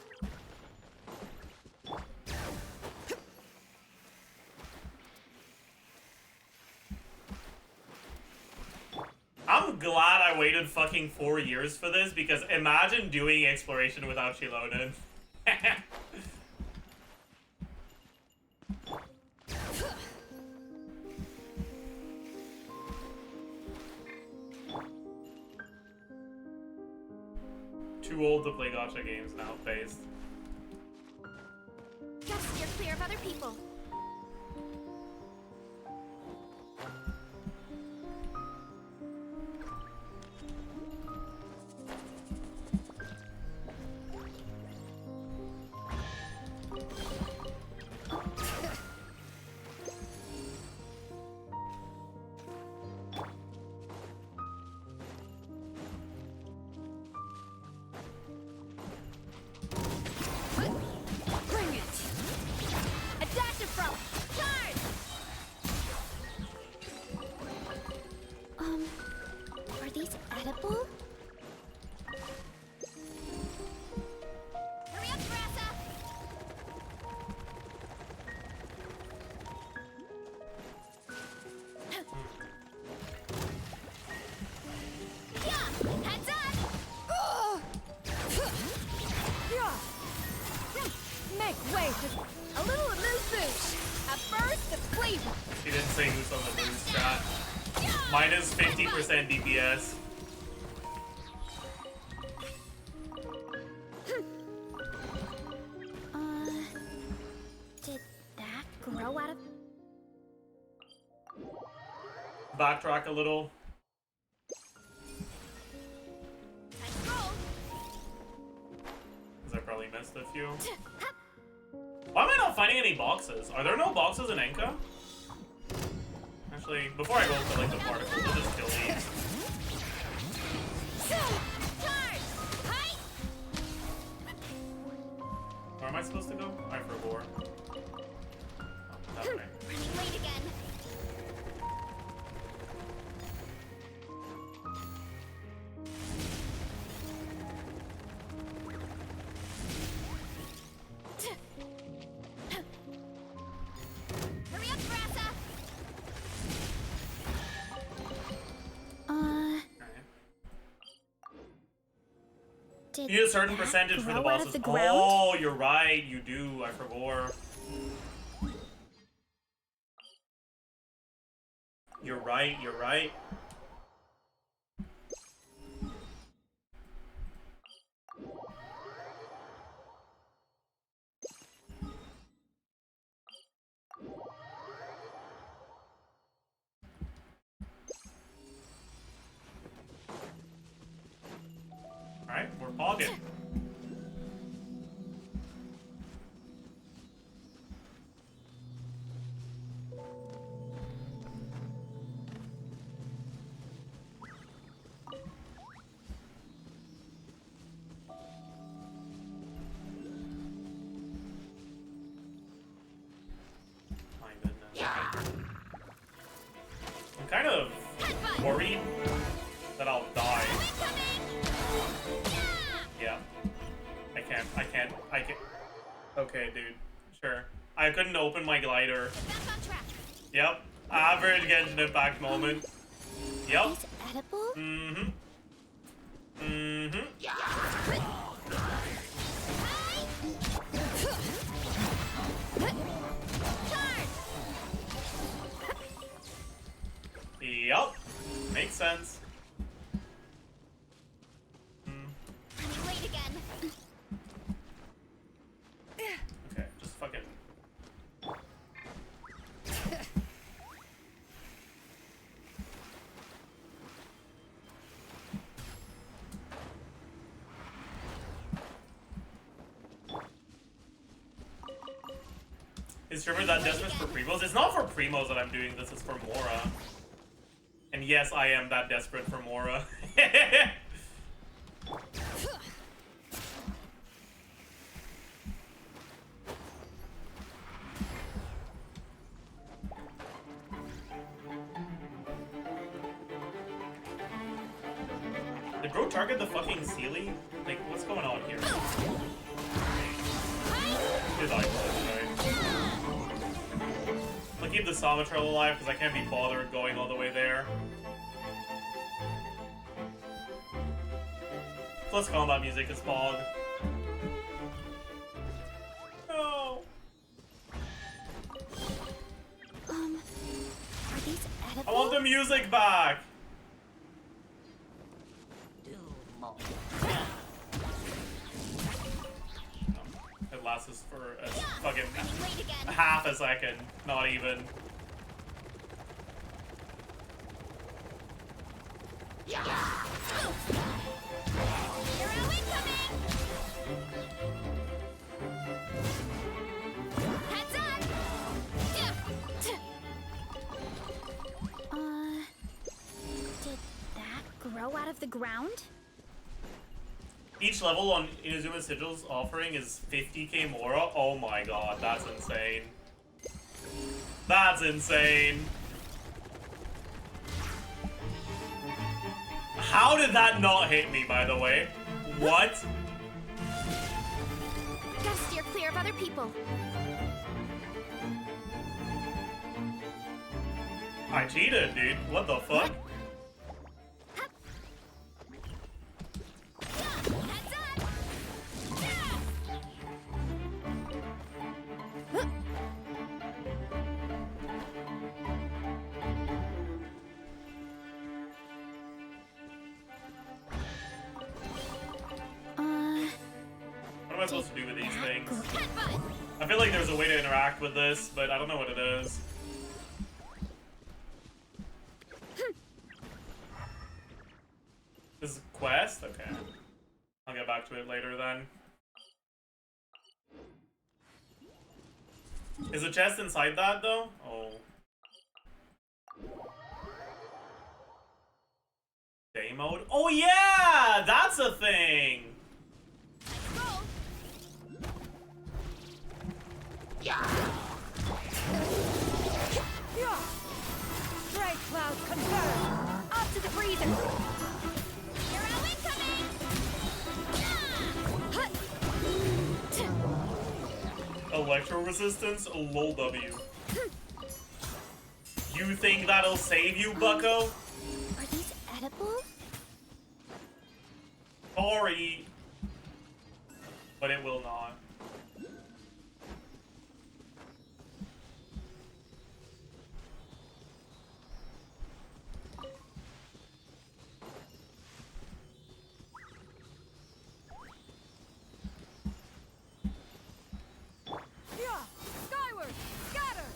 I'm glad I waited fucking 4 years for this, because imagine doing exploration without she loaded. Too old to play gacha games now, phased. Gotta steer clear of other people. Bring it. A dash of frost. Charge! Are these edible? Hurry up, Grassa! Yeah! Heads up! Yeah. Make way for a little amuse-bouche. A burst of flavor. She didn't say who's on the loose, chat. Minus 50% DPS. Did that grow out of... Backtrack a little. Let's roll! Because I probably missed a few. Why am I not finding any boxes? Are there no boxes in Enka? Actually, before I go for like the particles, I'll just kill these. Charge! Hi! Where am I supposed to go? I forgot. Oh, that way. Running late again. Hurry up, Grassa! Did You need a certain that percentage for the grow out bosses. of the ground? Oh, you're right. You do. I forgot. You're right. You're right. Alright, we're pogging. My goodness. I'm kind of worried that I'll die. Yeah. I can't. Okay, dude. Sure. I couldn't open my glider. Back on track. Yep. Average Genshin Impact moment. Yep. Is edible? Mm-hmm. Mm-hmm. Yep. Makes sense. Running late again. Okay, just fucking. Is Trevor that desperate for primos? It's not for primos that I'm doing this, it's for Mora. And yes, I am that desperate for Mora. Did bro target the fucking Sealy? Like, what's going on here? His eye closed, right? I'll keep the Somatrail alive because I can't be bothered going all the way there. Plus combat music is Pog. No. Are these edible? I want the music back. It lasts for a fucking Running late again. half a second, not even. Hero incoming! Heads up! Did that grow out of the ground? Each level on Inazuma Sigil's offering is 50k Mora. Oh my god, that's insane. That's insane. How did that not hit me, by the way? What? Gotta steer clear of other people. I cheated, dude. What the fuck? Heads up! What am I supposed to do with these things? Headbutt! I feel like there's a way to interact with this, but I don't know what it is. This is a quest? Okay. I'll get back to it later then. Is the chest inside that though? Oh. Day mode? Oh yeah! That's a thing! Go! Stray cloud confirmed. Up to the freezer. Hero incoming! Electro resistance? Lol W. You think that'll save you, bucko? Are these edible? Sorry. but it will not. Yeah. Skyward. Scatter.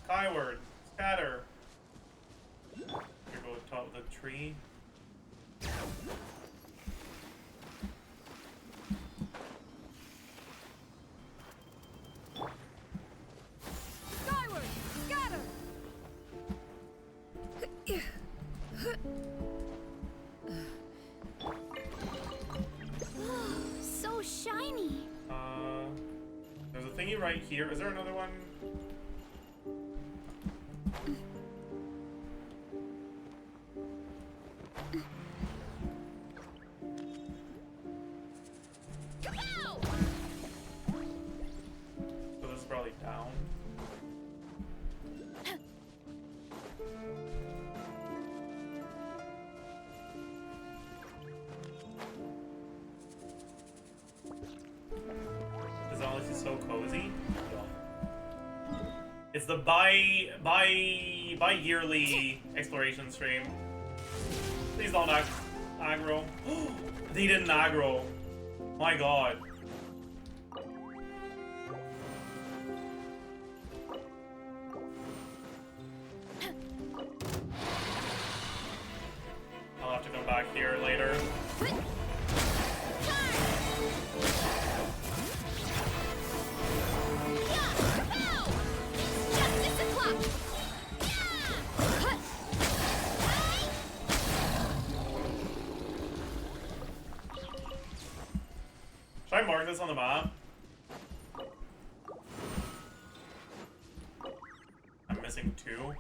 Skyward, scatter. Here go to top of the tree. Skyward. Scatter. So shiny. There's a thingy right here. Is there another one? Kapow! So this is probably down. This honestly is so cozy. It's the bi-yearly exploration stream. Please don't aggro. They didn't aggro. My god. I'll have to come back here later. Should I mark this on the map? I'm missing 2.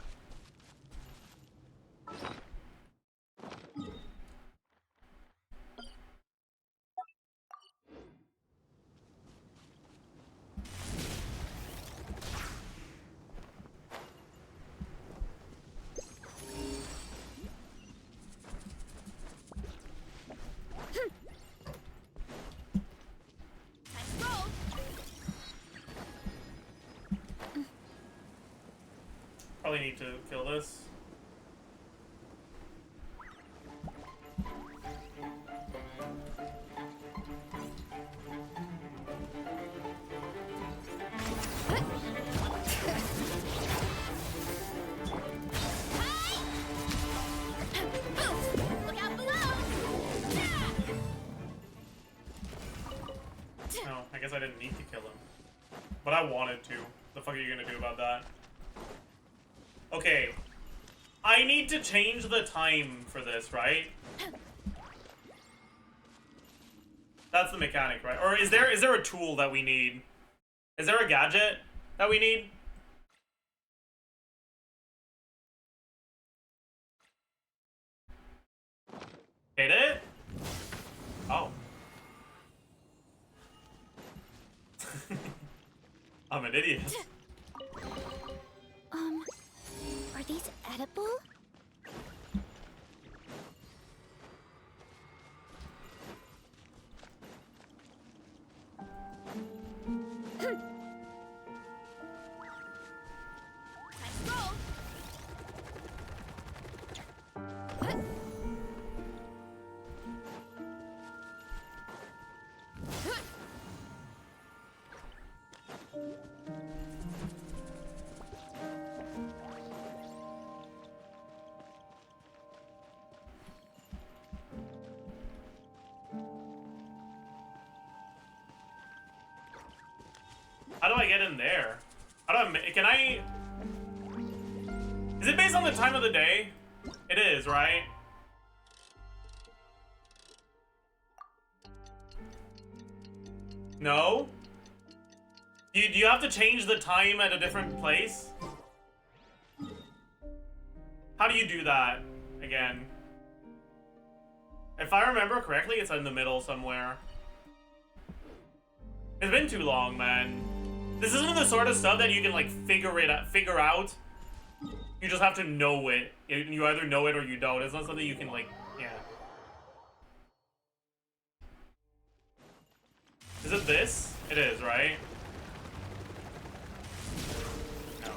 Probably need to kill this. Look out below! No, I guess I didn't need to kill him. But I wanted to. The fuck are you gonna do about that? Okay. I need to change the time for this, right? That's the mechanic, right? Or is there a tool that we need? Is there a gadget that we need? Hit it? Oh. I'm an idiot. Are these edible? How do I get in there? How do I, can I... Is it based on the time of the day? It is, right? No? Do you have to change the time at a different place? How do you do that again? If I remember correctly, it's in the middle somewhere. It's been too long, man. This isn't the sort of stuff that you can like figure out. You just have to know it. You either know it or you don't. It's not something you can like, yeah. Is it this? It is, right? No,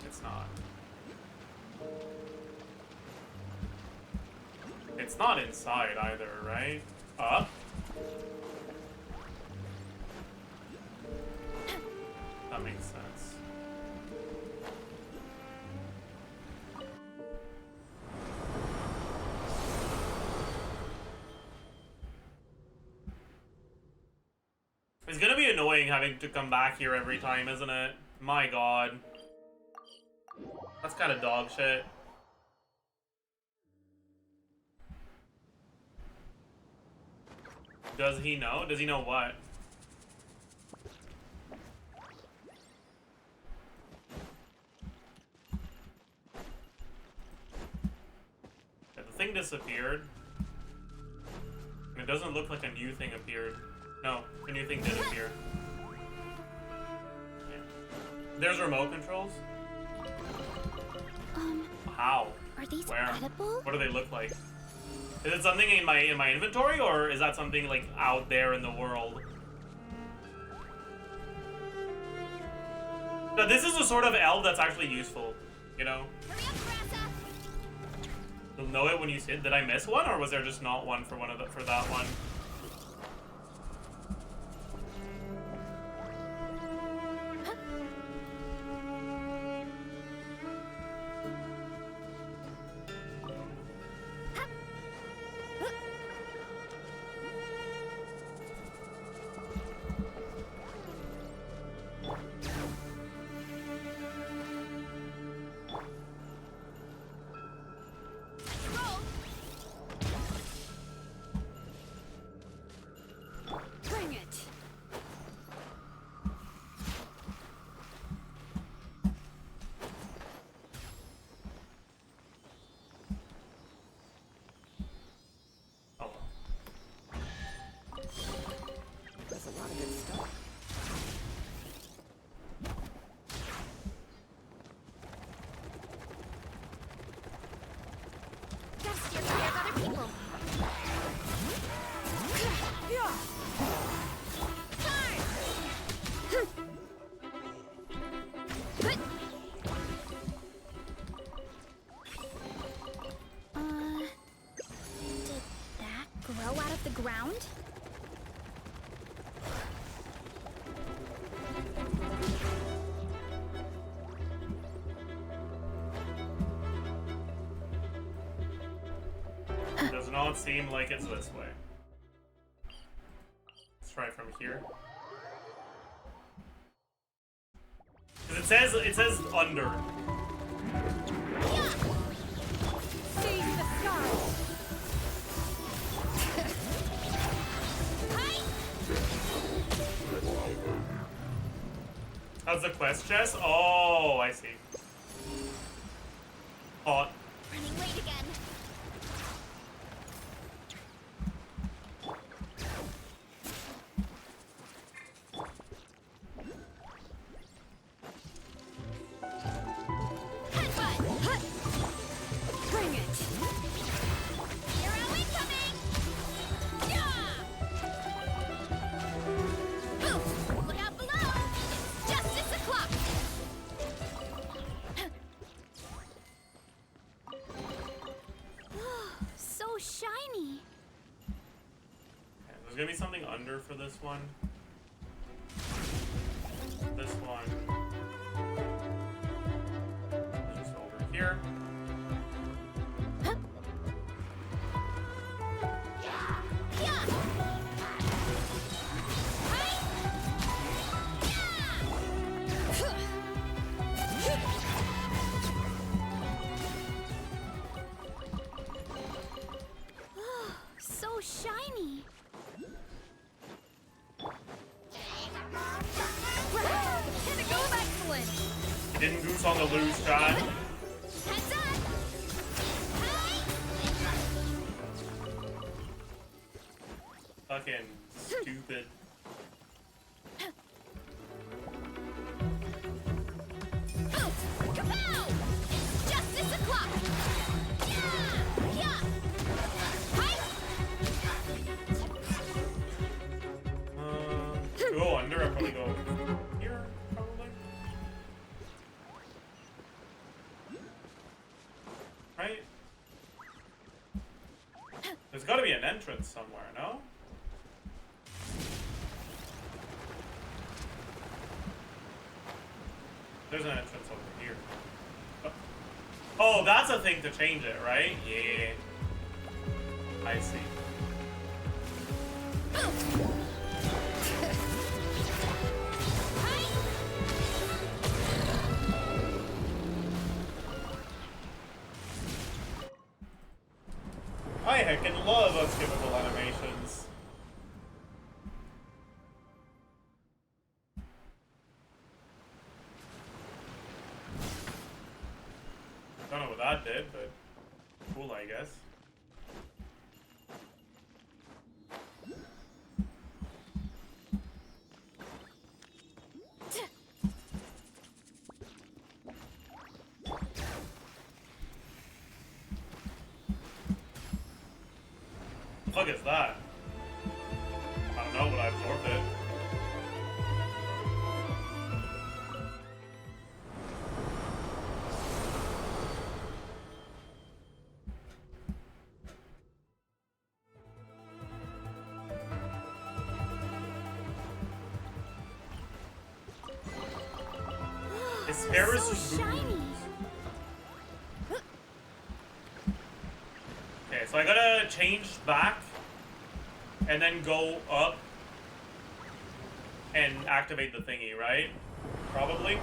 it's not. It's not inside either, right? Up? That makes sense. It's gonna be annoying having to come back here every time, isn't it? My god. That's kind of dog shit. Does he know? Does he know what? Yeah, the thing disappeared. And it doesn't look like a new thing appeared. No, a new thing did appear. Yeah. There's remote controls. How? Are these Where? edible? What do they look like? Is it something in my inventory, or is that something like out there in the world? Now, this is the sort of elf that's actually useful, you know? Hurry up, Grassa! You'll know it when you see it. Did I miss one, or was there just not one for for that one? Bring it. Oh well. That's a lot of good stuff. Gotta steer clear of other people. Yeah. Did that grow out of the ground? Does not seem like it's this way. Let's try from here. 'Cause it says under. Seize the sky. How's the quest chest? Oh, I see. Hot. Running late again. Headbutt! Bring it. Hero incoming! Yeah! Oof! Look out below! It's justice o'clock! So shiny! Okay, there's gonna be something under for this one. This one. Just over here. Yeah! So shiny! Pinnacle of excellence. He didn't goose on the loose, John. Heads up! Fucking stupid. Kapow! It's justice o'clock! Yeah! Yeah! Hi! we go under, I'll probably go here, probably. Right? There's gotta be an entrance somewhere, no? There's an entrance over here. Oh, that's a thing to change it, right? Yeah. I see. I heckin' love unskippable animations. Don't know what that did, but cool, I guess. The fuck is that? I don't know, but I absorbed it. His hair is So shiny. Okay, so I gotta change back and then go up and activate the thingy, right? Probably.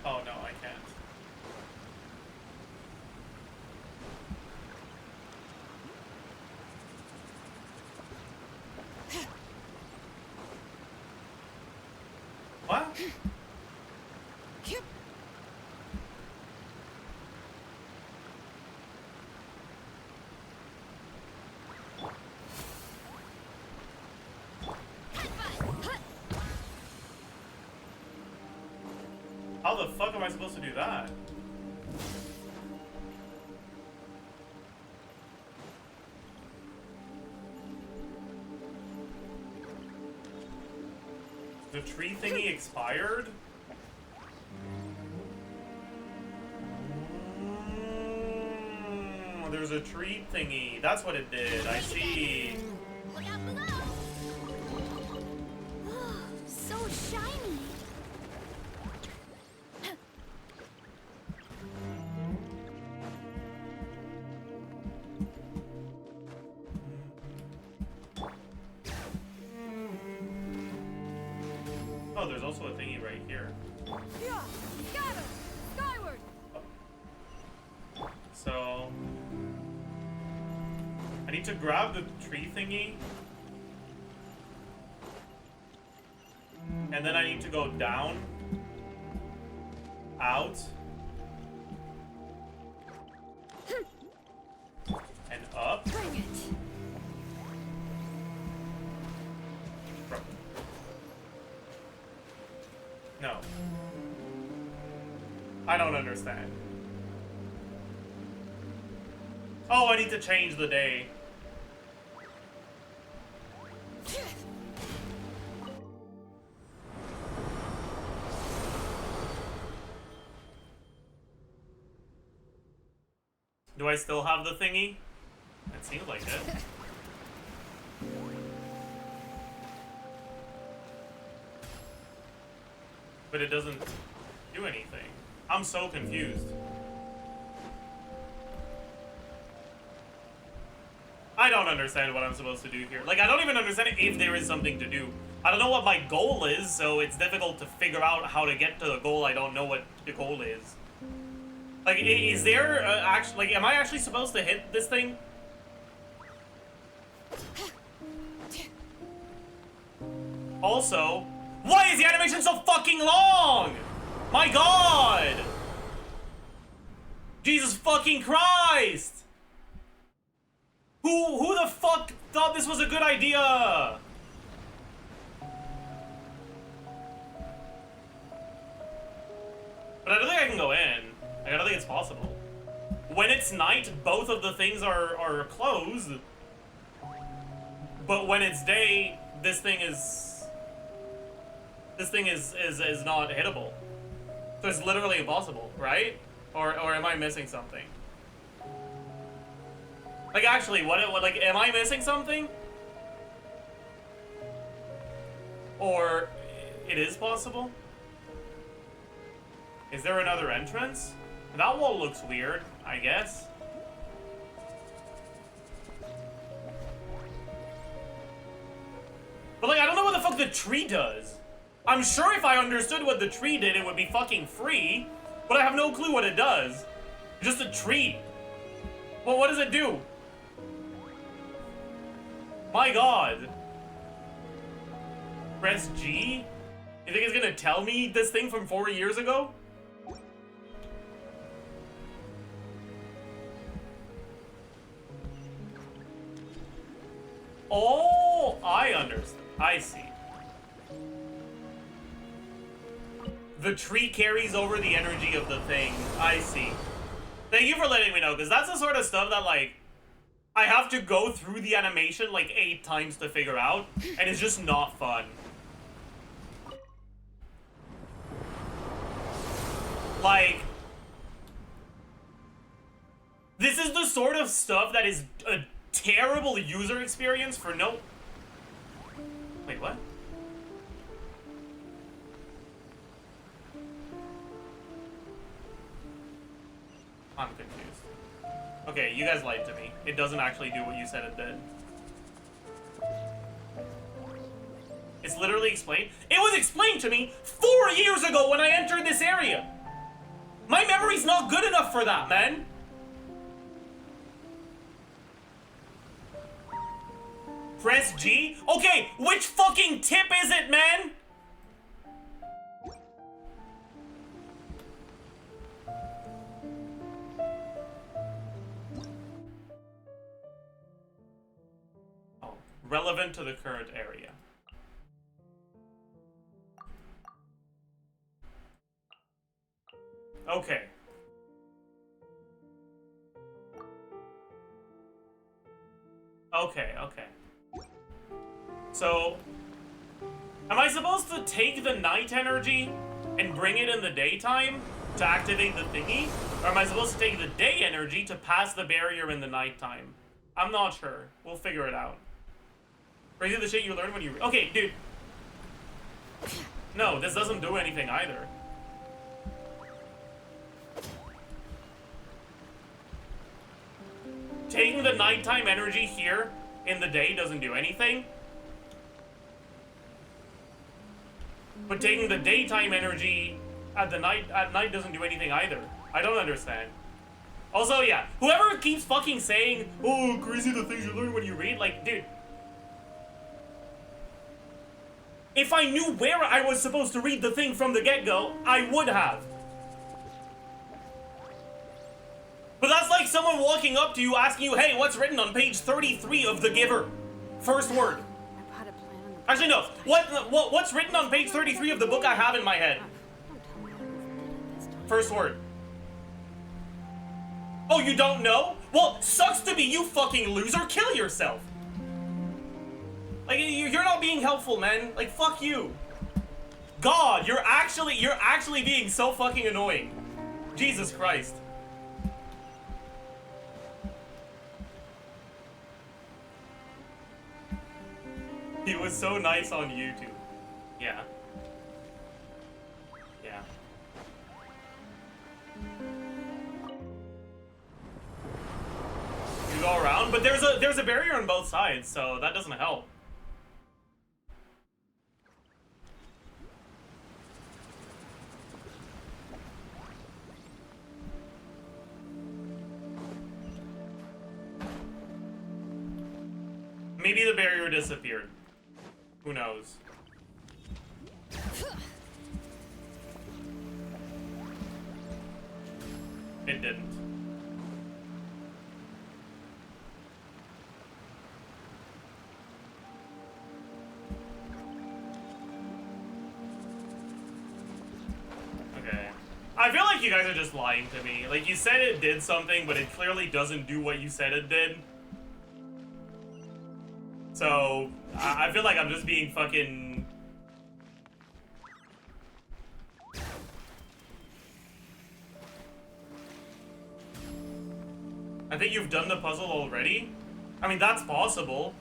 Oh no, I can't. What? How the fuck am I supposed to do that? The tree thingy expired? There's a tree thingy. That's what it did. I see. Look out below. So shiny. Oh, there's also a thingy right here. Yeah, scatter! Skyward! So I need to grab the tree thingy, and then I need to go down, out, and up. Bring it! No. I don't understand. Oh, I need to change the day. Do I still have the thingy? It seems like it. But it doesn't do anything. I'm so confused. I don't understand what I'm supposed to do here. Like, I don't even understand if there is something to do. I don't know what my goal is, so it's difficult to figure out how to get to the goal. I don't know what the goal is. Like, is there actually, like, am I actually supposed to hit this thing? Also, why is the animation so fucking long? My god! Jesus fucking Christ! Who the fuck thought this was a good idea? night, both of the things are closed. But when it's day, this thing is not hittable. So it's literally impossible, right? Or am I missing something? Like actually, what like am I missing something? Or it is possible? Is there another entrance? That wall looks weird, I guess. But like, I don't know what the fuck the tree does. I'm sure if I understood what the tree did, it would be fucking free. But I have no clue what it does. Just a tree. Well, what does it do? My god. Press G? You think it's gonna tell me this thing from 4 years ago? Oh, I understand. I see. The tree carries over the energy of the thing. I see. Thank you for letting me know, because that's the sort of stuff that, like, I have to go through the animation, like, 8 times to figure out, and it's just not fun. Like, this is the sort of stuff that is a terrible user experience for no... Wait, what? I'm confused. Okay, you guys lied to me. It doesn't actually do what you said it did. It's literally explained. It was explained to me 4 years ago when I entered this area. My memory's not good enough for that, man. Press G? Okay, which fucking tip is it, man? Oh, relevant to the current area. Okay. Okay. So, am I supposed to take the night energy and bring it in the daytime to activate the thingy? Or am I supposed to take the day energy to pass the barrier in the nighttime? I'm not sure. We'll figure it out. Or is it the shit you learn when you... Okay, dude. No, this doesn't do anything either. Taking the nighttime energy here in the day doesn't do anything. But taking the daytime energy at night doesn't do anything either. I don't understand. Also, yeah, whoever keeps fucking saying, oh, crazy the things you learn when you read, like, dude. If I knew where I was supposed to read the thing from the get-go, I would have. But that's like someone walking up to you asking you, hey, what's written on page 33 of The Giver? First word. Actually, no. What's written on page 33 of the book I have in my head? First word. Oh, you don't know? Well, sucks to be you, fucking loser. Kill yourself. Like, you're not being helpful, man. Like, fuck you. God, you're actually being so fucking annoying. Jesus Christ. He was so nice on YouTube. Yeah. Yeah. You go around, but there's a barrier on both sides, so that doesn't help. Maybe the barrier disappeared. Who knows? It didn't. Okay. I feel like you guys are just lying to me. Like, you said it did something, but it clearly doesn't do what you said it did. So, I feel like I'm just being fucking... I think you've done the puzzle already? I mean, that's possible.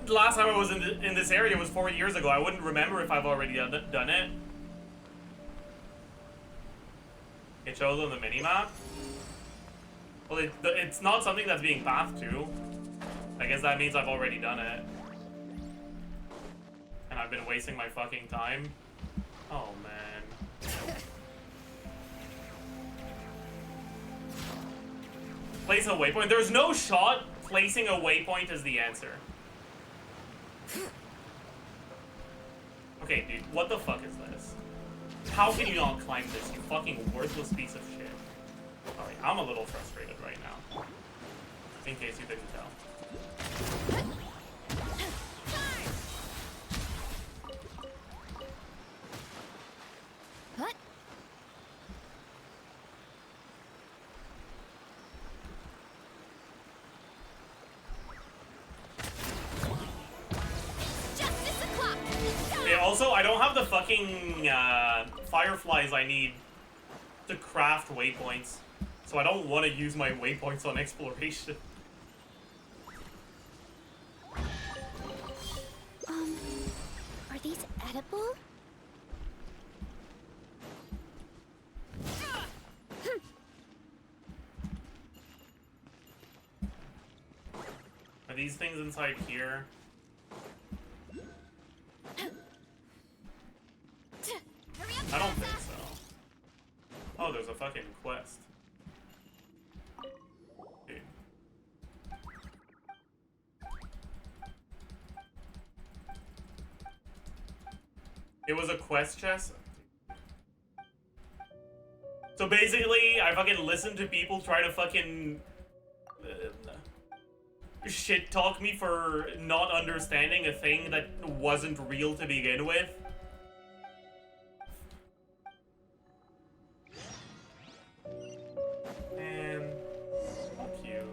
Last time I was in this area was 4 years ago. I wouldn't remember if I've already done it. It shows on the minimap. Well, it's not something that's being pathed to. I guess that means I've already done it. And I've been wasting my fucking time. Oh, man. Place a waypoint. There's no shot placing a waypoint is the answer. Okay, dude, what the fuck is this? How can you not climb this, you fucking worthless piece of shit? Alright, I'm a little frustrated right now. In case you didn't tell. What? Justice o'clock. Yeah, also, I don't have the fucking fireflies I need to craft waypoints. So I don't want to use my waypoints on exploration. Are these edible? Are these things inside here? Hurry up, I don't think Elsa. so. Oh, there's a fucking quest. Dude. It was a quest chest? So basically, I fucking listened to people try to fucking... shit talk me for not understanding a thing that wasn't real to begin with. Man, fuck you.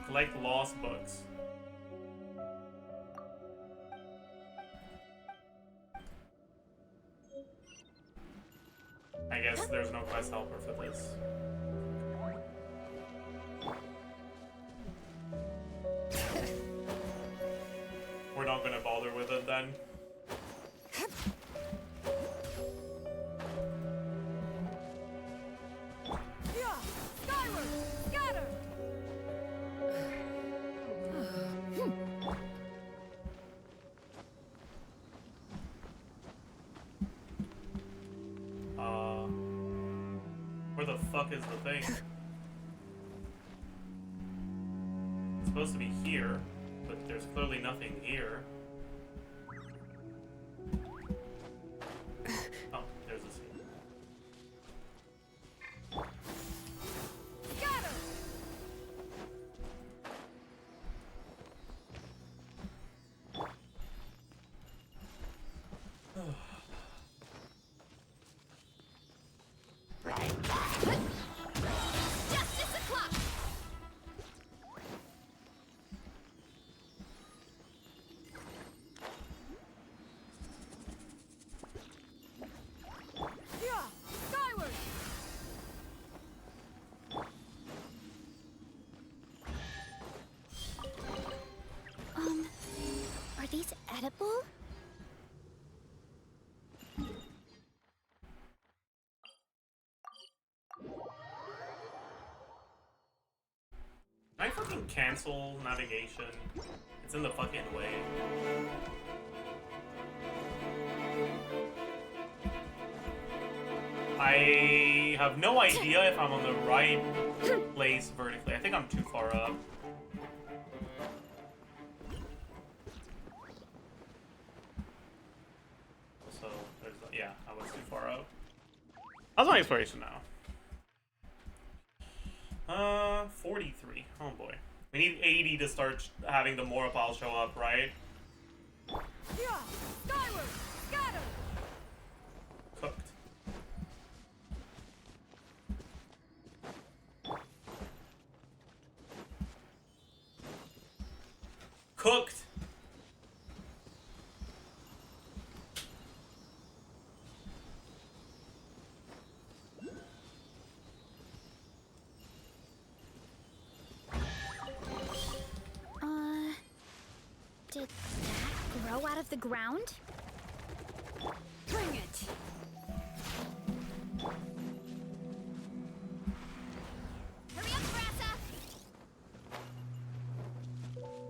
Collect lost books. I guess there's no quest helper for this. We're not gonna bother with it then. Skyward! Scatter! Where the fuck is the thing? It's supposed to be here, but there's clearly nothing here. Oh, there's a seat. Scatter! Justice o'clock. Yeah! Skyward! Are these edible? Can I fucking cancel navigation? It's in the fucking way. I have no idea if I'm on the right place vertically. I think I'm too far up. So, there's yeah, I was too far up. How's my exploration now? 43. Oh boy. We need 80 to start having the Mora pile show up, right? Yeah. Skyward. Scatter. Cooked. Cooked! Did that grow out of the ground? Bring it. Hurry up, Grassa!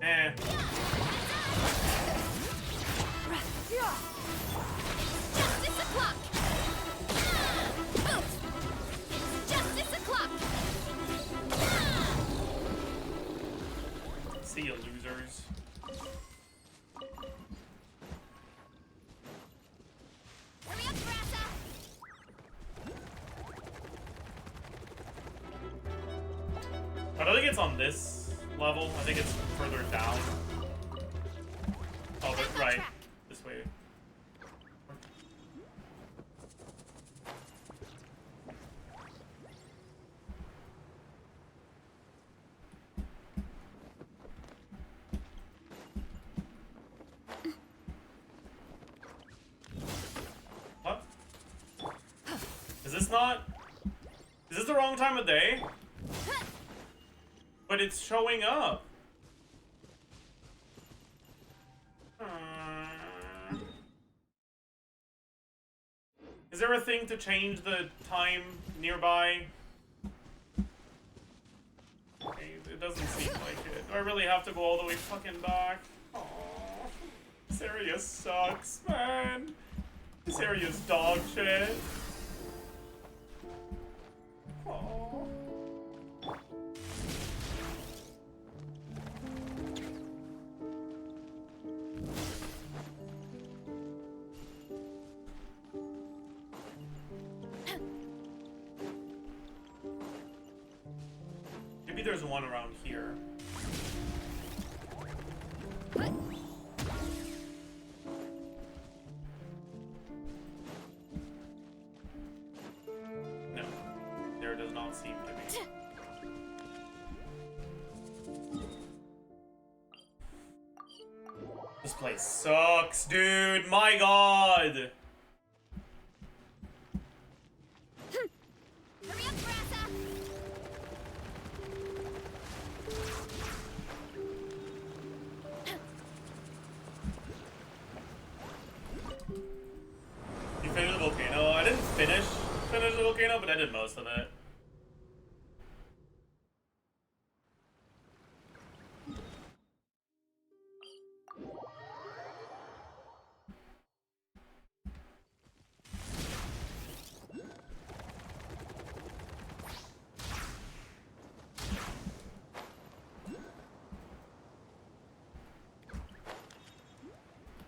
Eh. Yeah. Justice o'clock! Oops! It's justice o'clock! See you, losers. Hurry up, Grassa! I don't think it's on this level. I think it's further down. Oh, but right. This way. What? Is this not... Is this the wrong time of day? But it's showing up. Is there a thing to change the time nearby? Okay, it doesn't seem like it. Do I really have to go all the way fucking back? Aww. This area sucks, man. This area's dog shit. Aww. Maybe there's one around here. No, there does not seem to be. This place sucks, dude. My god. Hurry up, Grassa! You finished the volcano? I didn't finish the volcano, but I did most of it.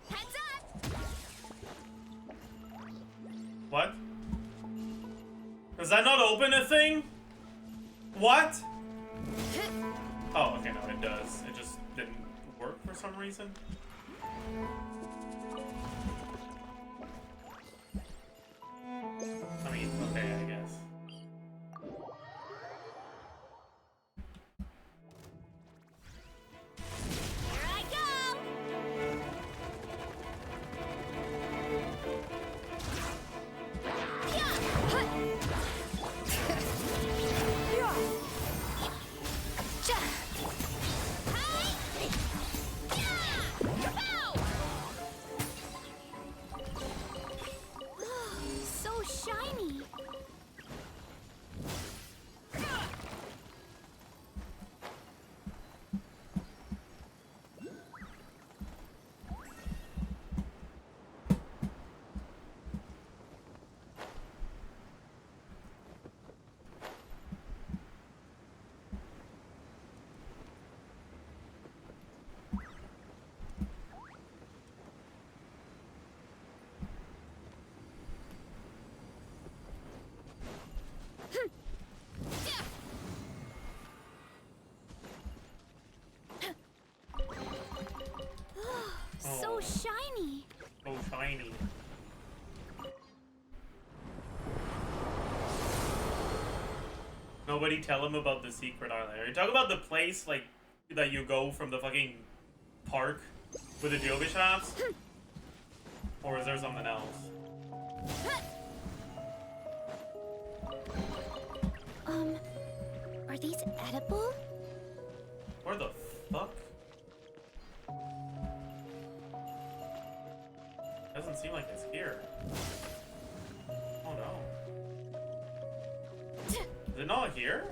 Heads up! What? Does that not open a thing? What? Oh, okay, no, it does. It just didn't work for some reason. I mean, okay, I guess. Here I go! So shiny. shiny. Nobody tell him about the secret island. Are you talking about the place, like, that you go from the fucking park with the yoga shafts? Or is there something else? Are these edible? Where the fuck? Doesn't seem like it's here. Oh no. Is it not here?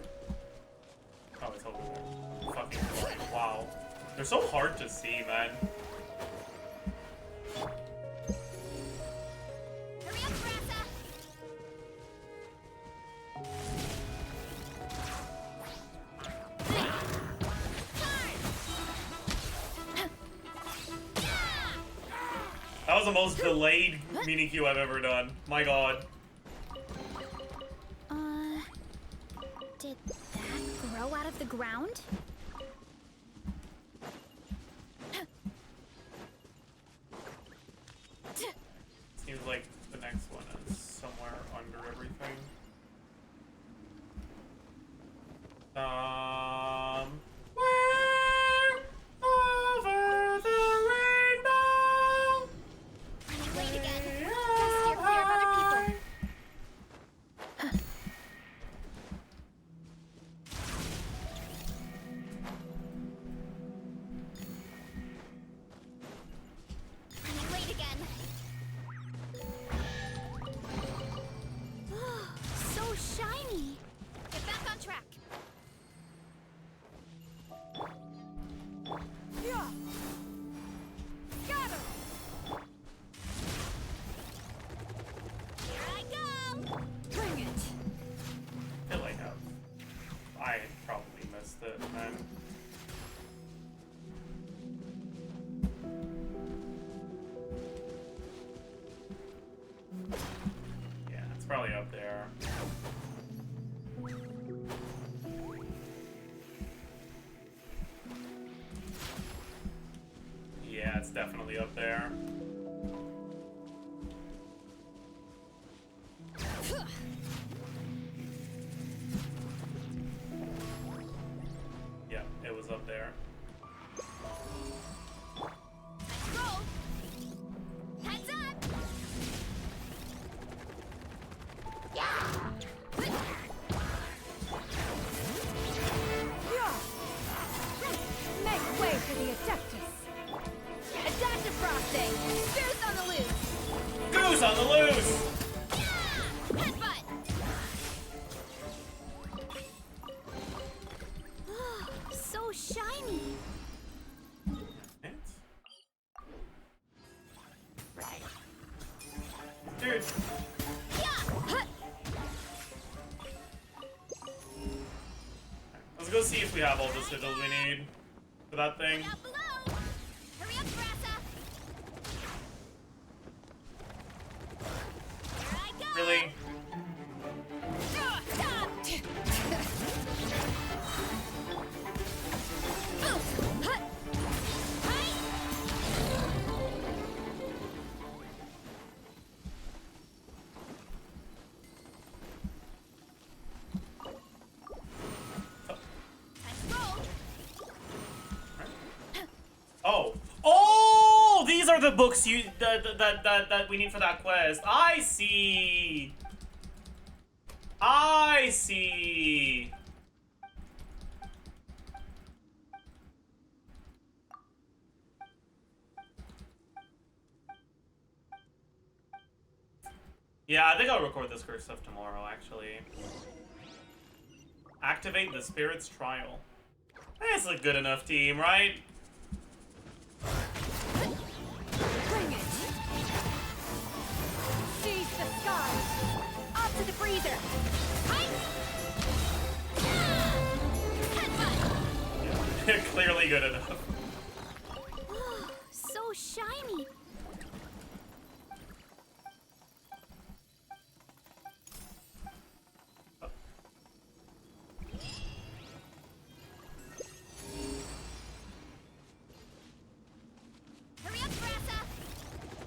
Oh, it's over there. Fucking blind. Wow. They're so hard to see, man. Hurry up, Brassa! That was the most delayed mini queue I've ever done. My god. Did that grow out of the ground? Seems like the next one is somewhere under everything. Where over the rainbow? Wait again. Gotta steer clear of other people. Wait again. So shiny. Get back on track. Yeah. Got him. Here I go. Bring it. I feel like I probably missed it, man. Yeah, it's probably up there. Yeah, it's definitely up there. Yeah, it was up there. Roll. Heads up. Yeah. Yeah. Make way for the Adeptus. Adaptive frosting. Goose on the loose. Goose on the loose! Headbutt. So shiny. Thanks. Dude, Yeah. let's go see if we have all the sigils we need for that thing. Out below. Hurry up, Brassa. Here I go. Really? Oh. Oh! These are the books you that we need for that quest. I see. I see. Yeah, I think I'll record this curse stuff tomorrow, actually. Activate the Spirit's Trial. That's a good enough team, right? Bring it. Seize the skies. Up to the freezer. Right. Headbutt. Clearly good enough. So shiny.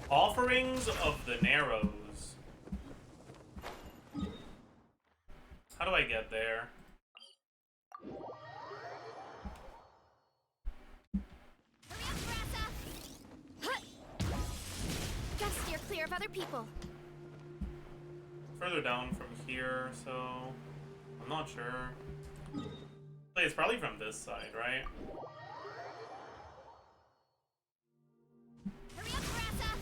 All for Offerings of the Narrows. How do I get there? Gotta steer clear of other people. Further down from here, so I'm not sure. Like, it's probably from this side, right? Hurry up, Rasa!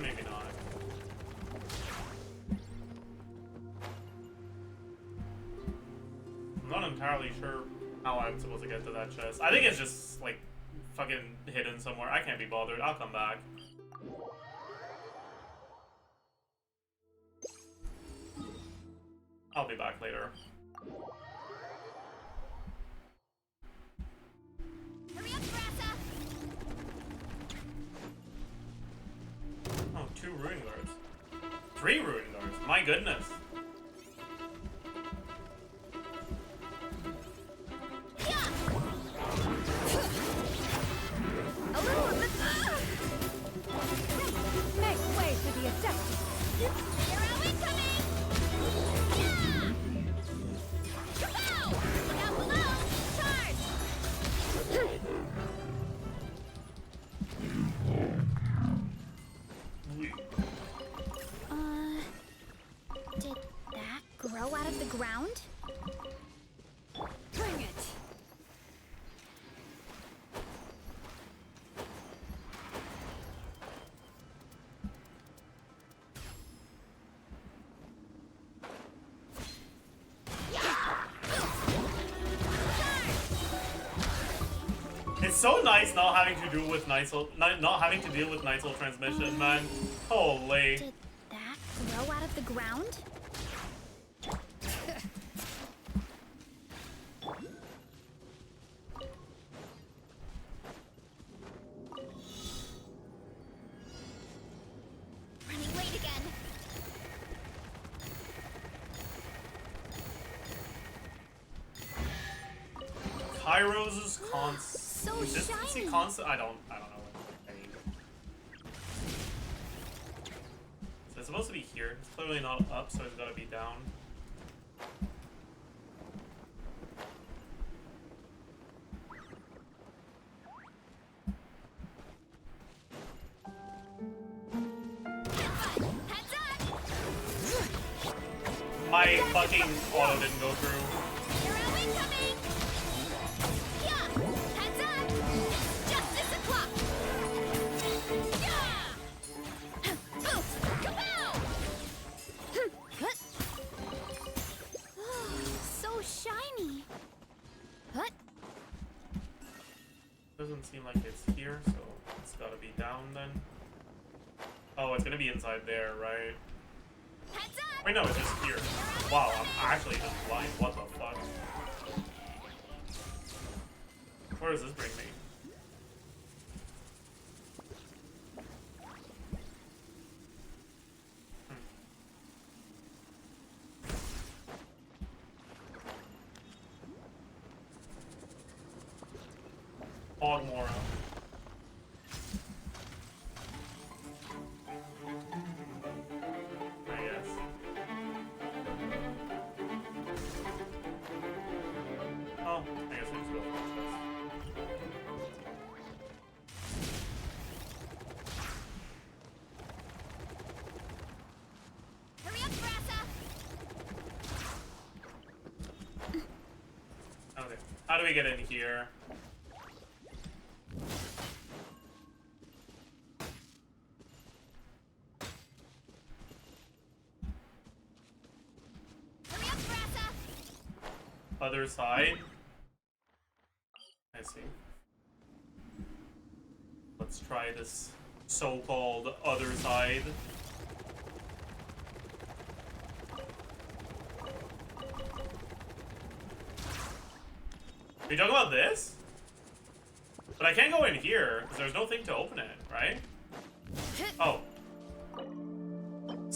Maybe not. I'm not entirely sure how I'm supposed to get to that chest. I think it's just, like, fucking hidden somewhere. I can't be bothered. I'll come back. I'll be back later. Hurry up, Rasa! Oh, 2 Ruin Guards. 3 Ruin Guards. My goodness. A little of this. Make way for the adept. Arrow incoming! Yeah! Kapow! Look out below! Charge! Did that grow out of the ground? Bring it. It's so nice not having to deal with not having to deal with Nightsoul transmission, man. Holy. Did that grow out of the ground? Running late again. Kairos' constant. So Consistency shiny. constant. I don't know what I mean. So it's supposed to be here. It's clearly not up, so it's gotta be down. Heads up! My fucking auto didn't go through. Arrow incoming! Yeah! Heads up! It's justice o'clock! Yeah! Boost! Kapow! So shiny! What? Doesn't seem like it's here, so it's gotta be down then. Oh, it's gonna be inside there, right? Heads up! Wait, no, it's just here. Wow, I'm actually just blind. What the fuck? Where does this bring me? Hogmora. I guess. Oh, I guess we just go for this. Hurry up, Rasa! Okay. How do we get in here? Hurry up, Rasa! Other side? I see. Let's try this so-called other side. Are you talking about this? But I can't go in here, because there's no thing to open it, right? Oh.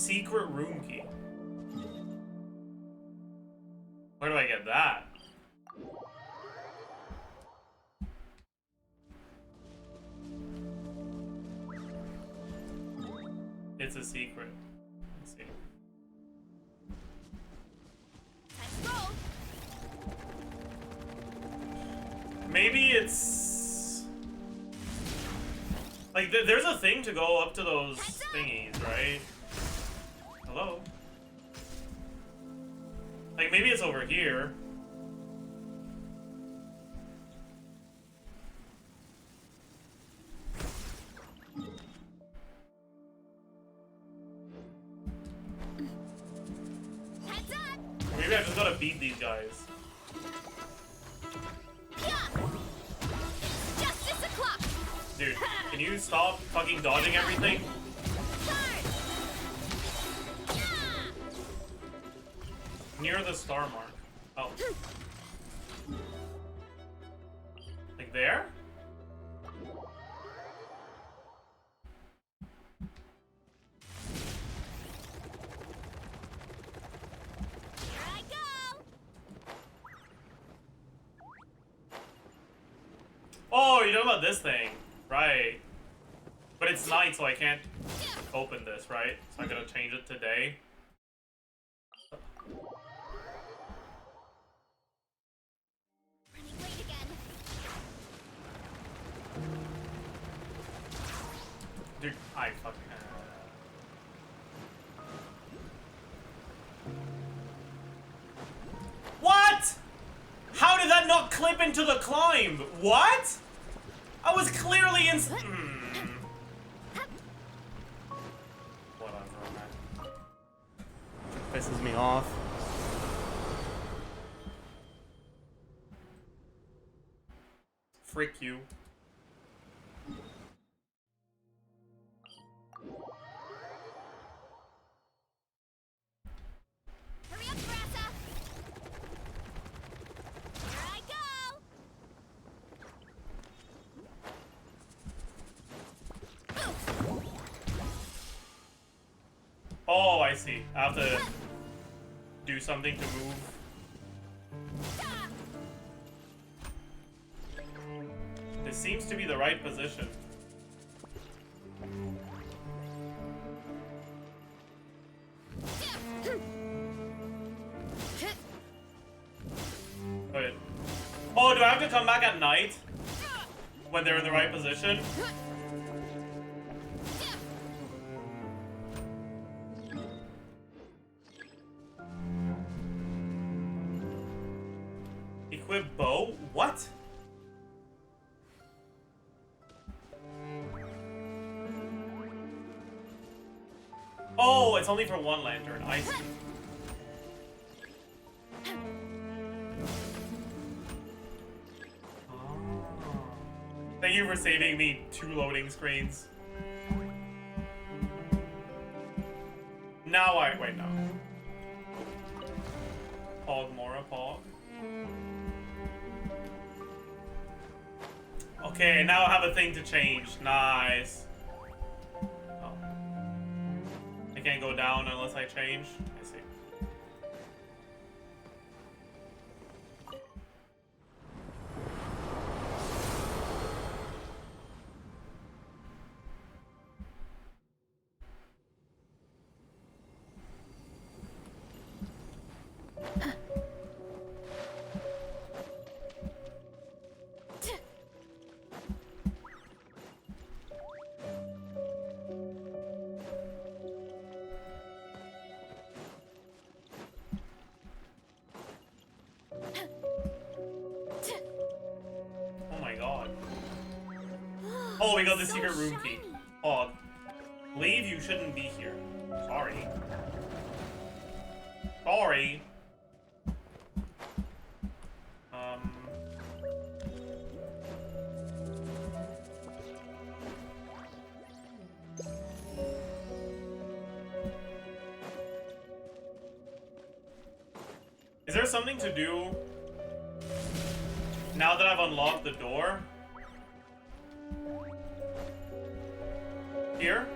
secret room key. Where do I get that? It's a secret. Let's see. Let's roll. Maybe it's like there's a thing to go up to those thingies, right? Hello? Like maybe it's over here. Heads up. Maybe I just gotta beat these guys. Justice o'clock. Dude, can you stop fucking dodging everything? Charge. Near the star mark. Oh. Like there? Here I go. Oh, you're talking about this thing. Right. But it's night, so I can't open this, right? So I gotta change it today. Running late again. Dude, I fucking... What? How did that not clip into the climb? What? I was clearly in... Whatever, man. Pisses me off. Frick you. Hurry up, Brassa. Here I go. Oh, I see. I have to do something to move. This seems to be the right position. Wait. Oh, do I have to come back at night? When they're in the right position? Equip bow? What? Oh, it's only for one lantern. I see. Thank you for saving me 2 loading screens. Now wait, no. Pog Mora, Pog. Okay, now I have a thing to change. Nice. Oh. I can't go down unless I change. I see. Oh my god. Oh, we got the secret room key. Oh, leave, you shouldn't be here. Sorry. Sorry. Is there something to do now that I've unlocked the door? Here?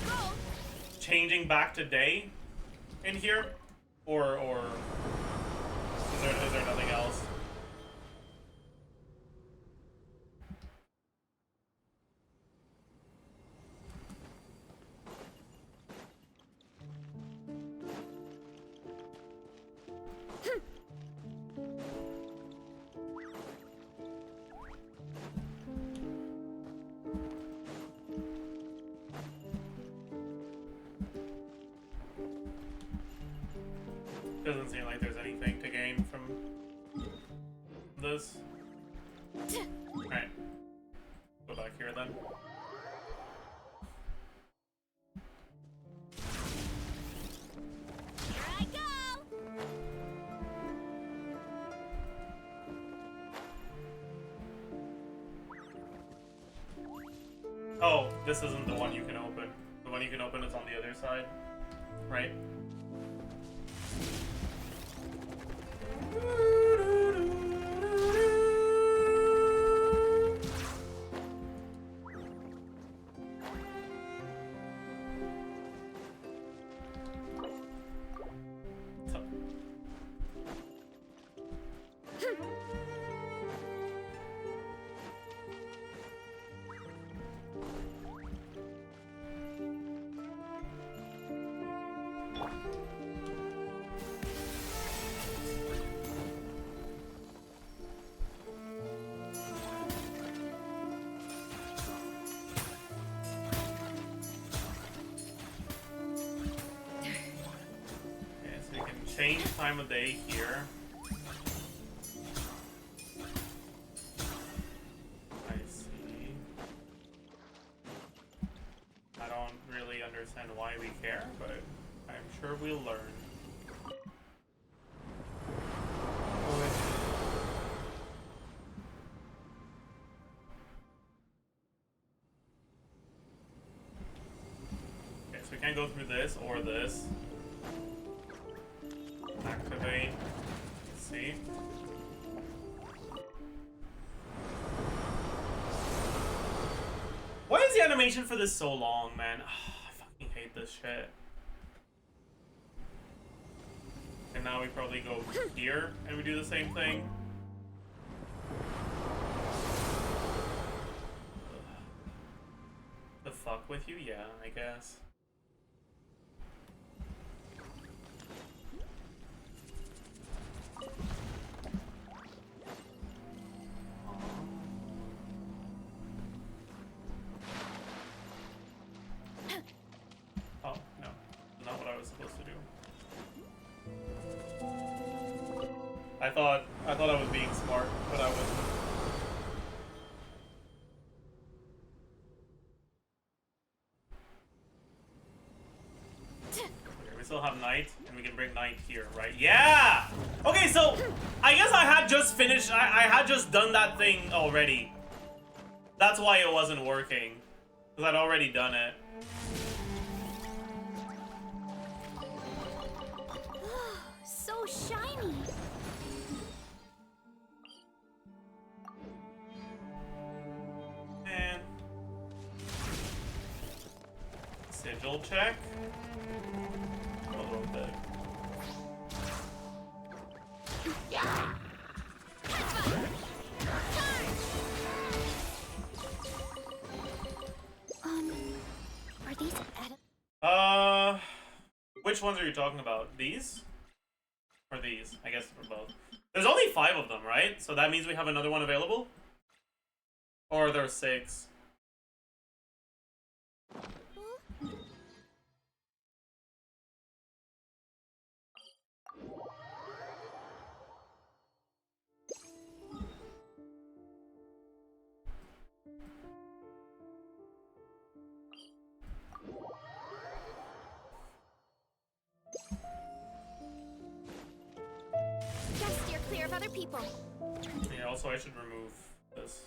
Roll. changing back to day in here, or is there nothing else? Doesn't seem like there's anything to gain from this. Alright. Go back here then. Here I go! Oh, this isn't the one you can open. The one you can open is on the other side. Right? Change time of day here. I see. I don't really understand why we care, but I'm sure we'll learn. Okay, so we can't go through this or this. Activate. Let's see. Why is the animation for this so long, man? I fucking hate this shit. And now we probably go here and we do the same thing. The fuck with you? Yeah, I guess. Oh, no. Not what I was supposed to do. I thought I was being smart, but I wasn't. Okay, we still have night, and we can bring night here, right? Yeah! Okay, so I guess I had just finished. I had just done that thing already. That's why it wasn't working, because I'd already done it. So shiny. And sigil check. A little bit. Are these Adam? Which ones are you talking about? These? Or these? I guess for both. There's only 5 of them, right? So that means we have another one available? Or there's 6? Gotta steer clear of other people. Yeah, also I should remove this.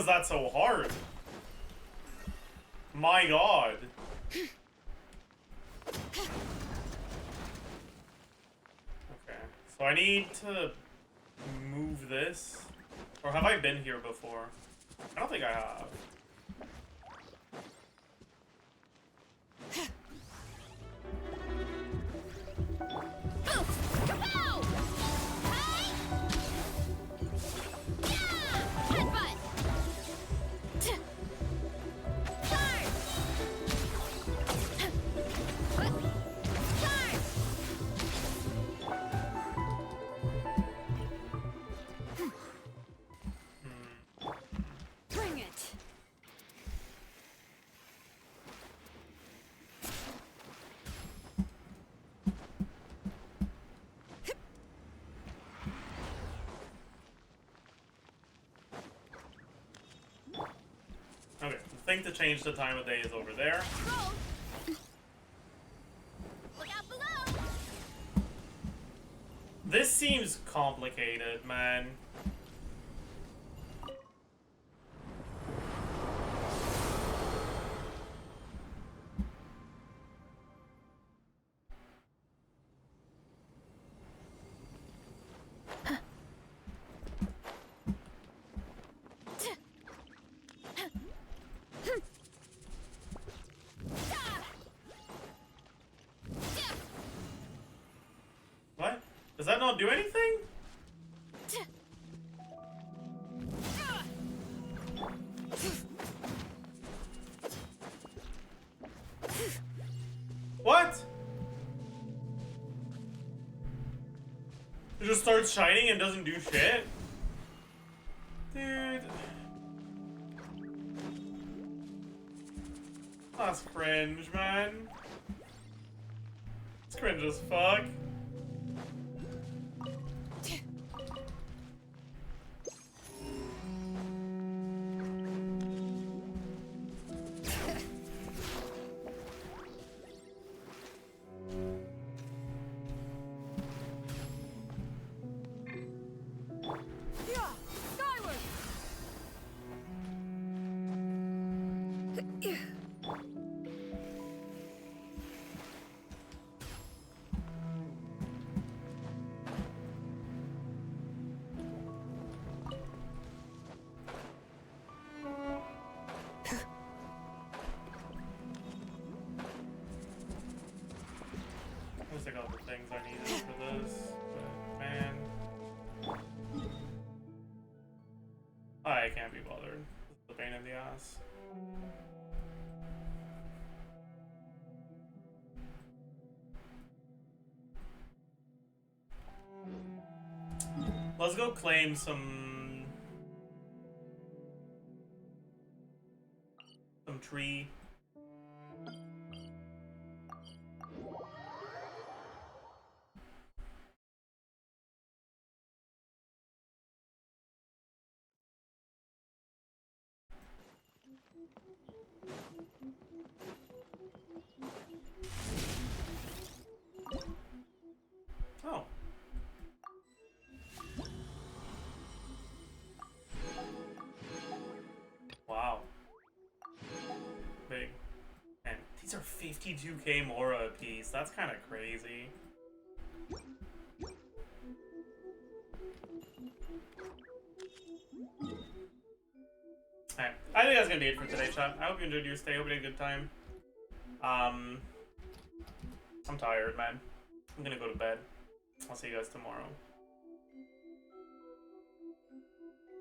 was that so hard? My god. Okay, so I need to move this. Or have I been here before? I don't think I have. Bring it. Okay, the thing to change the time of day is over there. Look out below! This seems complicated, man. What? Does that not do anything? What? It just starts shining and doesn't do shit? Dude. That's cringe, man. It's cringe as fuck. At least I got the things I needed for this, but man. I can't be bothered. This is a pain in the ass. Let's go claim some tree. Oh. Wow. Big. And these are 52k Mora a piece. That's kind of crazy. Alright, I think that's gonna be it for today, chat. I hope you enjoyed your stay. Hope you had a good time. I'm tired, man. I'm gonna go to bed. I'll see you guys tomorrow.